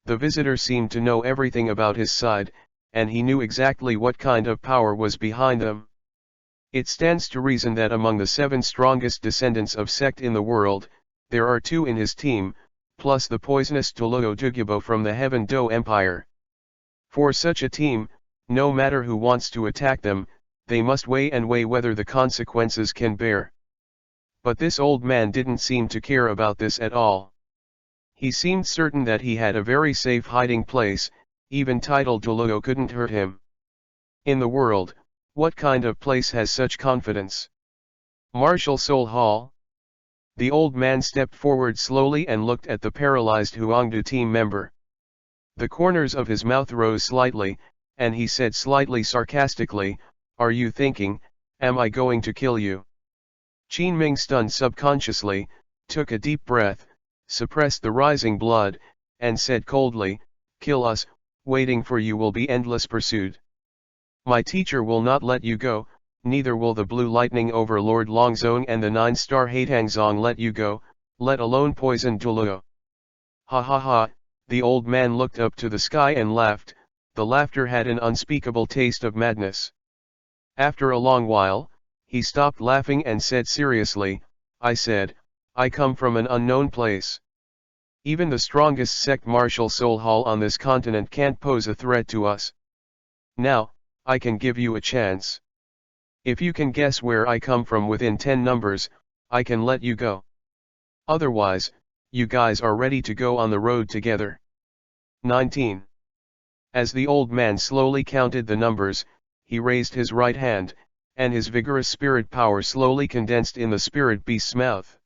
The visitor seemed to know everything about his side, and he knew exactly what kind of power was behind them. It stands to reason that among the 7 strongest descendants of sect in the world, there are 2 in his team, plus the poisonous Douro Dugabo from the Heaven Do Empire. For such a team, no matter who wants to attack them, they must weigh whether the consequences can bear. But this old man didn't seem to care about this at all. He seemed certain that he had a very safe hiding place, even titled Douro couldn't hurt him. In the world, what kind of place has such confidence? Martial Soul Hall? The old man stepped forward slowly and looked at the paralyzed Huangdu team member. The corners of his mouth rose slightly, and he said slightly sarcastically, "Are you thinking, am I going to kill you?" Qin Ming, stunned subconsciously, took a deep breath, suppressed the rising blood, and said coldly, "Kill us, waiting for you will be endless pursuit. My teacher will not let you go, neither will the Blue Lightning Overlord Longzong and the 9-star Haitangzong let you go, let alone poison Douro." Ha ha ha, the old man looked up to the sky and laughed. The laughter had an unspeakable taste of madness. After a long while, he stopped laughing and said seriously, "I said, I come from an unknown place. Even the strongest sect Martial Soul Hall on this continent can't pose a threat to us. Now, I can give you a chance. If you can guess where I come from within 10 numbers, I can let you go. Otherwise, you guys are ready to go on the road together. 19. As the old man slowly counted the numbers, he raised his right hand, and his vigorous spirit power slowly condensed in the spirit beast's mouth.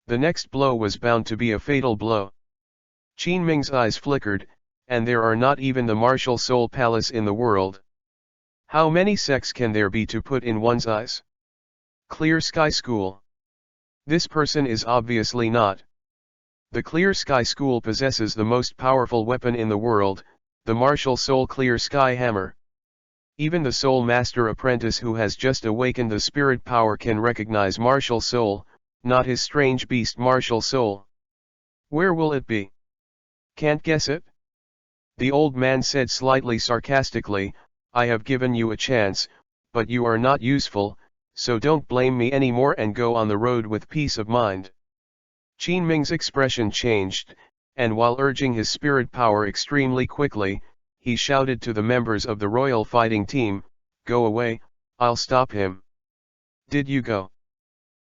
The next blow was bound to be a fatal blow. Qin Ming's eyes flickered, and there are not even the martial soul palace in the world. How many sects can there be to put in one's eyes? Clear Sky School. This person is obviously not. The Clear Sky School possesses the most powerful weapon in the world, the martial soul Clear Sky Hammer. Even the soul master apprentice who has just awakened the spirit power can recognize martial soul, not his strange beast martial soul. Where will it be? Can't guess it? The old man said slightly sarcastically, I have given you a chance, but you are not useful, so don't blame me anymore and go on the road with peace of mind. Qin Ming's expression changed, and while urging his spirit power extremely quickly, he shouted to the members of the royal fighting team, go away, I'll stop him. Did you go?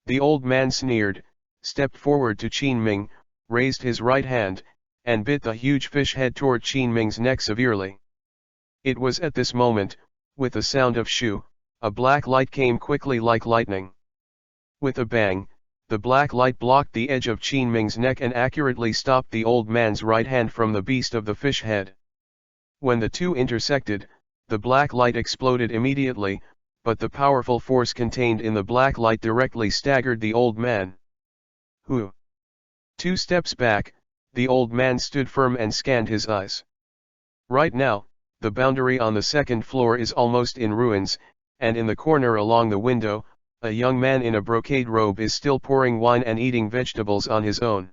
The old man sneered, stepped forward to Qin Ming, raised his right hand, and bit the huge fish head toward Qin Ming's neck severely. It was at this moment, with the sound of shoo, a black light came quickly like lightning. With a bang, the black light blocked the edge of Qin Ming's neck and accurately stopped the old man's right hand from the beast of the fish head. When the two intersected, the black light exploded immediately, but the powerful force contained in the black light directly staggered the old man. Who? 2 steps back, the old man stood firm and scanned his eyes. Right now, the boundary on the second floor is almost in ruins, and in the corner along the window, a young man in a brocade robe is still pouring wine and eating vegetables on his own.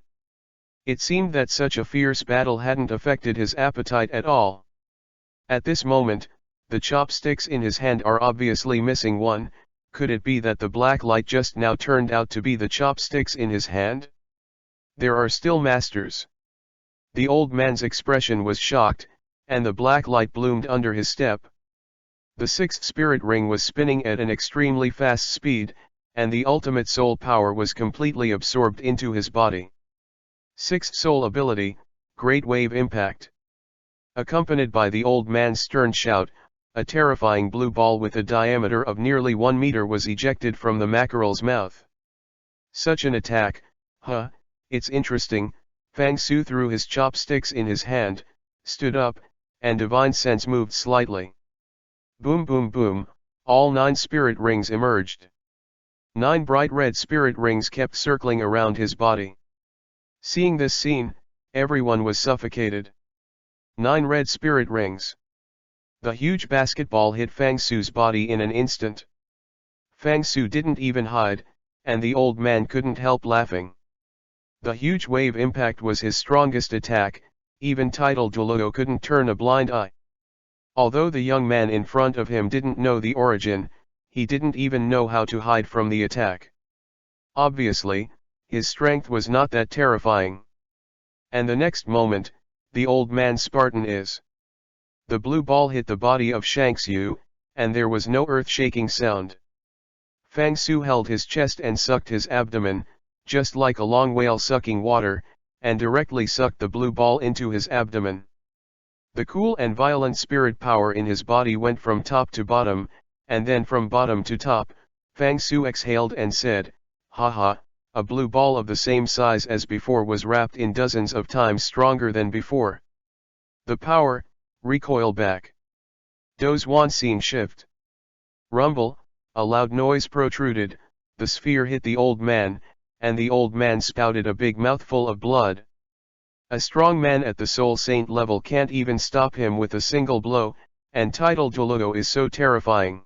It seemed that such a fierce battle hadn't affected his appetite at all. At this moment, the chopsticks in his hand are obviously missing one. Could it be that the black light just now turned out to be the chopsticks in his hand? There are still masters. The old man's expression was shocked, and the black light bloomed under his step. The 6th spirit ring was spinning at an extremely fast speed, and the ultimate soul power was completely absorbed into his body. 6th soul ability, Great Wave Impact. Accompanied by the old man's stern shout, a terrifying blue ball with a diameter of nearly 1 meter was ejected from the mackerel's mouth. Such an attack, it's interesting. Fang Su threw his chopsticks in his hand, stood up, and Divine Sense moved slightly. Boom boom boom, all 9 spirit rings emerged. 9 bright red spirit rings kept circling around his body. Seeing this scene, everyone was suffocated. 9 red spirit rings. The huge basketball hit Fang Su's body in an instant. Fang Su didn't even hide, and the old man couldn't help laughing. The huge wave impact was his strongest attack, even titled Douro couldn't turn a blind eye. Although the young man in front of him didn't know the origin, he didn't even know how to hide from the attack. Obviously, his strength was not that terrifying. And the next moment, the old man's Spartan is. The blue ball hit the body of Shangxiu, and there was no earth-shaking sound. Fang Su held his chest and sucked his abdomen, just like a long whale sucking water, and directly sucked the blue ball into his abdomen. The cool and violent spirit power in his body went from top to bottom, and then from bottom to top. Fang Su exhaled and said, "Haha, a blue ball of the same size as before was wrapped in dozens of times stronger than before. The power, recoil back. Does one scene shift? Rumble, a loud noise protruded, the sphere hit the old man, and the old man spouted a big mouthful of blood. A strong man at the soul saint level can't even stop him with a single blow, and title Douro is so terrifying.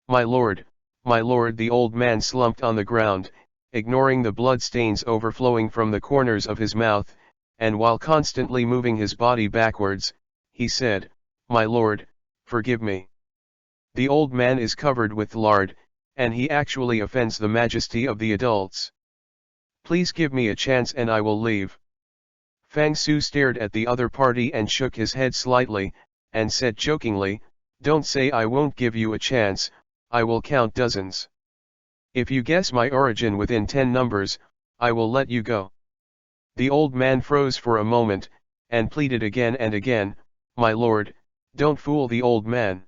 My lord, the old man slumped on the ground, ignoring the blood stains overflowing from the corners of his mouth, and while constantly moving his body backwards, he said, "My lord, forgive me. The old man is covered with lard, and he actually offends the majesty of the adults. Please give me a chance and I will leave." Fang Su stared at the other party and shook his head slightly, and said jokingly, Don't say I won't give you a chance, I will count dozens. If you guess my origin within 10 numbers, I will let you go. The old man froze for a moment, and pleaded again and again, my lord, don't fool the old man.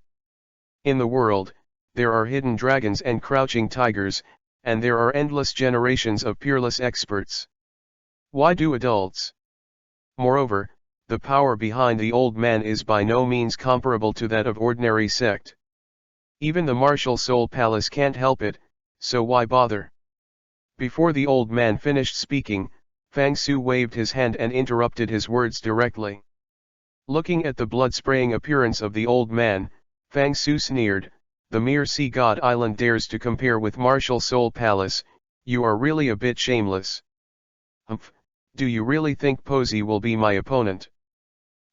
In the world, there are hidden dragons and crouching tigers, and there are endless generations of peerless experts. Why do adults? Moreover, the power behind the old man is by no means comparable to that of ordinary sect. Even the martial soul palace can't help it, so why bother? Before the old man finished speaking, Fang Su waved his hand and interrupted his words directly. Looking at the blood-spraying appearance of the old man, Fang Su sneered, the mere sea god island dares to compare with martial soul palace, you are really a bit shameless. Humph, do you really think Posey will be my opponent?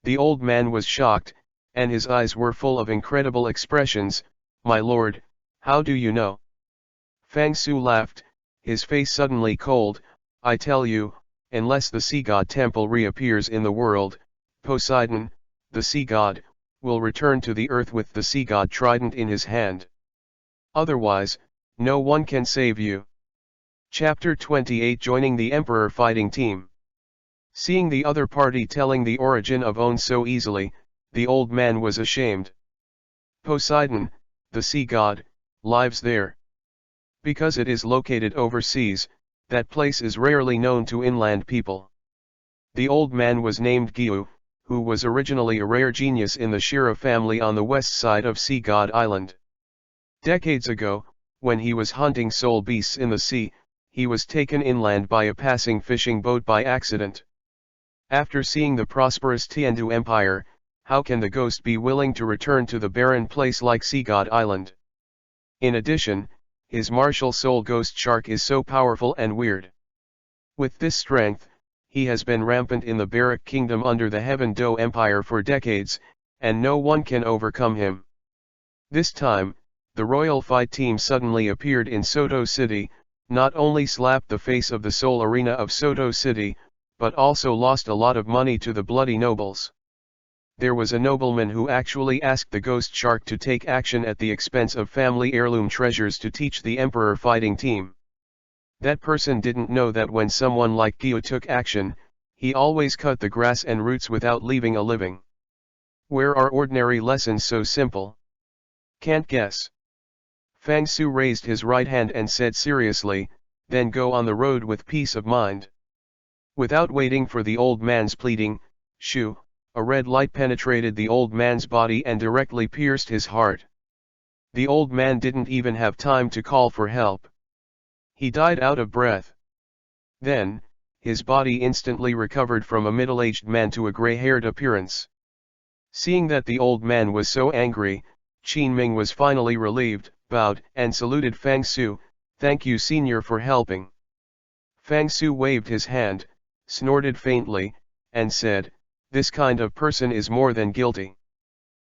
The old man was shocked, and his eyes were full of incredible expressions, my lord, how do you know? Fang Su laughed, his face suddenly cold, I tell you, unless the sea god temple reappears in the world, Poseidon, the sea god, will return to the earth with the sea god trident in his hand. Otherwise, no one can save you. Chapter 28 Joining the Emperor Fighting Team. Seeing the other party telling the origin of own so easily, the old man was ashamed. Poseidon, the sea god, lives there. Because it is located overseas, that place is rarely known to inland people. The old man was named Gyu, who was originally a rare genius in the Shira family on the west side of Sea God Island. Decades ago, when he was hunting soul beasts in the sea, he was taken inland by a passing fishing boat by accident. After seeing the prosperous Tiandu Empire, how can the ghost be willing to return to the barren place like Sea God Island? In addition, his martial soul ghost shark is so powerful and weird. With this strength, he has been rampant in the Barak Kingdom under the Heaven Do Empire for decades, and no one can overcome him. This time, the royal fight team suddenly appeared in Soto City, not only slapped the face of the Soul Arena of Soto City, but also lost a lot of money to the bloody nobles. There was a nobleman who actually asked the ghost shark to take action at the expense of family heirloom treasures to teach the emperor fighting team. That person didn't know that when someone like Gyu took action, he always cut the grass and roots without leaving a living. Where are ordinary lessons so simple? Can't guess. Fang Su raised his right hand and said seriously, then go on the road with peace of mind. Without waiting for the old man's pleading, shoo, a red light penetrated the old man's body and directly pierced his heart. The old man didn't even have time to call for help. He died out of breath. Then, his body instantly recovered from a middle-aged man to a gray-haired appearance. Seeing that the old man was so angry, Qin Ming was finally relieved, bowed, and saluted Fang Su, thank you senior for helping. Fang Su waved his hand, snorted faintly, and said, this kind of person is more than guilty.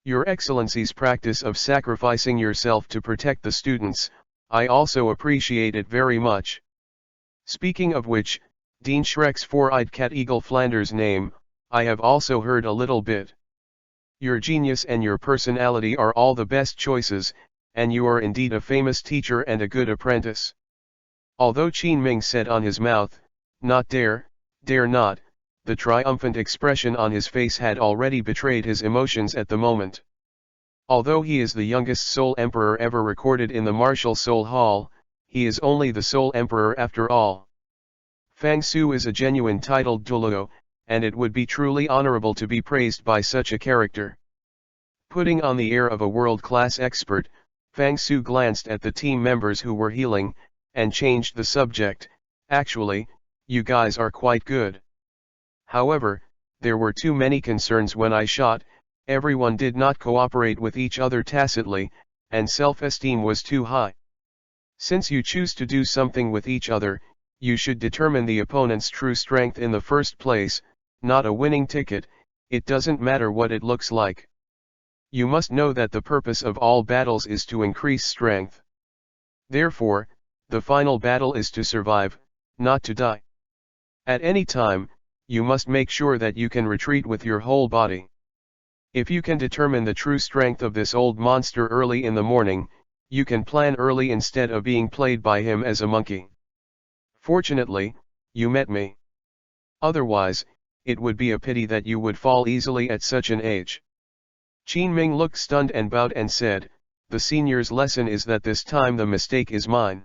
Your Excellency's practice of sacrificing yourself to protect the students, I also appreciate it very much. Speaking of which, Dean Shrek's four-eyed cat Eagle Flanders name, I have also heard a little bit. Your genius and your personality are all the best choices, and you are indeed a famous teacher and a good apprentice. Although Qin Ming said on his mouth, not dare not, the triumphant expression on his face had already betrayed his emotions at the moment. Although he is the youngest Soul Emperor ever recorded in the Martial Soul Hall, he is only the Soul Emperor after all. Fang Su is a genuine titled Douro, and it would be truly honorable to be praised by such a character. Putting on the air of a world-class expert, Fang Su glanced at the team members who were healing, and changed the subject, actually, you guys are quite good. However, there were too many concerns when I shot, everyone did not cooperate with each other tacitly, and self-esteem was too high. Since you choose to do something with each other, you should determine the opponent's true strength in the first place, not a winning ticket, it doesn't matter what it looks like. You must know that the purpose of all battles is to increase strength. Therefore, the final battle is to survive, not to die. At any time, you must make sure that you can retreat with your whole body. If you can determine the true strength of this old monster early in the morning, you can plan early instead of being played by him as a monkey. Fortunately, you met me. Otherwise, it would be a pity that you would fall easily at such an age. Qin Ming looked stunned and bowed and said, "The senior's lesson is that this time the mistake is mine.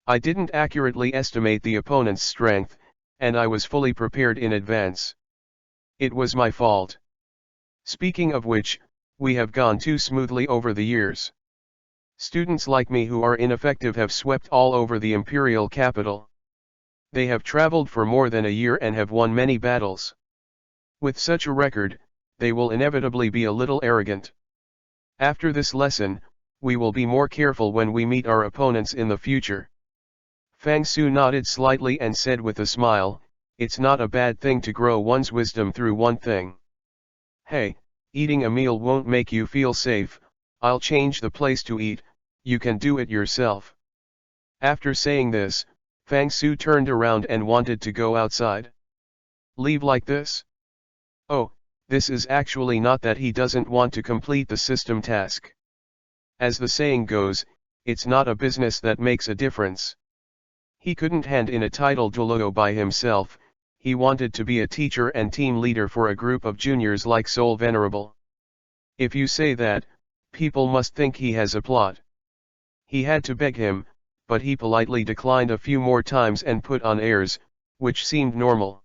I didn't accurately estimate the opponent's strength, and I was fully prepared in advance. It was my fault. Speaking of which, we have gone too smoothly over the years. Students like me who are ineffective have swept all over the imperial capital. They have traveled for more than a year and have won many battles. With such a record, they will inevitably be a little arrogant. After this lesson, we will be more careful when we meet our opponents in the future." Fang Su nodded slightly and said with a smile, "It's not a bad thing to grow one's wisdom through one thing. Hey, eating a meal won't make you feel safe. I'll change the place to eat, you can do it yourself." After saying this, Fang Su turned around and wanted to go outside. Leave like this? Oh, this is actually not that he doesn't want to complete the system task. As the saying goes, it's not a business that makes a difference. He couldn't hand in a title Douro by himself, he wanted to be a teacher and team leader for a group of juniors like Soul Venerable. If you say that, people must think he has a plot. He had to beg him, but he politely declined a few more times and put on airs, which seemed normal.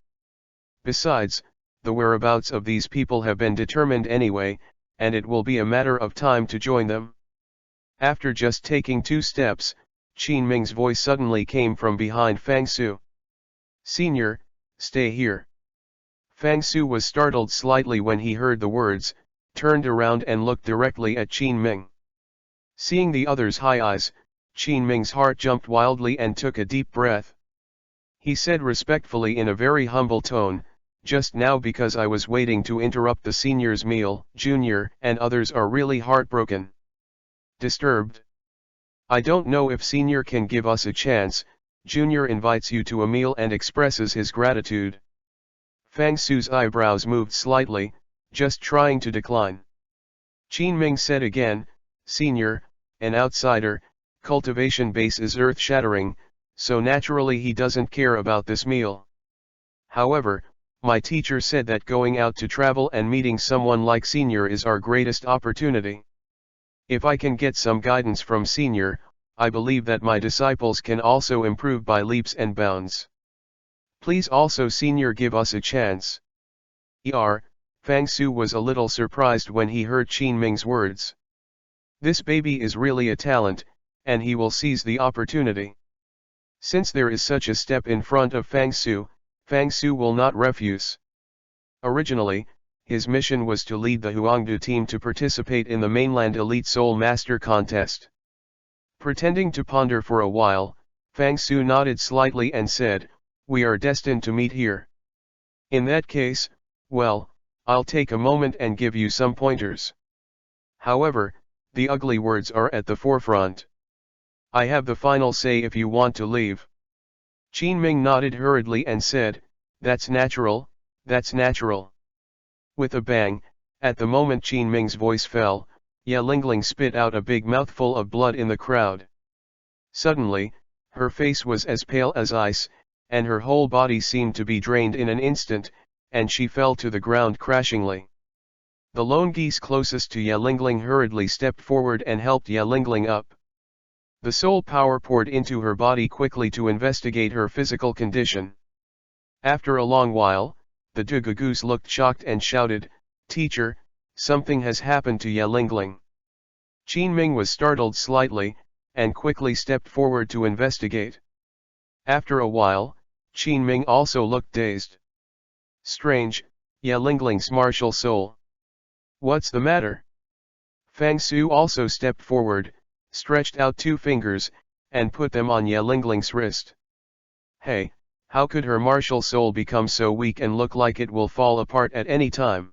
Besides, the whereabouts of these people have been determined anyway, and it will be a matter of time to join them. After just taking 2 steps, Qin Ming's voice suddenly came from behind Fang Su. "Senior, stay here." Fang Su was startled slightly when he heard the words, turned around and looked directly at Qin Ming. Seeing the other's high eyes, Qin Ming's heart jumped wildly and took a deep breath. He said respectfully in a very humble tone, "Just now because I was waiting to interrupt the senior's meal, Junior and others are really heartbroken. Disturbed. I don't know if Senior can give us a chance. Junior invites you to a meal and expresses his gratitude." Fang Su's eyebrows moved slightly, just trying to decline. Qin Ming said again, "Senior, an outsider, cultivation base is earth-shattering, so naturally he doesn't care about this meal. However, my teacher said that going out to travel and meeting someone like Senior is our greatest opportunity. If I can get some guidance from Senior, I believe that my disciples can also improve by leaps and bounds. Please also Senior give us a chance." Fang Su was a little surprised when he heard Qin Ming's words. This baby is really a talent, and he will seize the opportunity. Since there is such a step in front of Fang Su will not refuse. Originally, his mission was to lead the Huangdu team to participate in the mainland Elite Soul Master Contest. Pretending to ponder for a while, Fang Su nodded slightly and said, "We are destined to meet here. In that case, well, I'll take a moment and give you some pointers. However, the ugly words are at the forefront. I have the final say if you want to leave." Qin Ming nodded hurriedly and said, "That's natural, that's natural." With a bang, at the moment Qin Ming's voice fell, Ya Lingling spit out a big mouthful of blood in the crowd. Suddenly, her face was as pale as ice, and her whole body seemed to be drained in an instant, and she fell to the ground crashingly. The lone geese closest to Ya Lingling hurriedly stepped forward and helped Ya Lingling up. The soul power poured into her body quickly to investigate her physical condition. After a long while, the Duga Goose looked shocked and shouted, "Teacher, something has happened to Ya Lingling." Qin Ming was startled slightly, and quickly stepped forward to investigate. After a while, Qin Ming also looked dazed. "Strange, Ya Lingling's martial soul. What's the matter?" Fang Su also stepped forward, stretched out 2 fingers, and put them on Ya Lingling's wrist. "Hey, how could her martial soul become so weak and look like it will fall apart at any time?"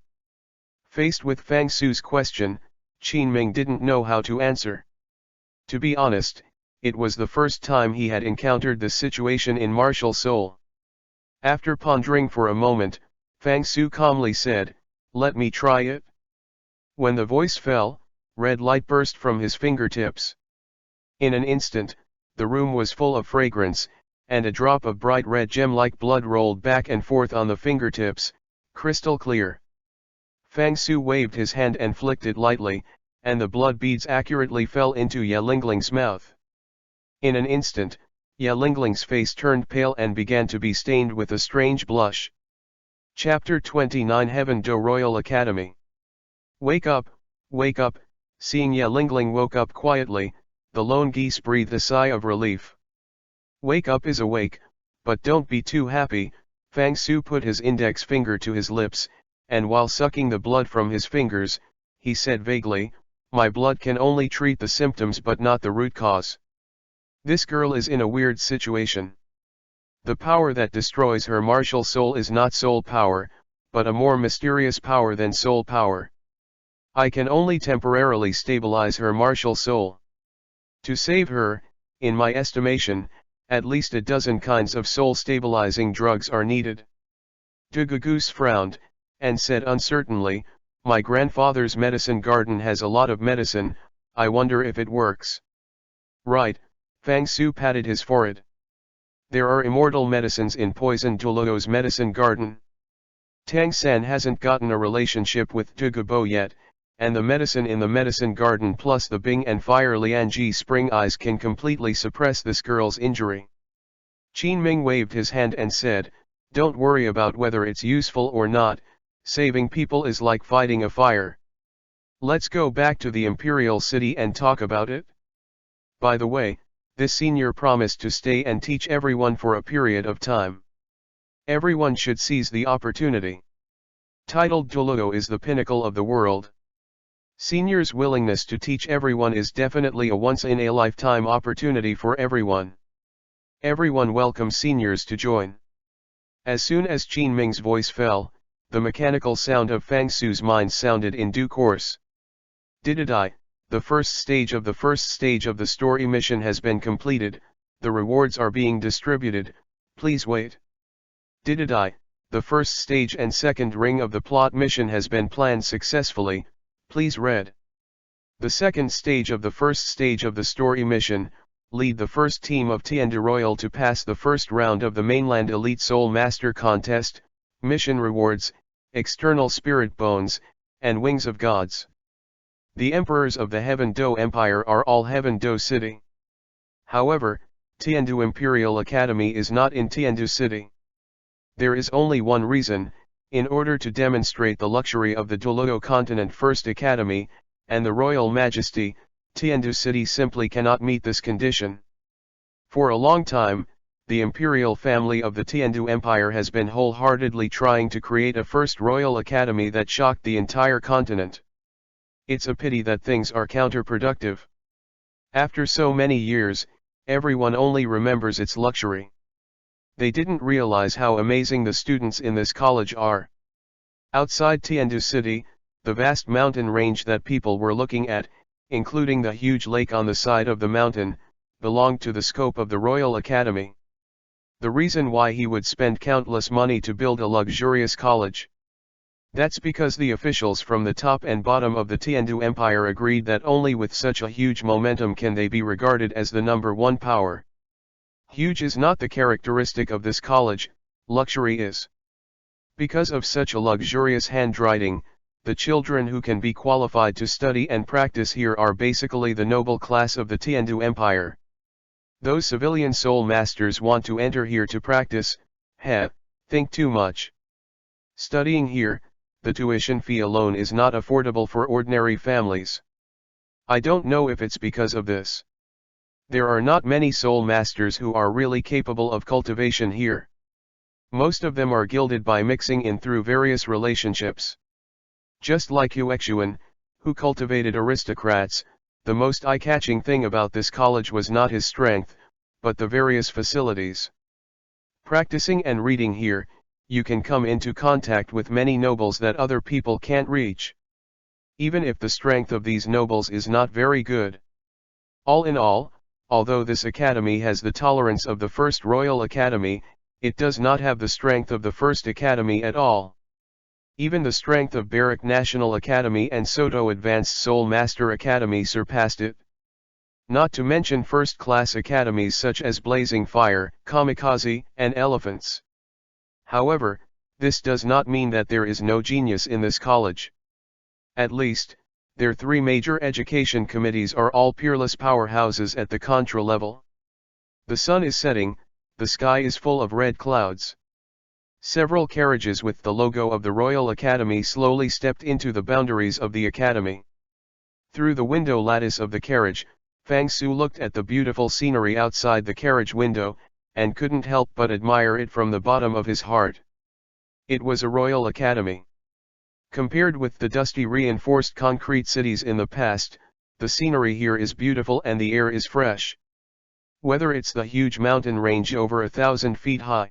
Faced with Fang Su's question, Qin Ming didn't know how to answer. To be honest, it was the first time he had encountered this situation in martial soul. After pondering for a moment, Fang Su calmly said, "Let me try it." When the voice fell, red light burst from his fingertips. In an instant, the room was full of fragrance, and a drop of bright red gem-like blood rolled back and forth on the fingertips, crystal clear. Fang Su waved his hand and flicked it lightly, and the blood beads accurately fell into Ye Lingling's mouth. In an instant, Ye Lingling's face turned pale and began to be stained with a strange blush. Chapter 29 Heaven Do Royal Academy. Wake up, wake up. Seeing Ye Lingling woke up quietly, the lone geese breathed a sigh of relief. Wake up is awake, but don't be too happy. Fang Su put his index finger to his lips, and while sucking the blood from his fingers, he said vaguely, "My blood can only treat the symptoms but not the root cause. This girl is in a weird situation. The power that destroys her martial soul is not soul power, but a more mysterious power than soul power. I can only temporarily stabilize her martial soul. To save her, in my estimation, at least a dozen kinds of soul-stabilizing drugs are needed." Goose frowned, and said uncertainly, "My grandfather's medicine garden has a lot of medicine, I wonder if it works." "Right," Fang Su patted his forehead. "There are immortal medicines in Poison Douloo's medicine garden. Tang San hasn't gotten a relationship with Dugubo yet, and the medicine in the medicine garden plus the Bing and Fire Lianji spring eyes can completely suppress this girl's injury." Qin Ming waved his hand and said, "Don't worry about whether it's useful or not, saving people is like fighting a fire. Let's go back to the Imperial City and talk about it. By the way, this senior promised to stay and teach everyone for a period of time. Everyone should seize the opportunity. Titled Douro is the pinnacle of the world. Senior's willingness to teach everyone is definitely a once-in-a-lifetime opportunity for everyone. Everyone welcomes seniors to join." As soon as Qin Ming's voice fell, the mechanical sound of Fang Su's mind sounded in due course. "Didadai, the first stage of the story mission has been completed, the rewards are being distributed, please wait. Didadai, the first stage and second ring of the plot mission has been planned successfully, please read. The second stage of the first stage of the story mission, lead the first team of Tiandu Royal to pass the first round of the Mainland Elite Soul Master Contest, mission rewards, external spirit bones, and wings of gods. The emperors of the Heaven Do Empire are all Heaven Do City. However, Tiandu Imperial Academy is not in Tiandu City. There is only one reason, in order to demonstrate the luxury of the Douro continent First Academy, and the Royal Majesty, Tiandu City simply cannot meet this condition. For a long time, the imperial family of the Tiandu Empire has been wholeheartedly trying to create a first royal academy that shocked the entire continent. It's a pity that things are counterproductive. After so many years, everyone only remembers its luxury. They didn't realize how amazing the students in this college are. Outside Tiandu City, the vast mountain range that people were looking at, including the huge lake on the side of the mountain, belonged to the scope of the Royal Academy. The reason why he would spend countless money to build a luxurious college. That's because the officials from the top and bottom of the Tiandu Empire agreed that only with such a huge momentum can they be regarded as the number one power. Huge is not the characteristic of this college, luxury is. Because of such a luxurious handwriting, the children who can be qualified to study and practice here are basically the noble class of the Tiandu Empire. Those civilian soul masters want to enter here to practice, think too much. Studying here, the tuition fee alone is not affordable for ordinary families. I don't know if it's because of this. There are not many soul masters who are really capable of cultivation here. Most of them are gilded by mixing in through various relationships. Just like Huexuan, who cultivated aristocrats, the most eye-catching thing about this college was not his strength, but the various facilities. Practicing and reading here, you can come into contact with many nobles that other people can't reach. Even if the strength of these nobles is not very good. All in all, although this academy has the tolerance of the First Royal Academy, it does not have the strength of the First Academy at all. Even the strength of Barak National Academy and Soto Advanced Soul Master Academy surpassed it. Not to mention first-class academies such as Blazing Fire, Kamikaze, and Elephants. However, this does not mean that there is no genius in this college. At least, their three major education committees are all peerless powerhouses at the contra level. The sun is setting, the sky is full of red clouds. Several carriages with the logo of the Royal Academy slowly stepped into the boundaries of the academy. Through the window lattice of the carriage, Fang Su looked at the beautiful scenery outside the carriage window, and couldn't help but admire it from the bottom of his heart. It was a Royal Academy. Compared with the dusty reinforced concrete cities in the past, the scenery here is beautiful and the air is fresh. Whether it's the huge mountain range over 1,000 feet high.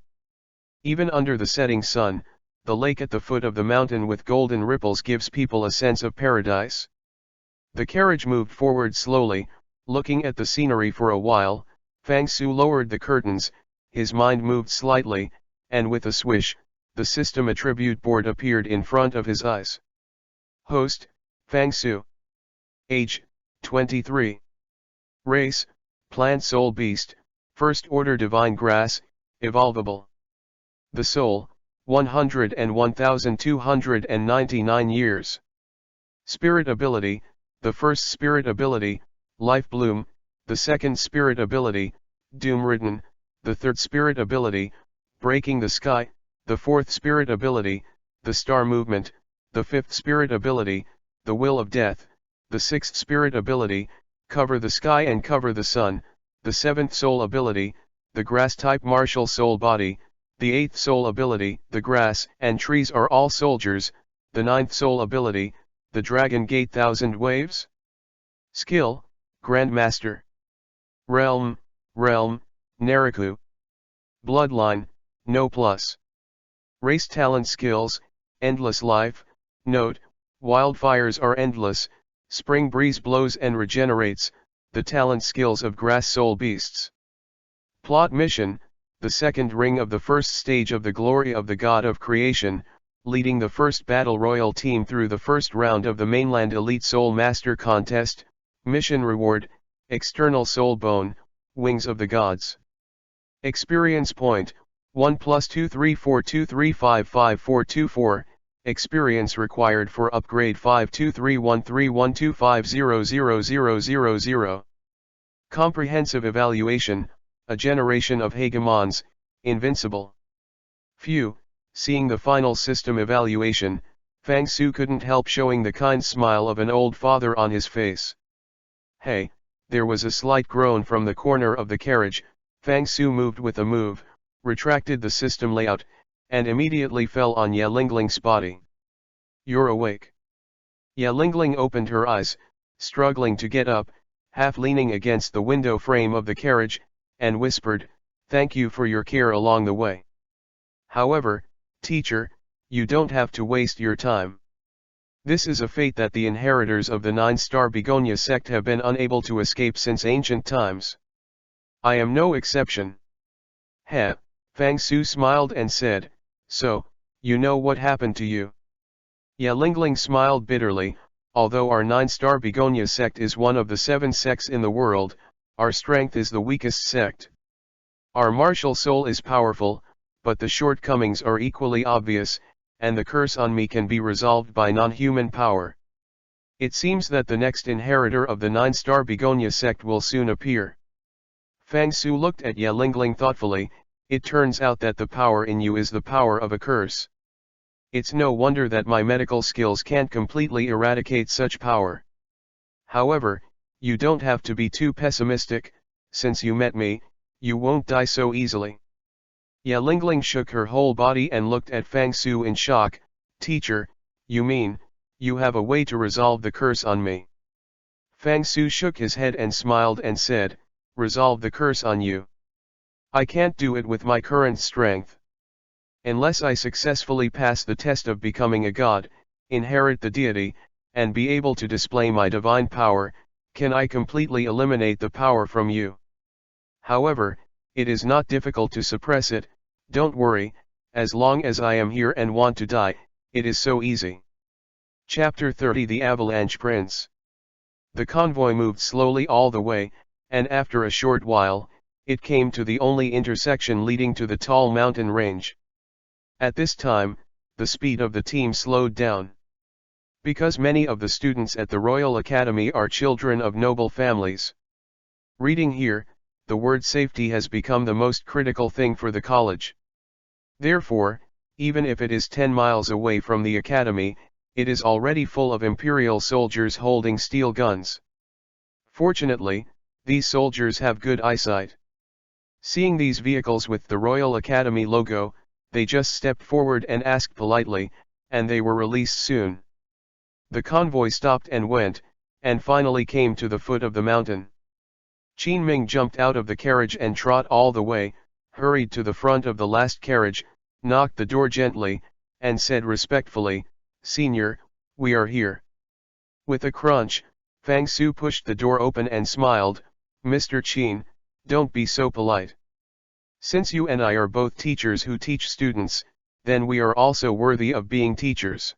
Even under the setting sun, the lake at the foot of the mountain with golden ripples gives people a sense of paradise. The carriage moved forward slowly, looking at the scenery for a while. Fang Su lowered the curtains, his mind moved slightly, and with a swish, the system attribute board appeared in front of his eyes. Host, Fang Su. Age, 23. Race, Plant Soul Beast, First Order Divine Grass, Evolvable. The Soul, 101,299 years. Spirit Ability, the first Spirit Ability, Life Bloom, the second Spirit Ability, Doom Ridden, the third Spirit Ability, Breaking the Sky, the fourth Spirit Ability, the Star Movement, the fifth Spirit Ability, the Will of Death, the sixth Spirit Ability, Cover the Sky and Cover the Sun, the seventh Soul Ability, the Grass-type Martial Soul Body, the eighth Soul Ability, the Grass and Trees are all soldiers, the ninth Soul Ability, the Dragon Gate Thousand Waves. Skill, Grandmaster. Realm, Naraku. Bloodline, No Plus. Race Talent Skills, Endless Life. Note, wildfires are endless, spring breeze blows and regenerates, the talent skills of grass soul beasts. Plot Mission, the second ring of the first stage of the Glory of the God of Creation, leading the first Battle Royal team through the first round of the Mainland Elite Soul Master Contest. Mission Reward, External Soul Bone, Wings of the Gods. Experience Point, 1 + 23423555424, Experience required for upgrade 52313125000000. Comprehensive Evaluation, A Generation of Hegemons, Invincible. Phew, seeing the final system evaluation, Fang Su couldn't help showing the kind smile of an old father on his face. Hey, there was a slight groan from the corner of the carriage. Fang Su moved with a move, retracted the system layout, and immediately fell on Ye Lingling's body. You're awake. Ye Lingling opened her eyes, struggling to get up, half leaning against the window frame of the carriage, and whispered, "Thank you for your care along the way. However, teacher, you don't have to waste your time. This is a fate that the inheritors of the 9-star Begonia sect have been unable to escape since ancient times. I am no exception." Heh, Fang Su smiled and said, "So, you know what happened to you?" Ye Lingling smiled bitterly. "Although our 9-star Begonia sect is one of the 7 sects in the world, our strength is the weakest sect. Our martial soul is powerful, but the shortcomings are equally obvious, and the curse on me can be resolved by non-human power. It seems that the next inheritor of the 9-star Begonia sect will soon appear." Fang Su looked at Ye Lingling thoughtfully. "It turns out that the power in you is the power of a curse. It's no wonder that my medical skills can't completely eradicate such power. However, you don't have to be too pessimistic. Since you met me, you won't die so easily." Ye Lingling shook her whole body and looked at Fang Su in shock. "Teacher, you mean, you have a way to resolve the curse on me?" Fang Su shook his head and smiled and said, "Resolve the curse on you? I can't do it with my current strength. Unless I successfully pass the test of becoming a god, inherit the deity, and be able to display my divine power, can I completely eliminate the power from you. However, it is not difficult to suppress it. Don't worry, as long as I am here and want to die, it is so easy. Chapter 30 The Avalanche Prince. The convoy moved slowly all the way, and after a short while, it came to the only intersection leading to the tall mountain range. At this time, the speed of the team slowed down. Because many of the students at the Royal Academy are children of noble families. Reading here, the word safety has become the most critical thing for the college. Therefore, even if it is 10 miles away from the academy, it is already full of imperial soldiers holding steel guns. Fortunately, these soldiers have good eyesight. Seeing these vehicles with the Royal Academy logo, they just stepped forward and asked politely, and they were released soon. The convoy stopped and went, and finally came to the foot of the mountain. Qin Ming jumped out of the carriage and trot all the way, hurried to the front of the last carriage, knocked the door gently, and said respectfully, "Senior, we are here." With a crunch, Fang Su pushed the door open and smiled, "Mr. Qin, don't be so polite. Since you and I are both teachers who teach students, then we are also worthy of being teachers.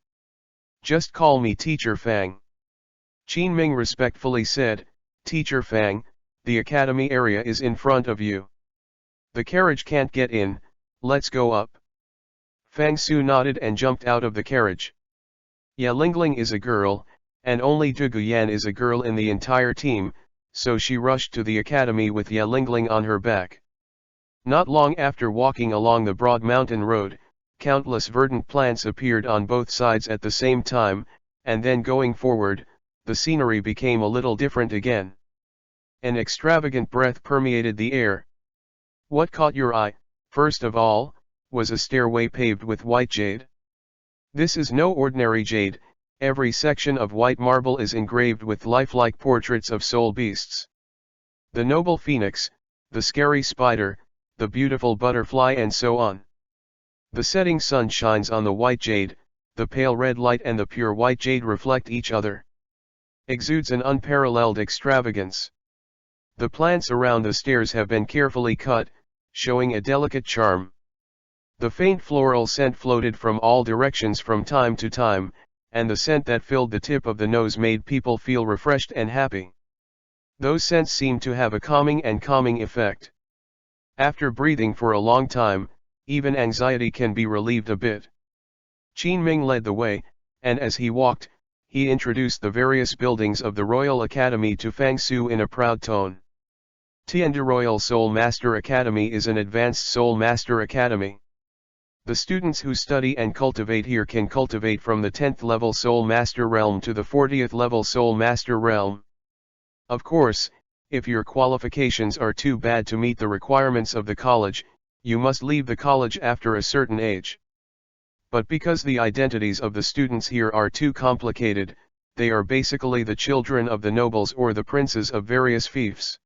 Just call me Teacher Fang." Qin Ming respectfully said, "Teacher Fang, the academy area is in front of you. The carriage can't get in, let's go up." Fang Su nodded and jumped out of the carriage. Ya Lingling is a girl, and only Du Guyan is a girl in the entire team, so she rushed to the academy with Ya Lingling on her back. Not long after walking along the broad mountain road, countless verdant plants appeared on both sides at the same time, and then going forward, the scenery became a little different again. An extravagant breath permeated the air. What caught your eye, first of all, was a stairway paved with white jade. This is no ordinary jade, every section of white marble is engraved with lifelike portraits of soul beasts. The noble phoenix, the scary spider, the beautiful butterfly and so on. The setting sun shines on the white jade, the pale red light and the pure white jade reflect each other. Exudes an unparalleled extravagance. The plants around the stairs have been carefully cut, showing a delicate charm. The faint floral scent floated from all directions from time to time, and the scent that filled the tip of the nose made people feel refreshed and happy. Those scents seemed to have a calming effect. After breathing for a long time, even anxiety can be relieved a bit. Qin Ming led the way, and as he walked, he introduced the various buildings of the Royal Academy to Fang Su in a proud tone. Tianda Royal Soul Master Academy is an advanced Soul Master Academy. The students who study and cultivate here can cultivate from the 10th level Soul Master realm to the 40th level Soul Master realm. Of course, if your qualifications are too bad to meet the requirements of the college, you must leave the college after a certain age. But because the identities of the students here are too complicated, they are basically the children of the nobles or the princes of various fiefs.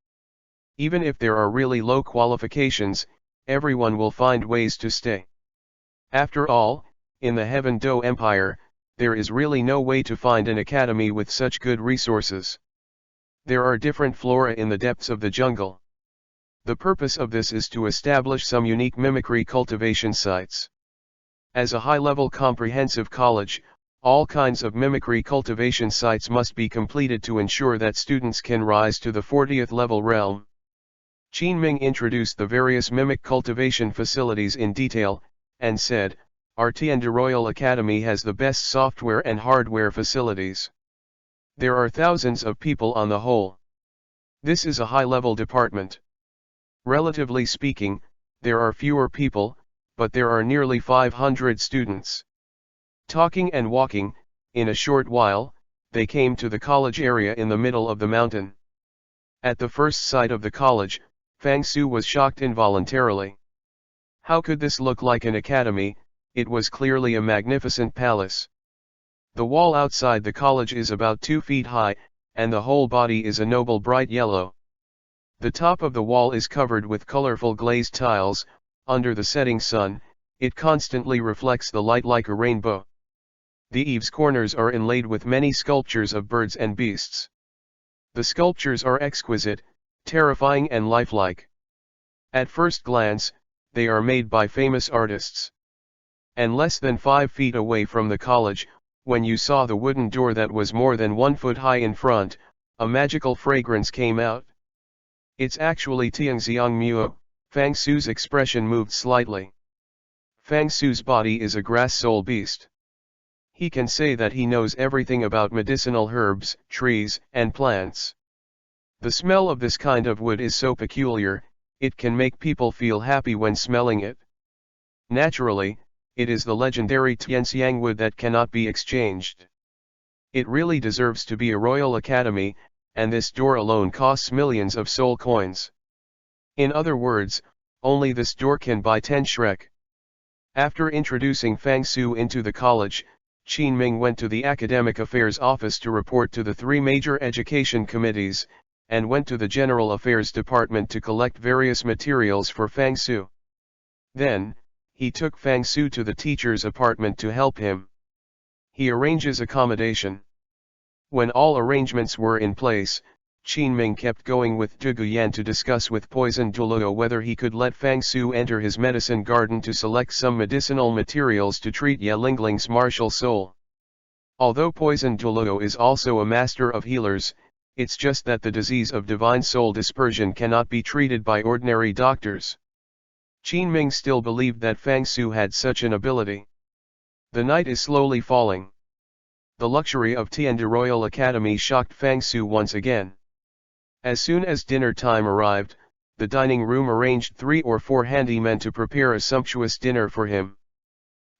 Even if there are really low qualifications, everyone will find ways to stay. After all, in the Heaven Do Empire, there is really no way to find an academy with such good resources. There are different flora in the depths of the jungle. The purpose of this is to establish some unique mimicry cultivation sites. As a high-level comprehensive college, all kinds of mimicry cultivation sites must be completed to ensure that students can rise to the 40th level realm. Qin Ming introduced the various mimic cultivation facilities in detail, and said, "Our Tianda Royal Academy has the best software and hardware facilities. There are thousands of people on the whole. This is a high-level department. Relatively speaking, there are fewer people, but there are nearly 500 students." Talking and walking, in a short while, they came to the college area in the middle of the mountain. At the first sight of the college, Fang Su was shocked involuntarily. How could this look like an academy? It was clearly a magnificent palace. The wall outside the college is about 2 feet high, and the whole body is a noble bright yellow. The top of the wall is covered with colorful glazed tiles. Under the setting sun, it constantly reflects the light like a rainbow. The eaves corners are inlaid with many sculptures of birds and beasts. The sculptures are exquisite, terrifying and lifelike. At first glance, they are made by famous artists. And less than 5 feet away from the college, when you saw the wooden door that was more than 1 foot high in front, a magical fragrance came out. It's actually Tianxiang Muo. Fang Su's expression moved slightly. Fang Su's body is a grass soul beast. He can say that he knows everything about medicinal herbs, trees, and plants. The smell of this kind of wood is so peculiar, it can make people feel happy when smelling it. Naturally, it is the legendary Tianxiang wood that cannot be exchanged. It really deserves to be a Royal Academy, and this door alone costs millions of soul coins. In other words, only this door can buy 10 Shrek. After introducing Fang Su into the college, Qin Ming went to the Academic Affairs Office to report to the 3 major education committees, and went to the General Affairs Department to collect various materials for Fang Su. Then, he took Fang Su to the teacher's apartment to help him. He arranges accommodation. When all arrangements were in place, Qin Ming kept going with Du Guyan to discuss with Poison Douro whether he could let Fang Su enter his medicine garden to select some medicinal materials to treat Ye Lingling's martial soul. Although Poison Douro is also a master of healers, it's just that the disease of divine soul dispersion cannot be treated by ordinary doctors. Qin Ming still believed that Fang Su had such an ability. The night is slowly falling. The luxury of Tiandi Royal Academy shocked Fang Su once again. As soon as dinner time arrived, the dining room arranged 3 or 4 handymen to prepare a sumptuous dinner for him.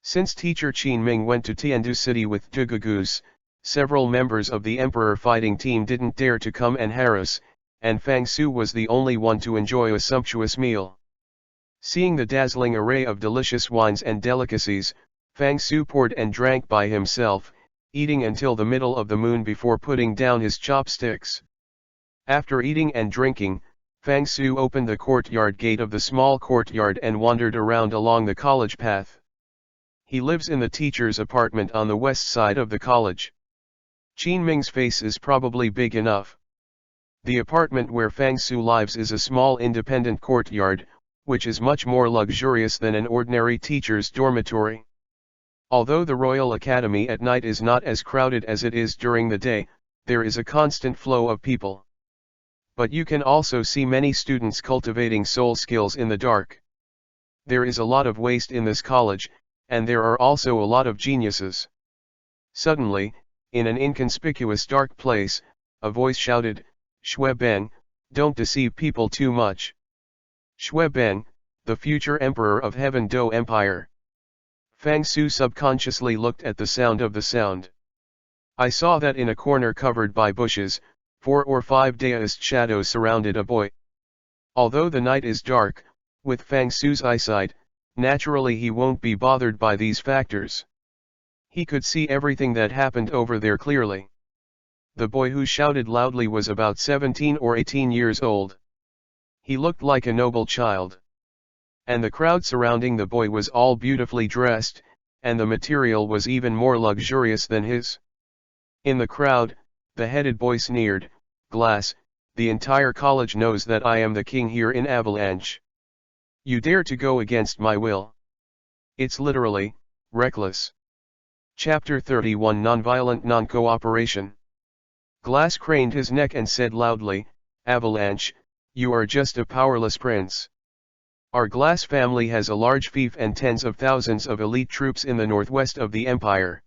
Since teacher Qin Ming went to Tiandu City with Dugugus, several members of the Emperor fighting team didn't dare to come and harass, and Fang Su was the only one to enjoy a sumptuous meal. Seeing the dazzling array of delicious wines and delicacies, Fang Su poured and drank by himself, eating until the middle of the moon before putting down his chopsticks. After eating and drinking, Fang Su opened the courtyard gate of the small courtyard and wandered around along the college path. He lives in the teacher's apartment on the west side of the college. Qin Ming's face is probably big enough. The apartment where Fang Su lives is a small independent courtyard, which is much more luxurious than an ordinary teacher's dormitory. Although the Royal Academy at night is not as crowded as it is during the day, there is a constant flow of people. But you can also see many students cultivating soul skills in the dark. There is a lot of waste in this college, and there are also a lot of geniuses. Suddenly, in an inconspicuous dark place, a voice shouted, "Xue Beng, don't deceive people too much." Xue Beng, the future emperor of Heaven Do Empire. Fang Su subconsciously looked at the sound of the sound. I saw that in a corner covered by bushes, 4 or 5 daoist shadows surrounded a boy. Although the night is dark, with Fang Su's eyesight, naturally he won't be bothered by these factors. He could see everything that happened over there clearly. The boy who shouted loudly was about 17 or 18 years old. He looked like a noble child. And the crowd surrounding the boy was all beautifully dressed, and the material was even more luxurious than his. In the crowd, the headed boy sneered, "Glass, the entire college knows that I am the king here in Avalanche. You dare to go against my will? It's literally reckless." Chapter 31 Nonviolent Non-Cooperation. Glass craned his neck and said loudly, "Avalanche, you are just a powerless prince. Our Glass family has a large fief and tens of thousands of elite troops in the northwest of the empire.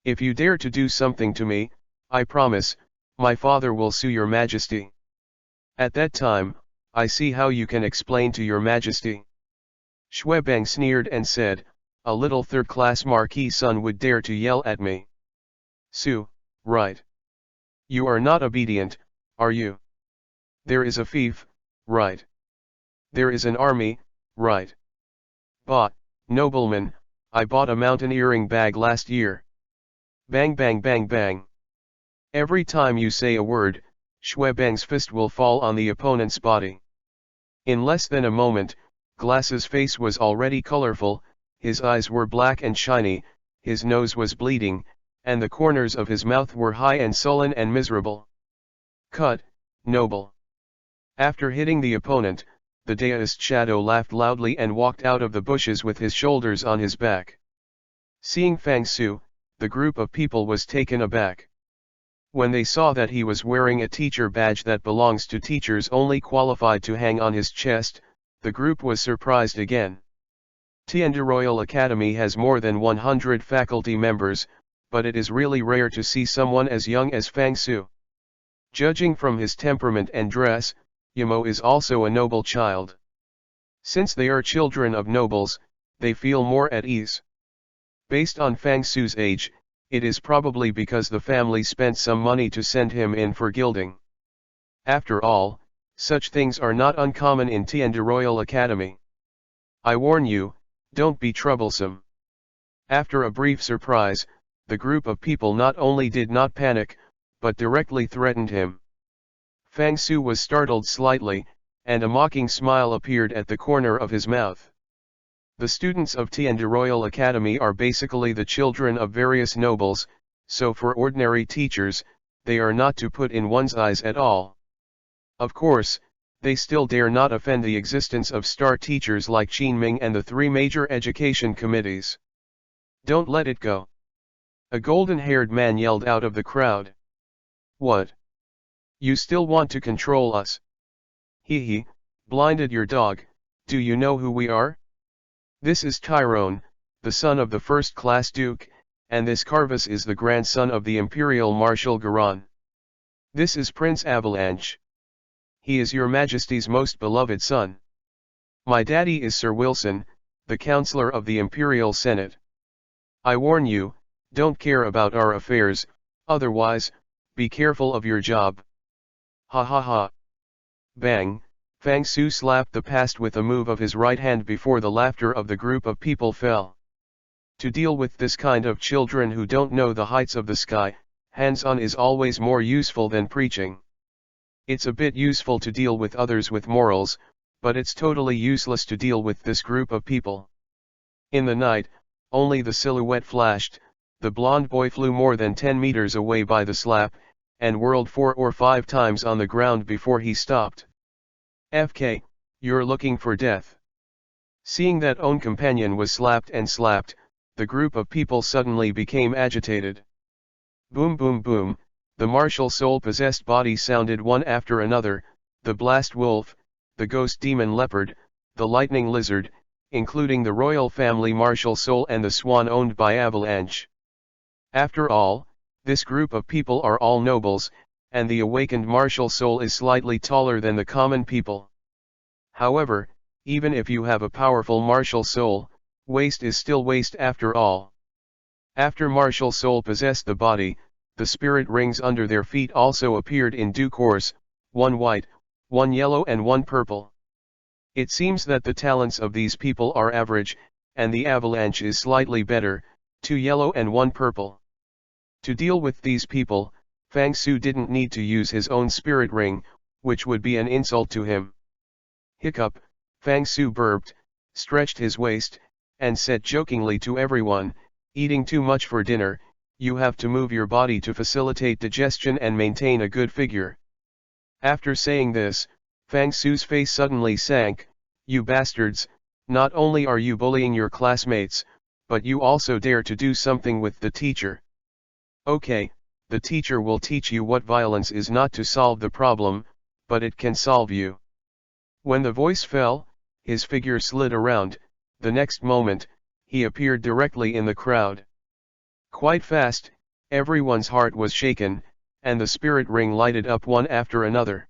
If you dare to do something to me, I promise, my father will sue your majesty. At that time, I see how you can explain to your majesty." Xue Beng sneered and said, "A little third-class marquis son would dare to yell at me. Sue, right? You are not obedient, are you? There is a fief, right? There is an army, right? Bah, nobleman, I bought a mountaineering bag last year. Bang bang bang bang. Every time you say a word, Xue Beng's fist will fall on the opponent's body." In less than a moment, Glass's face was already colorful, his eyes were black and shiny, his nose was bleeding, and the corners of his mouth were high and sullen and miserable. "Cut, noble." After hitting the opponent, the daoist shadow laughed loudly and walked out of the bushes with his shoulders on his back. Seeing Fang Su, the group of people was taken aback. When they saw that he was wearing a teacher badge that belongs to teachers only qualified to hang on his chest, the group was surprised again. Tiandi Royal Academy has more than 100 faculty members, but it is really rare to see someone as young as Fang Su. Judging from his temperament and dress, Yamo is also a noble child. Since they are children of nobles, they feel more at ease. Based on Fang Su's age, it is probably because the family spent some money to send him in for gilding. After all, such things are not uncommon in Tiandi Royal Academy. I warn you, don't be troublesome. After a brief surprise, the group of people not only did not panic, but directly threatened him. Fang Su was startled slightly, and a mocking smile appeared at the corner of his mouth. The students of Tiandi Royal Academy are basically the children of various nobles, so for ordinary teachers, they are not to put in one's eyes at all. Of course, they still dare not offend the existence of star teachers like Qin Ming and the three major education committees. Don't let it go. A golden-haired man yelled out of the crowd. What? You still want to control us? Hee, blinded your dog, do you know who we are? This is Tyrone, the son of the first-class duke, and this Carvus is the grandson of the imperial marshal Garan. This is Prince Avalanche. He is your majesty's most beloved son. My daddy is Sir Wilson, the counselor of the imperial senate. I warn you, don't care about our affairs, otherwise, be careful of your job. Ha ha ha. Bang. Fang Su slapped the past with a move of his right hand before the laughter of the group of people fell. To deal with this kind of children who don't know the heights of the sky, hands-on is always more useful than preaching. It's a bit useful to deal with others with morals, but it's totally useless to deal with this group of people. In the night, only the silhouette flashed, the blonde boy flew more than 10 meters away by the slap, and whirled 4 or 5 times on the ground before he stopped. FK, you're looking for death. Seeing that own companion was slapped and slapped, the group of people suddenly became agitated. Boom boom boom, the martial soul-possessed body sounded one after another, the blast wolf, the ghost demon leopard, the lightning lizard, including the royal family martial soul and the swan owned by Avalanche. After all, this group of people are all nobles, and the awakened martial soul is slightly taller than the common people. However, even if you have a powerful martial soul, waste is still waste after all. After martial soul possessed the body, the spirit rings under their feet also appeared in due course, 1 white, 1 yellow and 1 purple. It seems that the talents of these people are average, and the avalanche is slightly better, 2 yellow and 1 purple. To deal with these people, Fang Su didn't need to use his own spirit ring, which would be an insult to him. Hiccup, Fang Su burped, stretched his waist, and said jokingly to everyone, eating too much for dinner, you have to move your body to facilitate digestion and maintain a good figure. After saying this, Fang Su's face suddenly sank. You bastards, not only are you bullying your classmates, but you also dare to do something with the teacher. Okay, the teacher will teach you what violence is not to solve the problem, but it can solve you. When the voice fell, his figure slid around, the next moment, he appeared directly in the crowd. Quite fast, everyone's heart was shaken, and the spirit ring lighted up one after another.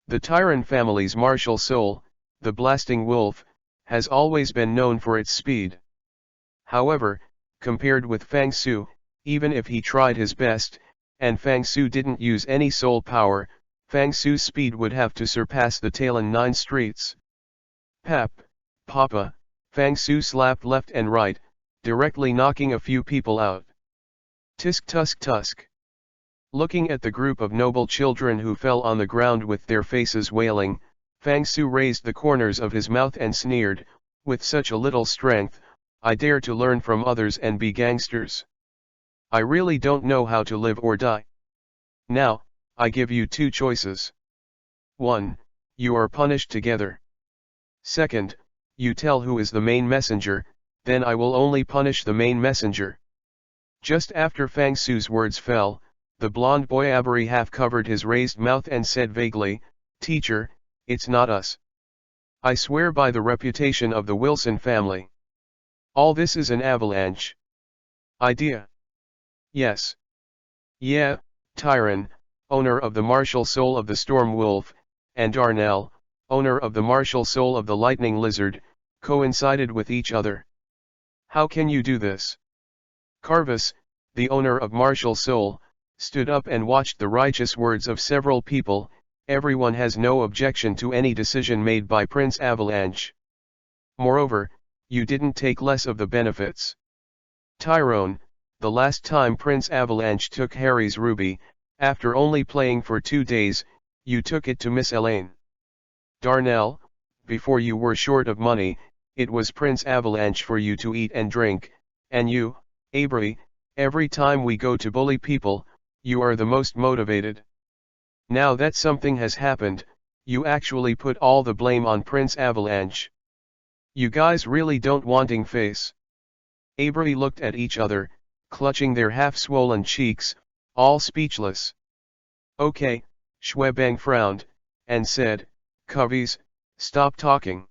The Tyran family's martial soul, the blasting wolf, has always been known for its speed. However, compared with Fang Su, even if he tried his best, and Fang Su didn't use any soul power, Fang Su's speed would have to surpass the Talon 9 streets. Pap, Papa, Fang Su slapped left and right, directly knocking a few people out. Tisk tusk tusk. Looking at the group of noble children who fell on the ground with their faces wailing, Fang Su raised the corners of his mouth and sneered, with such a little strength, I dare to learn from others and be gangsters. I really don't know how to live or die. Now, I give you 2 choices. 1. You are punished together. 2nd, you tell who is the main messenger, then I will only punish the main messenger. Just after Fang Su's words fell, the blond boy Avery half covered his raised mouth and said vaguely, "Teacher, it's not us. I swear by the reputation of the Wilson family. All this is an avalanche idea." "Yes. Yeah, Tyron, owner of the martial soul of the Storm Wolf, and Darnell, owner of the martial soul of the Lightning Lizard, coincided with each other. How can you do this?" Carvis, the owner of martial soul, stood up and watched the righteous words of several people. "Everyone has no objection to any decision made by Prince Avalanche. Moreover, you didn't take less of the benefits. Tyrone, the last time Prince Avalanche took Harry's ruby, after only playing for 2 days, you took it to Miss Elaine. Darnell, before you were short of money, it was Prince Avalanche for you to eat and drink, and you, Avery, every time we go to bully people, you are the most motivated. Now that something has happened, you actually put all the blame on Prince Avalanche. You guys really don't wanting face." Avery looked at each other, clutching their half-swollen cheeks, all speechless. "Okay," Shwebang frowned, and said, "Covies, stop talking.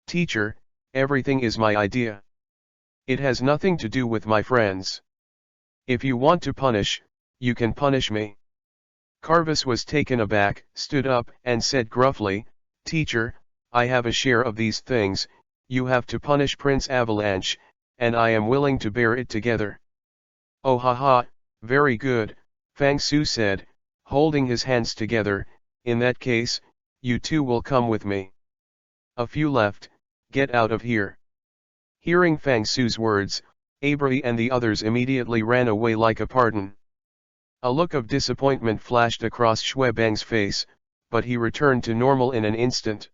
Teacher, everything is my idea. It has nothing to do with my friends. If you want to punish, you can punish me." Carvis was taken aback, stood up, and said gruffly, "Teacher, I have a share of these things. You have to punish Prince Avalanche, and I am willing to bear it together." "Oh haha, very good," Fang Su said, holding his hands together. "In that case, you two will come with me. A few left, get out of here." Hearing Fang Su's words, Avery and the others immediately ran away like a pardon. A look of disappointment flashed across Shwebang's face, but he returned to normal in an instant.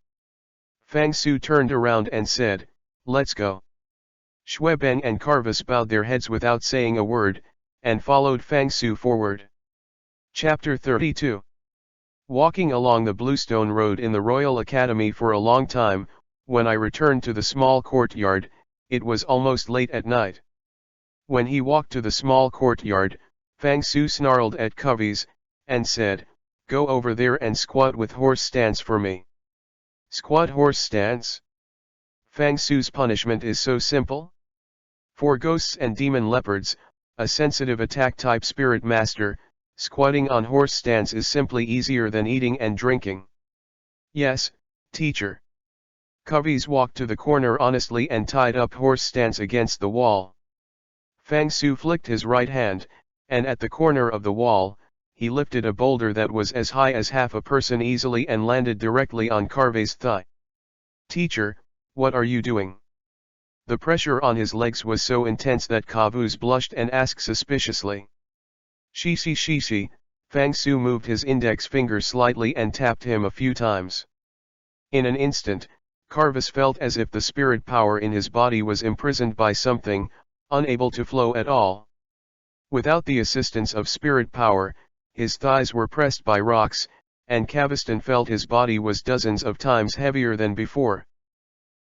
Fang Su turned around and said, "Let's go." Shwebang and Carvis bowed their heads without saying a word, and followed Fang Su forward. Chapter 32. Walking along the Bluestone Road in the Royal Academy for a long time, when I returned to the small courtyard, it was almost late at night. When he walked to the small courtyard, Fang Su snarled at Covies, and said, "Go over there and squat with horse stance for me." Squat horse stance? Fang Su's punishment is so simple? For ghosts and demon leopards, a sensitive attack-type spirit master, squatting on horse stance is simply easier than eating and drinking. "Yes, teacher." Covies walked to the corner honestly and tied up horse stance against the wall. Fang Su flicked his right hand, and at the corner of the wall, he lifted a boulder that was as high as half a person easily and landed directly on Carve's thigh. "Teacher, what are you doing?" The pressure on his legs was so intense that Kavuz blushed and asked suspiciously. Shishi. Fang Su moved his index finger slightly and tapped him a few times. In an instant, Carvis felt as if the spirit power in his body was imprisoned by something, unable to flow at all. Without the assistance of spirit power, his thighs were pressed by rocks, and Kavistan felt his body was dozens of times heavier than before.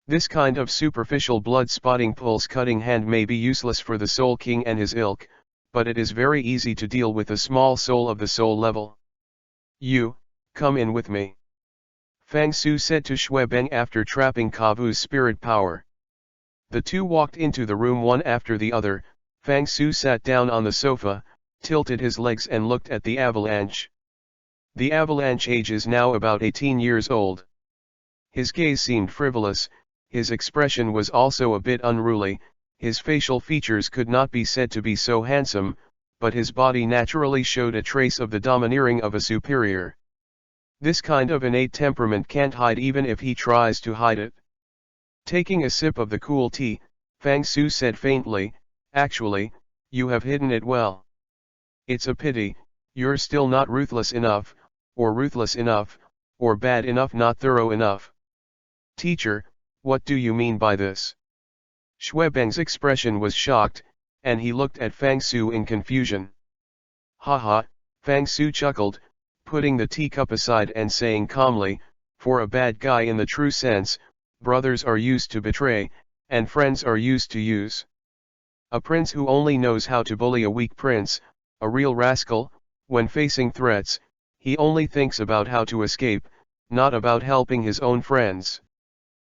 This kind of superficial blood-spotting pulse-cutting hand may be useless for the Soul King and his ilk, but it is very easy to deal with a small soul of the soul level. "You, come in with me," Fang Su said to Shwebang after trapping Kavu's spirit power. The two walked into the room one after the other. Fang Su sat down on the sofa, tilted his legs and looked at the avalanche. The avalanche age is now about 18 years old. His gaze seemed frivolous, his expression was also a bit unruly. His facial features could not be said to be so handsome, but his body naturally showed a trace of the domineering of a superior. This kind of innate temperament can't hide even if he tries to hide it. Taking a sip of the cool tea, Fang Su said faintly, "Actually, you have hidden it well. It's a pity, you're still not ruthless enough, or bad enough, not thorough enough." "Teacher, what do you mean by this?" Shwebang's expression was shocked, and he looked at Fang Su in confusion. "Haha," Fang Su chuckled, putting the teacup aside and saying calmly, "For a bad guy in the true sense, brothers are used to betray, and friends are used to use. A prince who only knows how to bully a weak prince, a real rascal. When facing threats, he only thinks about how to escape, not about helping his own friends.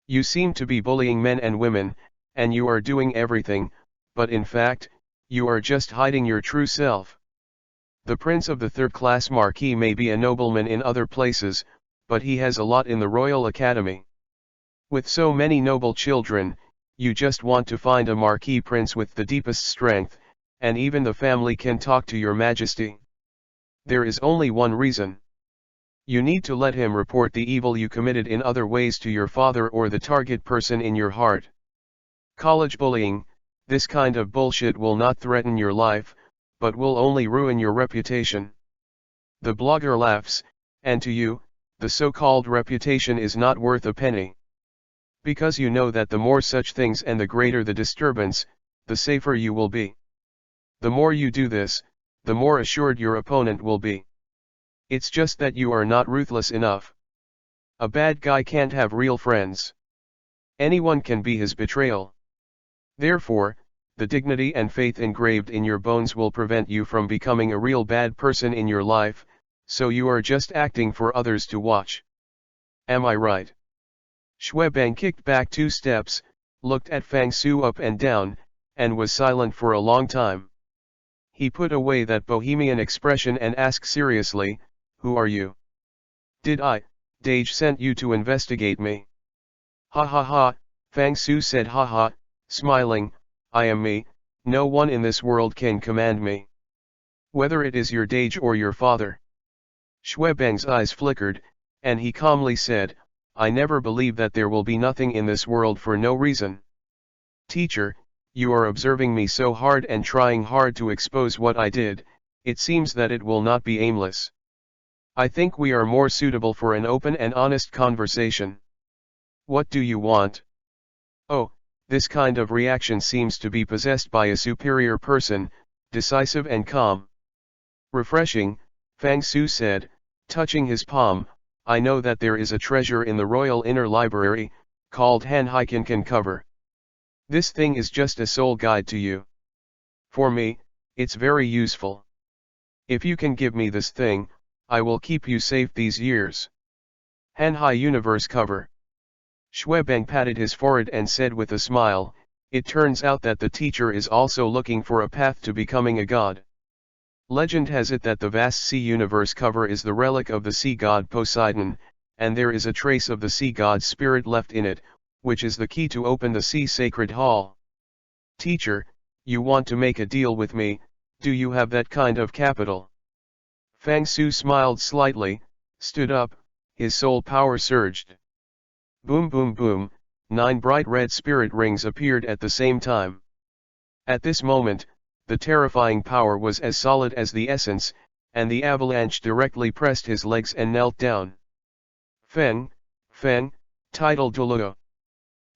You seem to be bullying men and women, and you are doing everything, but in fact, you are just hiding your true self. The prince of the third-class marquis may be a nobleman in other places, but he has a lot in the royal academy. With so many noble children, you just want to find a marquis prince with the deepest strength, and even the family can talk to your majesty. There is only one reason. You need to let him report the evil you committed in other ways to your father or the target person in your heart. College bullying, this kind of bullshit will not threaten your life, but will only ruin your reputation. The blogger laughs, and to you, the so-called reputation is not worth a penny. Because you know that the more such things and the greater the disturbance, the safer you will be. The more you do this, the more assured your opponent will be. It's just that you are not ruthless enough. A bad guy can't have real friends. Anyone can be his betrayal. Therefore, the dignity and faith engraved in your bones will prevent you from becoming a real bad person in your life, so you are just acting for others to watch. Am I right? Shwebang kicked back 2 steps, looked at Fang Su up and down, and was silent for a long time. He put away that bohemian expression and asked seriously, "Who are you? Did Dage sent you to investigate me?" "Ha ha ha," Fang Su said, "Ha ha," smiling, "I am me, no one in this world can command me. Whether it is your Dage or your father." Shwebang's eyes flickered, and he calmly said, "I never believe that there will be nothing in this world for no reason. Teacher, you are observing me so hard and trying hard to expose what I did, it seems that it will not be aimless. I think we are more suitable for an open and honest conversation. What do you want?" "Oh, this kind of reaction seems to be possessed by a superior person, decisive and calm." "Refreshing," Fang Su said, touching his palm. "I know that there is a treasure in the Royal Inner Library, called Han Hikenkan cover. This thing is just a soul guide to you. For me, it's very useful. If you can give me this thing, I will keep you safe these years." Han Hai Universe cover. Shwebang patted his forehead and said with a smile, "It turns out that the teacher is also looking for a path to becoming a god. Legend has it that the vast sea universe cover is the relic of the sea god Poseidon, and there is a trace of the sea god's spirit left in it, which is the key to open the sea sacred hall. Teacher, you want to make a deal with me, do you have that kind of capital?" Fang Su smiled slightly, stood up, his soul power surged. Boom boom boom, 9 bright red spirit rings appeared at the same time. At this moment, the terrifying power was as solid as the essence, and the avalanche directly pressed his legs and knelt down. "Feng, Feng, title Douro."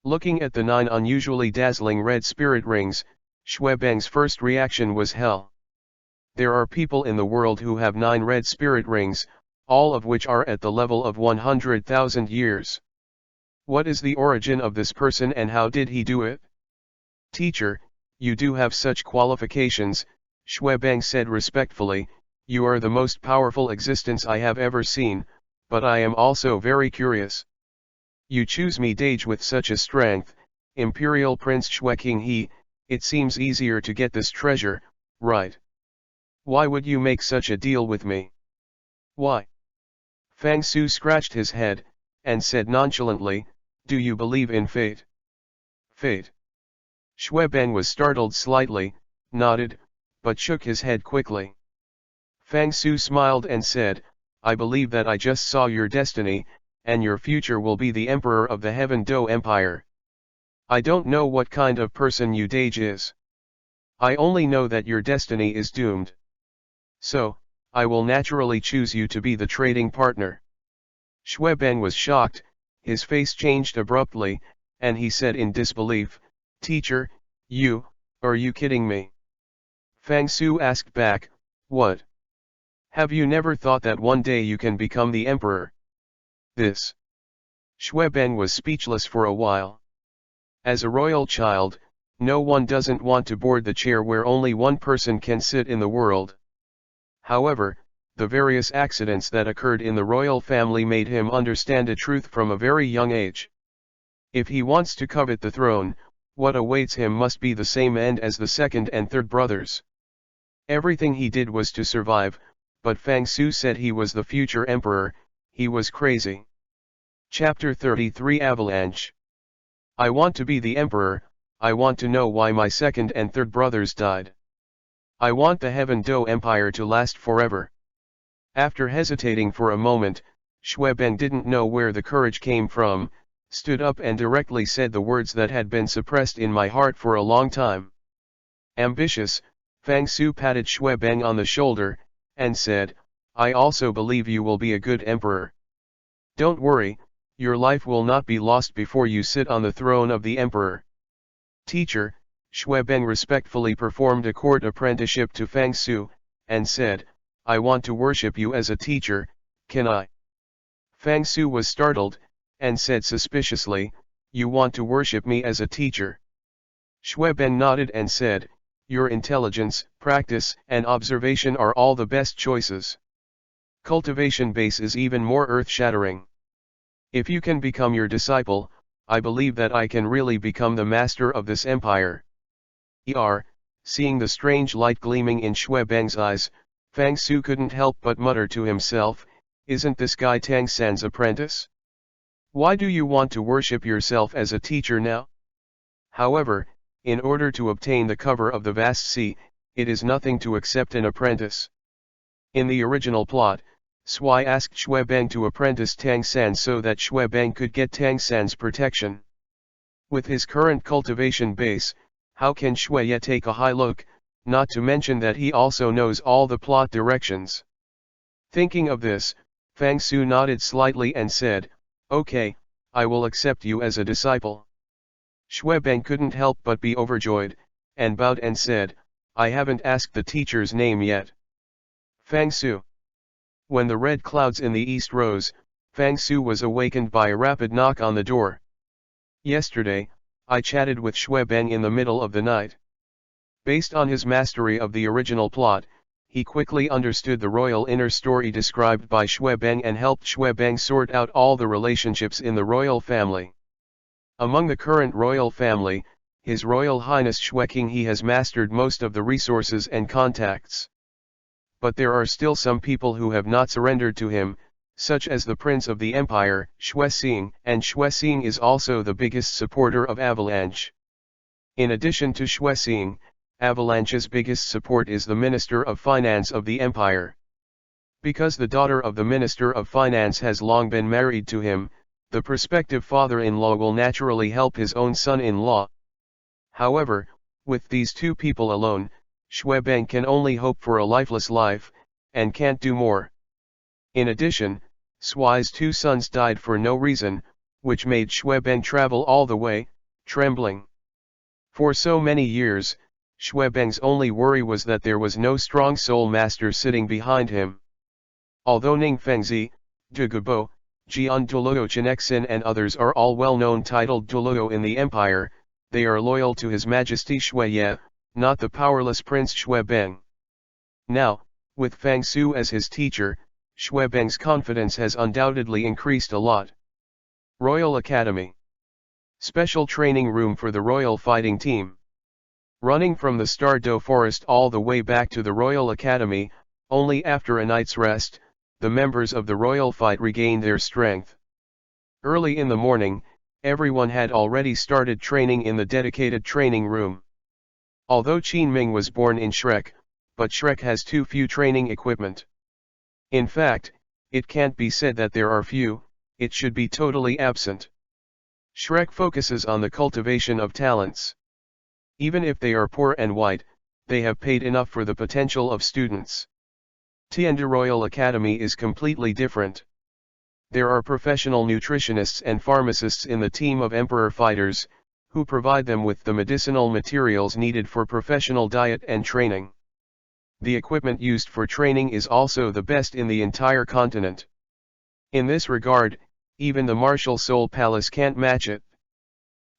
Looking at the 9 unusually dazzling red spirit rings, Shwebang's first reaction was hell. There are people in the world who have 9 red spirit rings, all of which are at the level of 100,000 years. What is the origin of this person and how did he do it? Teacher, you do have such qualifications, Shwebang said respectfully, you are the most powerful existence I have ever seen, but I am also very curious. You choose me Dage with such a strength, Imperial Prince Shweking He, it seems easier to get this treasure, right? Why would you make such a deal with me? Why? Fang Su scratched his head, and said nonchalantly, do you believe in fate? Fate? Shwebang was startled slightly, nodded, but shook his head quickly. Fang Su smiled and said, I believe that I just saw your destiny, and your future will be the emperor of the Heaven Do Empire. I don't know what kind of person you Dage is. I only know that your destiny is doomed. So, I will naturally choose you to be the trading partner. Shwebang was shocked, his face changed abruptly, and he said in disbelief, Teacher, are you kidding me? Fang Su asked back, what? Have you never thought that one day you can become the emperor? This. Shwebang was speechless for a while. As a royal child, no one doesn't want to board the chair where only one person can sit in the world. However, the various accidents that occurred in the royal family made him understand a truth from a very young age. If he wants to covet the throne, what awaits him must be the same end as the second and third brothers. Everything he did was to survive, but Fang Su said he was the future emperor. He was crazy. Chapter 33 Avalanche. I want to be the emperor. I want to know why my second and third brothers died. I want the Heaven Do Empire to last forever. After hesitating for a moment, Xuebeng didn't know where the courage came from, stood up and directly said the words that had been suppressed in my heart for a long time. Ambitious, Fang Su patted Xuebeng on the shoulder, and said, I also believe you will be a good emperor. Don't worry, your life will not be lost before you sit on the throne of the emperor. Teacher, Xuebeng respectfully performed a court apprenticeship to Fang Su, and said, I want to worship you as a teacher, can I? Fang Su was startled, and said suspiciously, you want to worship me as a teacher? Xuebeng nodded and said, your intelligence, practice, and observation are all the best choices. Cultivation base is even more earth-shattering. If you can become your disciple, I believe that I can really become the master of this empire. Seeing the strange light gleaming in Xuebeng's eyes, Fang Su couldn't help but mutter to himself, isn't this guy Tang San's apprentice? Why do you want to worship yourself as a teacher now? However, in order to obtain the cover of the vast sea, it is nothing to accept an apprentice. In the original plot, Sui asked Xuebeng to apprentice Tang San so that Xuebeng could get Tang San's protection. With his current cultivation base, how can Xueye take a high look, not to mention that he also knows all the plot directions? Thinking of this, Fang Su nodded slightly and said, okay, I will accept you as a disciple. Xuebeng couldn't help but be overjoyed, and bowed and said, I haven't asked the teacher's name yet. Fang Su. When the red clouds in the east rose, Fang Su was awakened by a rapid knock on the door. Yesterday, I chatted with Xuebeng in the middle of the night. Based on his mastery of the original plot, he quickly understood the royal inner story described by Xuebeng and helped Xuebeng sort out all the relationships in the royal family. Among the current royal family, His Royal Highness Xueqing he has mastered most of the resources and contacts. But there are still some people who have not surrendered to him, such as the Prince of the Empire, Xuexing, and Xuexing is also the biggest supporter of Avalanche. In addition to Xuexing, Avalanche's biggest support is the Minister of Finance of the Empire. Because the daughter of the Minister of Finance has long been married to him, the prospective father-in-law will naturally help his own son-in-law. However, with these two people alone, Xuebeng can only hope for a lifeless life, and can't do more. In addition, Sui's two sons died for no reason, which made Xuebeng travel all the way, trembling. For so many years, Xuebeng's only worry was that there was no strong soul master sitting behind him. Although Ning Fengzi, De Gubo, Jian Duluo Chenexin and others are all well-known titled Duluo in the empire, they are loyal to His Majesty Xueye, not the powerless Prince Xuebeng. Now, with Fang Su as his teacher, Xuebeng's confidence has undoubtedly increased a lot. Royal Academy. Special training room for the Royal Fighting Team. Running from the Star-Do Forest all the way back to the Royal Academy, only after a night's rest, the members of the Royal Fight regained their strength. Early in the morning, everyone had already started training in the dedicated training room. Although Qin Ming was born in Shrek, but Shrek has too few training equipment. In fact, it can't be said that there are few, it should be totally absent. Shrek focuses on the cultivation of talents. Even if they are poor and white, they have paid enough for the potential of students. Tianda Royal Academy is completely different. There are professional nutritionists and pharmacists in the team of Emperor Fighters, who provide them with the medicinal materials needed for professional diet and training. The equipment used for training is also the best in the entire continent. In this regard, even the Martial Soul Palace can't match it.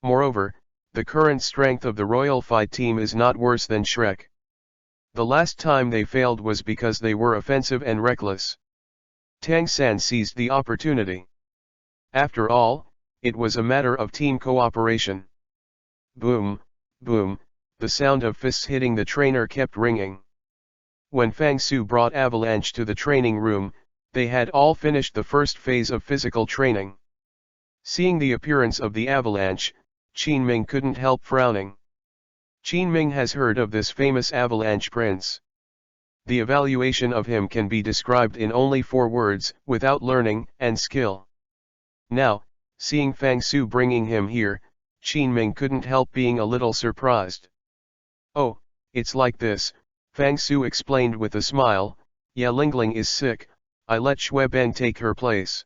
Moreover, The current strength of the Royal Fight Team is not worse than Shrek. The last time they failed was because they were offensive and reckless. Tang San seized the opportunity. After all, it was a matter of team cooperation. Boom, boom, the sound of fists hitting the trainer kept ringing. When Fang Su brought Avalanche to the training room, they had all finished the first phase of physical training. Seeing the appearance of the Avalanche, Qin Ming couldn't help frowning. Qin Ming has heard of this famous Avalanche prince. The evaluation of him can be described in only 4 words: without learning and skill. Now, seeing Fang Su bringing him here, Qin Ming couldn't help being a little surprised. "Oh, it's like this," Fang Su explained with a smile. "Ya Lingling is sick, I let Xue Beng take her place."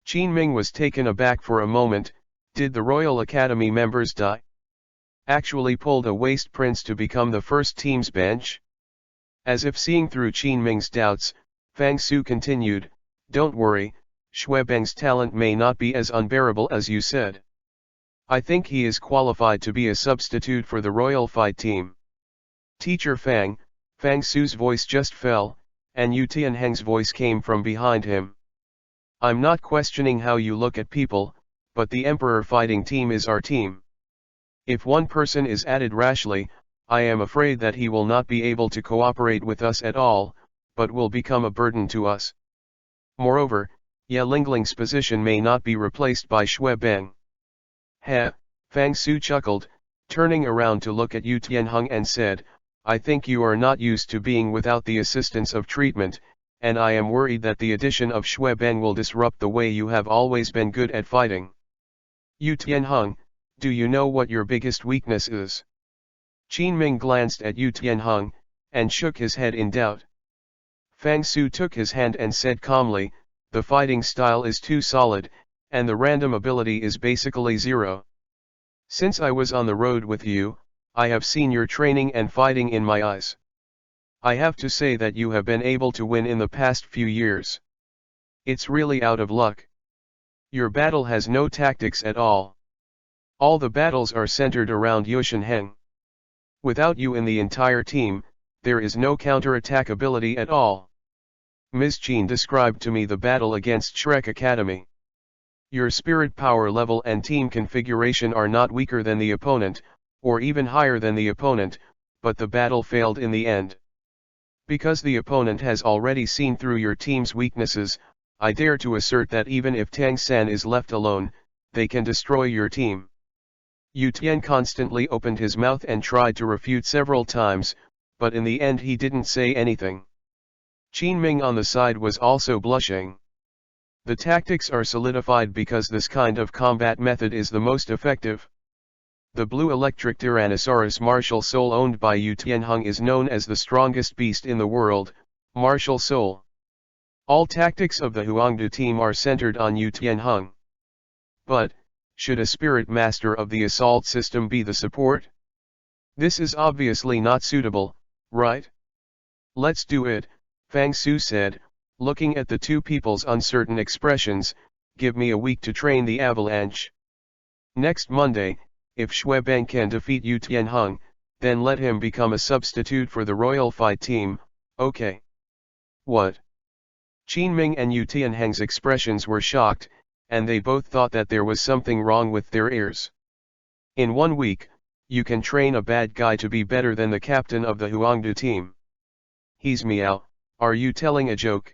Qin Ming was taken aback for a moment. Did the Royal Academy members die? Actually pulled a waste prince to become the first team's bench? As if seeing through Qin Ming's doubts, Fang Su continued, "Don't worry, Xue Beng's talent may not be as unbearable as you said. I think he is qualified to be a substitute for the Royal Fight Team." "Teacher Fang," Fang Su's voice just fell, and Yu Tianheng's voice came from behind him. "I'm not questioning how you look at people, but the Emperor Fighting Team is our team. If one person is added rashly, I am afraid that he will not be able to cooperate with us at all, but will become a burden to us. Moreover, Ya Lingling's position may not be replaced by Xue Beng." "Heh," Fang Su chuckled, turning around to look at Yu Tianheng and said, "I think you are not used to being without the assistance of treatment, and I am worried that the addition of Xue Beng will disrupt the way you have always been good at fighting. Yu Tianheng, do you know what your biggest weakness is?" Qin Ming glanced at Yu Tianheng, and shook his head in doubt. Fang Su took his hand and said calmly, "The fighting style is too solid, and the random ability is basically zero. Since I was on the road with you, I have seen your training and fighting in my eyes. I have to say that you have been able to win in the past few years. It's really out of luck. Your battle has no tactics at all. All the battles are centered around Yushenheng. Without you in the entire team, there is no counter-attack ability at all. Ms. Qin described to me the battle against Shrek Academy. Your spirit power level and team configuration are not weaker than the opponent, or even higher than the opponent, but the battle failed in the end. Because the opponent has already seen through your team's weaknesses, I dare to assert that even if Tang San is left alone, they can destroy your team." Yu Tian constantly opened his mouth and tried to refute several times, but in the end he didn't say anything. Qin Ming on the side was also blushing. The tactics are solidified because this kind of combat method is the most effective. The blue electric Tyrannosaurus martial soul owned by Yu Tianheng is known as the strongest beast in the world, martial soul. All tactics of the Huangdu team are centered on Yu Tianheng. But, should a spirit master of the assault system be the support? This is obviously not suitable, right? "Let's do it," Fang Su said, looking at the two people's uncertain expressions. "Give me a week to train the Avalanche. Next Monday, if Xue Beng can defeat Yu Tianheng, then let him become a substitute for the Royal Fight Team, okay?" "What?" Qin Ming and Yu Tianheng's expressions were shocked, and they both thought that there was something wrong with their ears. "In 1 week, you can train a bad guy to be better than the captain of the Huangdu team. He's meow, are you telling a joke?"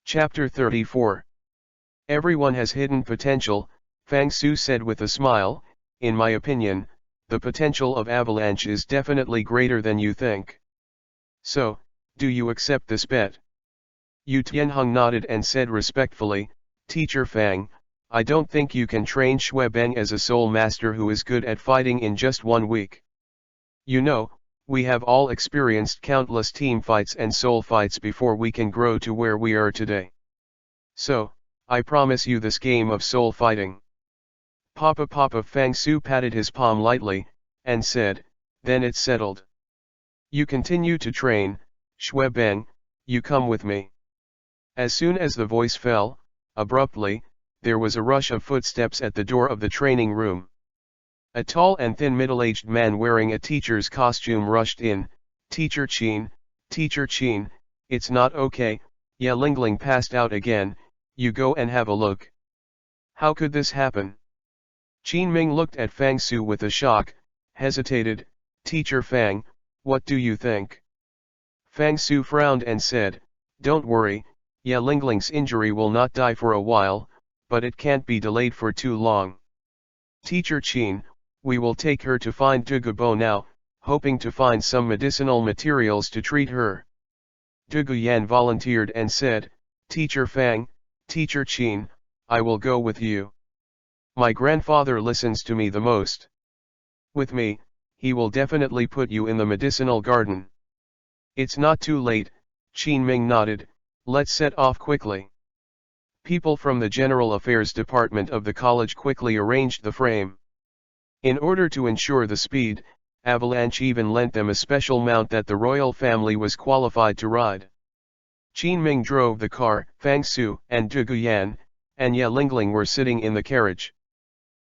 Chapter 34. Everyone has hidden potential, Fang Su said with a smile. "In my opinion, the potential of Avalanche is definitely greater than you think. So, do you accept this bet?" Yu Tianheng nodded and said respectfully, "Teacher Fang, I don't think you can train Xue Beng as a soul master who is good at fighting in just 1 week. You know, we have all experienced countless team fights and soul fights before we can grow to where we are today. So, I promise you this game of soul fighting." Papa Fang Su patted his palm lightly, and said, "Then it's settled. You continue to train, Xue Beng, you come with me." As soon as the voice fell, abruptly, there was a rush of footsteps at the door of the training room. A tall and thin middle-aged man wearing a teacher's costume rushed in. Teacher Chin, it's not okay, Ya Lingling passed out again, you go and have a look. How could this happen? Qin Ming looked at Fang Su with a shock, hesitated. Teacher Fang, what do you think? Fang Su frowned and said, don't worry, Ya Lingling's injury will not die for a while, but it can't be delayed for too long. Teacher Qin, we will take her to find Dugubo now, hoping to find some medicinal materials to treat her. Dugu Yan volunteered and said, Teacher Fang, Teacher Qin, I will go with you. My grandfather listens to me the most. With me, he will definitely put you in the medicinal garden. It's not too late, Qin Ming nodded, let's set off quickly. People from the General Affairs Department of the college quickly arranged the frame. In order to ensure the speed, Avalanche even lent them a special mount that the royal family was qualified to ride. Qin Ming drove the car, Fang Su and Dugu Yan, and Ya Lingling were sitting in the carriage.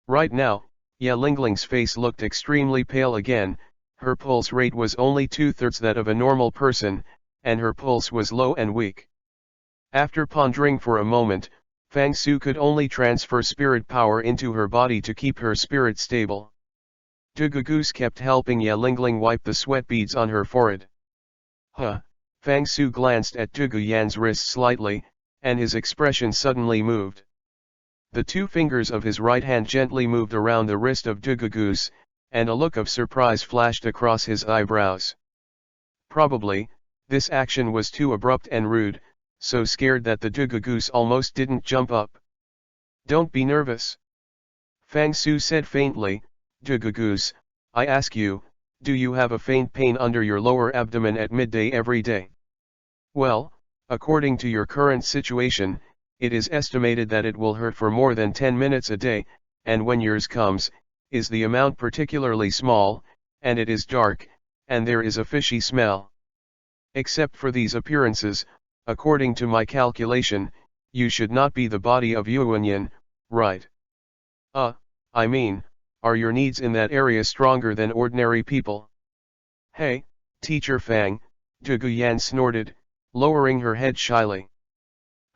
Right now, Ya Lingling's face looked extremely pale again, her pulse rate was only 2/3 that of a normal person, and her pulse was low and weak. After pondering for a moment, Fang Su could only transfer spirit power into her body to keep her spirit stable. Dugu Goose kept helping Ya Lingling wipe the sweat beads on her forehead. Huh, Fang Su glanced at Dugu Yan's wrist slightly, and his expression suddenly moved. The two fingers of his right hand gently moved around the wrist of Dugu Goose, and a look of surprise flashed across his eyebrows. Probably, this action was too abrupt and rude, so scared that the Dugu Goose almost didn't jump up. Don't be nervous. Fang Su said faintly, Dugu Goose, I ask you, do you have a faint pain under your lower abdomen at midday every day? Well, according to your current situation, it is estimated that it will hurt for more than 10 minutes a day, and when yours comes, is the amount particularly small, and it is dark, and there is a fishy smell. Except for these appearances, according to my calculation, you should not be the body of Yuanyan, right? I mean, are your needs in that area stronger than ordinary people? Hey, Teacher Fang, Dugu Yan snorted, lowering her head shyly.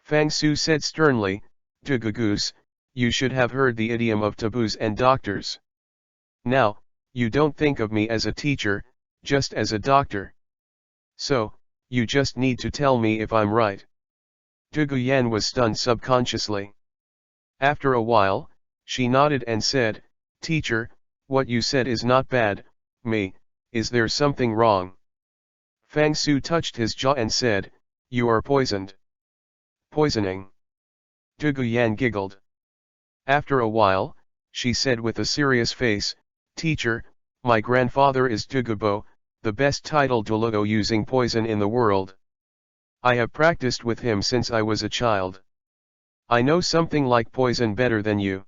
Fang Su said sternly, Dugu Goose, you should have heard the idiom of taboos and doctors. Now, you don't think of me as a teacher, just as a doctor. So, you just need to tell me if I'm right. Dugu Yan was stunned subconsciously. After a while, she nodded and said, Teacher, what you said is not bad, is there something wrong? Fang Su touched his jaw and said, you are poisoned. Poisoning. Dugu Yan giggled. After a while, she said with a serious face, Teacher, my grandfather is Dugubo, the best titled Duluo using poison in the world. I have practiced with him since I was a child. I know something like poison better than you.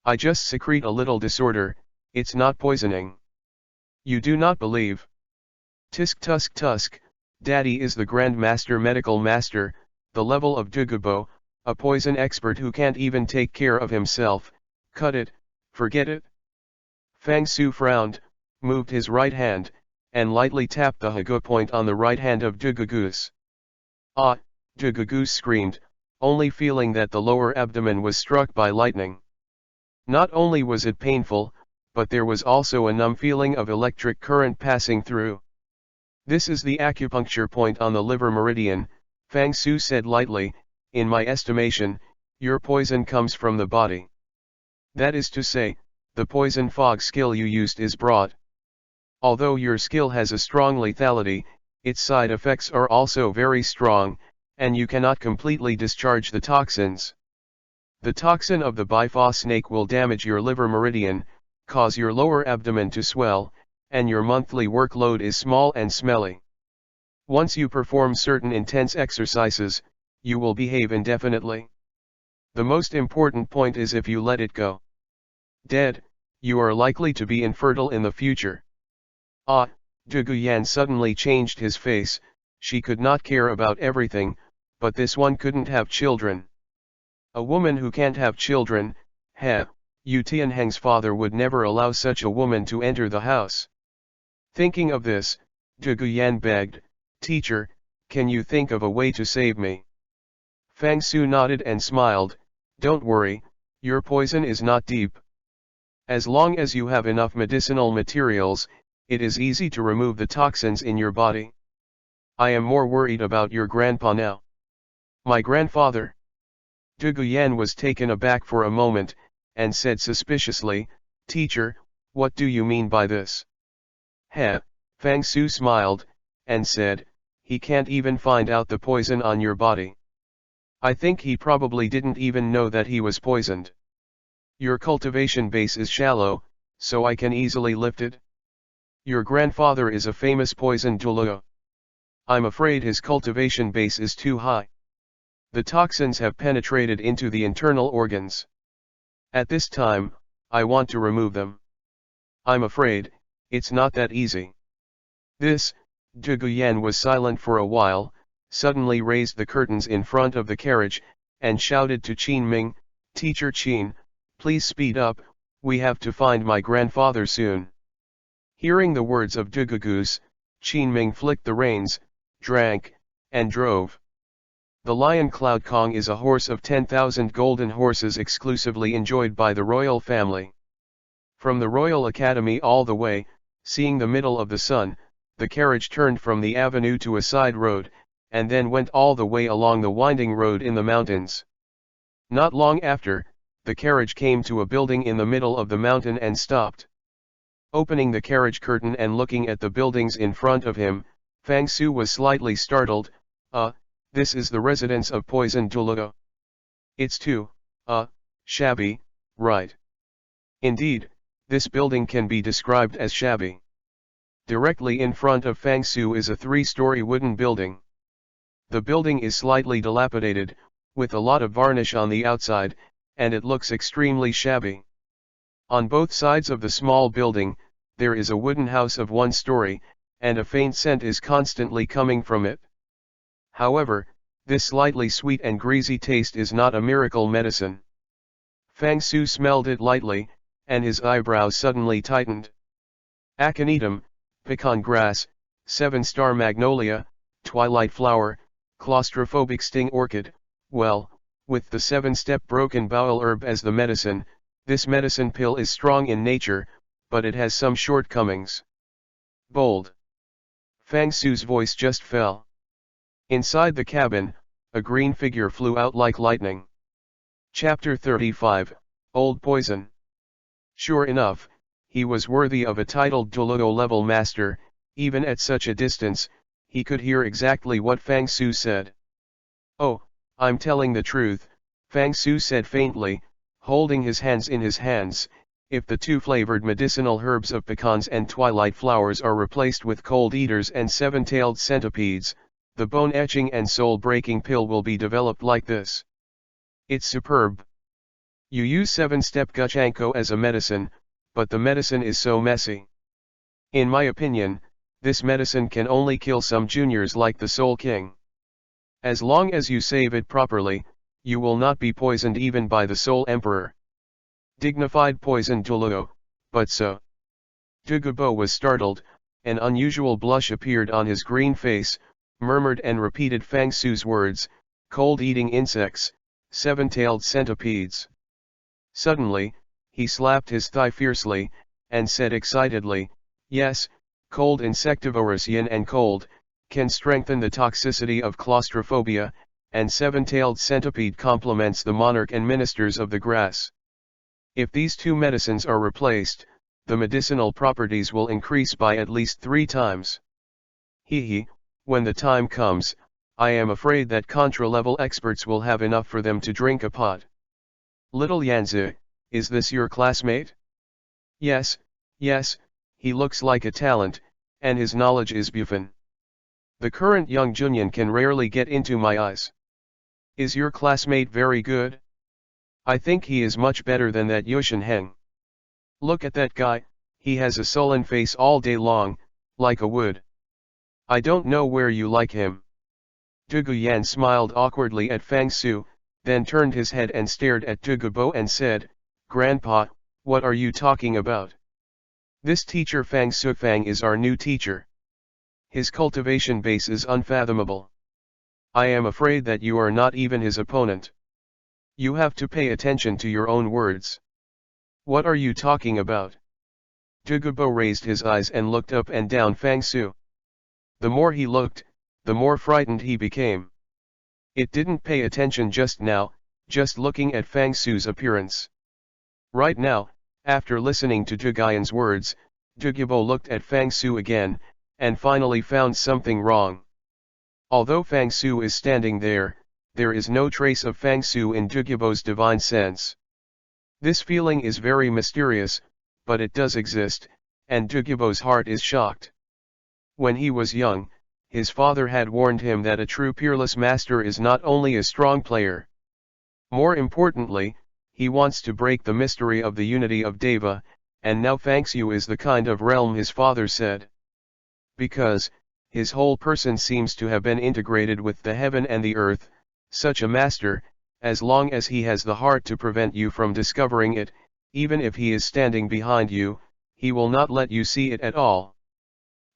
I just secrete a little disorder, it's not poisoning. You do not believe. Tisk tusk tusk, Daddy is the Grand Master Medical Master, the level of Dugubo, a poison expert who can't even take care of himself, cut it, forget it. Fang Su frowned, moved his right hand, and lightly tapped the Hago point on the right hand of Dugu Goose. Ah, Dugu Goose screamed, only feeling that the lower abdomen was struck by lightning. Not only was it painful, but there was also a numb feeling of electric current passing through. This is the acupuncture point on the liver meridian, Fang Su said lightly, in my estimation, your poison comes from the body. That is to say, the poison fog skill you used is broad. Although your skill has a strong lethality, its side effects are also very strong, and you cannot completely discharge the toxins. The toxin of the Bifo snake will damage your liver meridian, cause your lower abdomen to swell, and your monthly workload is small and smelly. Once you perform certain intense exercises, you will behave indefinitely. The most important point is if you let it go dead, you are likely to be infertile in the future. Ah, Dugu Yan suddenly changed his face, she could not care about everything, but this one couldn't have children. A woman who can't have children, Yu Tianheng's father would never allow such a woman to enter the house. Thinking of this, De Guyan begged, "Teacher, can you think of a way to save me?" Fang Su nodded and smiled, "Don't worry, your poison is not deep. As long as you have enough medicinal materials, it is easy to remove the toxins in your body. I am more worried about your grandpa now." "My grandfather?" De Guyan was taken aback for a moment, and said suspiciously, "Teacher, what do you mean by this?" "Heh," Fang Su smiled, and said, "He can't even find out the poison on your body. I think he probably didn't even know that he was poisoned. Your cultivation base is shallow, so I can easily lift it. Your grandfather is a famous poison Douro. I'm afraid his cultivation base is too high. The toxins have penetrated into the internal organs. At this time, I want to remove them. I'm afraid, it's not that easy." This, De Guyan was silent for a while, suddenly raised the curtains in front of the carriage, and shouted to Qin Ming, "Teacher Qin, please speed up, we have to find my grandfather soon." Hearing the words of De Gugus, Qin Ming flicked the reins, drank, and drove. The Lion Cloud Kong is a horse of 10,000 golden horses exclusively enjoyed by the royal family. From the Royal Academy all the way, seeing the middle of the sun, the carriage turned from the avenue to a side road, and then went all the way along the winding road in the mountains. Not long after, the carriage came to a building in the middle of the mountain and stopped. Opening the carriage curtain and looking at the buildings in front of him, Fang Su was slightly startled. This is the residence of Poison Douro. It's too, shabby, right?" Indeed, this building can be described as shabby. Directly in front of Fang Su is a 3-story wooden building. The building is slightly dilapidated, with a lot of varnish on the outside, and it looks extremely shabby. On both sides of the small building, there is a wooden house of 1 story, and a faint scent is constantly coming from it. However, this slightly sweet and greasy taste is not a miracle medicine. Fang Su smelled it lightly, and his eyebrows suddenly tightened. Aconitum, pecan grass, 7-star magnolia, twilight flower, claustrophobic sting orchid. Well, with the 7-step broken bowel herb as the medicine, this medicine pill is strong in nature, but it has some shortcomings. Bold. Fang Su's voice just fell. Inside the cabin, a green figure flew out like lightning. Chapter 35, Old Poison. Sure enough, he was worthy of a titled Douro level master. Even at such a distance, he could hear exactly what Fang Su said. "Oh, I'm telling the truth," Fang Su said faintly, holding his hands in his hands. "If the 2-flavored medicinal herbs of pecans and twilight flowers are replaced with cold eaters and 7-tailed centipedes, the bone-etching and soul-breaking pill will be developed like this. It's superb. You use 7-step Guchanko as a medicine, but the medicine is so messy. In my opinion, this medicine can only kill some juniors like the Soul King. As long as you save it properly, you will not be poisoned even by the Soul Emperor." Dignified Poison Douro, but so. Dugubo was startled, an unusual blush appeared on his green face, murmured and repeated Fang Su's words, "Cold-eating insects, 7-tailed centipedes." Suddenly, he slapped his thigh fiercely, and said excitedly, "Yes, cold insectivorous yin and cold, can strengthen the toxicity of claustrophobia, and 7-tailed centipede complements the monarch and ministers of the grass. If these 2 medicines are replaced, the medicinal properties will increase by at least 3 times. Hee. When the time comes, I am afraid that contra-level experts will have enough for them to drink a pot." "Little Yanzi, is this your classmate?" Yes, he looks like a talent, and his knowledge is buffin. The current young Junyan can rarely get into my eyes." "Is your classmate very good?" "I think he is much better than that Yushin Heng. Look at that guy, he has a sullen face all day long, like a wood. I don't know where you like him." Duguyan smiled awkwardly at Fang Su, then turned his head and stared at Dugubo and said, Grandpa, what are you talking about? This teacher Fang Sufang is our new teacher. His cultivation base is unfathomable. I am afraid that you are not even his opponent. You have to pay attention to your own words. What are you talking about? Kobo raised his eyes and looked up and down Fang Su. The more he looked, the more frightened he became. It didn't pay attention just now, just looking at Fang Su's appearance. Right now, after listening to Zhugayan's words, Kobo looked at Fang Su again, and finally found something wrong. Although Fang Su is standing there, there is no trace of Fang Su in Kobo's divine sense. This feeling is very mysterious, but it does exist, and Kobo's heart is shocked. When he was young, his father had warned him that a true peerless master is not only a strong player. More importantly, he wants to break the mystery of the unity of Deva, and now Fang Su is the kind of realm his father said. Because, his whole person seems to have been integrated with the heaven and the earth, such a master, as long as he has the heart to prevent you from discovering it, even if he is standing behind you, he will not let you see it at all.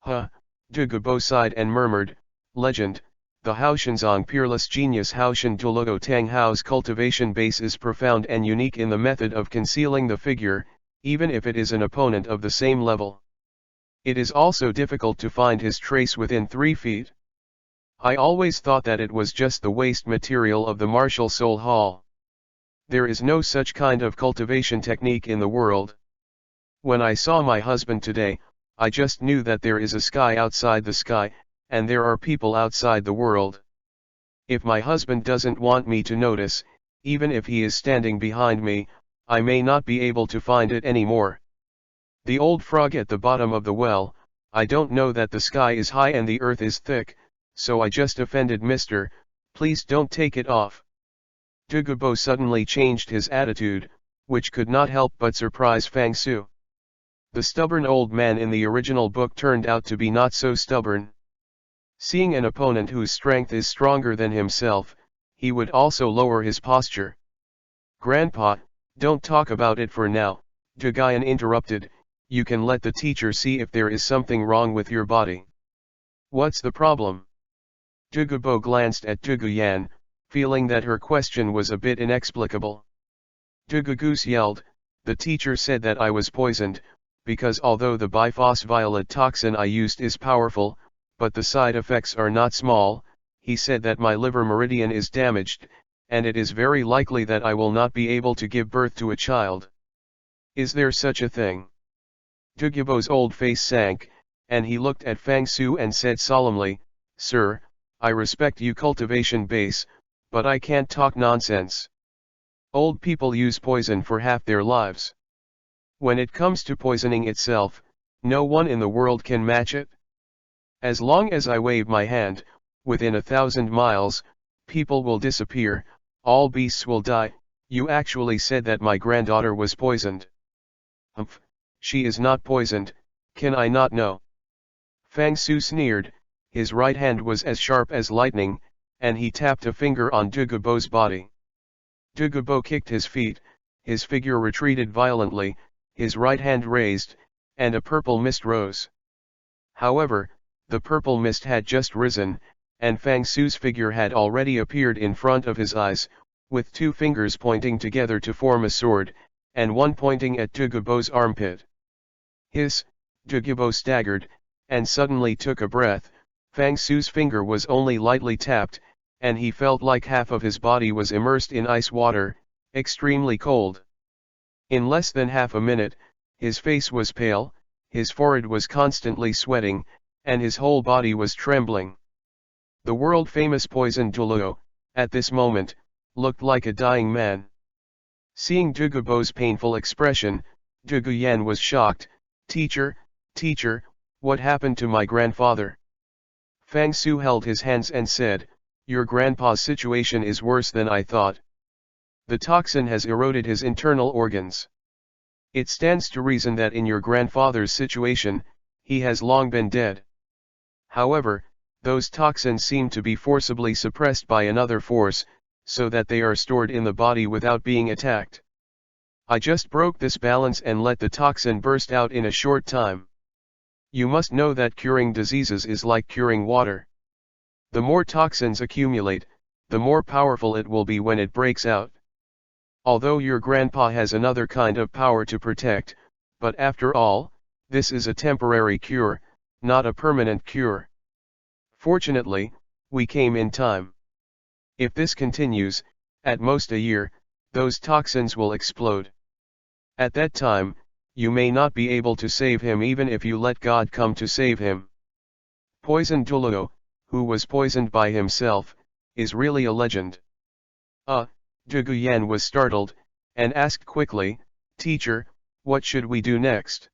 Kobo sighed and murmured, Legend, the Haoshanzong peerless genius Haoshan Duluo Tang Hao's cultivation base is profound and unique in the method of concealing the figure, even if it is an opponent of the same level. It is also difficult to find his trace within 3 feet. I always thought that it was just the waste material of the martial soul hall. There is no such kind of cultivation technique in the world. When I saw my husband today, I just knew that there is a sky outside the sky, and there are people outside the world. If my husband doesn't want me to notice, even if he is standing behind me, I may not be able to find it anymore. The old frog at the bottom of the well, I don't know that the sky is high and the earth is thick, so I just offended Mr. Please don't take it off. Kobo suddenly changed his attitude, which could not help but surprise Fang Su. The stubborn old man in the original book turned out to be not so stubborn. Seeing an opponent whose strength is stronger than himself, he would also lower his posture. Grandpa, don't talk about it for now, Zhugayan interrupted, you can let the teacher see if there is something wrong with your body. What's the problem? Kobo glanced at Zhugayan, feeling that her question was a bit inexplicable. Zhugagoose yelled, the teacher said that I was poisoned, because although the biphosphviolet toxin I used is powerful, but the side effects are not small, he said that my liver meridian is damaged, and it is very likely that I will not be able to give birth to a child. Is there such a thing? Kobo's old face sank, and he looked at Fang Su and said solemnly, Sir, I respect you cultivation base, but I can't talk nonsense. Old people use poison for half their lives. When it comes to poisoning itself, no one in the world can match it. As long as I wave my hand, within 1,000 miles, people will disappear, all beasts will die. You actually said that my granddaughter was poisoned. Humph, she is not poisoned, can I not know? Fang Su sneered, his right hand was as sharp as lightning, and he tapped a finger on Kobo's body. Kobo kicked his feet, his figure retreated violently, his right hand raised, and a purple mist rose. However, the purple mist had just risen, and Fang Su's figure had already appeared in front of his eyes, with 2 fingers pointing together to form a sword, and one pointing at Kobo's armpit. Hiss, Kobo staggered, and suddenly took a breath. Fang Su's finger was only lightly tapped, and he felt like half of his body was immersed in ice water, extremely cold. In less than half a minute, his face was pale, his forehead was constantly sweating, and his whole body was trembling. The world-famous poison Duluo, at this moment, looked like a dying man. Seeing Kobo's painful expression, Zhugayan was shocked. Teacher, what happened to my grandfather? Fang Su held his hands and said, Your grandpa's situation is worse than I thought. The toxin has eroded his internal organs. It stands to reason that in your grandfather's situation, he has long been dead. However, those toxins seem to be forcibly suppressed by another force, so that they are stored in the body without being attacked. I just broke this balance and let the toxin burst out in a short time. You must know that curing diseases is like curing water. The more toxins accumulate, the more powerful it will be when it breaks out. Although your grandpa has another kind of power to protect, but after all, this is a temporary cure, not a permanent cure. Fortunately, we came in time. If this continues, at most a year, those toxins will explode. At that time, you may not be able to save him even if you let God come to save him. Poisoned Douro, who was poisoned by himself, is really a legend. Duguyan was startled, and asked quickly, "Teacher, what should we do next?"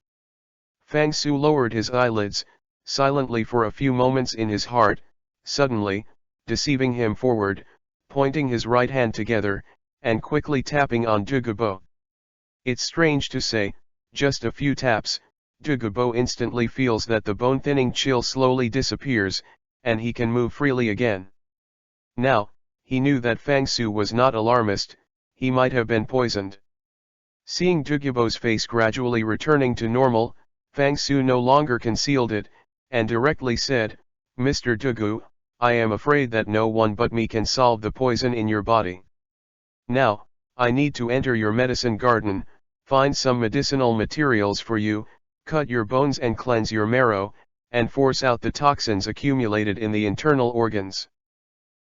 Fang Su lowered his eyelids, silently for a few moments in his heart, suddenly, deceiving him forward, pointing his right hand together, and quickly tapping on Dugubo. It's strange to say, just a few taps, Dugubo instantly feels that the bone-thinning chill slowly disappears, and he can move freely again. Now, he knew that Fang Su was not alarmist, he might have been poisoned. Seeing Dugubo's face gradually returning to normal, Fang Su no longer concealed it, and directly said, "Mr. Dugu, I am afraid that no one but me can solve the poison in your body. Now, I need to enter your medicine garden, find some medicinal materials for you, cut your bones and cleanse your marrow, and force out the toxins accumulated in the internal organs."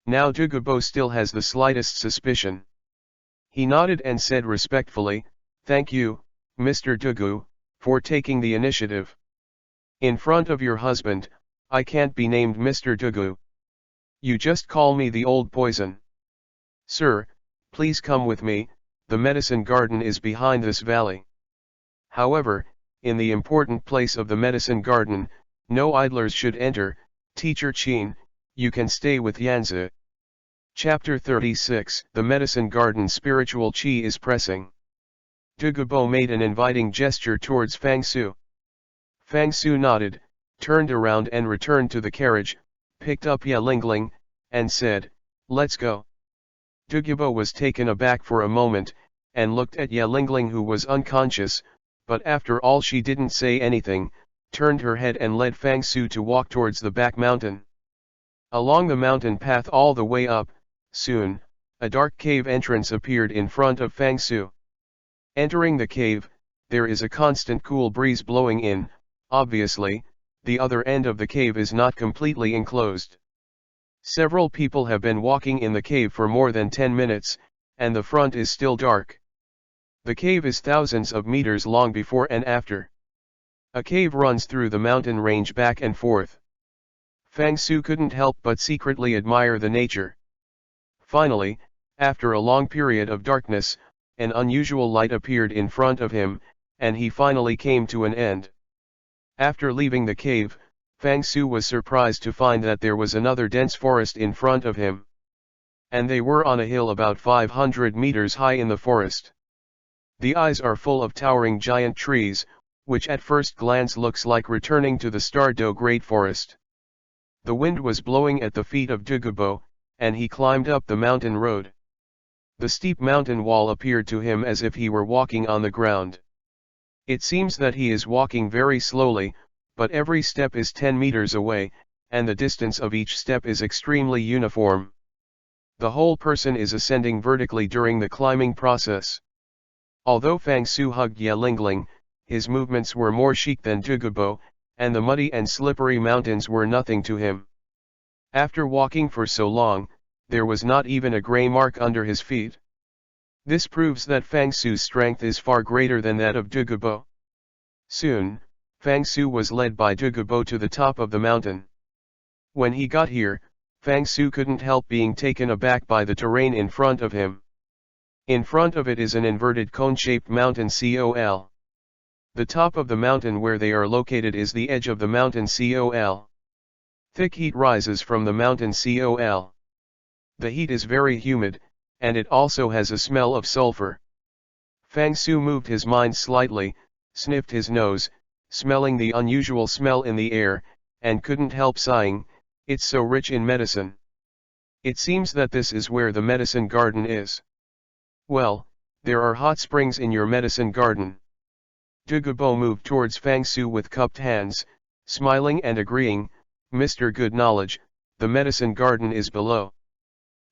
Now Dugubo still has the slightest suspicion. He nodded and said respectfully, "Thank you, Mr. Dugu, for taking the initiative. In front of your husband, I can't be named Mr. Dugu. You just call me the old poison. Sir, please come with me, the medicine garden is behind this valley. However, in the important place of the medicine garden, no idlers should enter. Teacher Qin, you can stay with Yanzi." Chapter 36. The Medicine Garden. Spiritual Qi is pressing. Dugubo made an inviting gesture towards Fang Su. Fang Su nodded, turned around and returned to the carriage, picked up Yelingling, and said, "Let's go." Dugubo was taken aback for a moment, and looked at Yelingling, who was unconscious, but after all she didn't say anything, turned her head and led Fang Su to walk towards the back mountain. Along the mountain path all the way up, soon, a dark cave entrance appeared in front of Fang Su. Entering the cave, there is a constant cool breeze blowing in. Obviously, the other end of the cave is not completely enclosed. Several people have been walking in the cave for more than 10 minutes, and the front is still dark. The cave is thousands of meters long before and after. A cave runs through the mountain range back and forth. Fang Su couldn't help but secretly admire the nature. Finally, after a long period of darkness, an unusual light appeared in front of him, and he finally came to an end. After leaving the cave, Fang Su was surprised to find that there was another dense forest in front of him. And they were on a hill about 500 meters high in the forest. The eyes are full of towering giant trees, which at first glance looks like returning to the Stardew Great Forest. The wind was blowing at the feet of Dugubo, and he climbed up the mountain road. The steep mountain wall appeared to him as if he were walking on the ground. It seems that he is walking very slowly, but every step is 10 meters away, and the distance of each step is extremely uniform. The whole person is ascending vertically during the climbing process. Although Fang Su hugged Yelingling, his movements were more chic than Dugubo, and the muddy and slippery mountains were nothing to him. After walking for so long, there was not even a gray mark under his feet. This proves that Fang Su's strength is far greater than that of Dugubo. Soon, Fang Su was led by Dugubo to the top of the mountain. When he got here, Fang Su couldn't help being taken aback by the terrain in front of him. In front of it is an inverted cone-shaped mountain col. The top of the mountain where they are located is the edge of the mountain col. Thick heat rises from the mountain col. The heat is very humid, and it also has a smell of sulfur. Fang Su moved his mind slightly, sniffed his nose, smelling the unusual smell in the air, and couldn't help sighing, "It's so rich in medicine. It seems that this is where the medicine garden is. Well, There are hot springs in your medicine garden. Douro moved towards Fang Su with cupped hands, smiling and agreeing, Mr. Good Knowledge, the medicine garden is below.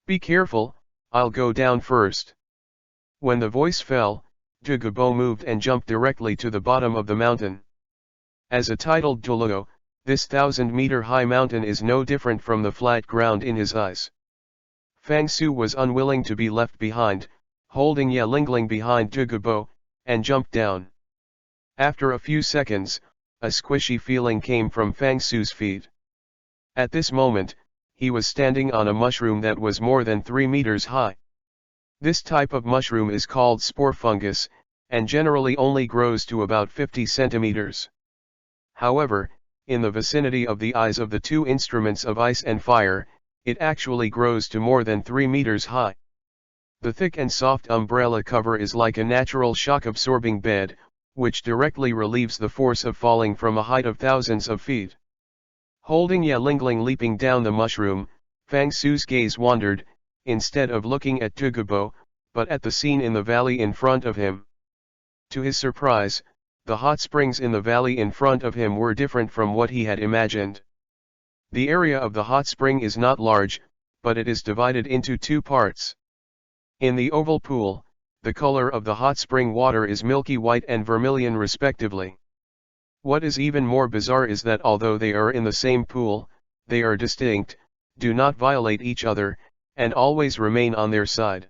Be careful, I'll go down first. When the voice fell, Douro moved and jumped directly to the bottom of the mountain. As a titled Douro, this 1,000-meter-high mountain is no different from the flat ground in his eyes. Fang Su was unwilling to be left behind, holding Ye Lingling behind Douro, and jumped down. After a few seconds, a squishy feeling came from Fang Su's feet. At this moment, he was standing on a mushroom that was more than 3 meters high. This type of mushroom is called spore fungus, and generally only grows to about 50 centimeters. However, in the vicinity of the eyes of the two instruments of ice and fire, it actually grows to more than 3 meters high. The thick and soft umbrella cover is like a natural shock-absorbing bed, which directly relieves the force of falling from a height of thousands of feet. Holding Ye Lingling leaping down the mushroom, Fang Su's gaze wandered, instead of looking at Douro, but at the scene in the valley in front of him. To his surprise, the hot springs in the valley in front of him were different from what he had imagined. The area of the hot spring is not large, but it is divided into two parts. In the oval pool, the color of the hot spring water is milky white and vermilion respectively. What is even more bizarre is that although they are in the same pool, they are distinct, do not violate each other, and always remain on their side.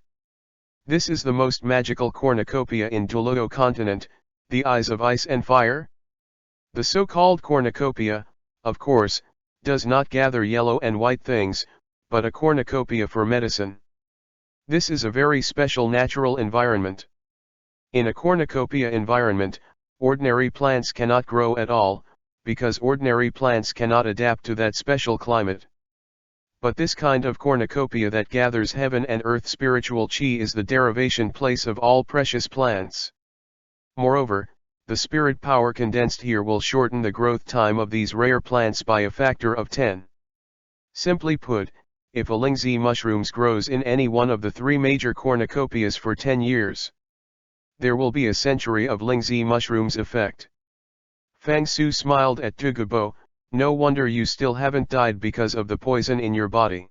This is the most magical cornucopia in Douro continent, the Eyes of Ice and Fire. The so-called cornucopia, of course, does not gather yellow and white things, but a cornucopia for medicine. This is a very special natural environment. In a cornucopia environment, ordinary plants cannot grow at all, because ordinary plants cannot adapt to that special climate. But this kind of cornucopia that gathers heaven and earth spiritual chi is the derivation place of all precious plants. Moreover, the spirit power condensed here will shorten the growth time of these rare plants by a factor of 10. Simply put, if a Lingzi mushrooms grows in any one of the 3 major cornucopias for 10 years, there will be a century of Lingzi mushrooms effect. Fang Su smiled at Douro, no wonder you still haven't died because of the poison in your body.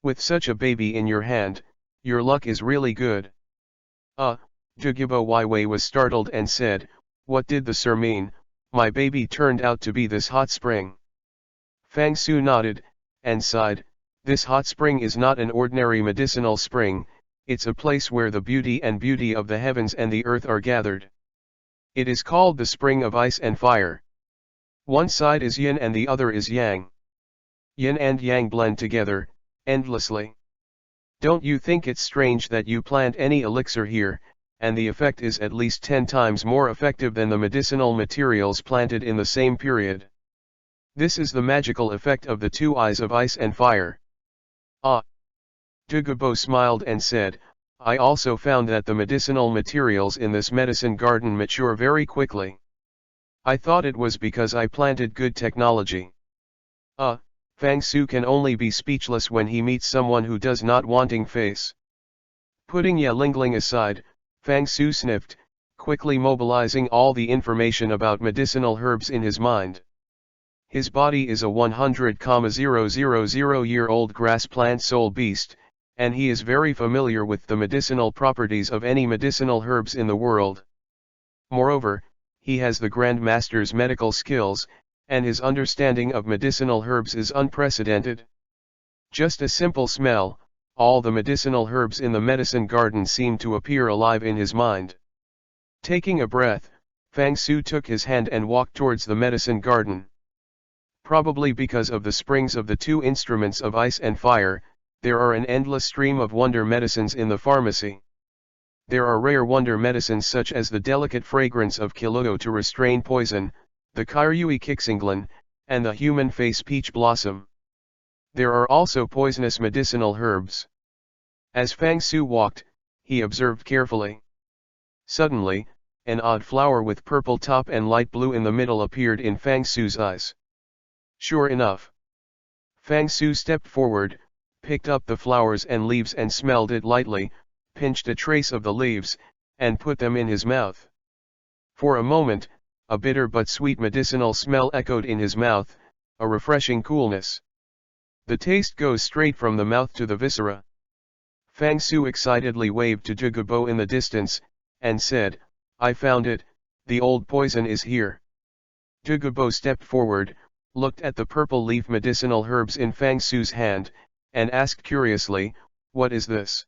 With such a baby in your hand, your luck is really good. Douro Waiwei was startled and said, what did the sir mean? My baby turned out to be this hot spring. Fang Su nodded, and sighed, this hot spring is not an ordinary medicinal spring, it's a place where the beauty of the heavens and the earth are gathered. It is called the spring of ice and fire. One side is yin and the other is yang. Yin and yang blend together, endlessly. Don't you think it's strange that you plant any elixir here, and the effect is at least 10 times more effective than the medicinal materials planted in the same period? This is the magical effect of the 2 eyes of ice and fire. Douro smiled and said, I also found that the medicinal materials in this medicine garden mature very quickly. I thought it was because I planted good technology. Fang Su can only be speechless when he meets someone who does not wanting face. Putting Ye Lingling aside, Fang Su sniffed, quickly mobilizing all the information about medicinal herbs in his mind. His body is a 100,000-year-old grass plant soul beast, and he is very familiar with the medicinal properties of any medicinal herbs in the world. Moreover, he has the Grand Master's medical skills, and his understanding of medicinal herbs is unprecedented. Just a simple smell, all the medicinal herbs in the medicine garden seem to appear alive in his mind. Taking a breath, Fang Su took his hand and walked towards the medicine garden. Probably because of the springs of the 2 instruments of ice and fire, there are an endless stream of wonder medicines in the pharmacy. There are rare wonder medicines such as the delicate fragrance of Kilodo to restrain poison, the Kyryui Kixinglan, and the human face peach blossom. There are also poisonous medicinal herbs. As Fang Su walked, he observed carefully. Suddenly, an odd flower with purple top and light blue in the middle appeared in Fang Su's eyes. Sure enough. Fang Su stepped forward, picked up the flowers and leaves and smelled it lightly, pinched a trace of the leaves, and put them in his mouth. For a moment, a bitter but sweet medicinal smell echoed in his mouth, a refreshing coolness. The taste goes straight from the mouth to the viscera. Fang Su excitedly waved to Kobo in the distance, and said, "I found it, the old poison is here." Kobo stepped forward, looked at the purple leaf medicinal herbs in Fang Su's hand, and asked curiously, "What is this?"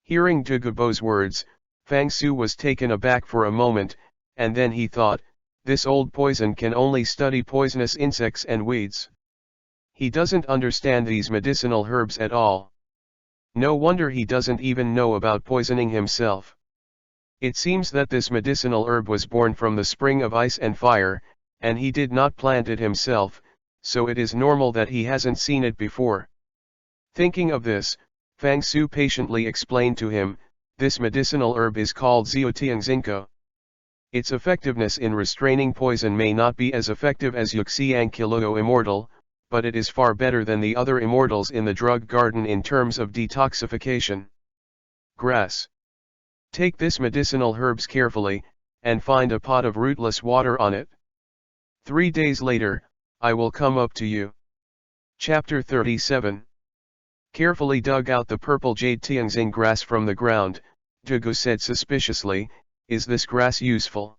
Hearing Kobo's words, Fang Su was taken aback for a moment, and then he thought, this old poison can only study poisonous insects and weeds. He doesn't understand these medicinal herbs at all. No wonder he doesn't even know about poisoning himself. It seems that this medicinal herb was born from the spring of ice and fire, and he did not plant it himself, so it is normal that he hasn't seen it before. Thinking of this, Fang Su patiently explained to him, this medicinal herb is called Ziotiangzinko. Its effectiveness in restraining poison may not be as effective as Yuxiang Kiloo Immortal, but it is far better than the other immortals in the drug garden in terms of detoxification. Grass. Take this medicinal herbs carefully, and find a pot of rootless water on it. 3 days later, I will come up to you. Chapter 37. Carefully dug out the purple jade tianxing grass from the ground, Kobo said suspiciously, "Is this grass useful?"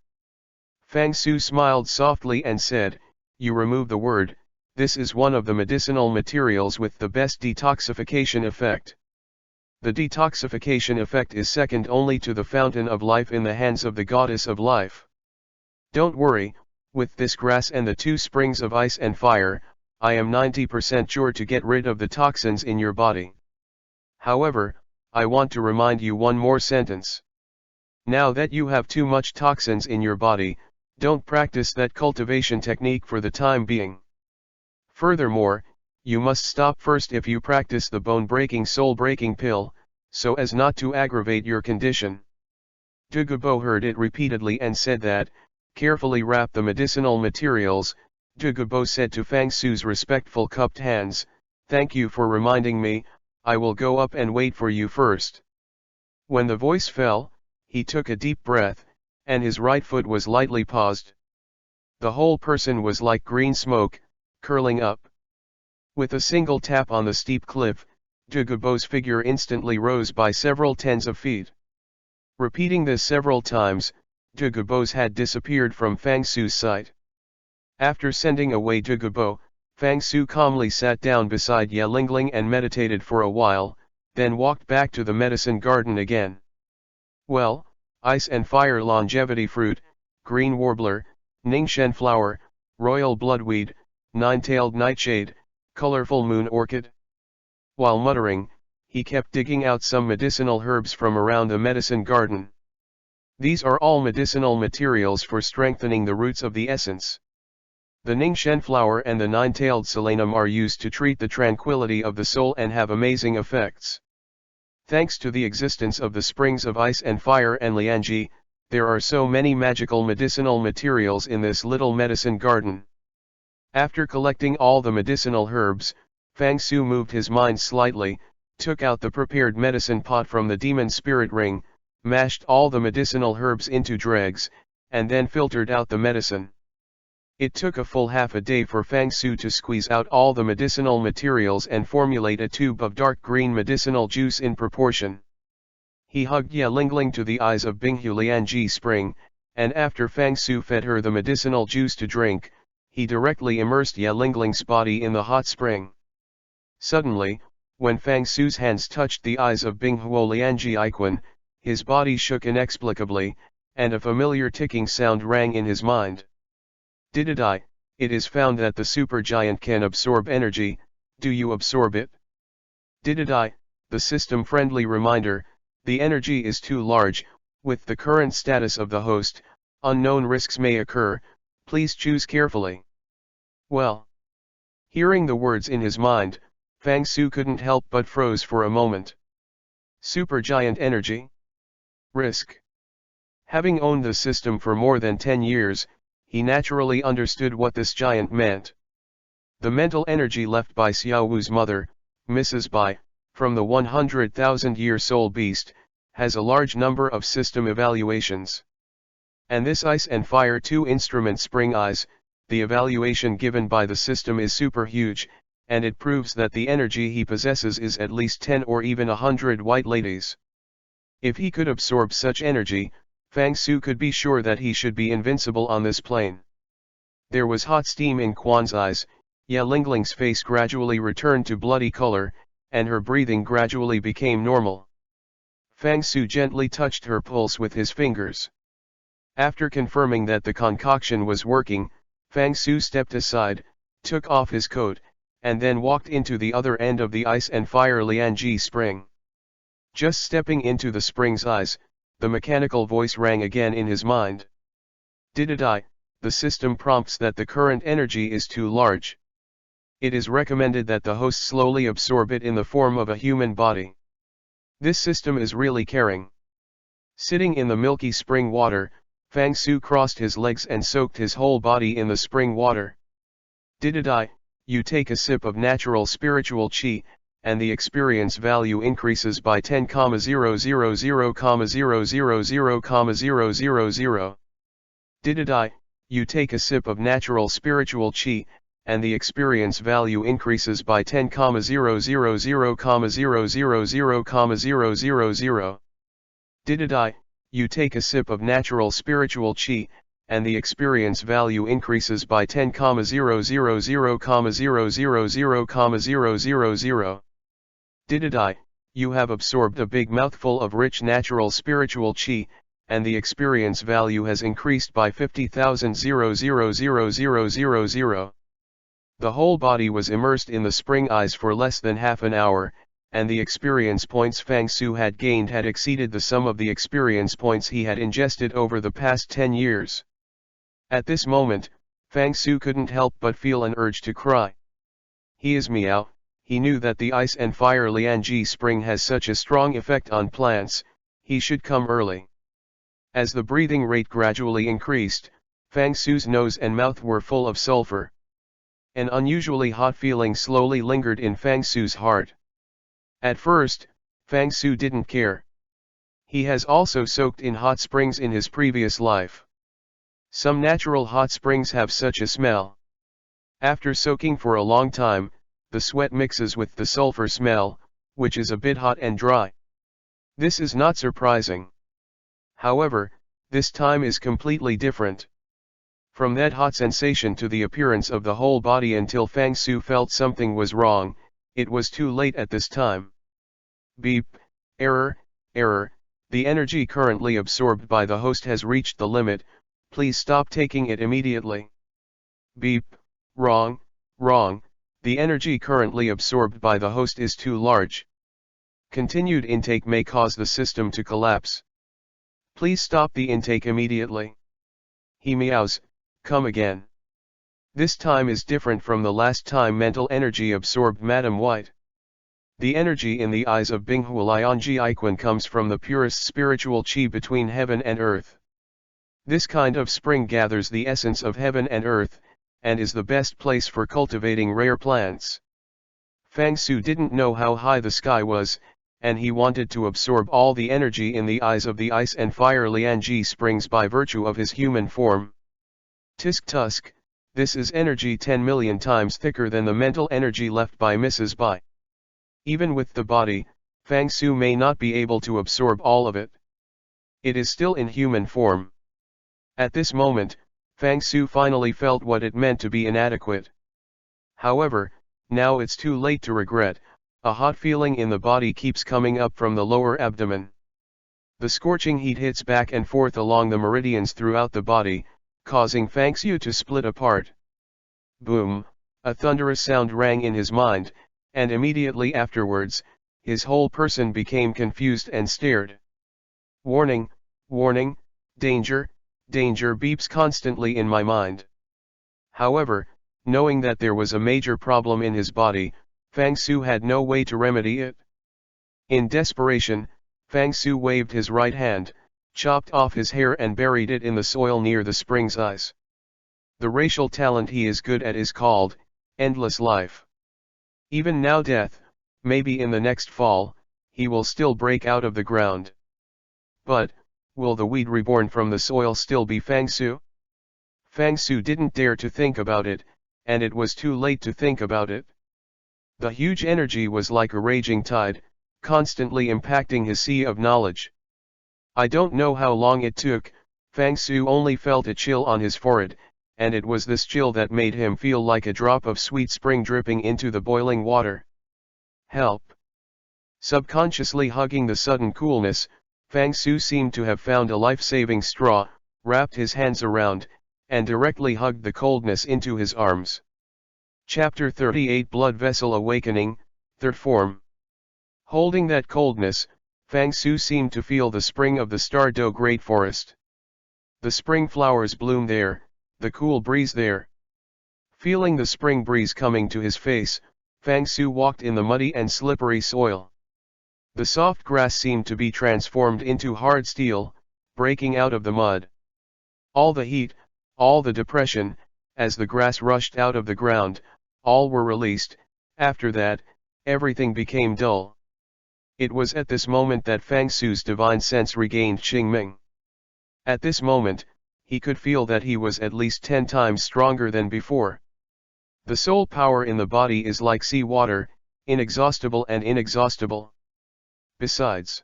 Fang Su smiled softly and said, "You remove the word, this is one of the medicinal materials with the best detoxification effect. The detoxification effect is second only to the fountain of life in the hands of the goddess of life. Don't worry, with this grass and the 2 springs of ice and fire, I am 90% sure to get rid of the toxins in your body. However, I want to remind you one more sentence. Now that you have too much toxins in your body, don't practice that cultivation technique for the time being. Furthermore, you must stop first if you practice the bone-breaking soul-breaking pill, so as not to aggravate your condition." Kobo heard it repeatedly and said that, carefully wrap the medicinal materials. Kobo said to Fang Su's respectful cupped hands, "Thank you for reminding me, I will go up and wait for you first." When the voice fell, he took a deep breath, and his right foot was lightly paused. The whole person was like green smoke, curling up. With a single tap on the steep cliff, Kobo's figure instantly rose by several tens of feet. Repeating this several times, Kobo's had disappeared from Fang Su's sight. After sending away Kobo, Fang Su calmly sat down beside Yelingling and meditated for a while, then walked back to the medicine garden again. Well, ice and fire longevity fruit, green warbler, Ningxuan flower, royal bloodweed, nine-tailed nightshade, colorful moon orchid. While muttering, he kept digging out some medicinal herbs from around the medicine garden. These are all medicinal materials for strengthening the roots of the essence. The Ningxuan flower and the nine-tailed solanum are used to treat the tranquility of the soul and have amazing effects. Thanks to the existence of the springs of ice and fire and lianji, there are so many magical medicinal materials in this little medicine garden. After collecting all the medicinal herbs, Fang Su moved his mind slightly, took out the prepared medicine pot from the demon spirit ring, mashed all the medicinal herbs into dregs, and then filtered out the medicine. It took a full half a day for Fang Su to squeeze out all the medicinal materials and formulate a tube of dark green medicinal juice in proportion. He hugged Yelingling to the eyes of Binghu Lianji Spring, and after Fang Su fed her the medicinal juice to drink, he directly immersed Yelingling's body in the hot spring. Suddenly, when Fang Su's hands touched the eyes of Binghu Lianji Iquan, his body shook inexplicably, and a familiar ticking sound rang in his mind. Dididai, it is found that the supergiant can absorb energy, do you absorb it? Dididai, the system-friendly reminder, the energy is too large, with the current status of the host, unknown risks may occur, please choose carefully. Well. Hearing the words in his mind, Fang Su couldn't help but froze for a moment. Supergiant energy? Risk. Having owned the system for more than 10 years, he naturally understood what this giant meant. The mental energy left by Xiao Wu's mother, Mrs. Bai, from the 100,000-year soul beast, has a large number of system evaluations. And this Ice and Fire 2 instrument Spring Eyes, the evaluation given by the system is super huge, and it proves that the energy he possesses is at least 10 or even 100 white ladies. If he could absorb such energy, Fang Su could be sure that he should be invincible on this plane. There was hot steam in Quan's eyes, Ya Lingling's face gradually returned to bloody color, and her breathing gradually became normal. Fang Su gently touched her pulse with his fingers. After confirming that the concoction was working, Fang Su stepped aside, took off his coat, and then walked into the other end of the Ice and Fire Lianji spring. Just stepping into the spring's eyes, the mechanical voice rang again in his mind. Didadai, the system prompts that the current energy is too large. It is recommended that the host slowly absorb it in the form of a human body. This system is really caring. Sitting in the milky spring water, Fang Su crossed his legs and soaked his whole body in the spring water. Didadai, you take a sip of natural spiritual qi, and the experience value increases by 10,000,000,000,000. Didadai, you take a sip of natural spiritual qi, and the experience value increases by 10,000,000,000,000,000. Didadai, you take a sip of natural spiritual qi, and the experience value increases by 10,000,000,000,000,000. Didadai, you have absorbed a big mouthful of rich natural spiritual qi, and the experience value has increased by 50,000,000,000,000. The whole body was immersed in the spring eyes for less than half an hour, and the experience points Fang Su had gained had exceeded the sum of the experience points he had ingested over the past 10 years. At this moment, Fang Su couldn't help but feel an urge to cry. He is Miao, he knew that the Ice and Fire Lianji spring has such a strong effect on plants, he should come early. As the breathing rate gradually increased, Fang Su's nose and mouth were full of sulfur. An unusually hot feeling slowly lingered in Fang Su's heart. At first, Fang Su didn't care. He has also soaked in hot springs in his previous life. Some natural hot springs have such a smell. After soaking for a long time, the sweat mixes with the sulfur smell, which is a bit hot and dry. This is not surprising. However, this time is completely different. From that hot sensation to the appearance of the whole body until Fang Su felt something was wrong, it was too late at this time. Beep, error, error, the energy currently absorbed by the host has reached the limit, please stop taking it immediately. Beep, wrong, wrong, the energy currently absorbed by the host is too large. Continued intake may cause the system to collapse. Please stop the intake immediately. He meows, come again. This time is different from the last time mental energy absorbed Madam White. The energy in the eyes of Binghu Lianji Iquan comes from the purest spiritual qi between heaven and earth. This kind of spring gathers the essence of heaven and earth, and is the best place for cultivating rare plants. Fang Su didn't know how high the sky was, and he wanted to absorb all the energy in the eyes of the Ice and Fire Lianji springs by virtue of his human form. Tisk tusk, this is energy 10 million times thicker than the mental energy left by Mrs. Bai. Even with the body, Fang Su may not be able to absorb all of it. It is still in human form. At this moment, Fang Su finally felt what it meant to be inadequate. However, now it's too late to regret, a hot feeling in the body keeps coming up from the lower abdomen. The scorching heat hits back and forth along the meridians throughout the body, causing Fang Su to split apart. Boom, a thunderous sound rang in his mind, and immediately afterwards, his whole person became confused and stared. Warning, warning, danger, danger beeps constantly in my mind. However, knowing that there was a major problem in his body, Fang Su had no way to remedy it. In desperation, Fang Su waved his right hand, chopped off his hair and buried it in the soil near the spring's eyes. The racial talent he is good at is called endless life. Even now death, maybe in the next fall, he will still break out of the ground. But, will the weed reborn from the soil still be Fangsu? Fangsu didn't dare to think about it, and it was too late to think about it. The huge energy was like a raging tide, constantly impacting his sea of knowledge. I don't know how long it took, Fangsu only felt a chill on his forehead, and it was this chill that made him feel like a drop of sweet spring dripping into the boiling water. Help! Subconsciously hugging the sudden coolness, Fangsu seemed to have found a life-saving straw, wrapped his hands around, and directly hugged the coldness into his arms. Chapter 38 Blood Vessel Awakening, Third Form. Holding that coldness, Fangsu seemed to feel the spring of the Stardow Great Forest. The spring flowers bloom there, the cool breeze there. Feeling the spring breeze coming to his face, Fangsu walked in the muddy and slippery soil. The soft grass seemed to be transformed into hard steel, breaking out of the mud. All the heat, all the depression, as the grass rushed out of the ground, all were released. After that, everything became dull. It was at this moment that Fangsu's divine sense regained Qingming. At this moment, he could feel that he was at least 10 times stronger than before. The soul power in the body is like sea water, inexhaustible and inexhaustible. Besides,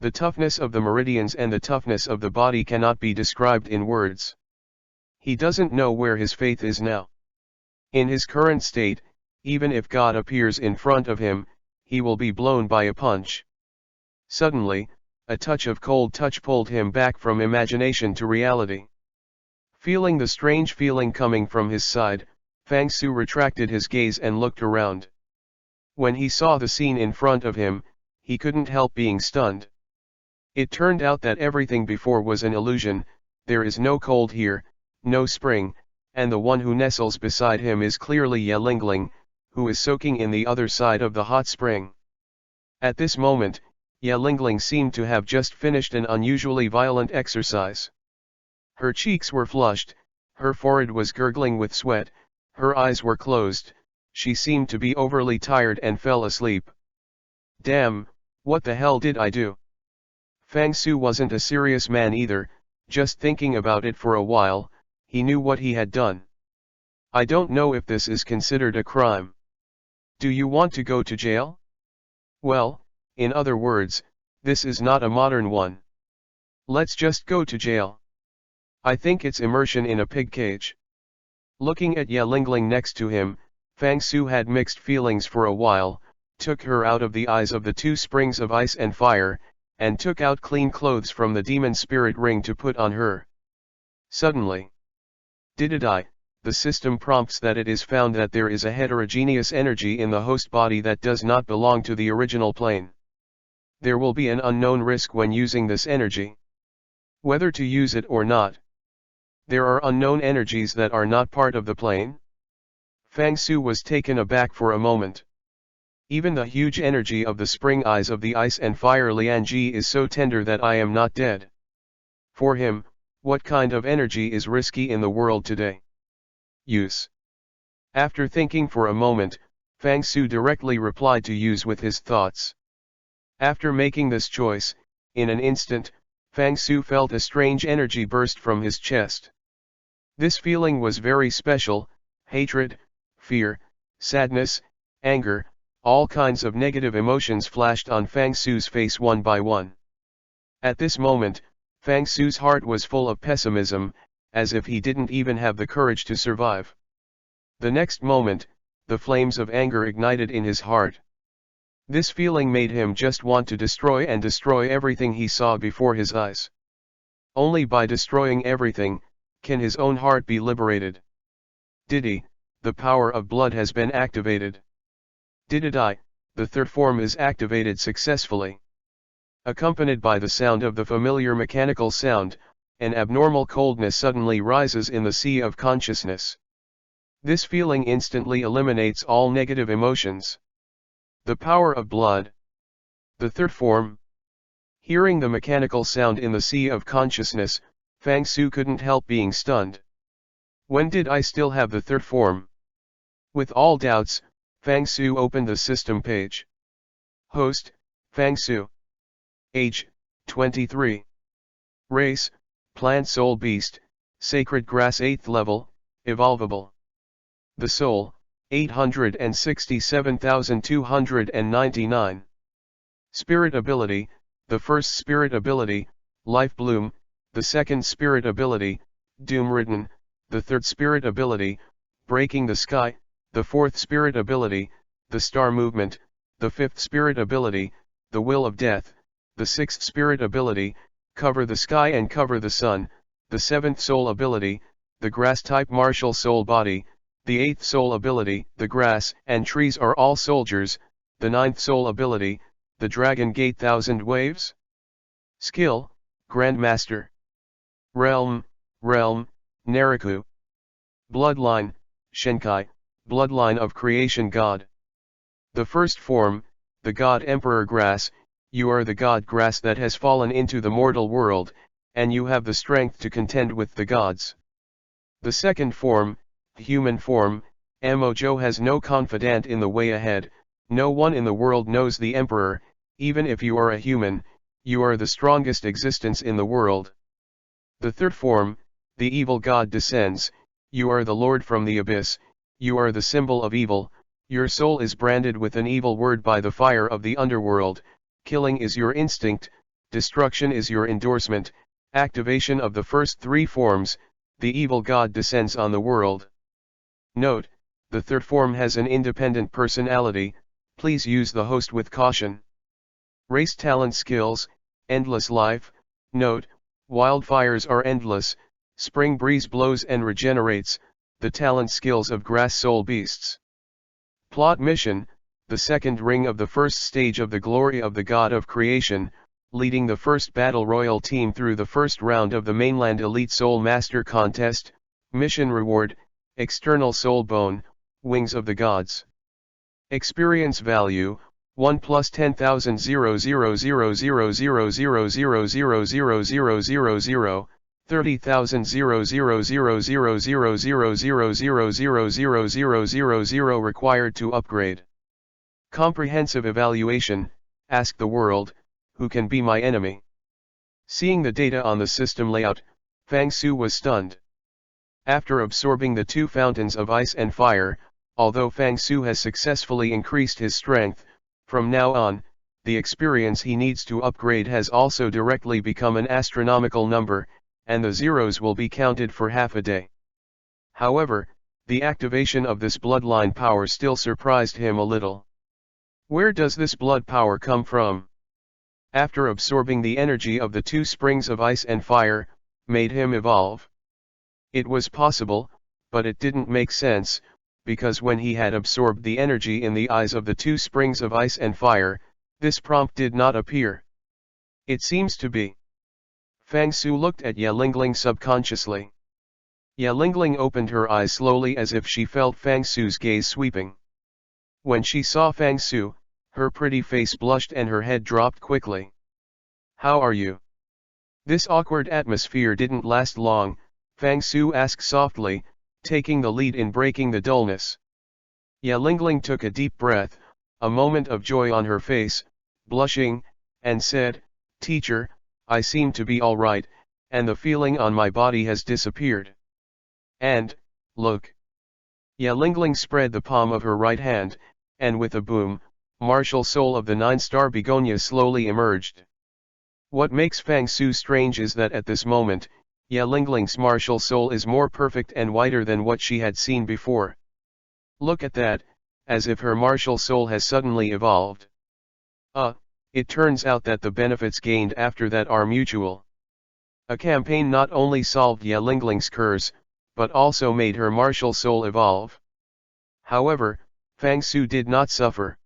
the toughness of the meridians and the toughness of the body cannot be described in words. He doesn't know where his faith is now. In his current state, even if God appears in front of him, he will be blown by a punch. Suddenly, a touch of cold touch pulled him back from imagination to reality. Feeling the strange feeling coming from his side, Fangsu retracted his gaze and looked around. When he saw the scene in front of him, he couldn't help being stunned. It turned out that everything before was an illusion. There is no cold here, no spring, and the one who nestles beside him is clearly Yelingling, who is soaking in the other side of the hot spring. At this moment, Yelingling seemed to have just finished an unusually violent exercise. Her cheeks were flushed, her forehead was gurgling with sweat, her eyes were closed, she seemed to be overly tired and fell asleep. Damn, what the hell did I do? Fangsu wasn't a serious man either, just thinking about it for a while, he knew what he had done. I don't know if this is considered a crime. Do you want to go to jail? Well, in other words, this is not a modern one. Let's just go to jail. I think it's immersion in a pig cage. Looking at Yelingling next to him, Fangsu had mixed feelings for a while, took her out of the eyes of the two springs of ice and fire, and took out clean clothes from the demon spirit ring to put on her. Suddenly, Dididai, the system prompts that it is found that there is a heterogeneous energy in the host body that does not belong to the original plane. There will be an unknown risk when using this energy. Whether to use it or not. There are unknown energies that are not part of the plane. Fangsu was taken aback for a moment. Even the huge energy of the spring eyes of the ice and fire Lianji is so tender that I am not dead. For him, what kind of energy is risky in the world today? Use. After thinking for a moment, Fangsu directly replied to use with his thoughts. After making this choice, in an instant, Fangsu felt a strange energy burst from his chest. This feeling was very special: hatred, fear, sadness, anger, all kinds of negative emotions flashed on Fangsu's face one by one. At this moment, Fangsu's heart was full of pessimism, as if he didn't even have the courage to survive. The next moment, the flames of anger ignited in his heart. This feeling made him just want to destroy everything he saw before his eyes. Only by destroying everything, can his own heart be liberated. Didi, the power of blood has been activated. Dididai, the third form is activated successfully. Accompanied by the sound of the familiar mechanical sound, an abnormal coldness suddenly rises in the sea of consciousness. This feeling instantly eliminates all negative emotions. The power of blood. The third form. Hearing the mechanical sound in the sea of consciousness, Fangsu couldn't help being stunned. When did I still have the third form? With all doubts, Fangsu opened the system page. Host, Fangsu. Age, 23. Race, Plant Soul Beast, Sacred Grass 8th level, Evolvable. The Soul, 867,299. Spirit Ability, the first Spirit Ability, Life Bloom, the second Spirit Ability, Doom Ridden, the third Spirit Ability, Breaking the Sky, the fourth Spirit Ability, the Star Movement, the fifth Spirit Ability, the Will of Death, the sixth Spirit Ability, Cover the Sky and Cover the Sun, the seventh Soul Ability, the Grass-type Martial Soul Body, the eighth Soul Ability, the Grass and Trees are all soldiers, the ninth Soul Ability, the Dragon Gate Thousand Waves. Skill, Grandmaster. Realm, Naraku. Bloodline, Shenkai, Bloodline of Creation God. The first form, the God Emperor Grass, you are the God Grass that has fallen into the mortal world, and you have the strength to contend with the gods. The second form, human form, Mojo has no confidant in the way ahead, no one in the world knows the Emperor, even if you are a human, you are the strongest existence in the world. The third form, the evil God descends, you are the Lord from the abyss, you are the symbol of evil, your soul is branded with an evil word by the fire of the underworld, killing is your instinct, destruction is your endorsement, activation of the first three forms, the evil God descends on the world. Note, the third form has an independent personality, please use the host with caution. Race Talent Skills, Endless Life. Note, wildfires are endless, spring breeze blows and regenerates, the talent skills of grass soul beasts. Plot Mission, the second ring of the first stage of the glory of the God of Creation, leading the first Battle Royal team through the first round of the Mainland Elite Soul Master Contest. Mission Reward, External Soul Bone, Wings of the Gods. Experience Value, 1 plus 10,000 0000000000000 30,000 0000000000000 required to upgrade. Comprehensive Evaluation, Ask the World, who can be my enemy? Seeing the data on the system layout, Fang Su was stunned. After absorbing the two fountains of ice and fire, although Fang Su has successfully increased his strength, from now on, the experience he needs to upgrade has also directly become an astronomical number, and the zeros will be counted for half a day. However, the activation of this bloodline power still surprised him a little. Where does this blood power come from? After absorbing the energy of the two springs of ice and fire, made him evolve. It was possible, but it didn't make sense, because when he had absorbed the energy in the eyes of the two springs of ice and fire, this prompt did not appear. It seems to be. Fang Su looked at Yelingling subconsciously. Yelingling opened her eyes slowly as if she felt Fang Su's gaze sweeping. When she saw Fang Su, her pretty face blushed and her head dropped quickly. How are you? This awkward atmosphere didn't last long, Fang Su asked softly, taking the lead in breaking the dullness. Yelingling took a deep breath, a moment of joy on her face, blushing, and said, Teacher, I seem to be all right, and the feeling on my body has disappeared. And, look. Yelingling spread the palm of her right hand, and with a boom, martial soul of the 9-star begonia slowly emerged. What makes Fang Su strange is that at this moment, Yelingling's martial soul is more perfect and whiter than what she had seen before. Look at that, as if her martial soul has suddenly evolved. It turns out that the benefits gained after that are mutual. A campaign not only solved Yelingling's curse, but also made her martial soul evolve. However, Fang Su did not suffer.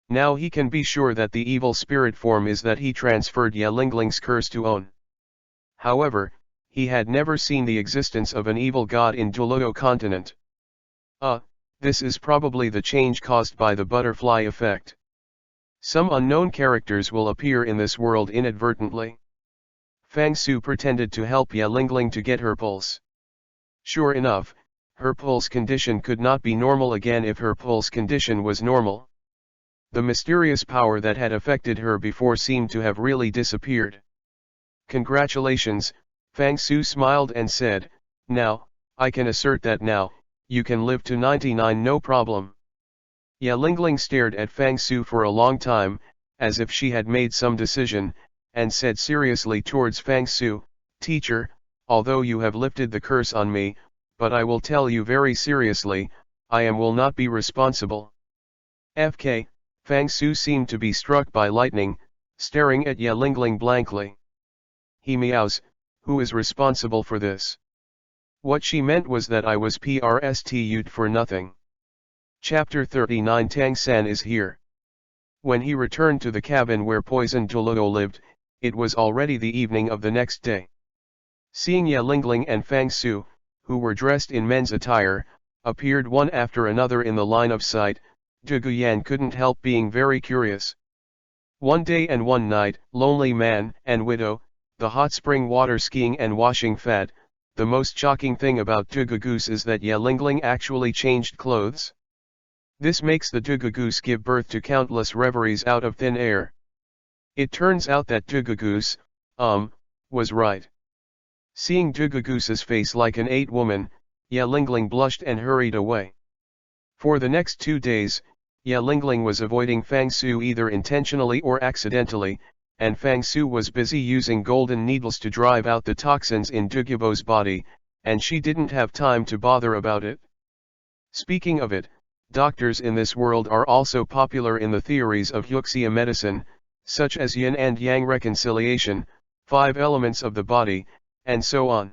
Now he can be sure that the evil spirit form is that he transferred Yelingling's curse to own. However, he had never seen the existence of an evil god in Douro continent. This is probably the change caused by the butterfly effect. Some unknown characters will appear in this world inadvertently. Fang Su pretended to help Yelingling to get her pulse. Sure enough, her pulse condition could not be normal again if her pulse condition was normal. The mysterious power that had affected her before seemed to have really disappeared. Congratulations, Fang Su smiled and said, now, I can assert that now, you can live to 99 no problem. Ya Lingling stared at Fang Su for a long time, as if she had made some decision, and said seriously towards Fang Su, teacher, although you have lifted the curse on me, but I will tell you very seriously, I will not be responsible. FK, Fang Su seemed to be struck by lightning, staring at Ya Lingling blankly. He meows, who is responsible for this? What she meant was that I was PRSTU'd for nothing. Chapter 39 Tang San is here. When he returned to the cabin where poisoned Douro lived, it was already the evening of the next day. Seeing Ya Lingling and Fang Su, who were dressed in men's attire, appeared one after another in the line of sight, De Guyan couldn't help being very curious. One day and one night, lonely man and widow, the hot spring water skiing and washing fad. The most shocking thing about Dugagoose is that Ya Lingling actually changed clothes. This makes the Dugagoose give birth to countless reveries out of thin air. It turns out that Dugagoose, was right. Seeing Dugagoose's face like an 8-woman, Ya Lingling blushed and hurried away. For the next 2 days, Ya Lingling was avoiding Fang Su either intentionally or accidentally, and Fang Su was busy using golden needles to drive out the toxins in Dugubo's body, and she didn't have time to bother about it. Speaking of it, doctors in this world are also popular in the theories of Huxia medicine, such as yin and yang reconciliation, 5 elements of the body, and so on.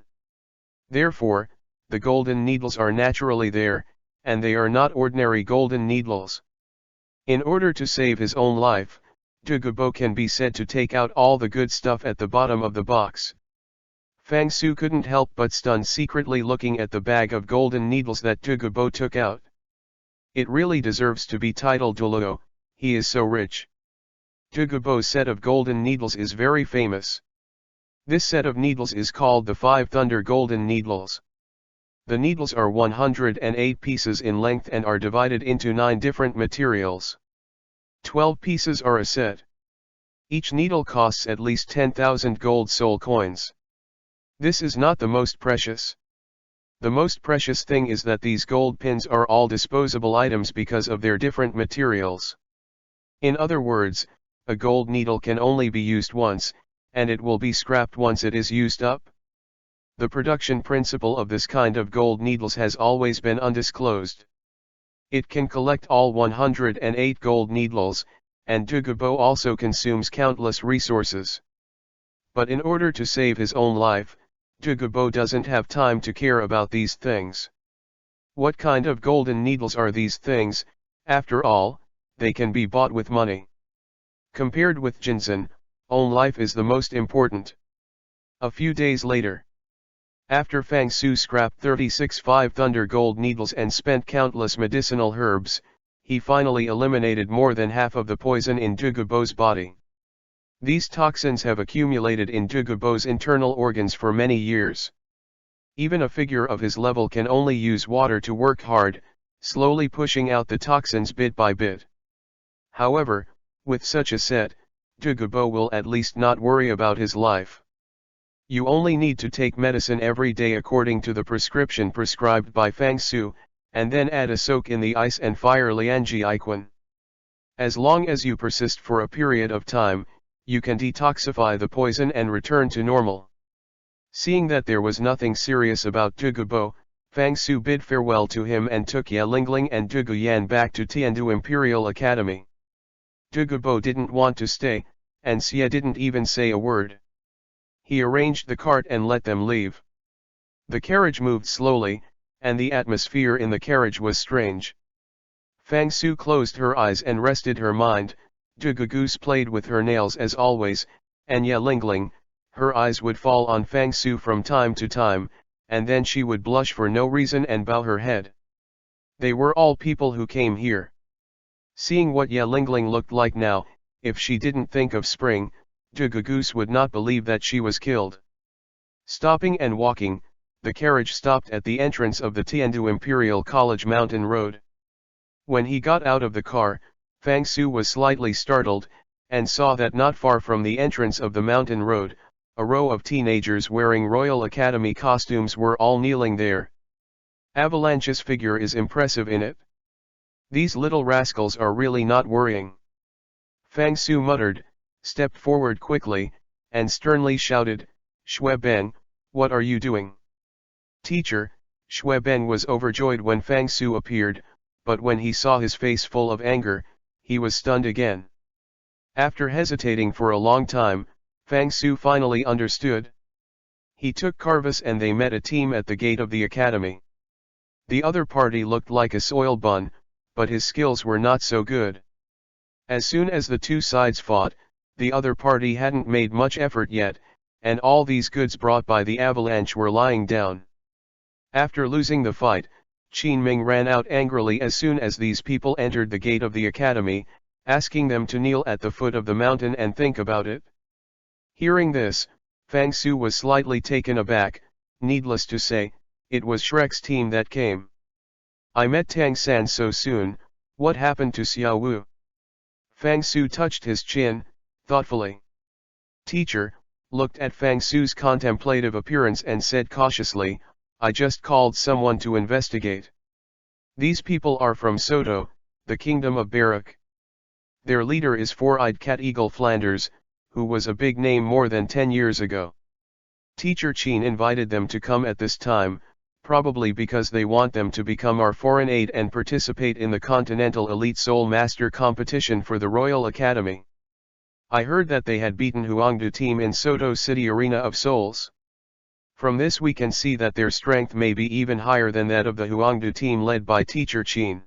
Therefore, the golden needles are naturally there, and they are not ordinary golden needles. In order to save his own life, Dugubo can be said to take out all the good stuff at the bottom of the box. Fang Su couldn't help but stun secretly looking at the bag of golden needles that Dugubo took out. It really deserves to be titled Douro, he is so rich. Dugubo's set of golden needles is very famous. This set of needles is called the 5 Thunder Golden Needles. The needles are 108 pieces in length and are divided into 9 different materials. 12 pieces are a set. Each needle costs at least 10,000 gold soul coins. This is not the most precious. The most precious thing is that these gold pins are all disposable items because of their different materials. In other words, a gold needle can only be used once, and it will be scrapped once it is used up. The production principle of this kind of gold needles has always been undisclosed. It can collect all 108 gold needles, and Dugubo also consumes countless resources. But in order to save his own life, Dugubo doesn't have time to care about these things. What kind of golden needles are these things? After all, they can be bought with money. Compared with Jinzan, own life is the most important. A few days later, after Fang Su scrapped 36 5 Thunder Gold needles and spent countless medicinal herbs, he finally eliminated more than half of the poison in Dugubo's body. These toxins have accumulated in Dugubo's internal organs for many years. Even a figure of his level can only use water to work hard, slowly pushing out the toxins bit by bit. However, with such a set, Dugubo will at least not worry about his life. You only need to take medicine every day according to the prescription prescribed by Fang Su, and then add a soak in the ice and fire Lianji Iquan. As long as you persist for a period of time, you can detoxify the poison and return to normal. Seeing that there was nothing serious about Dugubo, Fang Su bid farewell to him and took Ya Lingling and Duguyan back to Tiandu Imperial Academy. Dugubo didn't want to stay, and Xie didn't even say a word. He arranged the cart and let them leave. The carriage moved slowly, and the atmosphere in the carriage was strange. Fang Su closed her eyes and rested her mind. Dugugoose played with her nails as always, and Ya Lingling, her eyes would fall on Fang Su from time to time, and then she would blush for no reason and bow her head. They were all people who came here. Seeing what Ya Lingling looked like now, if she didn't think of spring, Dugugoose would not believe that she was killed. Stopping and walking, the carriage stopped at the entrance of the Tiandu Imperial College Mountain Road. When he got out of the car, Fang Su was slightly startled, and saw that not far from the entrance of the mountain road, a row of teenagers wearing Royal Academy costumes were all kneeling there. Avalanche's figure is impressive in it. These little rascals are really not worrying. Fang Su muttered, stepped forward quickly, and sternly shouted, "Xue Ben, what are you doing?" "Teacher," Xue Ben was overjoyed when Fang Su appeared, but when he saw his face full of anger, he was stunned again. After hesitating for a long time, Fang Su finally understood. He took Carvis and they met a team at the gate of the academy. The other party looked like a soil bun, but his skills were not so good. As soon as the two sides fought, the other party hadn't made much effort yet, and all these goods brought by the avalanche were lying down. After losing the fight, Qin Ming ran out angrily as soon as these people entered the gate of the academy, asking them to kneel at the foot of the mountain and think about it. Hearing this, Fang Su was slightly taken aback. Needless to say, it was Shrek's team that came. "I met Tang San so soon, what happened to Xiao Wu?" Fang Su touched his chin, thoughtfully. Teacher looked at Fang Su's contemplative appearance and said cautiously, "I just called someone to investigate. These people are from Soto, the kingdom of Barak. Their leader is Four-Eyed Cat Eagle Flanders, who was a big name more than 10 years ago. Teacher Qin invited them to come at this time, probably because they want them to become our foreign aid and participate in the Continental Elite Soul Master competition for the Royal Academy. I heard that they had beaten Huangdu team in Soto City Arena of Souls. From this we can see that their strength may be even higher than that of the Huangdu team led by Teacher Qin.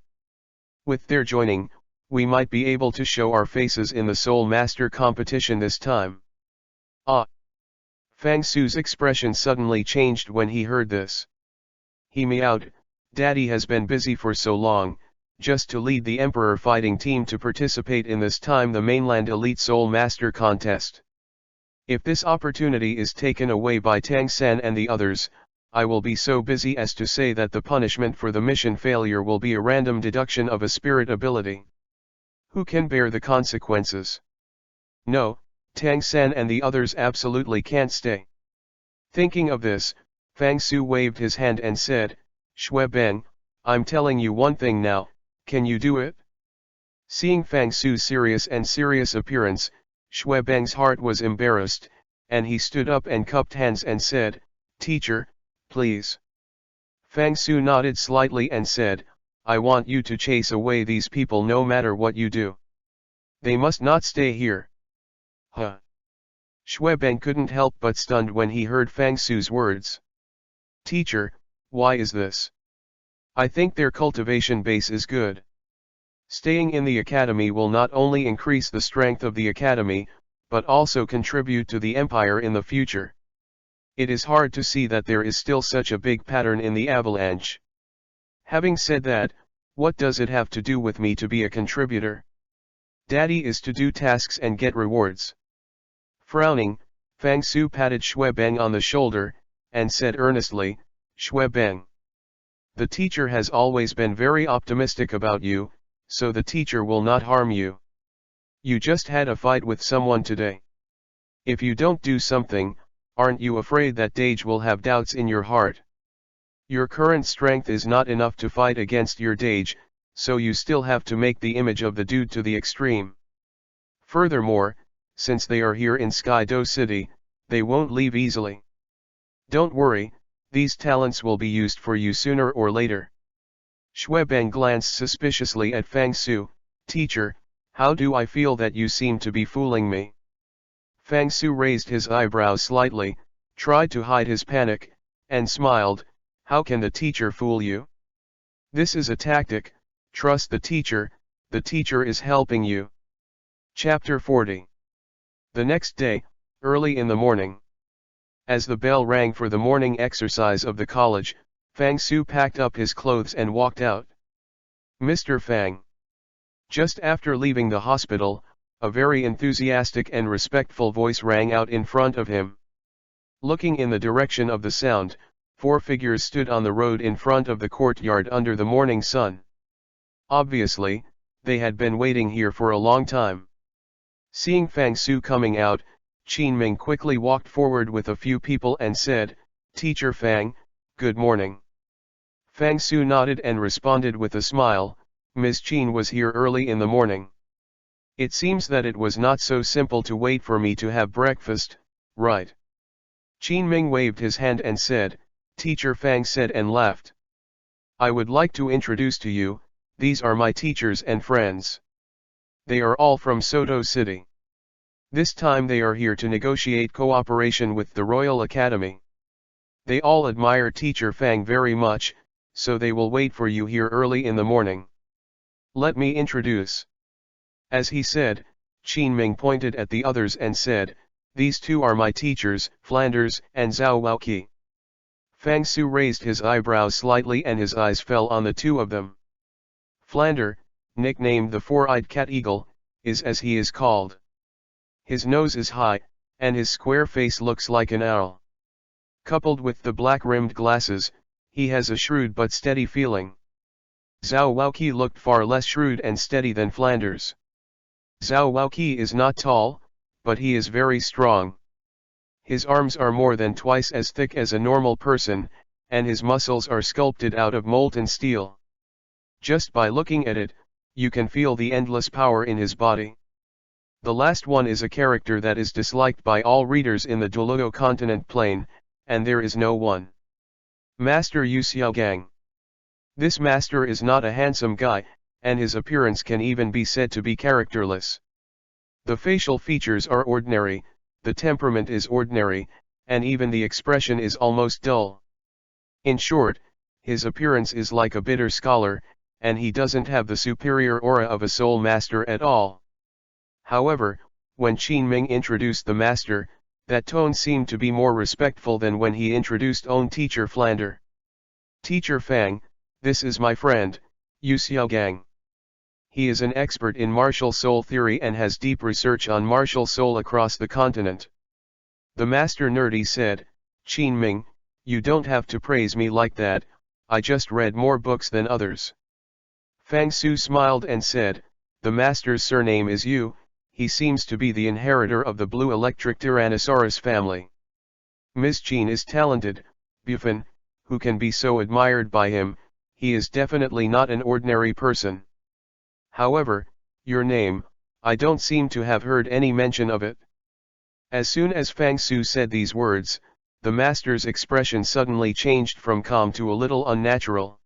With their joining, we might be able to show our faces in the Soul Master competition this time." Ah! Fang Su's expression suddenly changed when he heard this. He meowed, "Daddy has been busy for so long, just to lead the Emperor fighting team to participate in this time the mainland Elite Soul Master contest. If this opportunity is taken away by Tang San and the others, I will be so busy as to say that the punishment for the mission failure will be a random deduction of a spirit ability. Who can bear the consequences? No, Tang San and the others absolutely can't stay." Thinking of this, Fang Su waved his hand and said, "Xue Ben, I'm telling you one thing now, can you do it?" Seeing Fang Su's serious appearance, Xue Ben's heart was embarrassed, and he stood up and cupped hands and said, "Teacher, please." Fang Su nodded slightly and said, "I want you to chase away these people no matter what you do. They must not stay here." Huh! Xue Ben couldn't help but stunned when he heard Fang Su's words. "Teacher, why is this? I think their cultivation base is good. Staying in the academy will not only increase the strength of the academy, but also contribute to the empire in the future. It is hard to see that there is still such a big pattern in the avalanche. Having said that, what does it have to do with me to be a contributor? Daddy is to do tasks and get rewards." Frowning, Fang Su patted Xue Ben on the shoulder, and said earnestly, "Xue Ben, the teacher has always been very optimistic about you, so the teacher will not harm you. You just had a fight with someone today. If you don't do something, aren't you afraid that Dage will have doubts in your heart? Your current strength is not enough to fight against your Dage, so you still have to make the image of the dude to the extreme. Furthermore, since they are here in Sky-Do City, they won't leave easily. Don't worry, these talents will be used for you sooner or later." Xue Ben glanced suspiciously at Fang Su. "Teacher, how do I feel that you seem to be fooling me?" Fang Su raised his eyebrows slightly, tried to hide his panic, and smiled, "How can the teacher fool you? This is a tactic, trust the teacher is helping you." Chapter 40. The next day, early in the morning. As the bell rang for the morning exercise of the college, Fang Su packed up his clothes and walked out. "Mr. Fang." Just after leaving the hospital, a very enthusiastic and respectful voice rang out in front of him. Looking in the direction of the sound, 4 figures stood on the road in front of the courtyard under the morning sun. Obviously, they had been waiting here for a long time. Seeing Fang Su coming out, Qin Ming quickly walked forward with a few people and said, "Teacher Fang, good morning." Fang Su nodded and responded with a smile, "Ms. Qin was here early in the morning. It seems that it was not so simple to wait for me to have breakfast, right?" Qin Ming waved his hand and said, "Teacher Fang said," and laughed. "I would like to introduce to you, these are my teachers and friends. They are all from Soto City. This time they are here to negotiate cooperation with the Royal Academy. They all admire Teacher Fang very much, so they will wait for you here early in the morning. Let me introduce." As he said, Qin Ming pointed at the others and said, "These two are my teachers, Flanders and Zhao Waoqi." Fang Su raised his eyebrows slightly and his eyes fell on the two of them. Flander, nicknamed the four-eyed cat eagle, is as he is called. His nose is high, and his square face looks like an owl. Coupled with the black-rimmed glasses, he has a shrewd but steady feeling. Zhao Waoqi looked far less shrewd and steady than Flanders. Zhao Waoqi is not tall, but he is very strong. His arms are more than twice as thick as a normal person, and his muscles are sculpted out of molten steel. Just by looking at it, you can feel the endless power in his body. The last one is a character that is disliked by all readers in the Douro continent plain, and there is no one. Master Yu Xiaogang. This master is not a handsome guy, and his appearance can even be said to be characterless. The facial features are ordinary, the temperament is ordinary, and even the expression is almost dull. In short, his appearance is like a bitter scholar, and he doesn't have the superior aura of a soul master at all. However, when Qin Ming introduced the master, that tone seemed to be more respectful than when he introduced own teacher Flander. "Teacher Fang, this is my friend, Yu Xiaogang. He is an expert in martial soul theory and has deep research on martial soul across the continent." The master nerdy said, "Qin Ming, you don't have to praise me like that, I just read more books than others." Fang Su smiled and said, "The master's surname is Yu. He seems to be the inheritor of the blue electric Tyrannosaurus family. Ms. Qin is talented, Buffon, who can be so admired by him. He is definitely not an ordinary person. However, your name, I don't seem to have heard any mention of it." As soon as Fang Su said these words, the master's expression suddenly changed from calm to a little unnatural.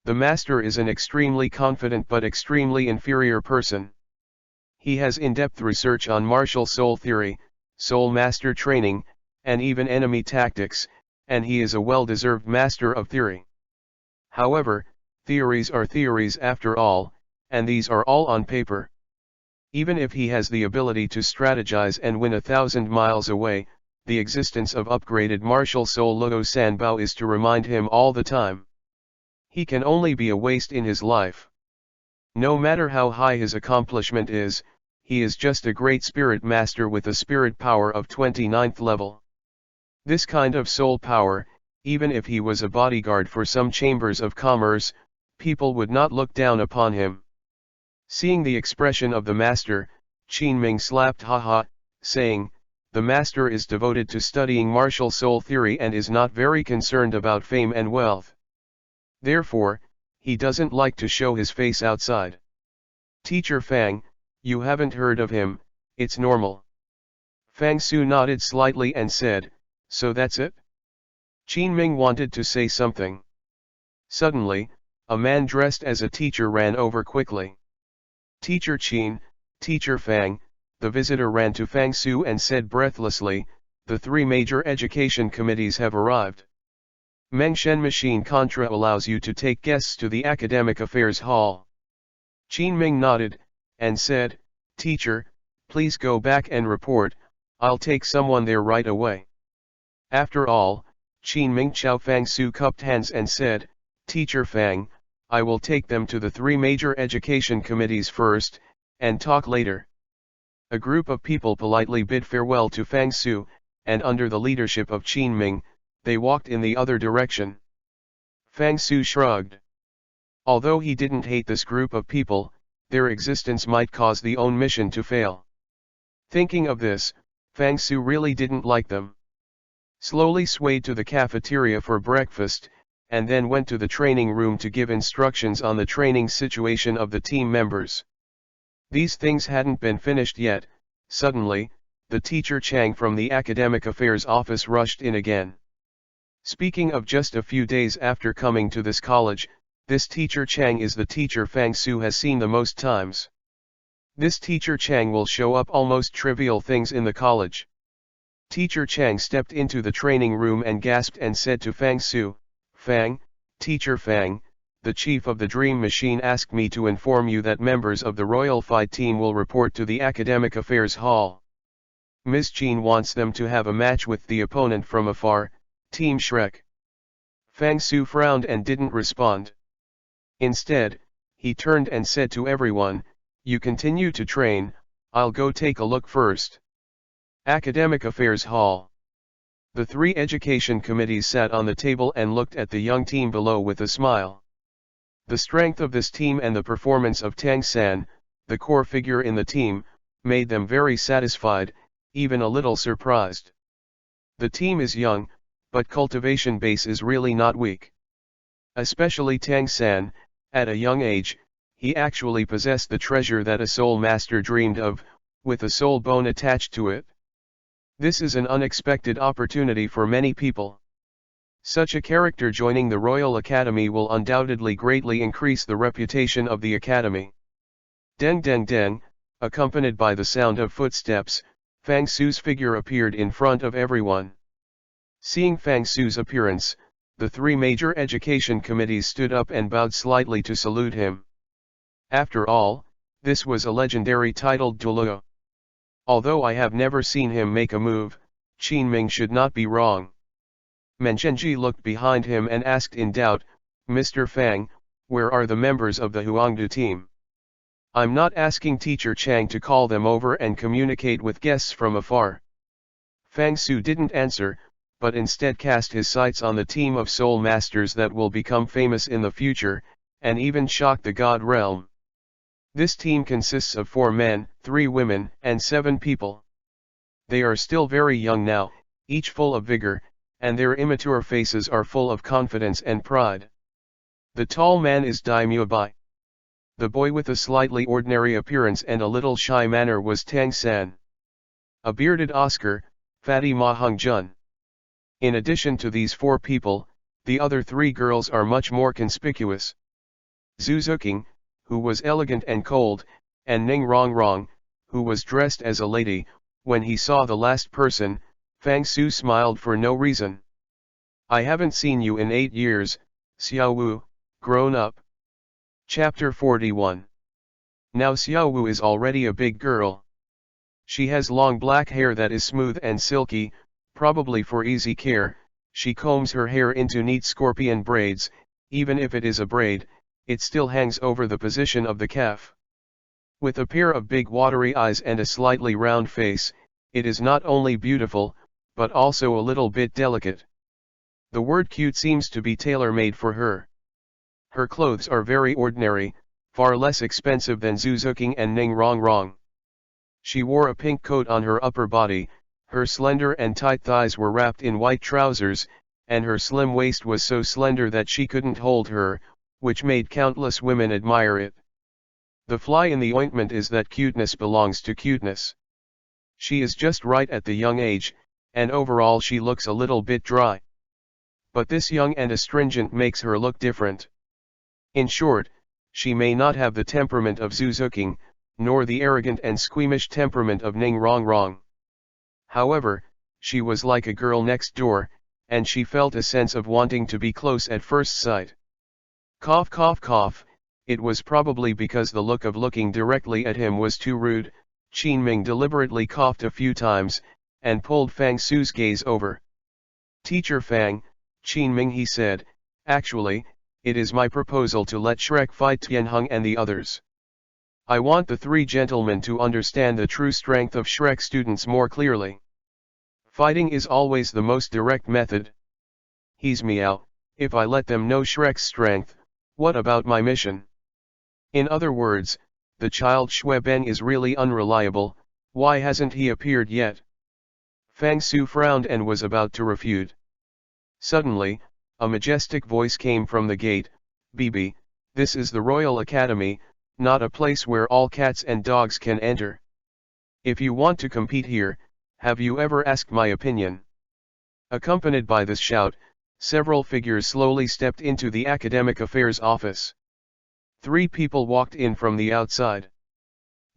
The master is an extremely confident but extremely inferior person. He has in-depth research on martial soul theory, soul master training, and even enemy tactics, and he is a well-deserved master of theory. However, theories are theories after all, and these are all on paper. Even if he has the ability to strategize and win 1,000 miles away, the existence of upgraded martial soul Luo Sanbao is to remind him all the time. He can only be a waste in his life. No matter how high his accomplishment is, he is just a great spirit master with a spirit power of 29th level. This kind of soul power, even if he was a bodyguard for some chambers of commerce, people would not look down upon him. Seeing the expression of the master, Qin Ming slapped haha, saying, "The master is devoted to studying martial soul theory and is not very concerned about fame and wealth. Therefore, he doesn't like to show his face outside. Teacher Fang, you haven't heard of him, it's normal." Fang Su nodded slightly and said, "So that's it?" Qin Ming wanted to say something. Suddenly, a man dressed as a teacher ran over quickly. "Teacher Qin, Teacher Fang," the visitor ran to Fang Su and said breathlessly, "The three major education committees have arrived. Mengshen Machine Contra allows you to take guests to the Academic Affairs Hall." Qin Ming nodded, and said, "Teacher, please go back and report, I'll take someone there right away." After all, Qin Ming Chao Fang Su cupped hands and said, "Teacher Fang, I will take them to the three major education committees first, and talk later." A group of people politely bid farewell to Fang Su, and under the leadership of Qin Ming, they walked in the other direction. Fang Su shrugged. Although he didn't hate this group of people, their existence might cause the own mission to fail. Thinking of this, Fang Su really didn't like them. Slowly swayed to the cafeteria for breakfast, and then went to the training room to give instructions on the training situation of the team members. These things hadn't been finished yet. Suddenly, the teacher Chang from the Academic Affairs office rushed in again. Speaking of just a few days after coming to this college, this teacher Chang is the teacher Fang Su has seen the most times. This teacher Chang will show up almost trivial things in the college. Teacher Chang stepped into the training room and gasped and said to Fang Su, "Fang, Teacher Fang, the chief of the Dream Machine asked me to inform you that members of the Royal Fight Team will report to the Academic Affairs Hall. Ms. Jean wants them to have a match with the opponent from afar, Team Shrek." Fang Su frowned and didn't respond. Instead, he turned and said to everyone, "You continue to train, I'll go take a look first." Academic Affairs Hall. The three education committees sat on the table and looked at the young team below with a smile. The strength of this team and the performance of Tang San, the core figure in the team, made them very satisfied, even a little surprised. The team is young, but cultivation base is really not weak. Especially Tang San, at a young age, he actually possessed the treasure that a soul master dreamed of, with a soul bone attached to it. This is an unexpected opportunity for many people. Such a character joining the Royal Academy will undoubtedly greatly increase the reputation of the Academy. Deng deng deng, accompanied by the sound of footsteps, Fang Su's figure appeared in front of everyone. Seeing Fang Su's appearance, the three major education committees stood up and bowed slightly to salute him. After all, this was a legendary titled Douro. Although I have never seen him make a move, Qin Ming should not be wrong. Menchengji looked behind him and asked in doubt, "Mr. Fang, where are the members of the Huangdu team? I'm not asking Teacher Chang to call them over and communicate with guests from afar." Fang Su didn't answer, but instead cast his sights on the team of soul masters that will become famous in the future, and even shock the God realm. This team consists of 4 men, 3 women, and 7 people. They are still very young now, each full of vigor, and their immature faces are full of confidence and pride. The tall man is Daimyo Bai. The boy with a slightly ordinary appearance and a little shy manner was Tang San. A bearded Oscar, Fatty Ma Hung Jun. In addition to these 4 people, the other 3 girls are much more conspicuous. Zhu Zuking, who was elegant and cold, and Ning Rongrong, who was dressed as a lady. When he saw the last person, Fang Su smiled for no reason. "I haven't seen you in 8 years, Xiao Wu, grown up." Chapter 41. Now Xiao Wu is already a big girl. She has long black hair that is smooth and silky, probably for easy care. She combs her hair into neat scorpion braids. Even if it is a braid, it still hangs over the position of the calf. With a pair of big watery eyes and a slightly round face, it is not only beautiful, but also a little bit delicate. The word cute seems to be tailor-made for her. Her clothes are very ordinary, far less expensive than Zhu Zuking and Ning Rongrong. She wore a pink coat on her upper body, her slender and tight thighs were wrapped in white trousers, and her slim waist was so slender that she couldn't hold her, which made countless women admire it. The fly in the ointment is that cuteness belongs to cuteness. She is just right at the young age, and overall she looks a little bit dry. But this young and astringent makes her look different. In short, she may not have the temperament of Zhu Zuking, nor the arrogant and squeamish temperament of Ning Rongrong. However, she was like a girl next door, and she felt a sense of wanting to be close at first sight. Cough cough cough, it was probably because the look of looking directly at him was too rude. Qin Ming deliberately coughed a few times, and pulled Fang Su's gaze over. "Teacher Fang, Qin Ming," he said, "actually, it is my proposal to let Shrek fight Tianheng and the others. I want the 3 gentlemen to understand the true strength of Shrek students more clearly. Fighting is always the most direct method. He's meow, if I let them know Shrek's strength, what about my mission? In other words, the child Xue Ben is really unreliable. Why hasn't he appeared yet? Fang Su frowned and was about to refute. Suddenly, a majestic voice came from the gate, "Bibi, this is the Royal Academy, not a place where all cats and dogs can enter. If you want to compete here, have you ever asked my opinion?" Accompanied by this shout, several figures slowly stepped into the Academic Affairs office. 3 people walked in from the outside.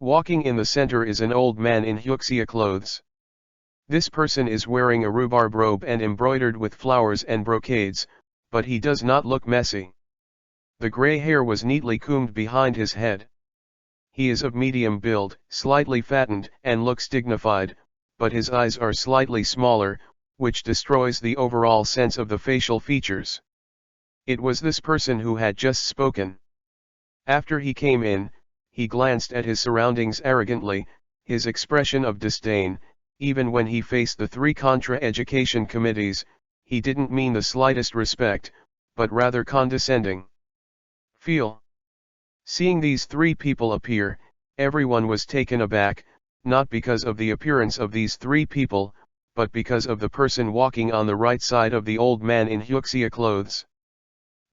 Walking in the center is an old man in fuchsia clothes. This person is wearing a rhubarb robe and embroidered with flowers and brocades, but he does not look messy. The gray hair was neatly combed behind his head. He is of medium build, slightly fattened, and looks dignified, but his eyes are slightly smaller, which destroys the overall sense of the facial features. It was this person who had just spoken. After he came in, he glanced at his surroundings arrogantly, his expression of disdain. Even when he faced the 3 contra-education committees, he didn't mean the slightest respect, but rather condescending. Feel. Seeing these 3 people appear, everyone was taken aback, not because of the appearance of these 3 people, but because of the person walking on the right side of the old man in fuchsia clothes.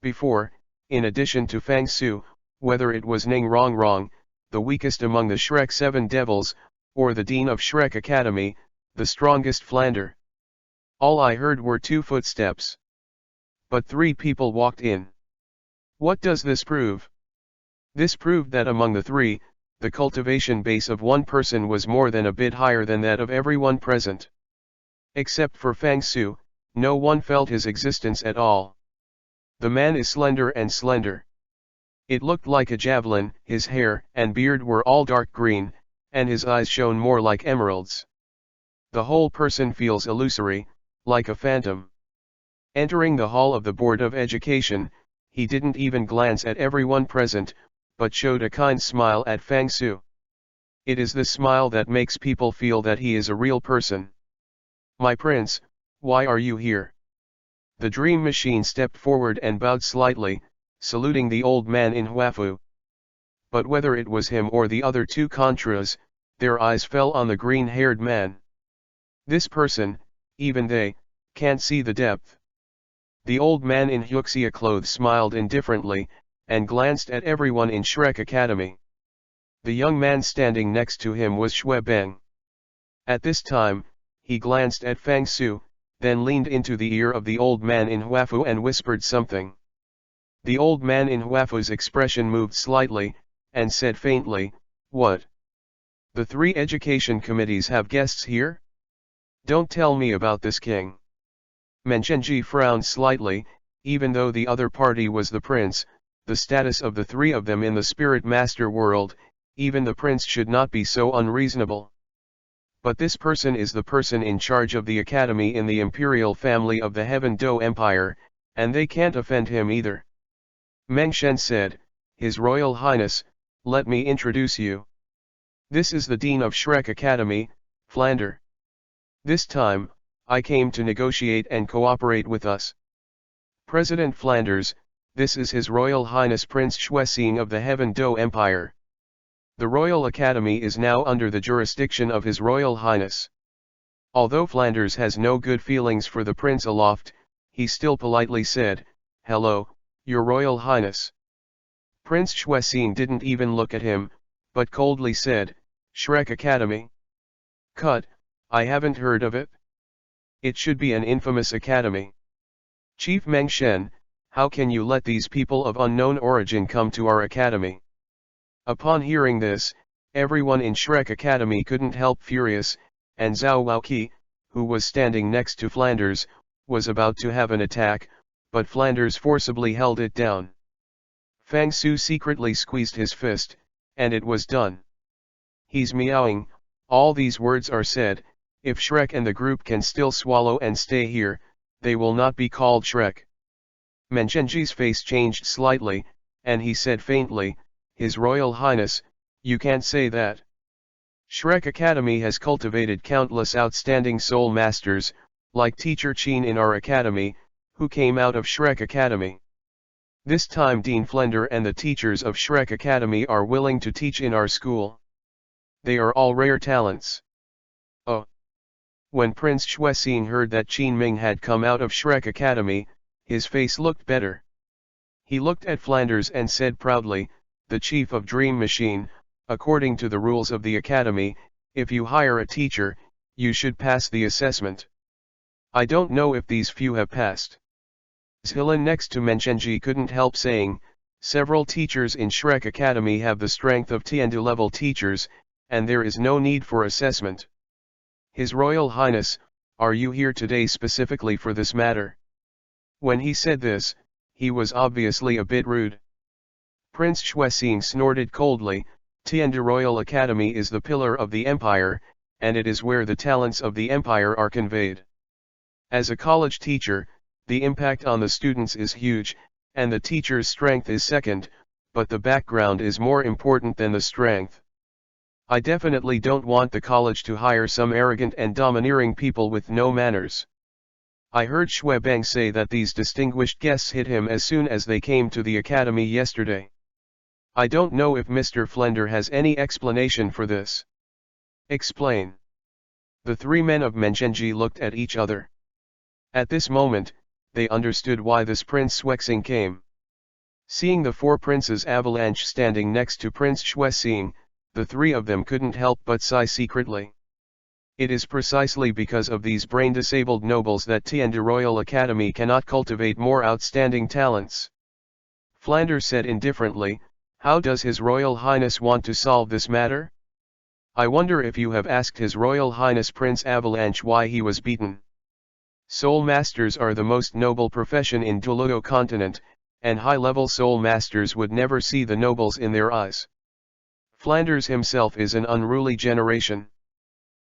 Before, in addition to Fang Su, whether it was Ning Rongrong, the weakest among the Shrek 7 devils, or the Dean of Shrek Academy, the strongest Flander. All I heard were 2 footsteps. But 3 people walked in. What does this prove? This proved that among the 3, the cultivation base of one person was more than a bit higher than that of everyone present. Except for Fang Su, no one felt his existence at all. The man is slender and slender. It looked like a javelin. His hair and beard were all dark green, and his eyes shone more like emeralds. The whole person feels illusory, like a phantom. Entering the hall of the Board of Education, he didn't even glance at everyone present, but showed a kind smile at Fang Su. It is this smile that makes people feel that he is a real person. "My prince, why are you here?" The dream machine stepped forward and bowed slightly, saluting the old man in Huafu. But whether it was him or the other 2 contras, their eyes fell on the green-haired man. This person, even they, can't see the depth. The old man in fuchsia clothes smiled indifferently, and glanced at everyone in Shrek Academy. The young man standing next to him was Xue Beng. At this time, he glanced at Fang Su, then leaned into the ear of the old man in Huafu and whispered something. The old man in Huafu's expression moved slightly, and said faintly, "What? The 3 education committees have guests here? Don't tell me about this king." Menchenji frowned slightly. Even though the other party was the prince, the status of the 3 of them in the spirit master world, even the prince should not be so unreasonable. But this person is the person in charge of the academy in the imperial family of the Heaven Do Empire, and they can't offend him either. Meng Shen said, "His Royal Highness, let me introduce you. This is the Dean of Shrek Academy, Flander. This time, I came to negotiate and cooperate with us. President Flanders, this is His Royal Highness Prince Xuexing of the Heaven Do Empire. The Royal Academy is now under the jurisdiction of His Royal Highness." Although Flanders has no good feelings for the prince aloft, he still politely said, "Hello, Your Royal Highness." Prince Xuexing didn't even look at him, but coldly said, "Shrek Academy? Cut, I haven't heard of it. It should be an infamous academy. Chief Meng Shen, how can you let these people of unknown origin come to our academy?" Upon hearing this, everyone in Shrek Academy couldn't help furious, and Zhao Waoqi, who was standing next to Flanders, was about to have an attack, but Flanders forcibly held it down. Fang Su secretly squeezed his fist, and it was done. "He's meowing," all these words are said. If Shrek and the group can still swallow and stay here, they will not be called Shrek. Menchenji's face changed slightly, and he said faintly, "His Royal Highness, you can't say that. Shrek Academy has cultivated countless outstanding soul masters, like Teacher Qin in our academy, who came out of Shrek Academy. This time Dean Flender and the teachers of Shrek Academy are willing to teach in our school. They are all rare talents." "Oh. When Prince Xuexing heard that Qin Ming had come out of Shrek Academy, his face looked better. He looked at Flanders and said proudly, "The chief of Dream Machine, according to the rules of the academy, if you hire a teacher, you should pass the assessment. I don't know if these few have passed." Zhilan next to Menchenji couldn't help saying, "Several teachers in Shrek Academy have the strength of Tiandu level teachers, and there is no need for assessment. His Royal Highness, are you here today specifically for this matter?" When he said this, he was obviously a bit rude. Prince Xuexing snorted coldly, "Tiandu Royal Academy is the pillar of the empire, and it is where the talents of the empire are conveyed. As a college teacher, the impact on the students is huge, and the teacher's strength is second, but the background is more important than the strength. I definitely don't want the college to hire some arrogant and domineering people with no manners. I heard Xuebeng say that these distinguished guests hit him as soon as they came to the academy yesterday. I don't know if Mr. Flender has any explanation for this." "Explain." The three men of Menchenji looked at each other. At this moment, they understood why this Prince Xuexing came. Seeing the four princes avalanche standing next to Prince Xuexing, the three of them couldn't help but sigh secretly. It is precisely because of these brain-disabled nobles that Tiandu Royal Academy cannot cultivate more outstanding talents. Flanders said indifferently, "How does His Royal Highness want to solve this matter? I wonder if you have asked His Royal Highness Prince Avalanche why he was beaten. Soul Masters are the most noble profession in Douro continent, and high-level Soul Masters would never see the nobles in their eyes. Flanders himself is an unruly generation.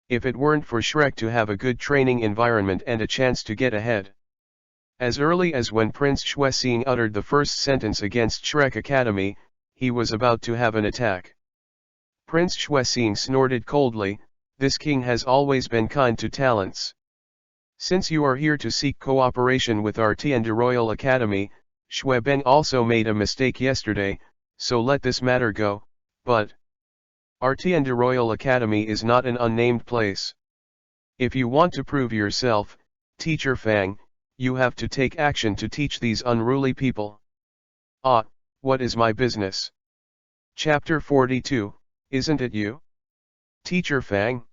If it weren't for Shrek to have a good training environment and a chance to get ahead." As early as when Prince Xuexing uttered the first sentence against Shrek Academy, he was about to have an attack. Prince Xuexing snorted coldly, "This king has always been kind to talents. Since you are here to seek cooperation with our Tiandu Royal Academy, Xuebeng also made a mistake yesterday, so let this matter go, but our Tiandu Royal Academy is not an unnamed place. If you want to prove yourself, Teacher Fang, you have to take action to teach these unruly people." "Ah, what is my business?" Chapter 42, "Isn't it you, Teacher Fang?"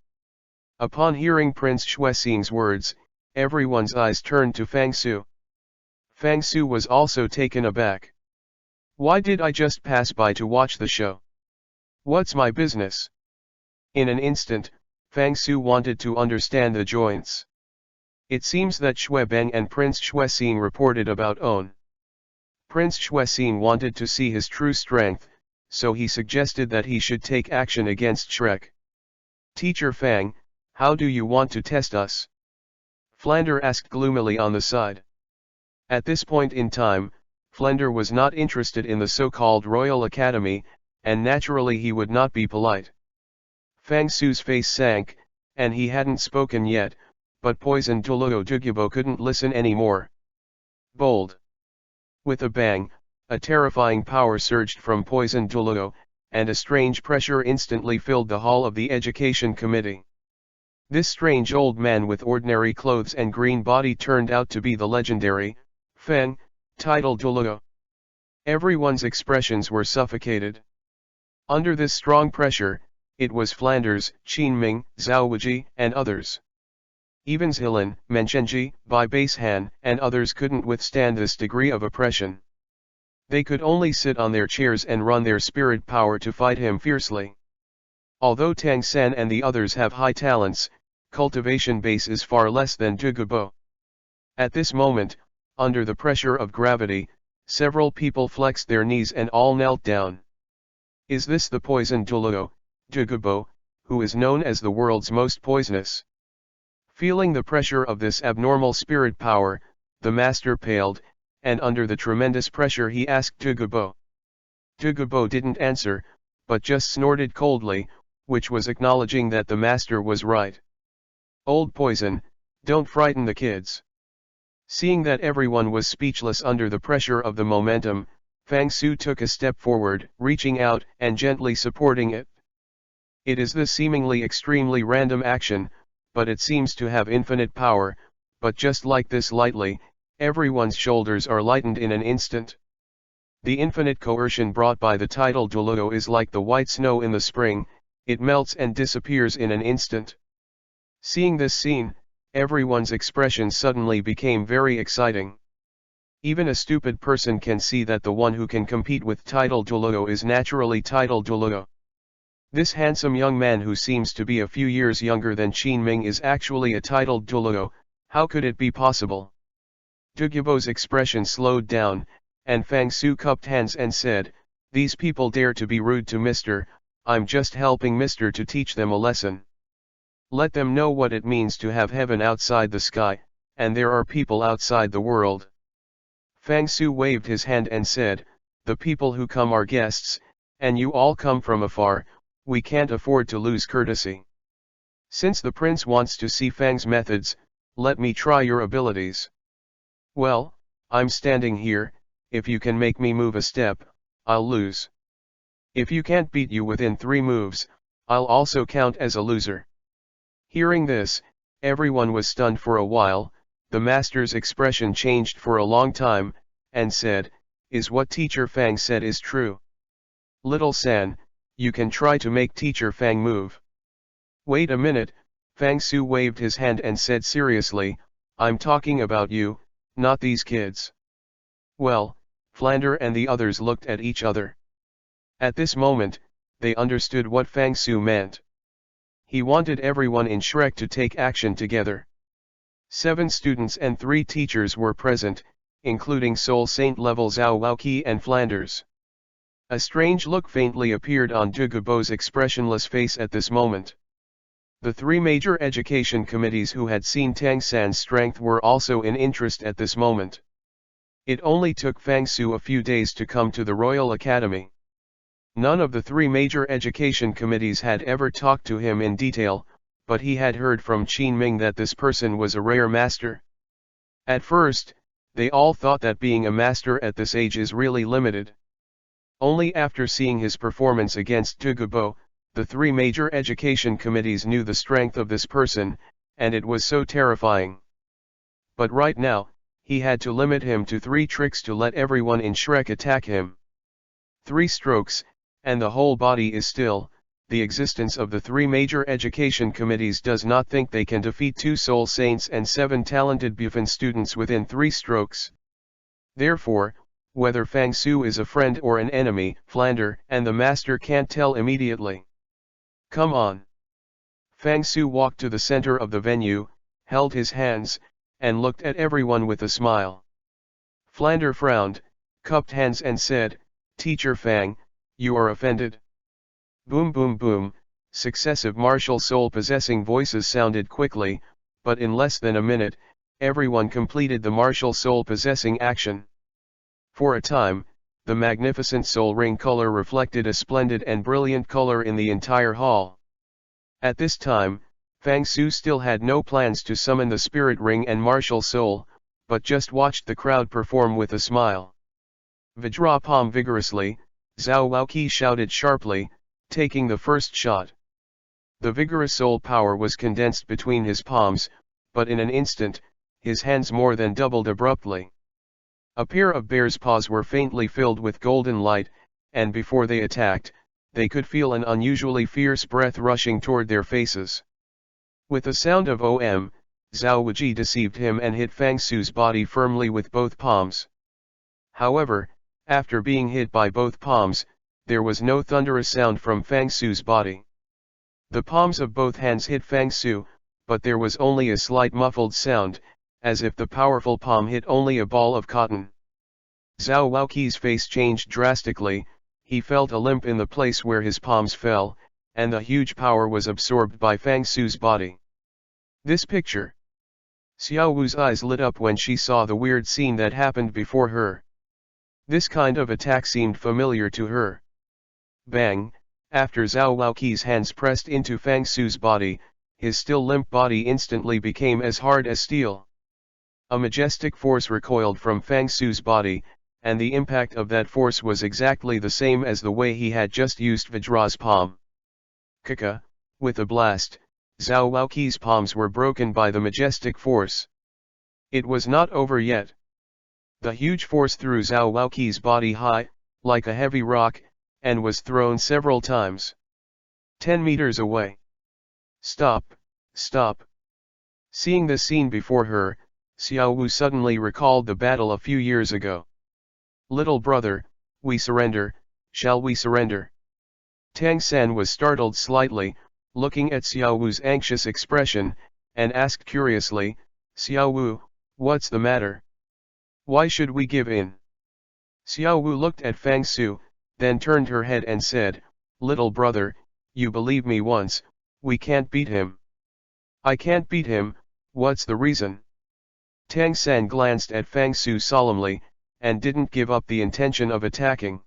Upon hearing Prince Xuexing's words, everyone's eyes turned to Fang Su. Fang Su was also taken aback. "Why did I just pass by to watch the show? What's my business?" In an instant, Fang Su wanted to understand the joints. It seems that Xuebeng and Prince Xuexing reported about Own. Prince Xuexing wanted to see his true strength, so he suggested that he should take action against Shrek. "Teacher Fang, how do you want to test us?" Flander asked gloomily on the side. At this point in time, Flander was not interested in the so-called Royal Academy, and naturally he would not be polite. Fang Su's face sank, and he hadn't spoken yet, but Poison Douro Dugubo couldn't listen anymore. Bold. With a bang, a terrifying power surged from Poison Douro, and a strange pressure instantly filled the hall of the Education Committee. This strange old man with ordinary clothes and green body turned out to be the legendary Feng, titled Douro. Everyone's expressions were suffocated. Under this strong pressure, it was Flanders, Qinming, Zhao Wuji, and others. Even Zhilan, Menchenji, Bai Basehan, and others couldn't withstand this degree of oppression. They could only sit on their chairs and run their spirit power to fight him fiercely. Although Tang San and the others have high talents, cultivation base is far less than Dugubo. At this moment, under the pressure of gravity, several people flexed their knees and all knelt down. Is this the poison Douro, Dugubo, who is known as the world's most poisonous? Feeling the pressure of this abnormal spirit power, the master paled, and under the tremendous pressure he asked Dugubo. Dugubo didn't answer, but just snorted coldly, which was acknowledging that the master was right. "Old poison, don't frighten the kids." Seeing that everyone was speechless under the pressure of the momentum, Fang Su took a step forward, reaching out and gently supporting it. It is this seemingly extremely random action, but it seems to have infinite power, but just like this lightly, everyone's shoulders are lightened in an instant. The infinite coercion brought by the title Douro is like the white snow in the spring, it melts and disappears in an instant. Seeing this scene, everyone's expression suddenly became very exciting. Even a stupid person can see that the one who can compete with title Douro is naturally title Douro. This handsome young man who seems to be a few years younger than Qin is actually a titled Douro. How could it be possible? Dugubo's expression slowed down, and Fang Su cupped hands and said, "These people dare to be rude to Mr. I'm just helping Mr. to teach them a lesson. Let them know what it means to have heaven outside the sky, and there are people outside the world." Fang Su waved his hand and said, "The people who come are guests, and you all come from afar, we can't afford to lose courtesy. Since the prince wants to see Fang's methods, let me try your abilities. Well, I'm standing here, if you can make me move a step, I'll lose. If you can't beat you within 3 moves, I'll also count as a loser." Hearing this, everyone was stunned for a while. The master's expression changed for a long time, and said, "Is what Teacher Fang said is true? Little San, you can try to make Teacher Fang move." "Wait a minute," Fang Su waved his hand and said seriously, "I'm talking about you, not these kids." Well, Flander and the others looked at each other. At this moment, they understood what Fang Su meant. He wanted everyone in Shrek to take action together. 7 students and 3 teachers were present, including Soul Saint level Zhao Waoqi and Flanders. A strange look faintly appeared on Dugubo's expressionless face at this moment. The 3 major education committees who had seen Tang San's strength were also in interest at this moment. It only took Fang Su a few days to come to the Royal Academy. None of the 3 major education committees had ever talked to him in detail, but he had heard from Qin that this person was a rare master. At first, they all thought that being a master at this age is really limited. Only after seeing his performance against Dugubo, the 3 major education committees knew the strength of this person, and it was so terrifying. But right now, he had to limit him to 3 tricks to let everyone in Shrek attack him. 3 strokes, and the whole body is still. The existence of the 3 major education committees does not think they can defeat 2 Soul Saints and 7 talented Bufin students within 3 strokes. Therefore, whether Fang Su is a friend or an enemy, Flander and the master can't tell immediately. "Come on." Fang Su walked to the center of the venue, held his hands, and looked at everyone with a smile. Flander frowned, cupped hands and said, "Teacher Fang, you are offended?" Boom boom boom, successive martial soul-possessing voices sounded quickly, but in less than a minute, everyone completed the martial soul-possessing action. For a time, the magnificent soul ring color reflected a splendid and brilliant color in the entire hall. At this time, Fang Su still had no plans to summon the spirit ring and martial soul, but just watched the crowd perform with a smile. "Vajra palm vigorously," Zhao Waoqi shouted sharply, taking the first shot. The vigorous soul power was condensed between his palms, but in an instant, his hands more than doubled abruptly. A pair of bear's paws were faintly filled with golden light, and before they attacked, they could feel an unusually fierce breath rushing toward their faces. With a sound of "Om," Zhao Wuji deceived him and hit Fang Su's body firmly with both palms. However, after being hit by both palms, there was no thunderous sound from Fang Su's body. The palms of both hands hit Fang Su, but there was only a slight muffled sound, as if the powerful palm hit only a ball of cotton. Zhao Waoqi's face changed drastically, he felt a limp in the place where his palms fell, and the huge power was absorbed by Fang Su's body. This picture. Xiao Wu's eyes lit up when she saw the weird scene that happened before her. This kind of attack seemed familiar to her. Bang! After Zhao Waoqi's hands pressed into Fang Su's body, his still limp body instantly became as hard as steel. A majestic force recoiled from Fang Su's body, and the impact of that force was exactly the same as the way he had just used Vajra's palm. Kaka, with a blast, Zhao Wuqi's palms were broken by the majestic force. It was not over yet. The huge force threw Zhao Wuqi's body high, like a heavy rock, and was thrown several times. 10 meters away. Stop, stop. Seeing the scene before her, Xiao Wu suddenly recalled the battle a few years ago. Little brother, we surrender, shall we surrender? Tang San was startled slightly, looking at Xiao Wu's anxious expression, and asked curiously, Xiao Wu, what's the matter? Why should we give in? Xiao Wu looked at Fang Su, then turned her head and said, Little brother, you believe me once, we can't beat him. I can't beat him, what's the reason? Tang San glanced at Fang Su solemnly, and didn't give up the intention of attacking.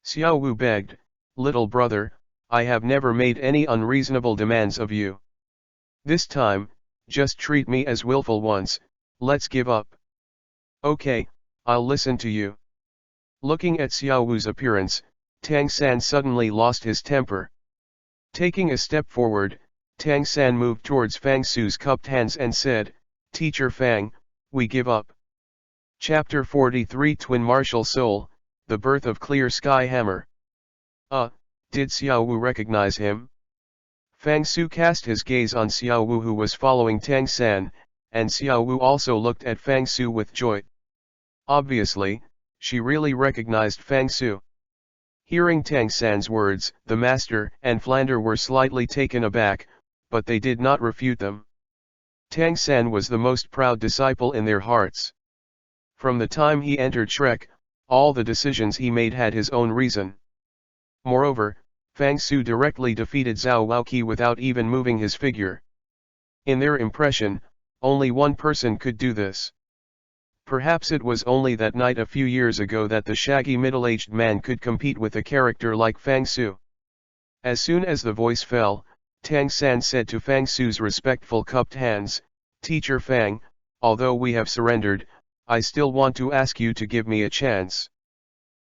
Xiao Wu begged, Little brother, I have never made any unreasonable demands of you. This time, just treat me as willful once, let's give up. Okay, I'll listen to you. Looking at Xiao Wu's appearance, Tang San suddenly lost his temper. Taking a step forward, Tang San moved towards Fang Su's cupped hands and said, Teacher Fang, we give up. Chapter 43 Twin Martial Soul, The Birth of Clear Sky Hammer. Did Xiao Wu recognize him? Fang Su cast his gaze on Xiao Wu, who was following Tang San, and Xiao Wu also looked at Fang Su with joy. Obviously, she really recognized Fang Su. Hearing Tang San's words, the master and Flander were slightly taken aback, but they did not refute them. Tang San was the most proud disciple in their hearts. From the time he entered Shrek, all the decisions he made had his own reason. Moreover, Fang Su directly defeated Zhao Wuqi without even moving his figure. In their impression, only one person could do this. Perhaps it was only that night a few years ago that the shaggy middle-aged man could compete with a character like Fang Su. As soon as the voice fell, Tang San said to Fang Su's respectful cupped hands, Teacher Fang, although we have surrendered, I still want to ask you to give me a chance.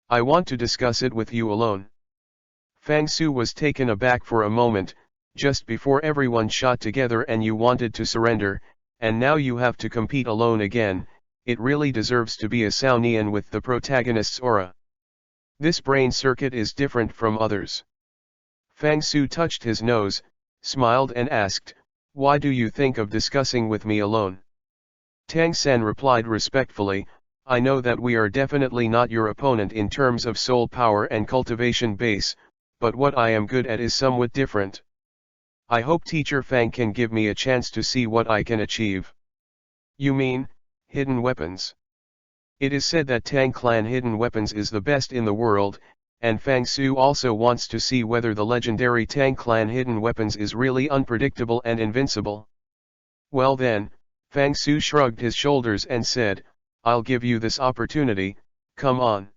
I want to discuss it with you alone. Fang Su was taken aback for a moment, just before everyone shot together and you wanted to surrender, and now you have to compete alone again. It really deserves to be a Saonian with the protagonist's aura. This brain circuit is different from others. Fang Su touched his nose, smiled and asked, Why do you think of discussing with me alone? Tang San replied respectfully, I know that we are definitely not your opponent in terms of soul power and cultivation base, but what I am good at is somewhat different. I hope Teacher Fang can give me a chance to see what I can achieve. You mean, hidden weapons? It is said that Tang Clan Hidden Weapons is the best in the world, and Fang Su also wants to see whether the legendary Tang Clan Hidden Weapons is really unpredictable and invincible. Well then, Fang Su shrugged his shoulders and said, I'll give you this opportunity, come on.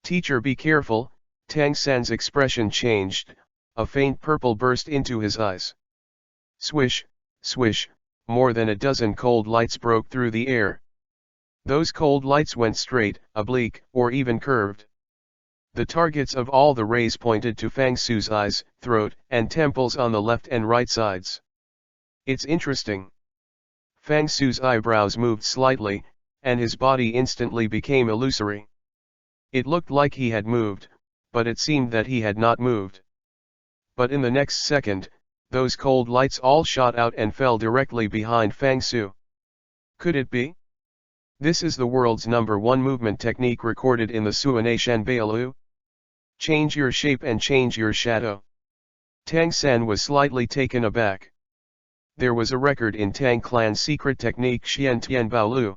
Teacher, be careful. Tang San's expression changed, a faint purple burst into his eyes. Swish, swish, more than a dozen cold lights broke through the air. Those cold lights went straight, oblique, or even curved. The targets of all the rays pointed to Fang Su's eyes, throat, and temples on the left and right sides. It's interesting. Fang Su's eyebrows moved slightly, and his body instantly became illusory. It looked like he had moved, but it seemed that he had not moved. But in the next second, those cold lights all shot out and fell directly behind Fang Su. Could it be? This is the world's #1 movement technique recorded in the Suanei Shanbailu. Change your shape and change your shadow. Tang San was slightly taken aback. There was a record in Tang Clan's secret technique Xian Tian Baolu.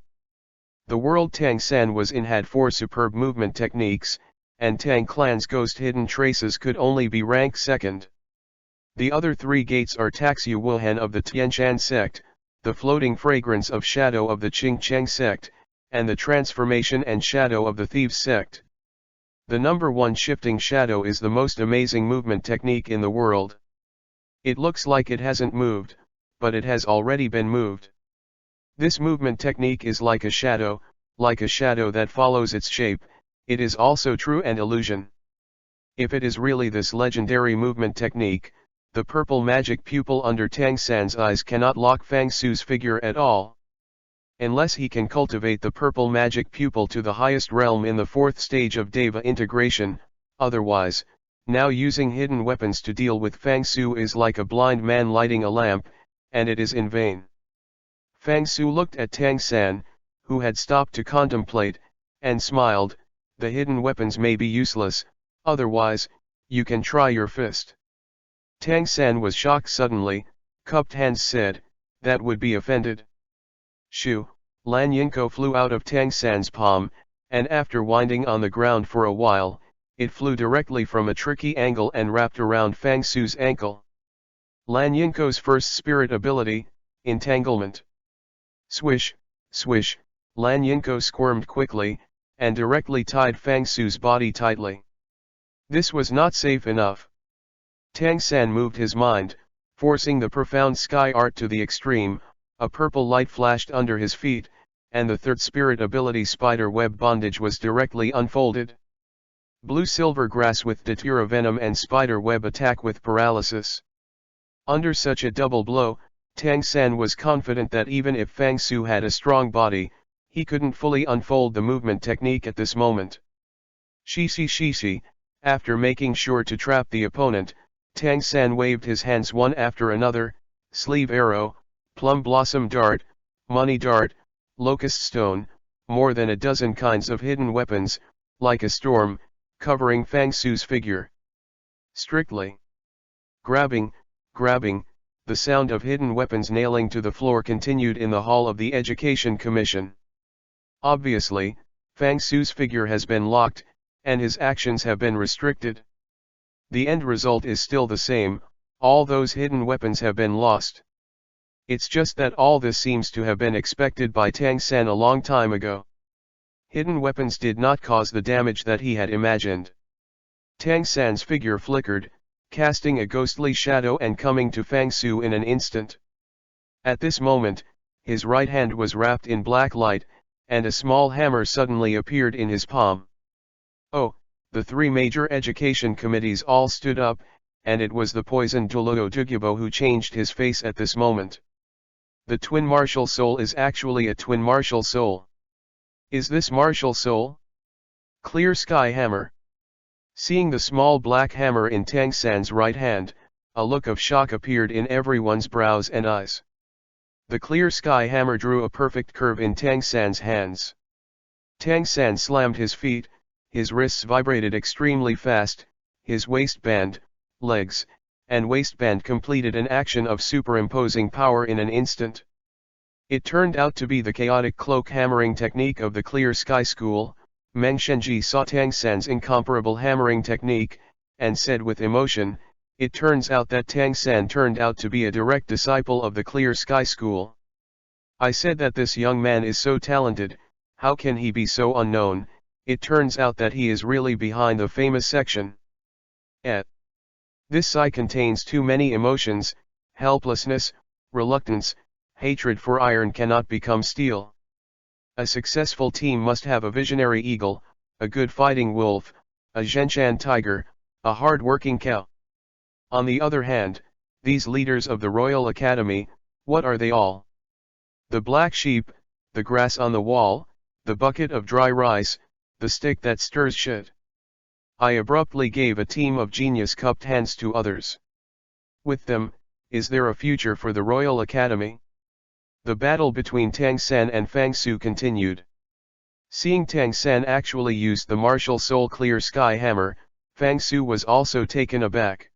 The world Tang San was in had 4 superb movement techniques, and Tang Clan's ghost hidden traces could only be ranked second. The other 3 gates are Taxu Wuhan of the Tianshan sect, the floating fragrance of shadow of the Qingcheng sect, and the transformation and shadow of the thieves sect. The #1 shifting shadow is the most amazing movement technique in the world. It looks like it hasn't moved, but it has already been moved. This movement technique is like a shadow that follows its shape. It is also true an illusion. If it is really this legendary movement technique, The purple magic pupil under Tang San's eyes cannot lock Fang Su's figure at all. Unless he can cultivate the purple magic pupil to the highest realm in the fourth stage of Deva integration, otherwise, now using hidden weapons to deal with Fang Su is like a blind man lighting a lamp, and it is in vain. Fang Su looked at Tang San, who had stopped to contemplate, and smiled. The hidden weapons may be useless, otherwise, you can try your fist. Tang San was shocked suddenly, cupped hands said, that would be offended. Shoo, Lan Yinko flew out of Tang San's palm, and after winding on the ground for a while, it flew directly from a tricky angle and wrapped around Fang Su's ankle. Lan Yinko's first spirit ability, entanglement. Swish, swish, Lan Yinko squirmed quickly, and directly tied Fang Su's body tightly. This was not safe enough. Tang San moved his mind, forcing the profound sky art to the extreme. A purple light flashed under his feet, and the third spirit ability spider web bondage was directly unfolded. Blue-silver grass with datura venom and spider web attack with paralysis. Under such a double blow, Tang San was confident that even if Fang Su had a strong body, he couldn't fully unfold the movement technique at this moment. Shishi, after making sure to trap the opponent, Tang San waved his hands one after another, sleeve arrow, plum blossom dart, money dart, locust stone, more than a dozen kinds of hidden weapons, like a storm, covering Fang Su's figure. Strictly grabbing, the sound of hidden weapons nailing to the floor continued in the hall of the Education Commission. Obviously, Fang Su's figure has been locked, and his actions have been restricted. The end result is still the same, all those hidden weapons have been lost. It's just that all this seems to have been expected by Tang San a long time ago. Hidden weapons did not cause the damage that he had imagined. Tang San's figure flickered, casting a ghostly shadow and coming to Fang Su in an instant. At this moment, his right hand was wrapped in black light, and a small hammer suddenly appeared in his palm. Oh, the three major education committees all stood up, and it was the poisoned Douro Dugyabo who changed his face at this moment. The twin martial soul is actually a twin martial soul. Is this martial soul? Clear sky hammer. Seeing the small black hammer in Tang San's right hand, a look of shock appeared in everyone's brows and eyes. The clear sky hammer drew a perfect curve in Tang San's hands. Tang San slammed his feet, his wrists vibrated extremely fast, his waistband, legs, and waistband completed an action of superimposing power in an instant. It turned out to be the chaotic cloak hammering technique of the Clear Sky School. Meng Shenji saw Tang San's incomparable hammering technique, and said with emotion, "It turns out that Tang San turned out to be a direct disciple of the Clear Sky School. I said that this young man is so talented, how can he be so unknown? It turns out that he is really behind the famous section." This sigh contains too many emotions: helplessness, reluctance, hatred for iron cannot become steel. A successful team must have a visionary eagle, a good fighting wolf, a Zhenchan tiger, a hard-working cow. On the other hand, these leaders of the Royal Academy, what are they all? The black sheep, the grass on the wall, the bucket of dry rice, the stick that stirs shit. I abruptly gave a team of genius cupped hands to others. With them, is there a future for the Royal Academy? The battle between Tang San and Fang Su continued. Seeing Tang San actually use the martial soul Clear Sky Hammer, Fang Su was also taken aback.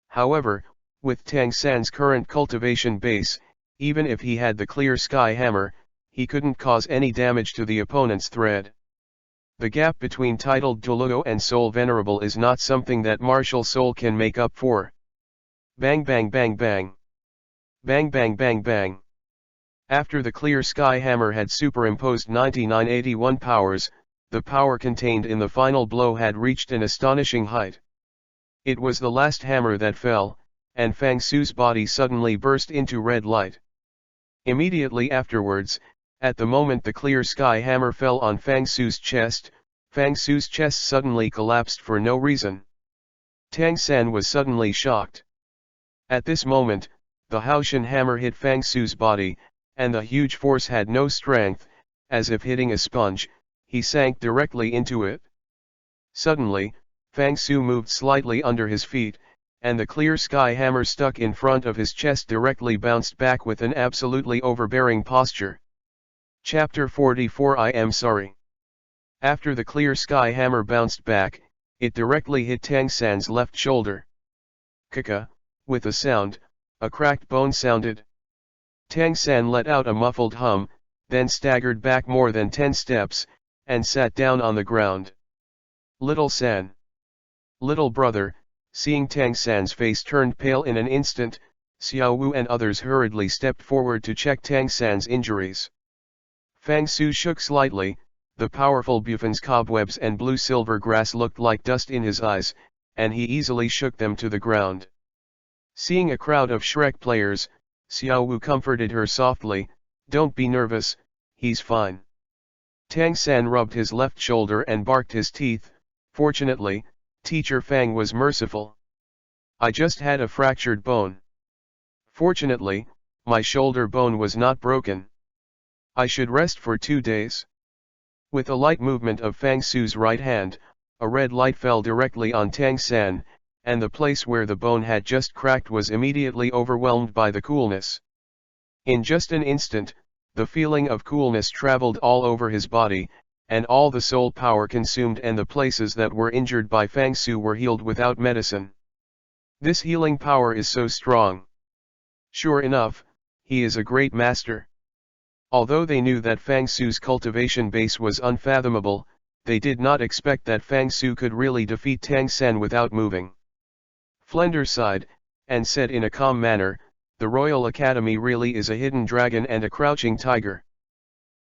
However, with Tang San's current cultivation base, even if he had the Clear Sky Hammer, he couldn't cause any damage to the opponent's thread. The gap between titled Douro and Soul Venerable is not something that martial soul can make up for. Bang bang bang bang. Bang bang bang bang. After the Clear Sky Hammer had superimposed 9981 powers, the power contained in the final blow had reached an astonishing height. It was the last hammer that fell, and Fang Su's body suddenly burst into red light. Immediately afterwards, at the moment the Clear Sky Hammer fell on Fang Su's chest suddenly collapsed for no reason. Tang San was suddenly shocked. At this moment, the Haoshan hammer hit Fang Su's body, and the huge force had no strength, as if hitting a sponge, he sank directly into it. Suddenly, Fang Su moved slightly under his feet, and the clear sky hammer stuck in front of his chest directly bounced back with an absolutely overbearing posture. Chapter 44 I am sorry. After the clear sky hammer bounced back, it directly hit Tang San's left shoulder. Kaka, with a sound, a cracked bone sounded. Tang San let out a muffled hum, then staggered back more than 10 steps, and sat down on the ground. Little San. Little brother, seeing Tang San's face turned pale in an instant, Xiao Wu and others hurriedly stepped forward to check Tang San's injuries. Fang Su shook slightly, the powerful Buffon's cobwebs and blue-silver grass looked like dust in his eyes, and he easily shook them to the ground. Seeing a crowd of Shrek players, Xiao Wu comforted her softly, "Don't be nervous, he's fine." Tang San rubbed his left shoulder and barked his teeth. "Fortunately, Teacher Fang was merciful. I just had a fractured bone. Fortunately, my shoulder bone was not broken. I should rest for 2 days." With a light movement of Fang Su's right hand, a red light fell directly on Tang San, and the place where the bone had just cracked was immediately overwhelmed by the coolness. In just an instant, the feeling of coolness traveled all over his body, and all the soul power consumed, and the places that were injured by Fang Su were healed without medicine. This healing power is so strong. Sure enough, he is a great master. Although they knew that Fang Su's cultivation base was unfathomable, they did not expect that Fang Su could really defeat Tang San without moving. Flender sighed, and said in a calm manner, "The Royal Academy really is a hidden dragon and a crouching tiger.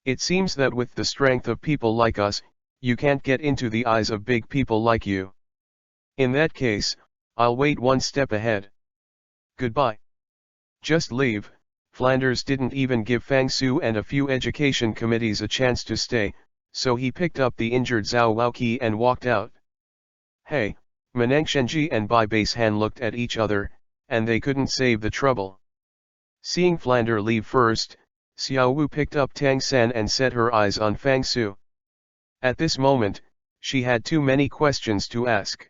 It seems that with the strength of people like us, you can't get into the eyes of big people like you. In that case, I'll wait one step ahead. Goodbye." Just leave. Flanders didn't even give Fang Su and a few education committees a chance to stay, so he picked up the injured Zhao Waoqi and walked out. Hey, Meneng Shenji and Bai Basehan looked at each other, and they couldn't save the trouble. Seeing Flander leave first, Xiao Wu picked up Tang San and set her eyes on Fang Su. At this moment, she had too many questions to ask.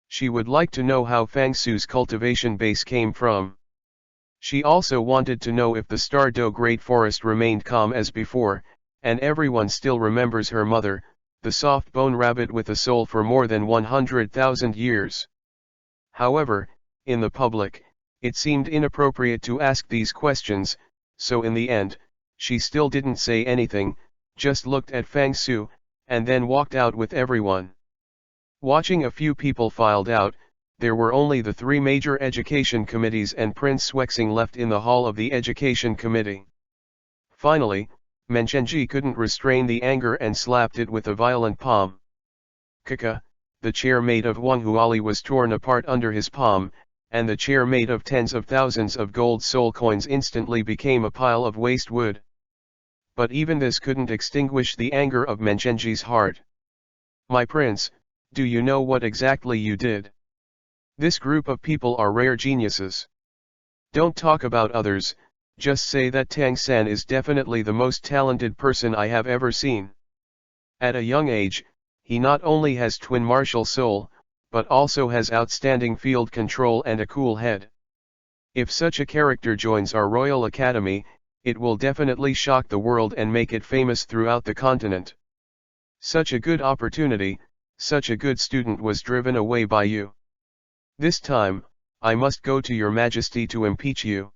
She would like to know how Fang Su's cultivation base came from. She also wanted to know if the Stardow Great Forest remained calm as before, and everyone still remembers her mother, the soft-bone rabbit with a soul for more than 100,000 years. However, in the public, it seemed inappropriate to ask these questions, so in the end, she still didn't say anything, just looked at Fang Su, and then walked out with everyone. Watching a few people filed out, there were only the 3 major education committees and Prince Swexing left in the hall of the education committee. Finally, Menchenji couldn't restrain the anger and slapped it with a violent palm. Kaka, the chair made of Wang Huali was torn apart under his palm, and the chair made of tens of thousands of gold soul coins instantly became a pile of waste wood. But even this couldn't extinguish the anger of Menchenji's heart. "My prince, do you know what exactly you did? This group of people are rare geniuses. Don't talk about others, just say that Tang San is definitely the most talented person I have ever seen. At a young age, he not only has twin martial soul, but also has outstanding field control and a cool head. If such a character joins our Royal Academy, it will definitely shock the world and make it famous throughout the continent. Such a good opportunity, such a good student was driven away by you. This time, I must go to your majesty to impeach you."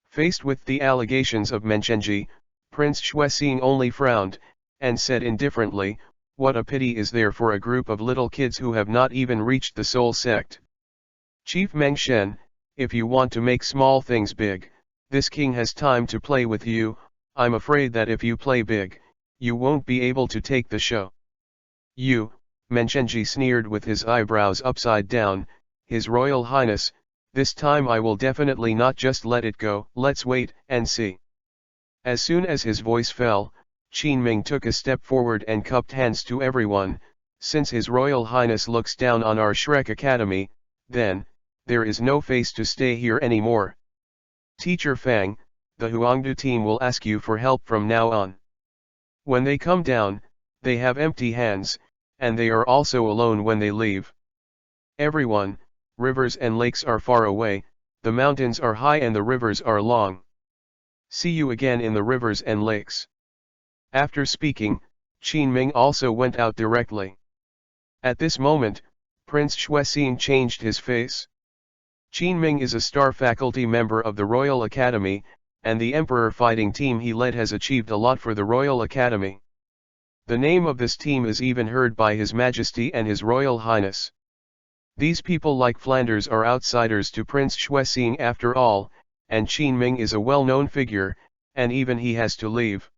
Faced with the allegations of Menchenji, Prince Xuexing only frowned, and said indifferently, "What a pity is there for a group of little kids who have not even reached the soul sect. Chief Meng Shen, if you want to make small things big, this king has time to play with you. I'm afraid that if you play big, you won't be able to take the show." "You," Menchenji sneered with his eyebrows upside down, "His Royal Highness, this time I will definitely not just let it go. Let's wait and see." As soon as his voice fell, Qin Ming took a step forward and cupped hands to everyone. "Since His Royal Highness looks down on our Shrek Academy, then, there is no face to stay here anymore. Teacher Fang, the Huangdu team will ask you for help from now on. When they come down, they have empty hands, and they are also alone when they leave. Everyone, rivers and lakes are far away, the mountains are high and the rivers are long. See you again in the rivers and lakes. After speaking, Qin Ming also went out directly. At this moment, Prince Xuexing changed his face. Qin Ming is a star faculty member of the Royal Academy, and the Emperor fighting team he led has achieved a lot for the Royal Academy. The name of this team is even heard by His Majesty and His Royal Highness. These people like Flanders are outsiders to Prince Xuexing after all, and Qin Ming is a well-known figure, and even he has to leave.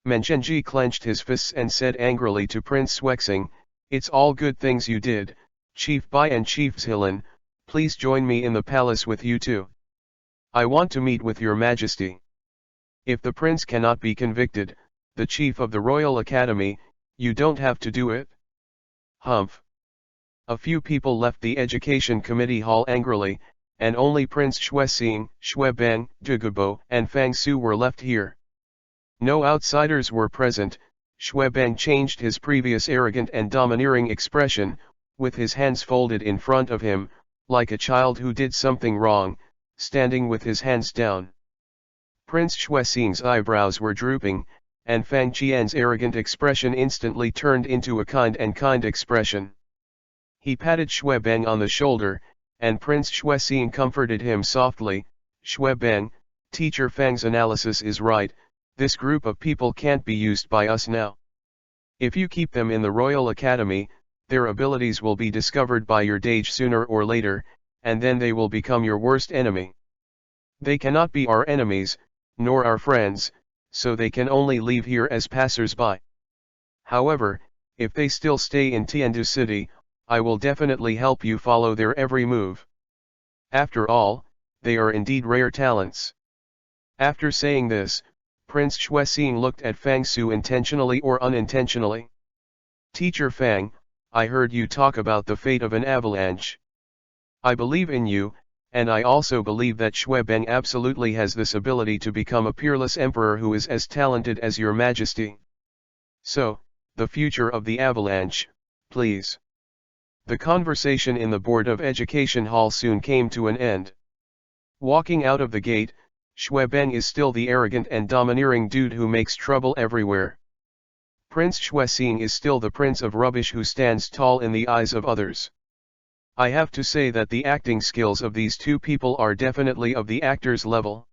Menchengji clenched his fists and said angrily to Prince Xuexing, "It's all good things you did, Chief Bai and Chief Zhilan, please join me in the palace with you too. I want to meet with your majesty. If the prince cannot be convicted, the chief of the Royal Academy, you don't have to do it." Humph. A few people left the education committee hall angrily, and only Prince Xuexing, Xuebeng, Dugubo, and Fang Su were left here. No outsiders were present. Xuebeng changed his previous arrogant and domineering expression, with his hands folded in front of him, like a child who did something wrong, standing with his hands down. Prince Xuexing's eyebrows were drooping, and Fang Qian's arrogant expression instantly turned into a kind expression. He patted Xuebeng on the shoulder, and Prince Xuexing comforted him softly. "Xuebeng, Teacher Fang's analysis is right, this group of people can't be used by us now. If you keep them in the Royal Academy, their abilities will be discovered by your Dage sooner or later, and then they will become your worst enemy. They cannot be our enemies, nor our friends, so they can only leave here as passers-by. However, if they still stay in Tiandu City, I will definitely help you follow their every move. After all, they are indeed rare talents." After saying this, Prince Xuexing looked at Fang Su intentionally or unintentionally. "Teacher Fang, I heard you talk about the fate of an avalanche. I believe in you, and I also believe that Xuebeng absolutely has this ability to become a peerless emperor who is as talented as your majesty. So, the future of the avalanche, please." The conversation in the Board of Education hall soon came to an end. Walking out of the gate, Xuebeng is still the arrogant and domineering dude who makes trouble everywhere. Prince Xuexing is still the prince of rubbish who stands tall in the eyes of others. I have to say that the acting skills of these two people are definitely of the actor's level.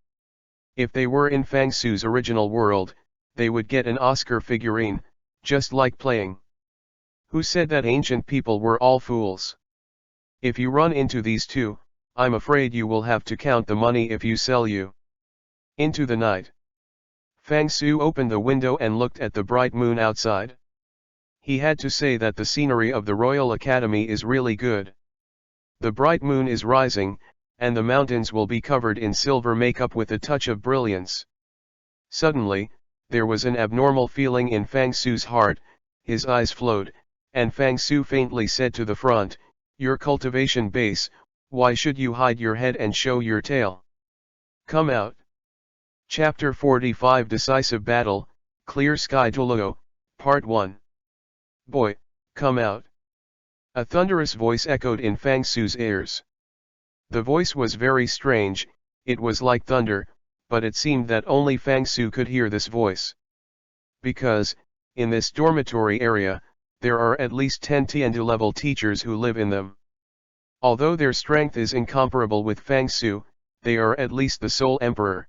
If they were in Fang Su's original world, they would get an Oscar figurine, just like playing. Who said that ancient people were all fools? If you run into these two, I'm afraid you will have to count the money if you sell you. Into the night. Fang Su opened the window and looked at the bright moon outside. He had to say that the scenery of the Royal Academy is really good. The bright moon is rising, and the mountains will be covered in silver makeup with a touch of brilliance. Suddenly, there was an abnormal feeling in Fang Su's heart, his eyes flowed, and Fang Su faintly said to the front, "Your cultivation base, why should you hide your head and show your tail? Come out." Chapter 45 Decisive Battle, Clear Sky Douro, Part 1. "Boy, come out." A thunderous voice echoed in Fang Su's ears. The voice was very strange, it was like thunder, but it seemed that only Fang Su could hear this voice. Because, in this dormitory area, there are at least 10 Tiandu-level teachers who live in them. Although their strength is incomparable with Fang Su, they are at least the sole emperor.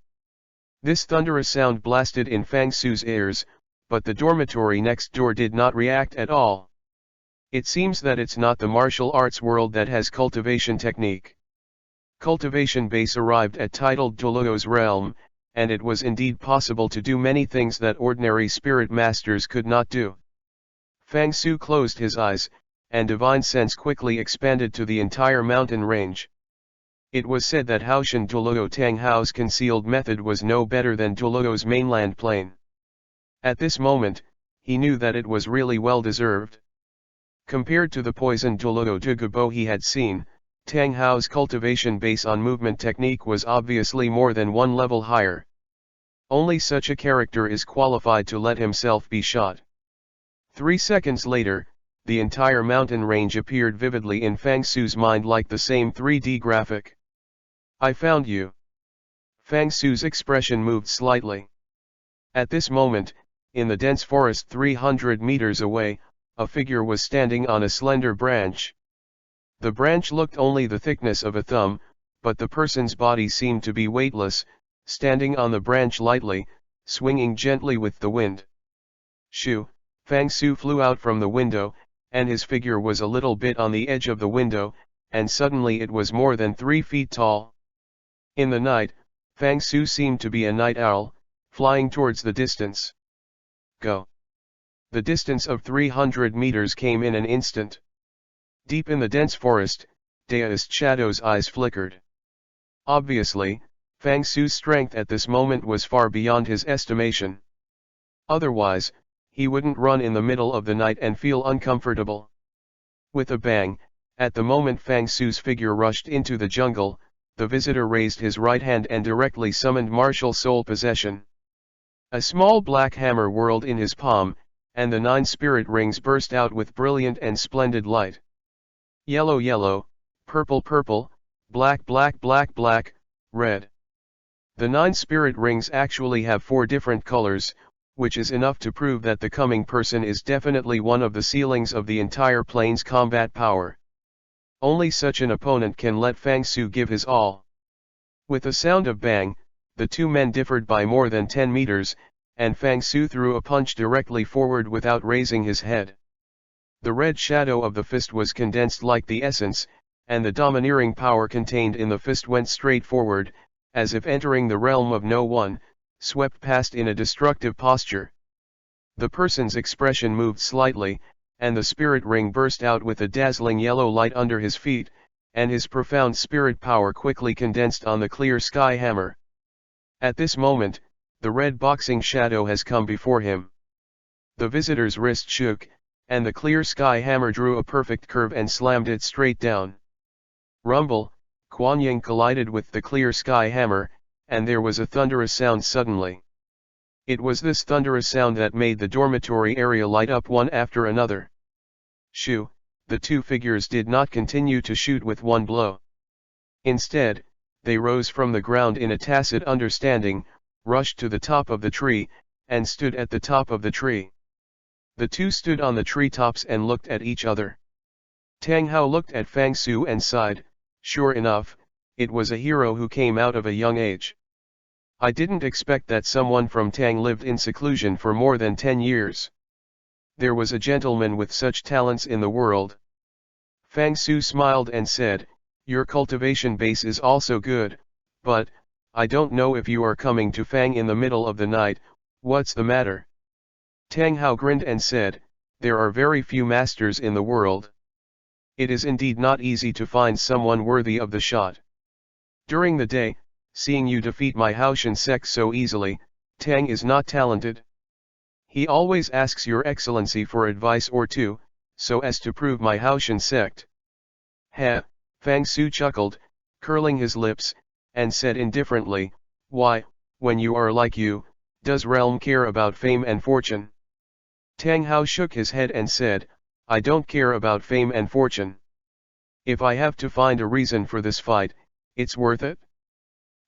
This thunderous sound blasted in Fang Su's ears, but the dormitory next door did not react at all. It seems that it's not the martial arts world that has cultivation technique. Cultivation base arrived at titled Dourou's realm, and it was indeed possible to do many things that ordinary spirit masters could not do. Fang Su closed his eyes, and divine sense quickly expanded to the entire mountain range. It was said that Haoshan Douro Tang Hao's concealed method was no better than Dourou's mainland plane. At this moment, he knew that it was really well deserved. Compared to the poison Douro de Kobo he had seen, Tang Hao's cultivation base on movement technique was obviously more than one level higher. Only such a character is qualified to let himself be shot. 3 seconds later, the entire mountain range appeared vividly in Fang Su's mind like the same 3D graphic. I found you. Fang Su's expression moved slightly. At this moment, in the dense forest 300 meters away, a figure was standing on a slender branch. The branch looked only the thickness of a thumb, but the person's body seemed to be weightless, standing on the branch lightly, swinging gently with the wind. Shoo! Fang Su flew out from the window, and his figure was a little bit on the edge of the window, and suddenly it was more than 3 feet tall. In the night, Fang Su seemed to be a night owl, flying towards the distance. Go! The distance of 300 meters came in an instant. Deep in the dense forest, Daoist Shadow's eyes flickered. Obviously, Fang Su's strength at this moment was far beyond his estimation. Otherwise, he wouldn't run in the middle of the night and feel uncomfortable. With a bang, at the moment Fang Su's figure rushed into the jungle, the visitor raised his right hand and directly summoned martial soul possession. A small black hammer whirled in his palm, and the 9 spirit rings burst out with brilliant and splendid light. Yellow yellow, purple purple, black black black black, red. The 9 spirit rings actually have 4 different colors, which is enough to prove that the coming person is definitely one of the ceilings of the entire plane's combat power. Only such an opponent can let Fang Su give his all. With a sound of bang, the two men differed by more than 10 meters, and Fang Su threw a punch directly forward without raising his head. The red shadow of the fist was condensed like the essence, and the domineering power contained in the fist went straight forward, as if entering the realm of no one, swept past in a destructive posture. The person's expression moved slightly, and the spirit ring burst out with a dazzling yellow light under his feet, and his profound spirit power quickly condensed on the clear sky hammer. At this moment, the red boxing shadow has come before him. The visitor's wrist shook, and the clear sky hammer drew a perfect curve and slammed it straight down. Rumble, Kuan Yin collided with the clear sky hammer, and there was a thunderous sound suddenly. It was this thunderous sound that made the dormitory area light up one after another. Shoo! The two figures did not continue to shoot with one blow. Instead, they rose from the ground in a tacit understanding, rushed to the top of the tree, and stood at the top of the tree. The two stood on the treetops and looked at each other. Tang Hao looked at Fang Su and sighed. Sure enough, it was a hero who came out of a young age. I didn't expect that someone from Tang lived in seclusion for more than 10 years. There was a gentleman with such talents in the world. Fang Su smiled and said, your cultivation base is also good, but, I don't know if you are coming to Fang in the middle of the night. What's the matter? Tang Hao grinned and said, there are very few masters in the world. It is indeed not easy to find someone worthy of the shot. During the day, seeing you defeat my Haoshan sect so easily, Tang is not talented. He always asks your excellency for advice or two, so as to prove my Haoshan sect. Ha! Fang Su chuckled, curling his lips, and said indifferently, why, when you are like you, does realm care about fame and fortune? Tang Hao shook his head and said, I don't care about fame and fortune. If I have to find a reason for this fight, it's worth it.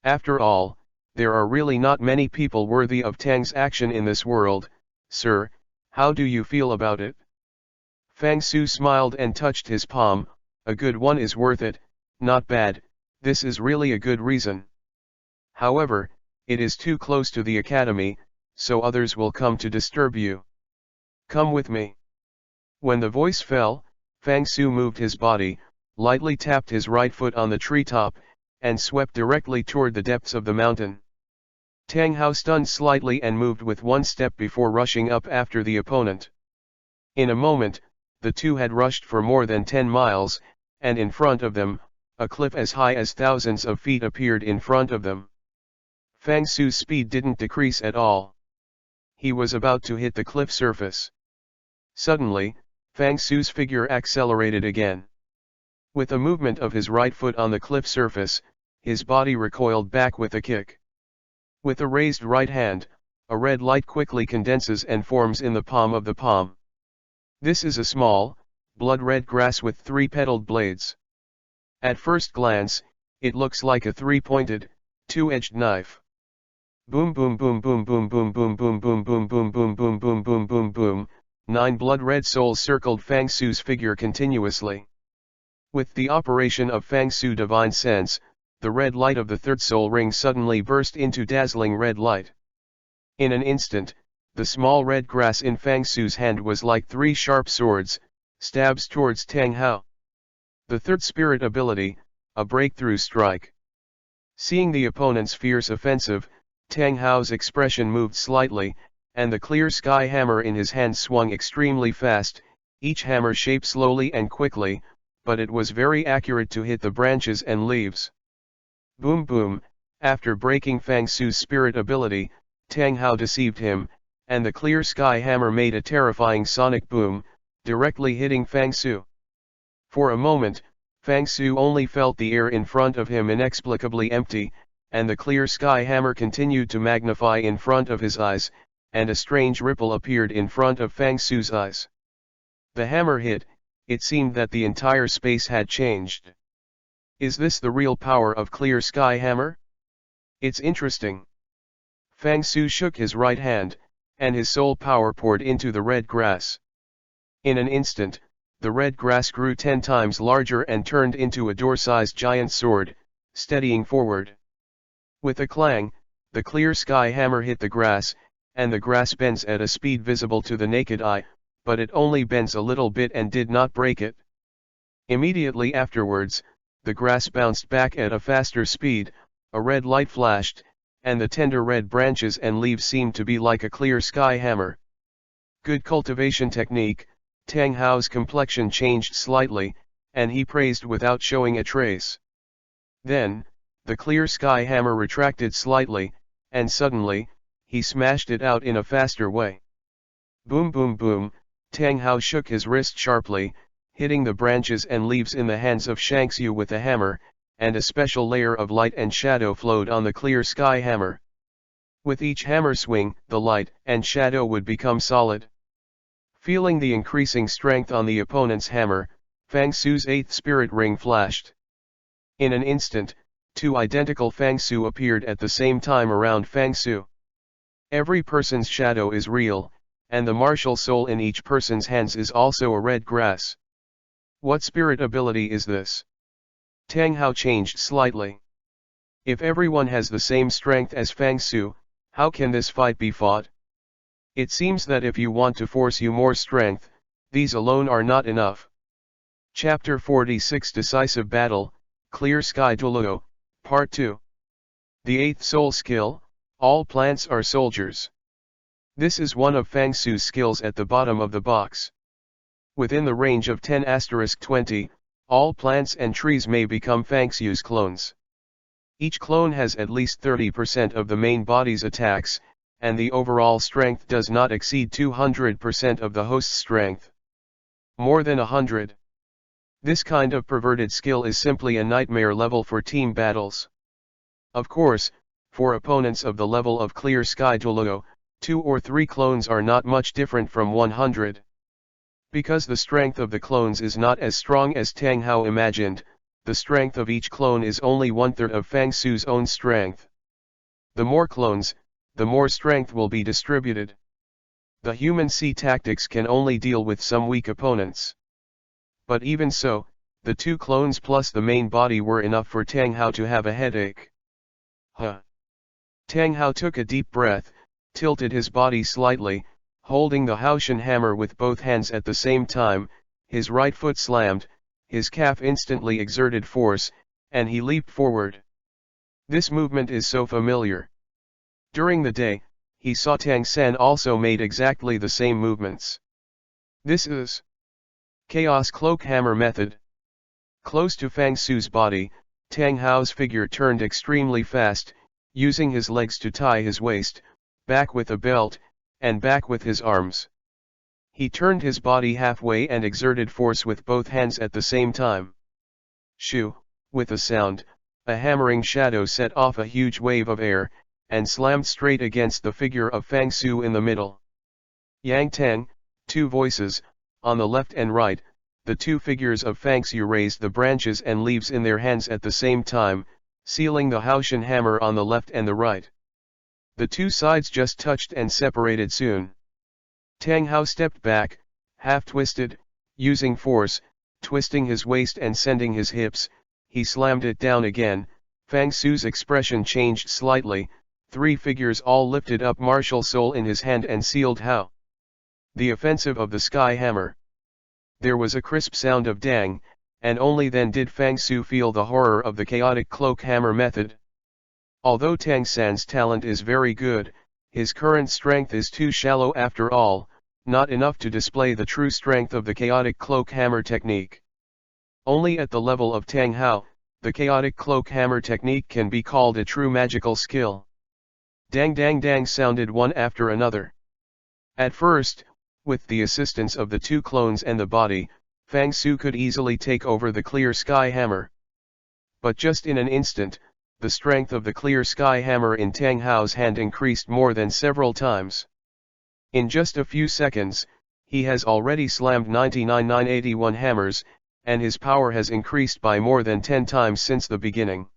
After all, there are really not many people worthy of Tang's action in this world. Sir, how do you feel about it? Fang Su smiled and touched his palm. A good one is worth it, not bad, this is really a good reason. However, it is too close to the academy, so others will come to disturb you. Come with me. When the voice fell, Fang Su moved his body, lightly tapped his right foot on the treetop, and swept directly toward the depths of the mountain. Tang Hao stunned slightly and moved with one step before rushing up after the opponent. In a moment, the two had rushed for more than 10 miles, and in front of them, a cliff as high as thousands of feet appeared in front of them. Fang Su's speed didn't decrease at all. He was about to hit the cliff surface. Suddenly, Fang Su's figure accelerated again. With a movement of his right foot on the cliff surface, his body recoiled back with a kick. With a raised right hand, a red light quickly condenses and forms in the palm of the palm. This is a small, blood-red grass with 3-petaled blades. At first glance, it looks like a 3-pointed, 2-edged knife. Boom boom boom boom boom boom boom boom boom boom boom boom boom boom boom boom boom, 9 blood-red souls circled Fang Su's figure continuously. With the operation of Fang Su divine sense, the red light of the third soul ring suddenly burst into dazzling red light. In an instant, the small red grass in Fang Su's hand was like 3 sharp swords, stabs towards Tang Hao. The third spirit ability, a breakthrough strike. Seeing the opponent's fierce offensive, Tang Hao's expression moved slightly, and the clear sky hammer in his hand swung extremely fast, each hammer shaped slowly and quickly, but it was very accurate to hit the branches and leaves. Boom boom, after breaking Fang Su's spirit ability, Tang Hao deceived him, and the clear sky hammer made a terrifying sonic boom, directly hitting Fang Su. For a moment, Fang Su only felt the air in front of him inexplicably empty, and the clear sky hammer continued to magnify in front of his eyes, and a strange ripple appeared in front of Fang Su's eyes. The hammer hit, it seemed that the entire space had changed. Is this the real power of clear sky hammer? It's interesting. Fang Su shook his right hand, and his soul power poured into the red grass. In an instant, the red grass grew 10 times larger and turned into a door-sized giant sword, steadying forward. With a clang, the clear sky hammer hit the grass, and the grass bends at a speed visible to the naked eye, but it only bends a little bit and did not break it. Immediately afterwards, the grass bounced back at a faster speed, a red light flashed, and the tender red branches and leaves seemed to be like a clear sky hammer. Good cultivation technique. Tang Hao's complexion changed slightly, and he praised without showing a trace. Then, the clear sky hammer retracted slightly, and suddenly, he smashed it out in a faster way. Boom boom boom, Tang Hao shook his wrist sharply, hitting the branches and leaves in the hands of Shangxiu with a hammer, and a special layer of light and shadow flowed on the clear sky hammer. With each hammer swing, the light and shadow would become solid. Feeling the increasing strength on the opponent's hammer, Fang Su's 8th spirit ring flashed. In an instant, 2 identical Fang Su appeared at the same time around Fang Su. Every person's shadow is real, and the martial soul in each person's hands is also a red grass. What spirit ability is this? Tang Hao changed slightly. If everyone has the same strength as Fang Su, how can this fight be fought? It seems that if you want to force you more strength, these alone are not enough. Chapter 46 Decisive Battle, Clear Sky Douro, Part 2. The 8th Soul Skill, All Plants are Soldiers. This is one of Fang Su's skills at the bottom of the box. Within the range of 10*20, all plants and trees may become Fang Su's clones. Each clone has at least 30% of the main body's attacks, and the overall strength does not exceed 200% of the host's strength. More than 100. This kind of perverted skill is simply a nightmare level for team battles. Of course, for opponents of the level of Clear Sky Douro, 2 or 3 clones are not much different from 100. Because the strength of the clones is not as strong as Tang Hao imagined, the strength of each clone is only 1/3 of Fang Su's own strength. The more clones, the more strength will be distributed. The human C tactics can only deal with some weak opponents. But even so, the 2 clones plus the main body were enough for Tang Hao to have a headache. Tang Hao took a deep breath, tilted his body slightly, holding the Haoshan hammer with both hands at the same time, his right foot slammed, his calf instantly exerted force, and he leaped forward. This movement is so familiar. During the day, he saw Tang San also made exactly the same movements. This is Chaos Cloak Hammer method. Close to Fang Su's body, Tang Hao's figure turned extremely fast, using his legs to tie his waist, back with a belt, and back with his arms. He turned his body halfway and exerted force with both hands at the same time. Shoo, with a sound, a hammering shadow set off a huge wave of air, and slammed straight against the figure of Fang Su in the middle. Yang Tang, two voices, on the left and right, the two figures of Fang Su raised the branches and leaves in their hands at the same time, sealing the Haoshan hammer on the left and the right. The two sides just touched and separated soon. Tang Hao stepped back, half-twisted, using force, twisting his waist and sending his hips, he slammed it down again. Fang Su's expression changed slightly, three figures all lifted up martial soul in his hand and sealed Hao. The offensive of the Sky Hammer. There was a crisp sound of dang, and only then did Fang Su feel the horror of the chaotic cloak hammer method. Although Tang San's talent is very good, his current strength is too shallow after all, not enough to display the true strength of the chaotic cloak hammer technique. Only at the level of Tang Hao, the chaotic cloak hammer technique can be called a true magical skill. Dang dang dang sounded one after another. At first, with the assistance of the two clones and the body, Fang Su could easily take over the clear sky hammer. But just in an instant, the strength of the clear sky hammer in Tang Hao's hand increased more than several times. In just a few seconds, he has already slammed 99,981 hammers, and his power has increased by more than 10 times since the beginning.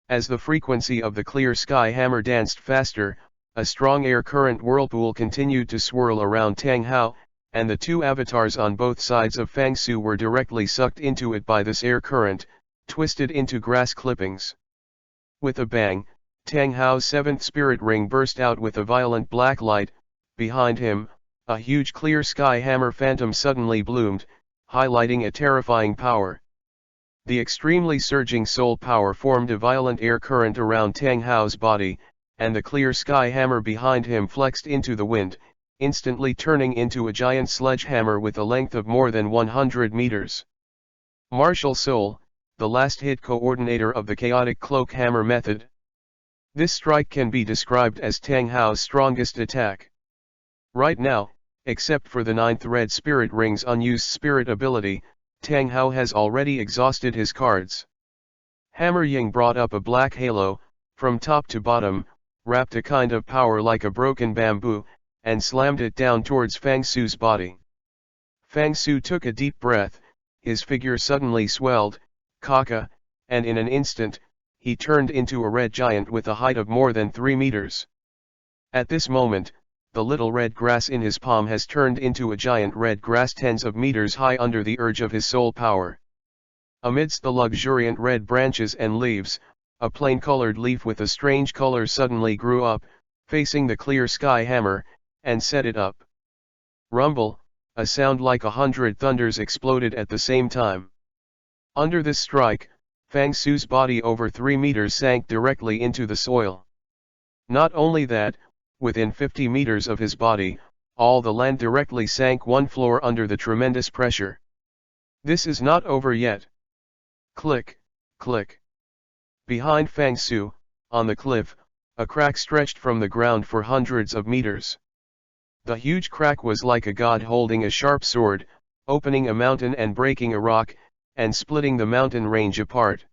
As the frequency of the clear sky hammer danced faster, a strong air current whirlpool continued to swirl around Tang Hao, and the two avatars on both sides of Fang Su were directly sucked into it by this air current, twisted into grass clippings. With a bang, Tang Hao's seventh spirit ring burst out with a violent black light. Behind him, a huge clear sky hammer phantom suddenly bloomed, highlighting a terrifying power. The extremely surging soul power formed a violent air current around Tang Hao's body, and the clear sky hammer behind him flexed into the wind, instantly turning into a giant sledgehammer with a length of more than 100 meters. Martial Soul, the last hit coordinator of the chaotic cloak hammer method. This strike can be described as Tang Hao's strongest attack. Right now, except for the 9th red spirit ring's unused spirit ability, Tang Hao has already exhausted his cards. Hammer Ying brought up a black halo, from top to bottom, wrapped a kind of power like a broken bamboo, and slammed it down towards Fang Su's body. Fang Su took a deep breath, his figure suddenly swelled, caca, and in an instant, he turned into a red giant with a height of more than 3 meters. At this moment, the little red grass in his palm has turned into a giant red grass tens of meters high under the urge of his soul power. Amidst the luxuriant red branches and leaves, a plain-colored leaf with a strange color suddenly grew up, facing the clear sky hammer, and set it up. Rumble, a sound like 100 thunders exploded at the same time. Under this strike, Fang Su's body over 3 meters sank directly into the soil. Not only that, within 50 meters of his body, all the land directly sank 1 floor under the tremendous pressure. This is not over yet. Click, click. Behind Fang Su, on the cliff, a crack stretched from the ground for hundreds of meters. The huge crack was like a god holding a sharp sword, opening a mountain and breaking a rock, and splitting the mountain range apart.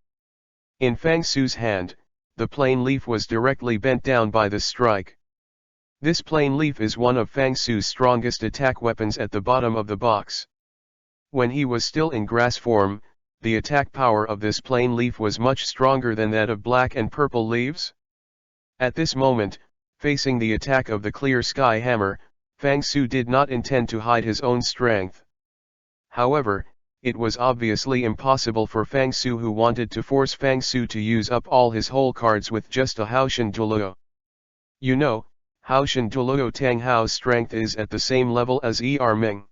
In Fang Su's hand, the plain leaf was directly bent down by the strike. This plain leaf is one of Fang Su's strongest attack weapons at the bottom of the box. When he was still in grass form, the attack power of this plain leaf was much stronger than that of black and purple leaves. At this moment, facing the attack of the clear sky hammer, Fang Su did not intend to hide his own strength. However, it was obviously impossible for Fang Su, who wanted to force Fang Su to use up all his whole cards with just a Haoshan Duoluo. You know, Haoshan Duoluo Tang Hao's strength is at the same level as Ming.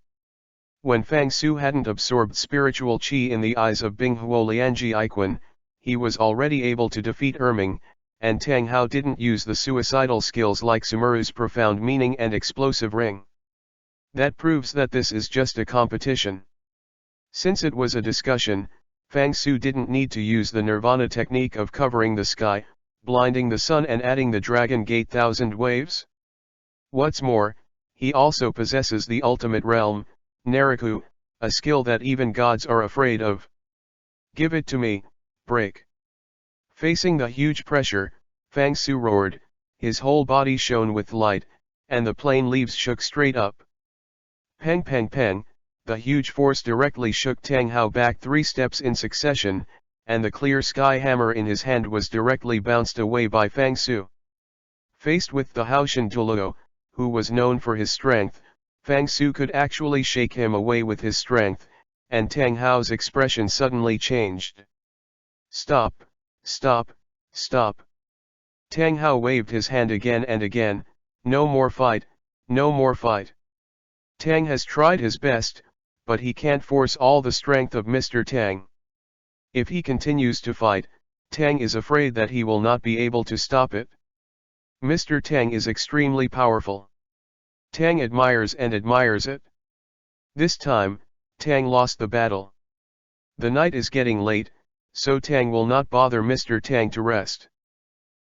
When Fang Su hadn't absorbed spiritual qi in the eyes of Bing Huo Lianji Iquan, he was already able to defeat Ming, and Tang Hao didn't use the suicidal skills like Sumuru's profound meaning and explosive ring. That proves that this is just a competition. Since it was a discussion, Fang Su didn't need to use the Nirvana technique of covering the sky, blinding the sun and adding the Dragon Gate 1000 waves. What's more, he also possesses the ultimate realm, Naraku, a skill that even gods are afraid of. Give it to me, break. Facing the huge pressure, Fang Su roared, his whole body shone with light, and the plane leaves shook straight up. Peng peng peng, the huge force directly shook Tang Hao back 3 steps in succession, and the clear sky hammer in his hand was directly bounced away by Fang Su. Faced with the Haoshan Douro, who was known for his strength, Fang Su could actually shake him away with his strength, and Tang Hao's expression suddenly changed. Stop, stop, stop. Tang Hao waved his hand again and again, no more fight, no more fight. Tang has tried his best, but he can't force all the strength of Mr. Tang. If he continues to fight, Tang is afraid that he will not be able to stop it. Mr. Tang is extremely powerful. Tang admires and admires it. This time, Tang lost the battle. The night is getting late, so Tang will not bother Mr. Tang to rest.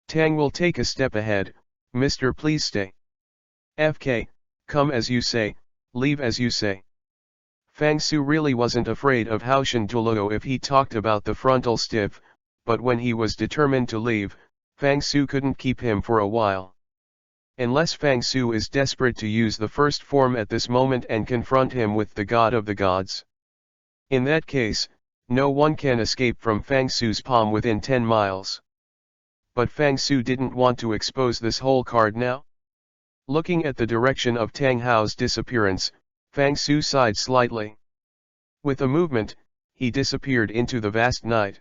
Tang will take a step ahead. Mr. Please stay. FK, come as you say, leave as you say. Fang Su really wasn't afraid of Haoshan Douro if he talked about the frontal stiff, but when he was determined to leave, Fang Su couldn't keep him for a while. Unless Fang Su is desperate to use the first form at this moment and confront him with the god of the gods. In that case, no one can escape from Fang Su's palm within 10 miles. But Fang Su didn't want to expose this whole card now. Looking at the direction of Tang Hao's disappearance, Fang Su sighed slightly. With a movement, he disappeared into the vast night.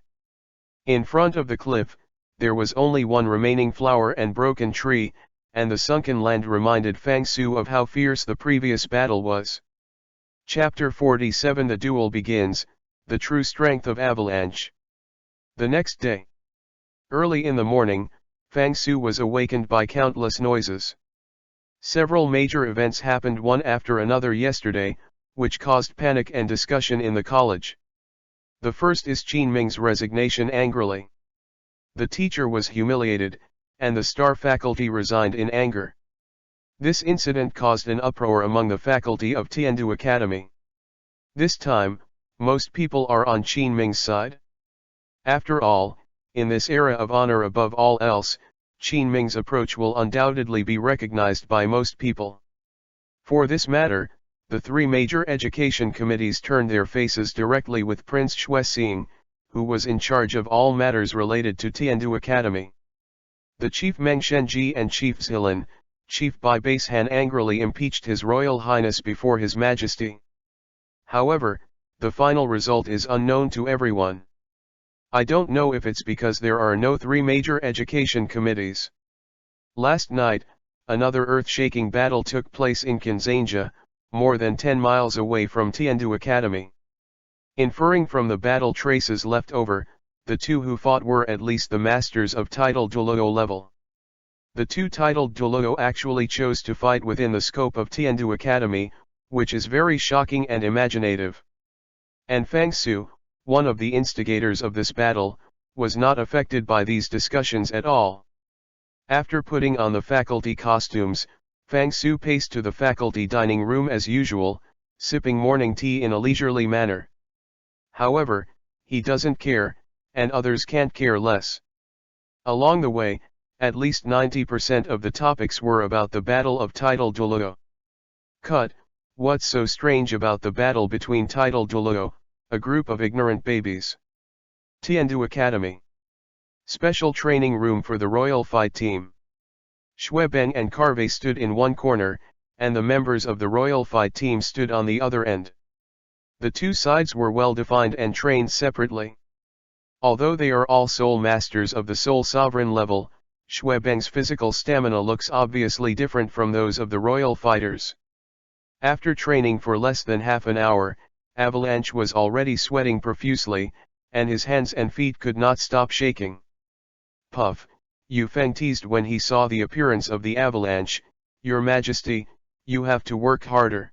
In front of the cliff, there was only one remaining flower and broken tree, and the sunken land reminded Fang Su of how fierce the previous battle was. Chapter 47 The duel begins, the true strength of Avalanche. The next day. Early in the morning, Fang Su was awakened by countless noises. Several major events happened one after another yesterday, which caused panic and discussion in the college. The first is Qin Ming's resignation angrily. The teacher was humiliated, and the star faculty resigned in anger. This incident caused an uproar among the faculty of Tiandu Academy. This time, most people are on Qin Ming's side. After all, in this era of honor above all else, Qin Ming's approach will undoubtedly be recognized by most people. For this matter, the 3 major education committees turned their faces directly with Prince Xuexing, who was in charge of all matters related to Tiandu Academy. The Chief Meng Shenji and Chief Zilin, Chief Bai Basehan angrily impeached His Royal Highness before His Majesty. However, the final result is unknown to everyone. I don't know if it's because there are no 3 major education committees. Last night, another earth-shaking battle took place in Kinzania, more than 10 miles away from Tiandu Academy. Inferring from the battle traces left over, the 2 who fought were at least the masters of titled Douro level. The 2 titled Douro actually chose to fight within the scope of Tiandu Academy, which is very shocking and imaginative. And Fang Su, one of the instigators of this battle, was not affected by these discussions at all. After putting on the faculty costumes, Fang Su paced to the faculty dining room as usual, sipping morning tea in a leisurely manner. However, he doesn't care, and others can't care less. Along the way, at least 90% of the topics were about the Battle of Tidal Douro. Cut, what's so strange about the battle between Tidal Douro, a group of ignorant babies? Tiandu Academy. Special training room for the royal fight team. Xuebeng and Carve stood in one corner, and the members of the royal fight team stood on the other end. The 2 sides were well defined and trained separately. Although they are all soul masters of the soul sovereign level, Xuebeng's physical stamina looks obviously different from those of the royal fighters. After training for less than half an hour, Avalanche was already sweating profusely, and his hands and feet could not stop shaking. Puff, Yu Feng teased when he saw the appearance of the Avalanche, "Your Majesty, you have to work harder.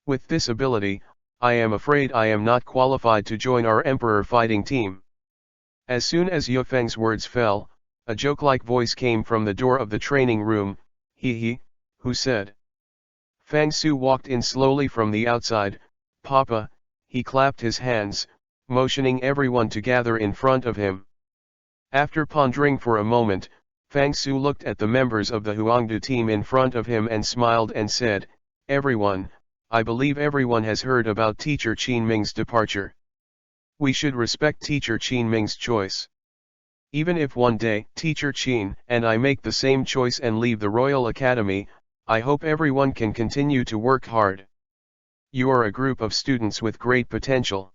With this ability, I am afraid I am not qualified to join our Emperor fighting team." As soon as Yu Feng's words fell, a joke-like voice came from the door of the training room. "He, who said?" Fang Su walked in slowly from the outside. "Papa," he clapped his hands, motioning everyone to gather in front of him. After pondering for a moment, Fang Su looked at the members of the Huangdu team in front of him and smiled and said, "Everyone, I believe everyone has heard about Teacher Qin Ming's departure. We should respect Teacher Qin Ming's choice. Even if one day Teacher Qin and I make the same choice and leave the Royal Academy, I hope everyone can continue to work hard. You are a group of students with great potential.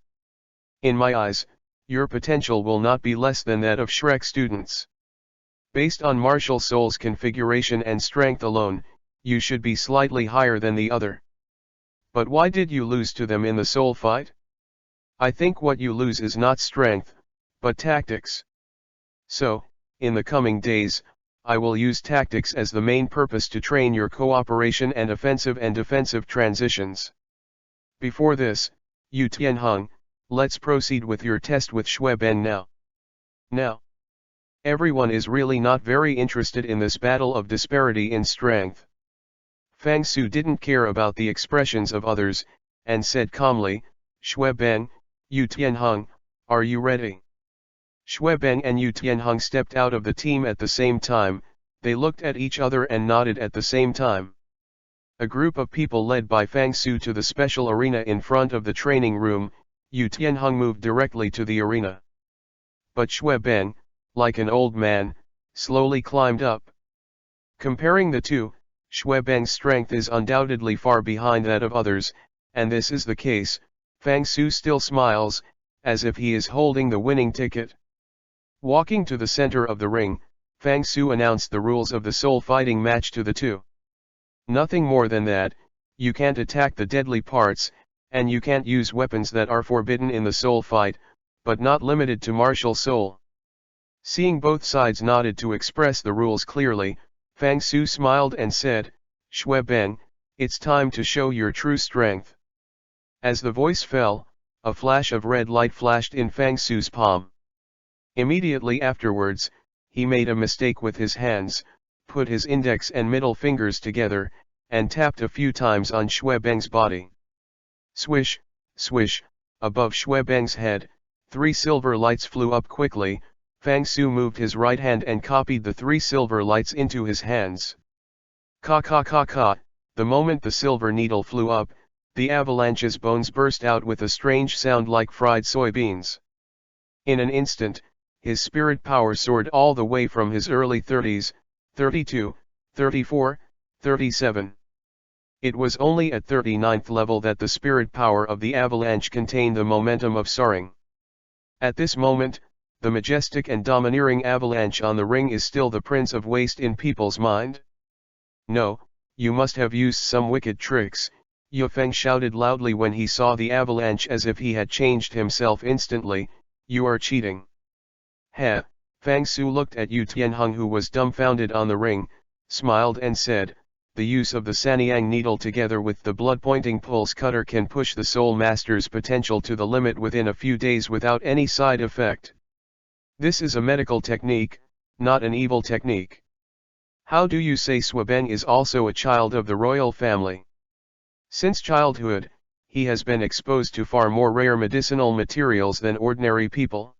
In my eyes, your potential will not be less than that of Shrek students. Based on martial soul's configuration and strength alone, you should be slightly higher than the other. But why did you lose to them in the soul fight? I think what you lose is not strength, but tactics. So, in the coming days, I will use tactics as the main purpose to train your cooperation and offensive and defensive transitions. Before this, Yu Tianheng, let's proceed with your test with Xue Ben now. Now. Everyone is really not very interested in this battle of disparity in strength." Fang Su didn't care about the expressions of others, and said calmly, "Xue Ben, Yu Tianheng, are you ready?" Xue Ben and Yu Tianheng stepped out of the team at the same time. They looked at each other and nodded at the same time. A group of people led by Fang Su to the special arena in front of the training room. Yu Tianheng moved directly to the arena. But Xue Ben, like an old man, slowly climbed up. Comparing the two, Xue Ben's strength is undoubtedly far behind that of others, and this is the case. Fang Su still smiles, as if he is holding the winning ticket. Walking to the center of the ring, Fang Su announced the rules of the soul fighting match to the two. Nothing more than that. You can't attack the deadly parts, and you can't use weapons that are forbidden in the soul fight, but not limited to martial soul. Seeing both sides nodded to express the rules clearly, Fang Su smiled and said, "Xue Ben, it's time to show your true strength." As the voice fell, a flash of red light flashed in Fang Su's palm. Immediately afterwards, he made a mistake with his hands, put his index and middle fingers together, and tapped a few times on Xue Ben's body. Swish, swish, above Xue Ben's head, 3 silver lights flew up quickly. Fang Su moved his right hand and copied the 3 silver lights into his hands. Ka ka ka ka, the moment the silver needle flew up, the avalanche's bones burst out with a strange sound like fried soybeans. In an instant, his spirit power soared all the way from his early 30s, 32, 34, 37. It was only at 39th level that the spirit power of the avalanche contained the momentum of soaring. At this moment, the majestic and domineering avalanche on the ring is still the prince of waste in people's mind. "No, you must have used some wicked tricks," Yu Feng shouted loudly when he saw the avalanche, as if he had changed himself instantly. "You are cheating." "Heh." Fang Su looked at Yu Tianheng, who was dumbfounded on the ring, smiled and said, "The use of the Sanyang needle together with the blood-pointing pulse cutter can push the Soul Master's potential to the limit within a few days without any side effect. This is a medical technique, not an evil technique. How do you say Xue Ben is also a child of the royal family? Since childhood, he has been exposed to far more rare medicinal materials than ordinary people.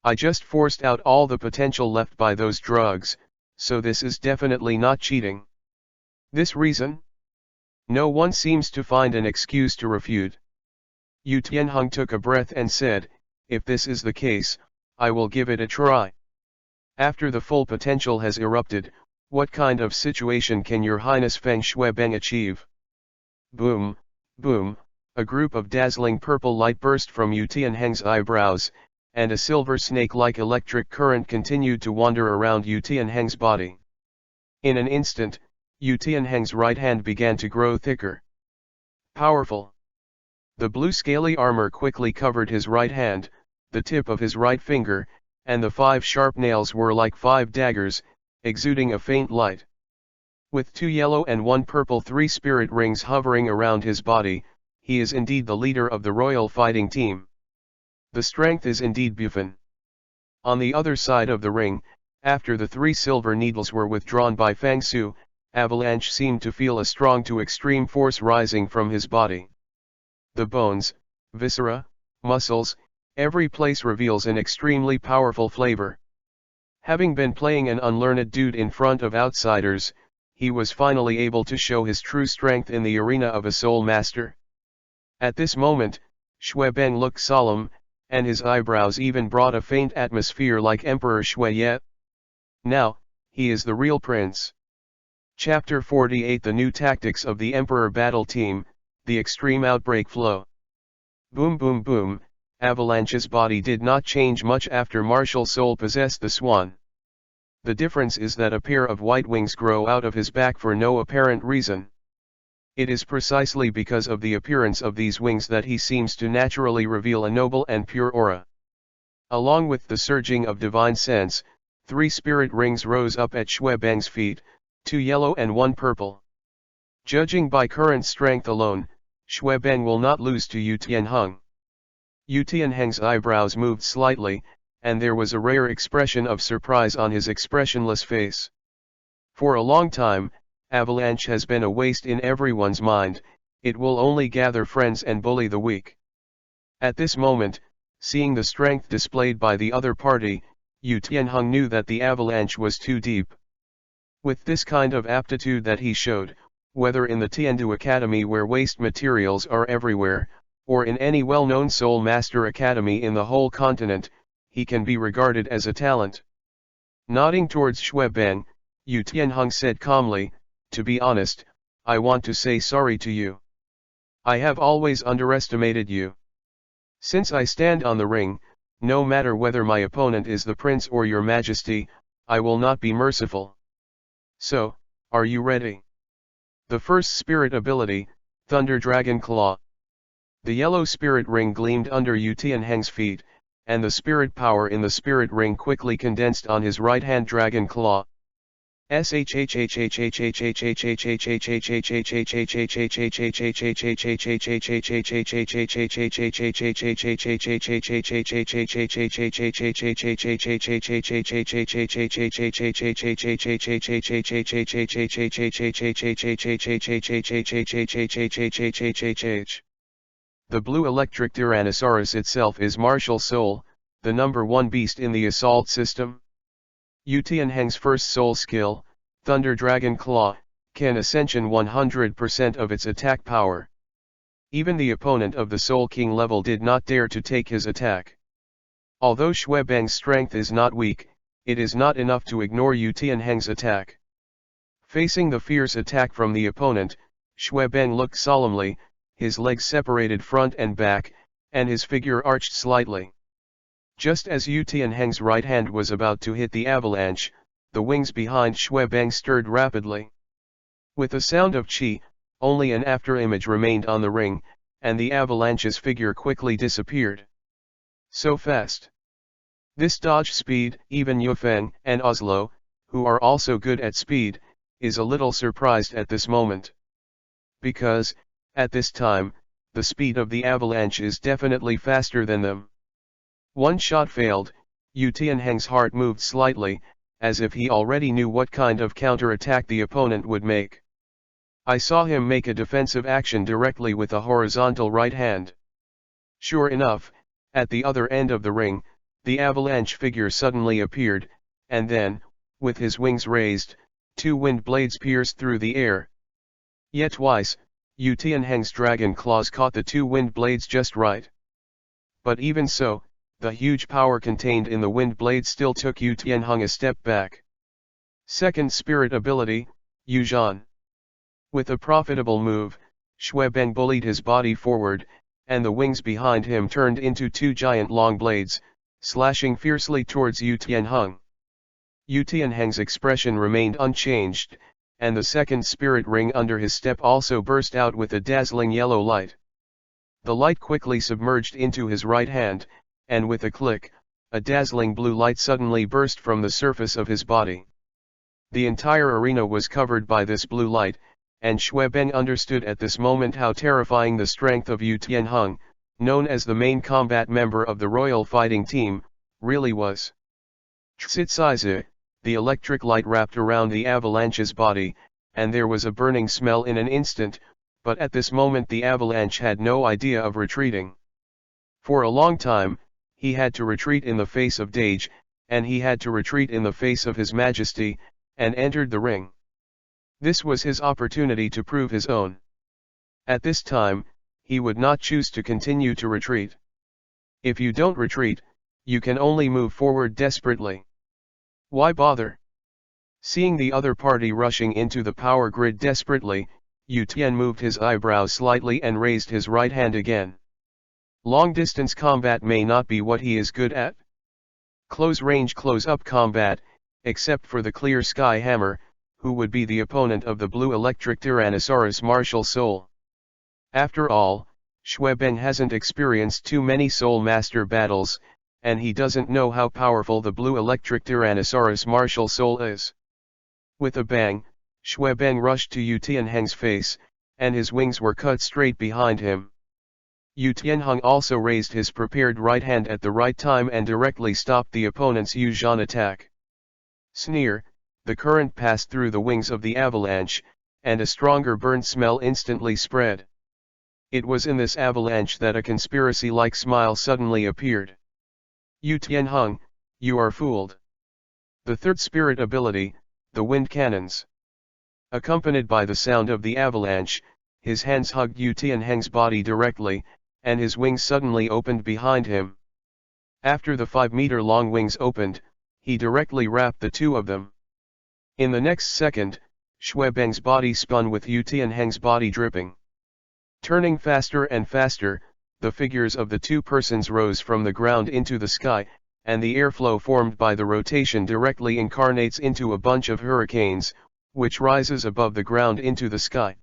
I just forced out all the potential left by those drugs, so this is definitely not cheating." This reason? No one seems to find an excuse to refute. Yu Tianheng took a breath and said, "If this is the case, I will give it a try. After the full potential has erupted, what kind of situation can your Highness Feng Xue Ben achieve?" Boom, boom, a group of dazzling purple light burst from Yu Tianheng's eyebrows, and a silver snake-like electric current continued to wander around Yu Tianheng's body. In an instant, Yu Tianheng's right hand began to grow thicker. Powerful. The blue scaly armor quickly covered his right hand, the tip of his right finger, and the 5 sharp nails were like 5 daggers, exuding a faint light. With 2 yellow and 1 purple 3 spirit rings hovering around his body, he is indeed the leader of the royal fighting team. The strength is indeed buffin. On the other side of the ring, after the 3 silver needles were withdrawn by Fang Su, Avalanche seemed to feel a strong to extreme force rising from his body. The bones, viscera, muscles, Every place reveals an extremely powerful flavor. Having been playing an unlearned dude in front of outsiders, he was finally able to show his true strength in the arena of a soul master. At this moment, Xuebeng looked solemn, and his eyebrows even brought a faint atmosphere like Emperor Shui. Now, he is the real prince. Chapter 48 The New Tactics of the Emperor Battle Team, The Extreme Outbreak Flow. Boom boom boom, Avalanche's body did not change much after martial soul possessed the swan. The difference is that a pair of white wings grow out of his back for no apparent reason. It is precisely because of the appearance of these wings that he seems to naturally reveal a noble and pure aura. Along with the surging of divine sense, 3 spirit rings rose up at Xuebeng's feet, 2 yellow and 1 purple. Judging by current strength alone, Xuebeng will not lose to Yu Tianheng. Yu Tianheng's eyebrows moved slightly, and there was a rare expression of surprise on his expressionless face. For a long time, Avalanche has been a waste in everyone's mind, it will only gather friends and bully the weak. At this moment, seeing the strength displayed by the other party, Yu Tianheng knew that the avalanche was too deep. With this kind of aptitude that he showed, whether in the Tiandu Academy where waste materials are everywhere, or in any well-known Soul Master Academy in the whole continent, he can be regarded as a talent. Nodding towards Xuebeng, Yu Tianheng said calmly, "To be honest, I want to say sorry to you. I have always underestimated you. Since I stand on the ring, no matter whether my opponent is the prince or your majesty, I will not be merciful. So, are you ready?" The first spirit ability, Thunder Dragon Claw. The yellow spirit ring gleamed under Yu Tianheng's feet, and the spirit power in the spirit ring quickly condensed on his right hand dragon claw. The blue electric Tyrannosaurus itself is martial soul, the number 1 beast in the assault system. Yu Tianheng's first soul skill, Thunder Dragon Claw, can ascension 100% of its attack power. Even the opponent of the Soul King level did not dare to take his attack. Although Xuebeng's strength is not weak, it is not enough to ignore Yu Tianheng's attack. Facing the fierce attack from the opponent, Xuebeng looked solemnly, his legs separated front and back, and his figure arched slightly. Just as Yu Tianheng's right hand was about to hit the avalanche, the wings behind Xuebeng stirred rapidly. With a sound of chi, only an afterimage remained on the ring, and the avalanche's figure quickly disappeared. So fast. This dodge speed, even Yufeng and Oslo, who are also good at speed, is a little surprised at this moment. Because, at this time, the speed of the avalanche is definitely faster than them. One shot failed, Yu Tianheng's heart moved slightly, as if he already knew what kind of counter-attack the opponent would make. I saw him make a defensive action directly with a horizontal right hand. Sure enough, at the other end of the ring, the avalanche figure suddenly appeared, and then, with his wings raised, 2 wind blades pierced through the air. Yet twice, Yu Tianheng's dragon claws caught the 2 wind blades just right. But even so, the huge power contained in the wind blade still took Yu Tianheng a step back. Second spirit ability, Yu Zhan. With a profitable move, Xuebeng bullied his body forward, and the wings behind him turned into 2 giant long blades, slashing fiercely towards Yu Tianheng. Yu Tianheng's expression remained unchanged, and the second spirit ring under his step also burst out with a dazzling yellow light. The light quickly submerged into his right hand, and with a click, a dazzling blue light suddenly burst from the surface of his body. The entire arena was covered by this blue light, and Xuebeng understood at this moment how terrifying the strength of Yu Tianheng, known as the main combat member of the royal fighting team, really was. Tsitsize, the electric light wrapped around the avalanche's body, and there was a burning smell in an instant, but at this moment the avalanche had no idea of retreating. For a long time, he had to retreat in the face of Dage, and he had to retreat in the face of His Majesty, and entered the ring. This was his opportunity to prove his own. At this time, he would not choose to continue to retreat. If you don't retreat, you can only move forward desperately. Why bother? Seeing the other party rushing into the power grid desperately, Yu Tian moved his eyebrows slightly and raised his right hand again. Long-distance combat may not be what he is good at. Close-range close-up combat, except for the clear sky hammer, who would be the opponent of the blue electric Tyrannosaurus martial soul. After all, Xuebeng hasn't experienced too many Soul Master battles, and he doesn't know how powerful the blue electric Tyrannosaurus martial soul is. With a bang, Xuebeng rushed to Yu Tianheng's face, and his wings were cut straight behind him. Yu Tianheng also raised his prepared right hand at the right time and directly stopped the opponent's Yu Zhan attack. Sneer, the current passed through the wings of the avalanche, and a stronger burnt smell instantly spread. It was in this avalanche that a conspiracy-like smile suddenly appeared. Yu Tianheng, you are fooled. The third spirit ability, the wind cannons. Accompanied by the sound of the avalanche, his hands hugged Yu Tianheng's body directly, and his wings suddenly opened behind him. After the 5-meter-long wings opened, he directly wrapped the two of them. In the next second, Xuebeng's body spun with Yu Tianheng's body dripping. Turning faster and faster, the figures of the two persons rose from the ground into the sky, and the airflow formed by the rotation directly incarnates into a bunch of hurricanes, which rises above the ground into the sky.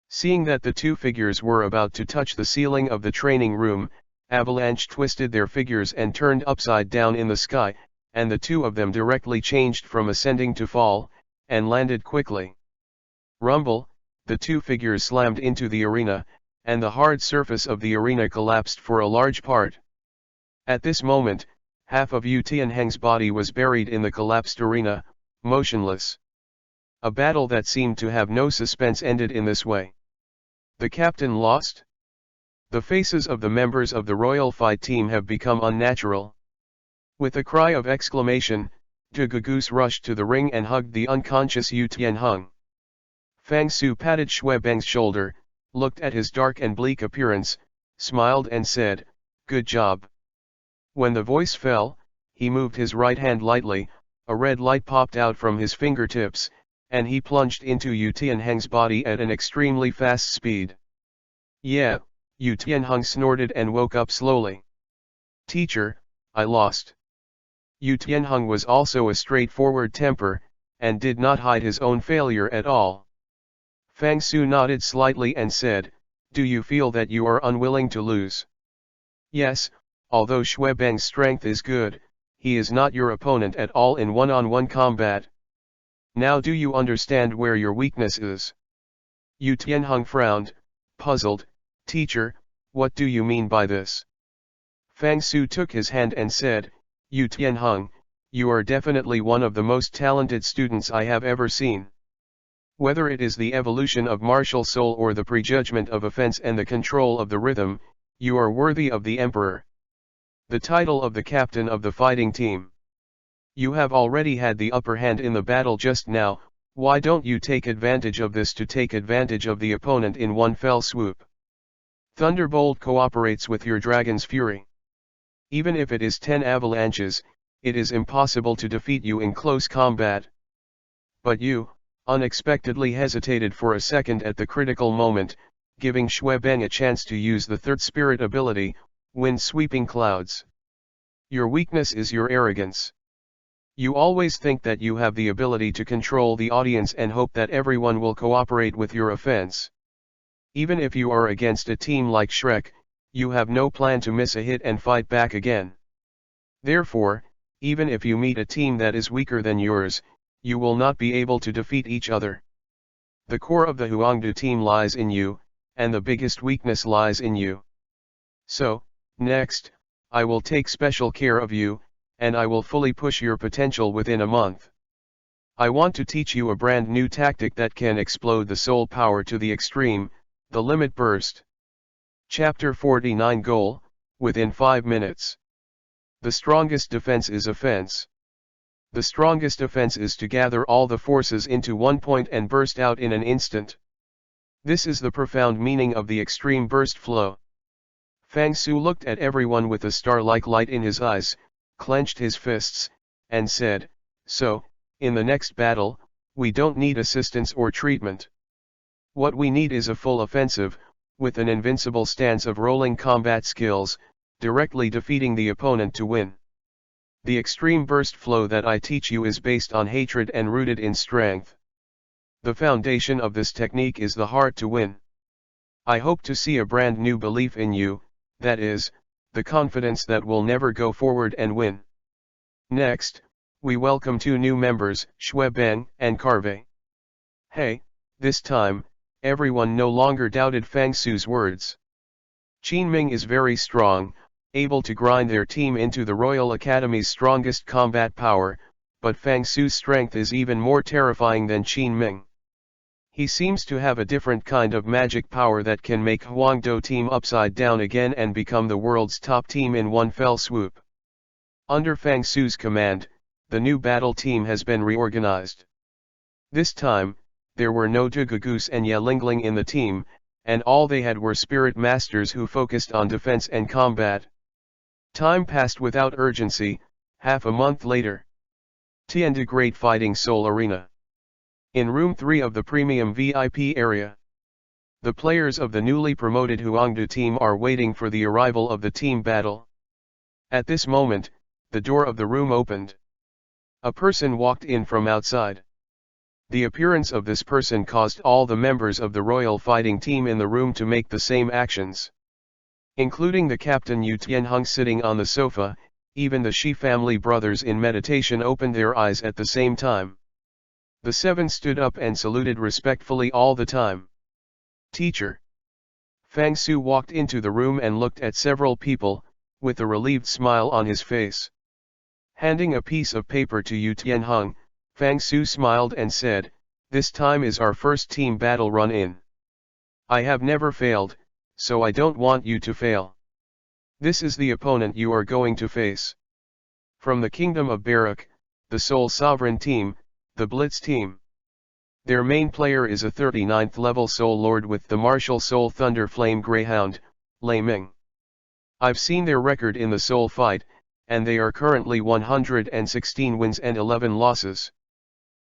Seeing that the two figures were about to touch the ceiling of the training room, Avalanche twisted their figures and turned upside down in the sky, and the two of them directly changed from ascending to fall, and landed quickly. Rumble, the two figures slammed into the arena, and the hard surface of the arena collapsed for a large part. At this moment, half of Yu Tianheng's body was buried in the collapsed arena, motionless. A battle that seemed to have no suspense ended in this way. The captain lost? The faces of the members of the royal fight team have become unnatural. With a cry of exclamation, De Gagoose rushed to the ring and hugged the unconscious Yu Tianheng. Fang Su patted Xuebeng's shoulder, looked at his dark and bleak appearance, smiled and said, "Good job." When the voice fell, he moved his right hand lightly, a red light popped out from his fingertips, and he plunged into Yu Tianheng's body at an extremely fast speed. "Yeah," Yu Tianheng snorted and woke up slowly. "Teacher, I lost." Yu Tianheng was also a straightforward temper, and did not hide his own failure at all. Fang Su nodded slightly and said, "Do you feel that you are unwilling to lose?" "Yes, although Xuebeng's strength is good, he is not your opponent at all in one-on-one combat. Now do you understand where your weakness is?" Yu Tianheng frowned, puzzled. "Teacher, what do you mean by this?" Fang Su took his hand and said, "Yu Tianheng, you are definitely one of the most talented students I have ever seen. Whether it is the evolution of martial soul or the prejudgment of offense and the control of the rhythm, you are worthy of the emperor. The title of the captain of the fighting team. You have already had the upper hand in the battle just now, why don't you take advantage of this to take advantage of the opponent in one fell swoop? Thunderbolt cooperates with your dragon's fury. Even if it is 10 avalanches, it is impossible to defeat you in close combat. But you, unexpectedly hesitated for a second at the critical moment, giving Xuebeng a chance to use the third spirit ability, Wind Sweeping Clouds. Your weakness is your arrogance. You always think that you have the ability to control the audience and hope that everyone will cooperate with your offense. Even if you are against a team like Shrek, you have no plan to miss a hit and fight back again. Therefore, even if you meet a team that is weaker than yours, you will not be able to defeat each other. The core of the Huangdu team lies in you, and the biggest weakness lies in you. So, next, I will take special care of you, and I will fully push your potential within a month. I want to teach you a brand new tactic that can explode the soul power to the extreme, the limit burst. Chapter 49 Goal, within 5 minutes. The strongest defense is offense. The strongest offense is to gather all the forces into one point and burst out in an instant. This is the profound meaning of the extreme burst flow. Fang Su looked at everyone with a star-like light in his eyes, clenched his fists, and said, "So, in the next battle, we don't need assistance or treatment. What we need is a full offensive, with an invincible stance of rolling combat skills, directly defeating the opponent to win. The extreme burst flow that I teach you is based on hatred and rooted in strength. The foundation of this technique is the heart to win. I hope to see a brand new belief in you, that is, the confidence that will never go forward and win." Next, we welcome 2 new members, Xuebeng and Carve. Hey, this time, everyone no longer doubted Fang Su's words. Qinming is very strong, able to grind their team into the Royal Academy's strongest combat power, but Fang Su's strength is even more terrifying than Qinming. He seems to have a different kind of magic power that can make Huangdo team upside down again and become the world's top team in one fell swoop. Under Fang Su's command, the new battle team has been reorganized. This time, there were no Dugagoose and Yelingling in the team, and all they had were spirit masters who focused on defense and combat. Time passed without urgency. Half a month later. Tianda Great Fighting Soul Arena. In room 3 of the premium VIP area. The players of the newly promoted Huangdu team are waiting for the arrival of the team battle. At this moment, the door of the room opened. A person walked in from outside. The appearance of this person caused all the members of the royal fighting team in the room to make the same actions. Including the captain Yu Tianheng sitting on the sofa, even the Shi family brothers in meditation opened their eyes at the same time. The 7 stood up and saluted respectfully all the time. "Teacher." Fang Su walked into the room and looked at several people, with a relieved smile on his face. Handing a piece of paper to Yu Tianheng, Fang Su smiled and said, "This time is our first team battle run-in. I have never failed, so I don't want you to fail. This is the opponent you are going to face. From the Kingdom of Barak, the Soul Sovereign team, the Blitz team. Their main player is a 39th level Soul Lord with the martial Soul Thunder Flame Greyhound, Lei Ming. I've seen their record in the Soul fight, and they are currently 116 wins and 11 losses.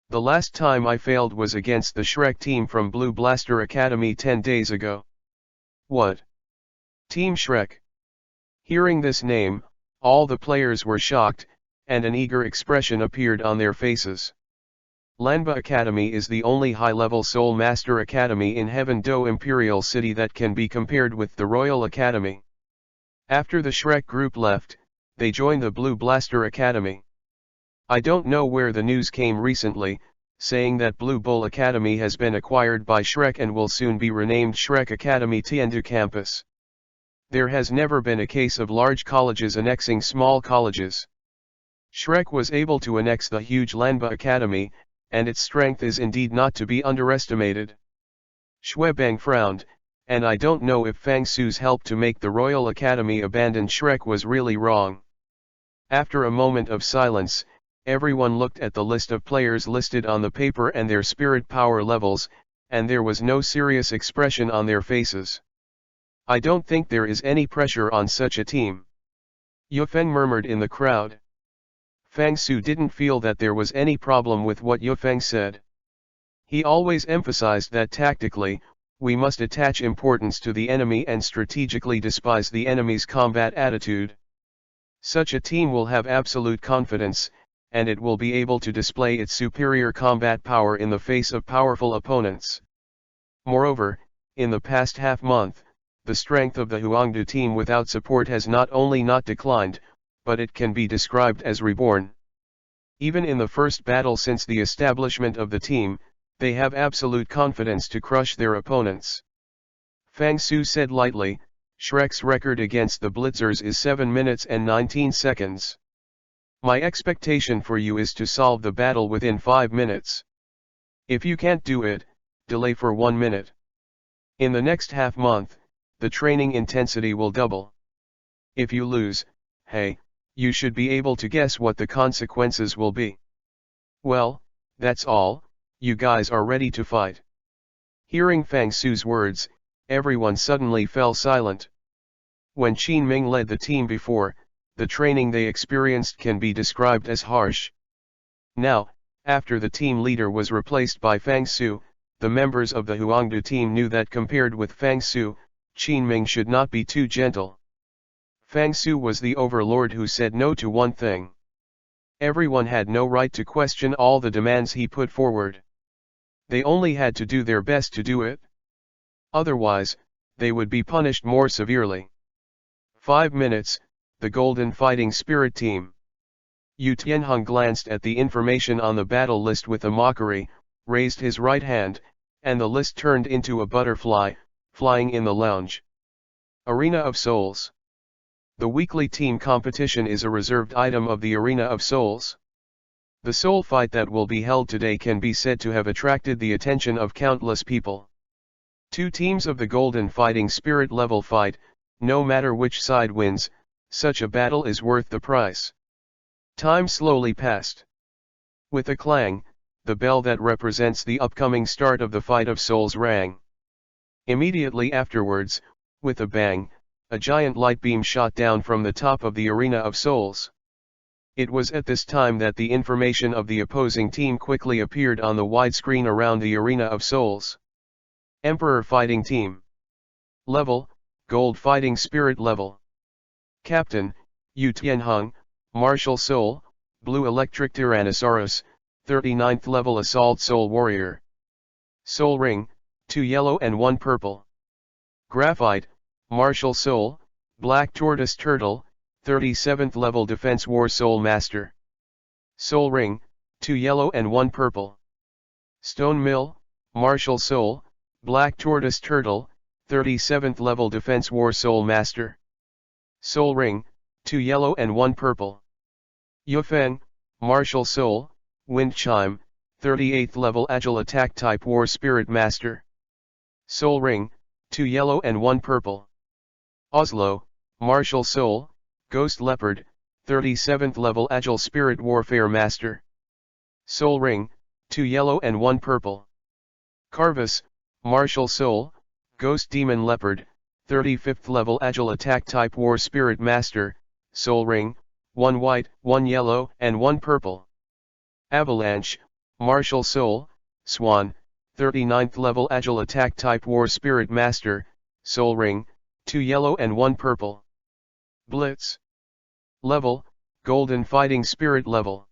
The last time I failed was against the Shrek team from Blue Blaster Academy 10 days ago." "What? Team Shrek?" Hearing this name, all the players were shocked, and an eager expression appeared on their faces. Lanba Academy is the only high-level Soul Master Academy in Heaven Do Imperial City that can be compared with the Royal Academy. After the Shrek group left, they joined the Blue Blaster Academy. I don't know where the news came recently, saying that Blue Bull Academy has been acquired by Shrek and will soon be renamed Shrek Academy Tiandu Campus. There has never been a case of large colleges annexing small colleges. Shrek was able to annex the huge Lanba Academy, and its strength is indeed not to be underestimated. Xuebeng frowned, and I don't know if Fang Su's help to make the Royal Academy abandon Shrek was really wrong. After a moment of silence, everyone looked at the list of players listed on the paper and their spirit power levels, and there was no serious expression on their faces. "I don't think there is any pressure on such a team," Yufeng murmured in the crowd. Fang Su didn't feel that there was any problem with what Yufeng said. He always emphasized that tactically, we must attach importance to the enemy and strategically despise the enemy's combat attitude. Such a team will have absolute confidence, and it will be able to display its superior combat power in the face of powerful opponents. Moreover, in the past half-month, the strength of the Huangdu team without support has not only not declined, but it can be described as reborn. Even in the first battle since the establishment of the team, they have absolute confidence to crush their opponents. Fang Su said lightly, "Shrek's record against the Blitzers is 7 minutes and 19 seconds. My expectation for you is to solve the battle within 5 minutes. If you can't do it, delay for 1 minute. In the next half-month, the training intensity will double. If you lose, hey, You should be able to guess what the consequences will be. Well, that's all, you guys are ready to fight. Hearing Fang Su's words, everyone suddenly fell silent. When Qin Ming led the team before, the training they experienced can be described as harsh. Now, after the team leader was replaced by Fang Su, the members of the Huangdu team knew that compared with Fang Su, Qin Ming should not be too gentle. Fang Su was the overlord who said no to one thing. Everyone had no right to question all the demands he put forward. They only had to do their best to do it. Otherwise, they would be punished more severely. 5 minutes, the Golden Fighting Spirit Team. Yu Tianheng glanced at the information on the battle list with a mockery, raised his right hand, and the list turned into a butterfly, flying in the lounge. Arena of Souls. The weekly team competition is a reserved item of the Arena of Souls. The soul fight that will be held today can be said to have attracted the attention of countless people. 2 teams of the Golden Fighting Spirit level fight, no matter which side wins, such a battle is worth the price. Time slowly passed. With a clang, the bell that represents the upcoming start of the Fight of Souls rang. Immediately afterwards, with a bang, a giant light beam shot down from the top of the Arena of Souls. It was at this time that the information of the opposing team quickly appeared on the widescreen around the Arena of Souls. Emperor Fighting Team. Level, Gold Fighting Spirit Level. Captain, Yu Tianheng, Martial Soul, Blue Electric Tyrannosaurus, 39th Level Assault Soul Warrior. Soul Ring, 2 yellow and 1 purple. Graphite, Martial Soul, Black Tortoise Turtle, 37th Level Defense War Soul Master. Soul Ring, 2 yellow and 1 purple. Stone Mill, Martial Soul, Black Tortoise Turtle, 37th Level Defense War Soul Master. Soul Ring, 2 yellow and 1 purple. Yufeng, Martial Soul, Wind Chime, 38th Level Agile Attack Type War Spirit Master. Soul Ring, 2 yellow and 1 purple. Oslo, Martial Soul, Ghost Leopard, 37th Level Agile Spirit Warfare Master. Soul Ring, 2 yellow and 1 purple. Carvus, Martial Soul, Ghost Demon Leopard, 35th Level Agile Attack Type War Spirit Master, Soul Ring, 1 white, 1 yellow, and 1 purple. Avalanche, Martial Soul, Swan, 39th Level Agile Attack Type War Spirit Master, Soul Ring, 2 yellow and 1 purple. Blitz. Level, Golden Fighting Spirit Level.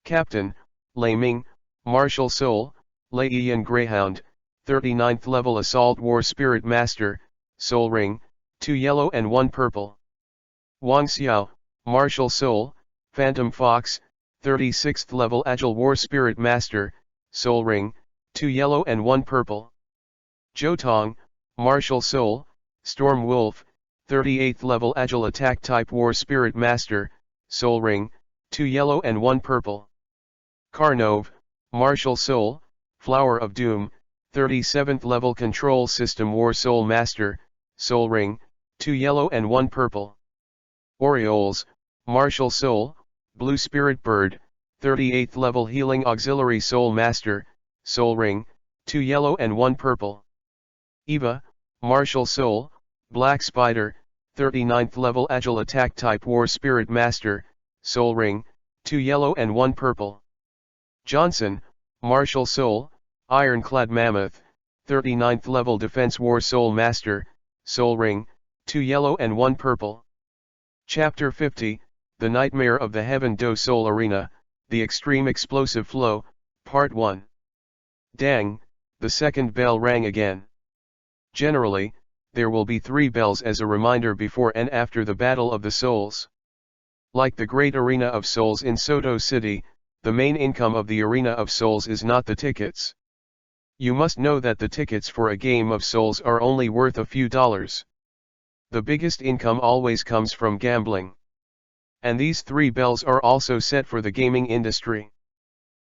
Captain, Lei Ming, Martial Soul, Lei Yan Greyhound, 39th Level Assault War Spirit Master, Soul Ring, 2 yellow and 1 purple. Wang Xiao, Martial Soul, Phantom Fox, 36th Level Agile War Spirit Master, Soul Ring, 2 yellow and 1 purple. Zhou Tong, Martial Soul, Storm Wolf, 38th Level Agile Attack Type War Spirit Master, Soul Ring, 2 yellow and 1 purple. Karnov, Martial Soul, Flower of Doom, 37th Level Control System War Soul Master, Soul Ring, 2 yellow and 1 purple. Orioles, Martial Soul, Blue Spirit Bird, 38th Level Healing Auxiliary Soul Master, Soul Ring, 2 yellow and 1 purple. Eva, Martial Soul, Black Spider, 39th Level Agile Attack Type War Spirit Master, Soul Ring, 2 yellow and 1 purple. Johnson, Martial Soul, Ironclad Mammoth, 39th Level Defense War Soul Master, Soul Ring, 2 yellow and 1 purple. Chapter 50, The Nightmare of the Heaven Do Soul Arena, The Extreme Explosive Flow, Part 1. Dang, the second bell rang again. Generally, there will be 3 bells as a reminder before and after the Battle of the Souls. Like the Great Arena of Souls in Soto City, the main income of the Arena of Souls is not the tickets. You must know that the tickets for a game of Souls are only worth a few dollars. The biggest income always comes from gambling. And these 3 bells are also set for the gaming industry.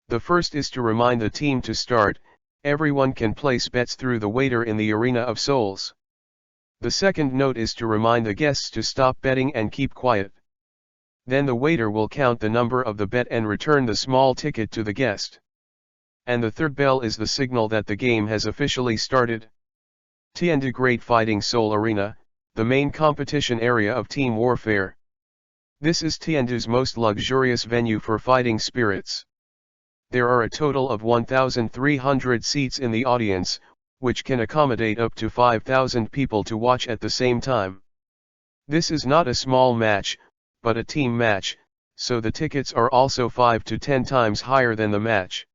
The first is to remind the team to start. Everyone can place bets through the waiter in the Arena of Souls. The second note is to remind the guests to stop betting and keep quiet. Then the waiter will count the number of the bet and return the small ticket to the guest. And the third bell is the signal that the game has officially started. Tiandu Great Fighting Soul Arena, the main competition area of team warfare. This is Tiandu's most luxurious venue for fighting spirits. There are a total of 1,300 seats in the audience, which can accommodate up to 5,000 people to watch at the same time. This is not a small match, but a team match, so the tickets are also 5 to 10 times higher than the match.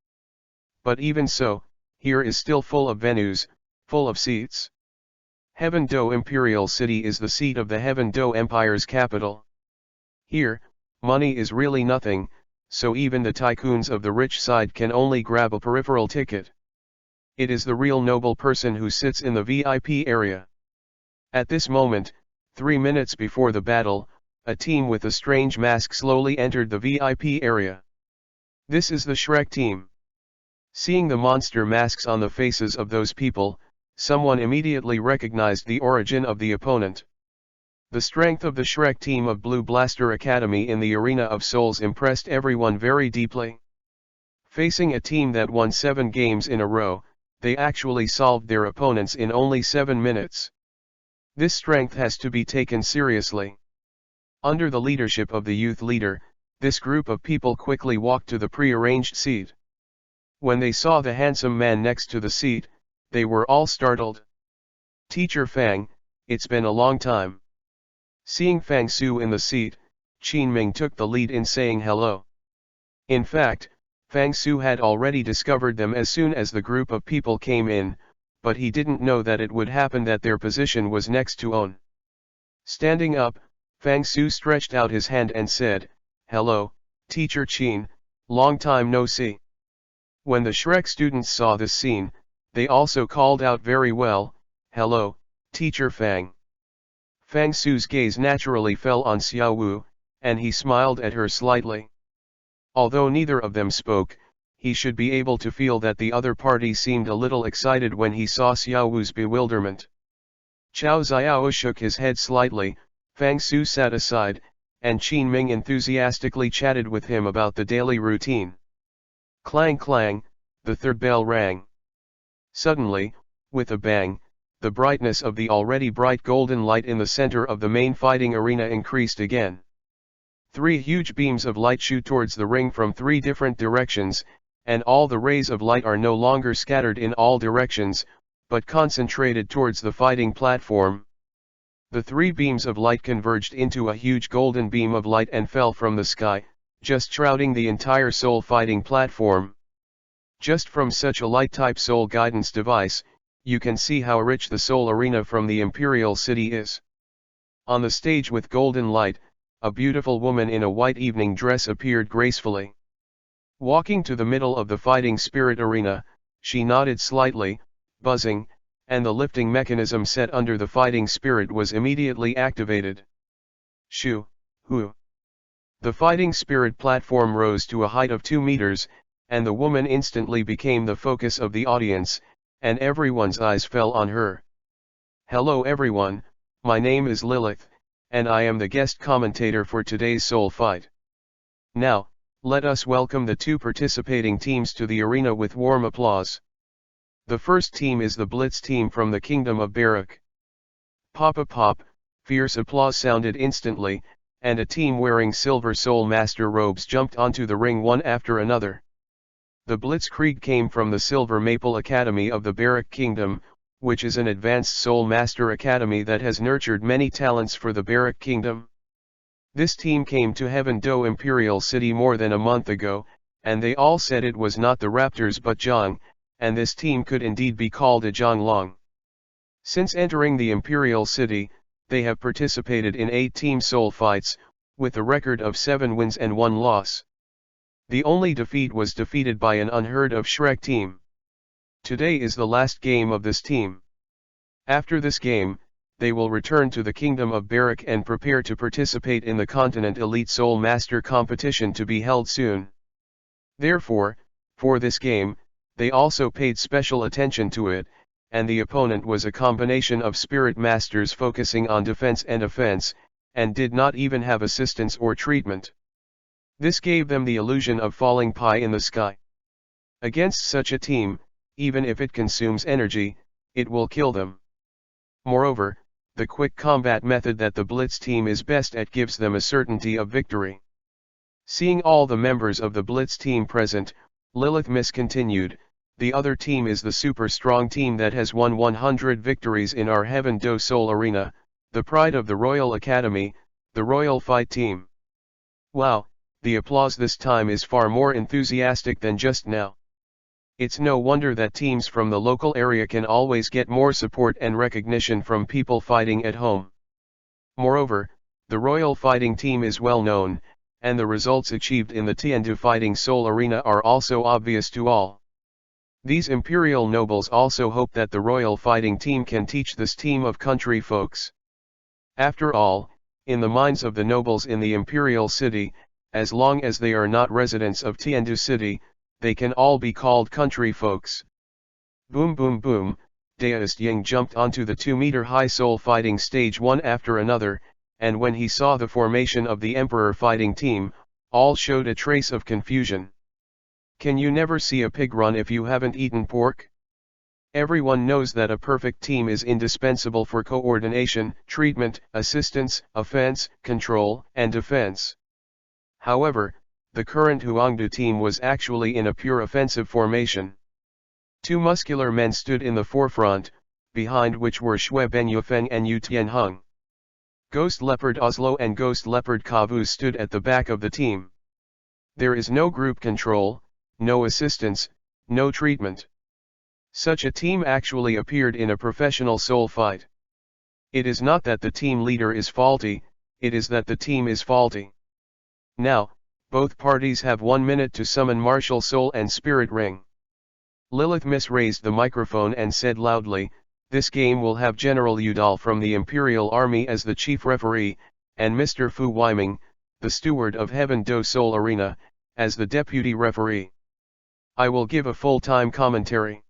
But even so, here is still full of venues, full of seats. Heaven Do Imperial City is the seat of the Heaven Do Empire's capital. Here, money is really nothing, so even the tycoons of the rich side can only grab a peripheral ticket. It is the real noble person who sits in the VIP area. At this moment, 3 minutes before the battle, a team with a strange mask slowly entered the VIP area. This is the Shrek team. Seeing the monster masks on the faces of those people, someone immediately recognized the origin of the opponent. The strength of the Shrek team of Blue Blaster Academy in the Arena of Souls impressed everyone very deeply. Facing a team that won 7 games in a row, they actually solved their opponents in only 7 minutes. This strength has to be taken seriously. Under the leadership of the youth leader, this group of people quickly walked to the pre-arranged seat. When they saw the handsome man next to the seat, they were all startled. "Teacher Fang, it's been a long time." Seeing Fang Su in the seat, Qin Ming took the lead in saying hello. In fact, Fang Su had already discovered them as soon as the group of people came in, but he didn't know that it would happen that their position was next to own. Standing up, Fang Su stretched out his hand and said, "Hello, Teacher Qin, long time no see." When the Shrek students saw this scene, they also called out very well, "Hello, Teacher Fang." Fang Su's gaze naturally fell on Xiao Wu, and he smiled at her slightly. Although neither of them spoke, he should be able to feel that the other party seemed a little excited when he saw Xiao Wu's bewilderment. Chao Xiao shook his head slightly, Fang Su sat aside, and Qin Ming enthusiastically chatted with him about the daily routine. Clang clang, the third bell rang. Suddenly, with a bang, the brightness of the already bright golden light in the center of the main fighting arena increased again. 3 huge beams of light shoot towards the ring from 3 different directions, and all the rays of light are no longer scattered in all directions, but concentrated towards the fighting platform. The 3 beams of light converged into a huge golden beam of light and fell from the sky, just shrouding the entire soul fighting platform. Just from such a light-type soul guidance device, you can see how rich the soul arena from the Imperial City is. On the stage with golden light, a beautiful woman in a white evening dress appeared gracefully. Walking to the middle of the fighting spirit arena, she nodded slightly, buzzing, and the lifting mechanism set under the fighting spirit was immediately activated. Shoo, hoo. The fighting spirit platform rose to a height of 2 meters, and the woman instantly became the focus of the audience, and everyone's eyes fell on her. "Hello everyone, my name is Lilith, and I am the guest commentator for today's soul fight. Now, let us welcome the 2 participating teams to the arena with warm applause. The first team is the Blitz team from the Kingdom of Barak." Pop a pop, fierce applause sounded instantly, and a team wearing silver soul master robes jumped onto the ring one after another. The Blitzkrieg came from the Silver Maple Academy of the Barak Kingdom, which is an advanced Soul Master Academy that has nurtured many talents for the Barak Kingdom. This team came to Heaven Do Imperial City more than a month ago, and they all said it was not the Raptors but Zhang, and this team could indeed be called a Zhonglong. Since entering the Imperial City, they have participated in 8 team soul fights, with a record of 7 wins and 1 loss. The only defeat was defeated by an unheard of Shrek team. Today is the last game of this team. After this game, they will return to the Kingdom of Barak and prepare to participate in the Continent Elite Soul Master competition to be held soon. Therefore, for this game, they also paid special attention to it, and the opponent was a combination of Spirit Masters focusing on defense and offense, and did not even have assistance or treatment. This gave them the illusion of falling pie in the sky. Against such a team, even if it consumes energy, it will kill them. Moreover, the quick combat method that the Blitz team is best at gives them a certainty of victory. Seeing all the members of the Blitz team present, Lilith Miss continued, "The other team is the super strong team that has won 100 victories in our Heaven do Sol arena, the pride of the Royal Academy, the Royal Fight team." Wow, the applause this time is far more enthusiastic than just now. It's no wonder that teams from the local area can always get more support and recognition from people fighting at home. Moreover, the Royal Fighting Team is well known, and the results achieved in the Tiandu Fighting Soul Arena are also obvious to all. These imperial nobles also hope that the Royal Fighting Team can teach this team of country folks. After all, in the minds of the nobles in the imperial city, as long as they are not residents of Tiandu City, they can all be called country folks. Boom boom boom, Daoist Ying jumped onto the 2-meter-high soul fighting stage one after another, and when he saw the formation of the Emperor fighting team, all showed a trace of confusion. Can you never see a pig run if you haven't eaten pork? Everyone knows that a perfect team is indispensable for coordination, treatment, assistance, offense, control, and defense. However, the current Huangdu team was actually in a pure offensive formation. 2 muscular men stood in the forefront, behind which were Xue Benyufeng and Yu Tianheng. Ghost Leopard Oslo and Ghost Leopard Kavu stood at the back of the team. There is no group control, no assistance, no treatment. Such a team actually appeared in a professional soul fight. It is not that the team leader is faulty, it is that the team is faulty. Now, both parties have 1 minute to summon Martial Soul and Spirit Ring. Lilith Miss raised the microphone and said loudly, "This game will have General Udal from the Imperial Army as the chief referee, and Mr. Fu Weiming, the steward of Heaven do Sol Arena, as the deputy referee. I will give a full-time commentary.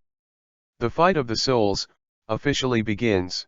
The fight of the souls officially begins."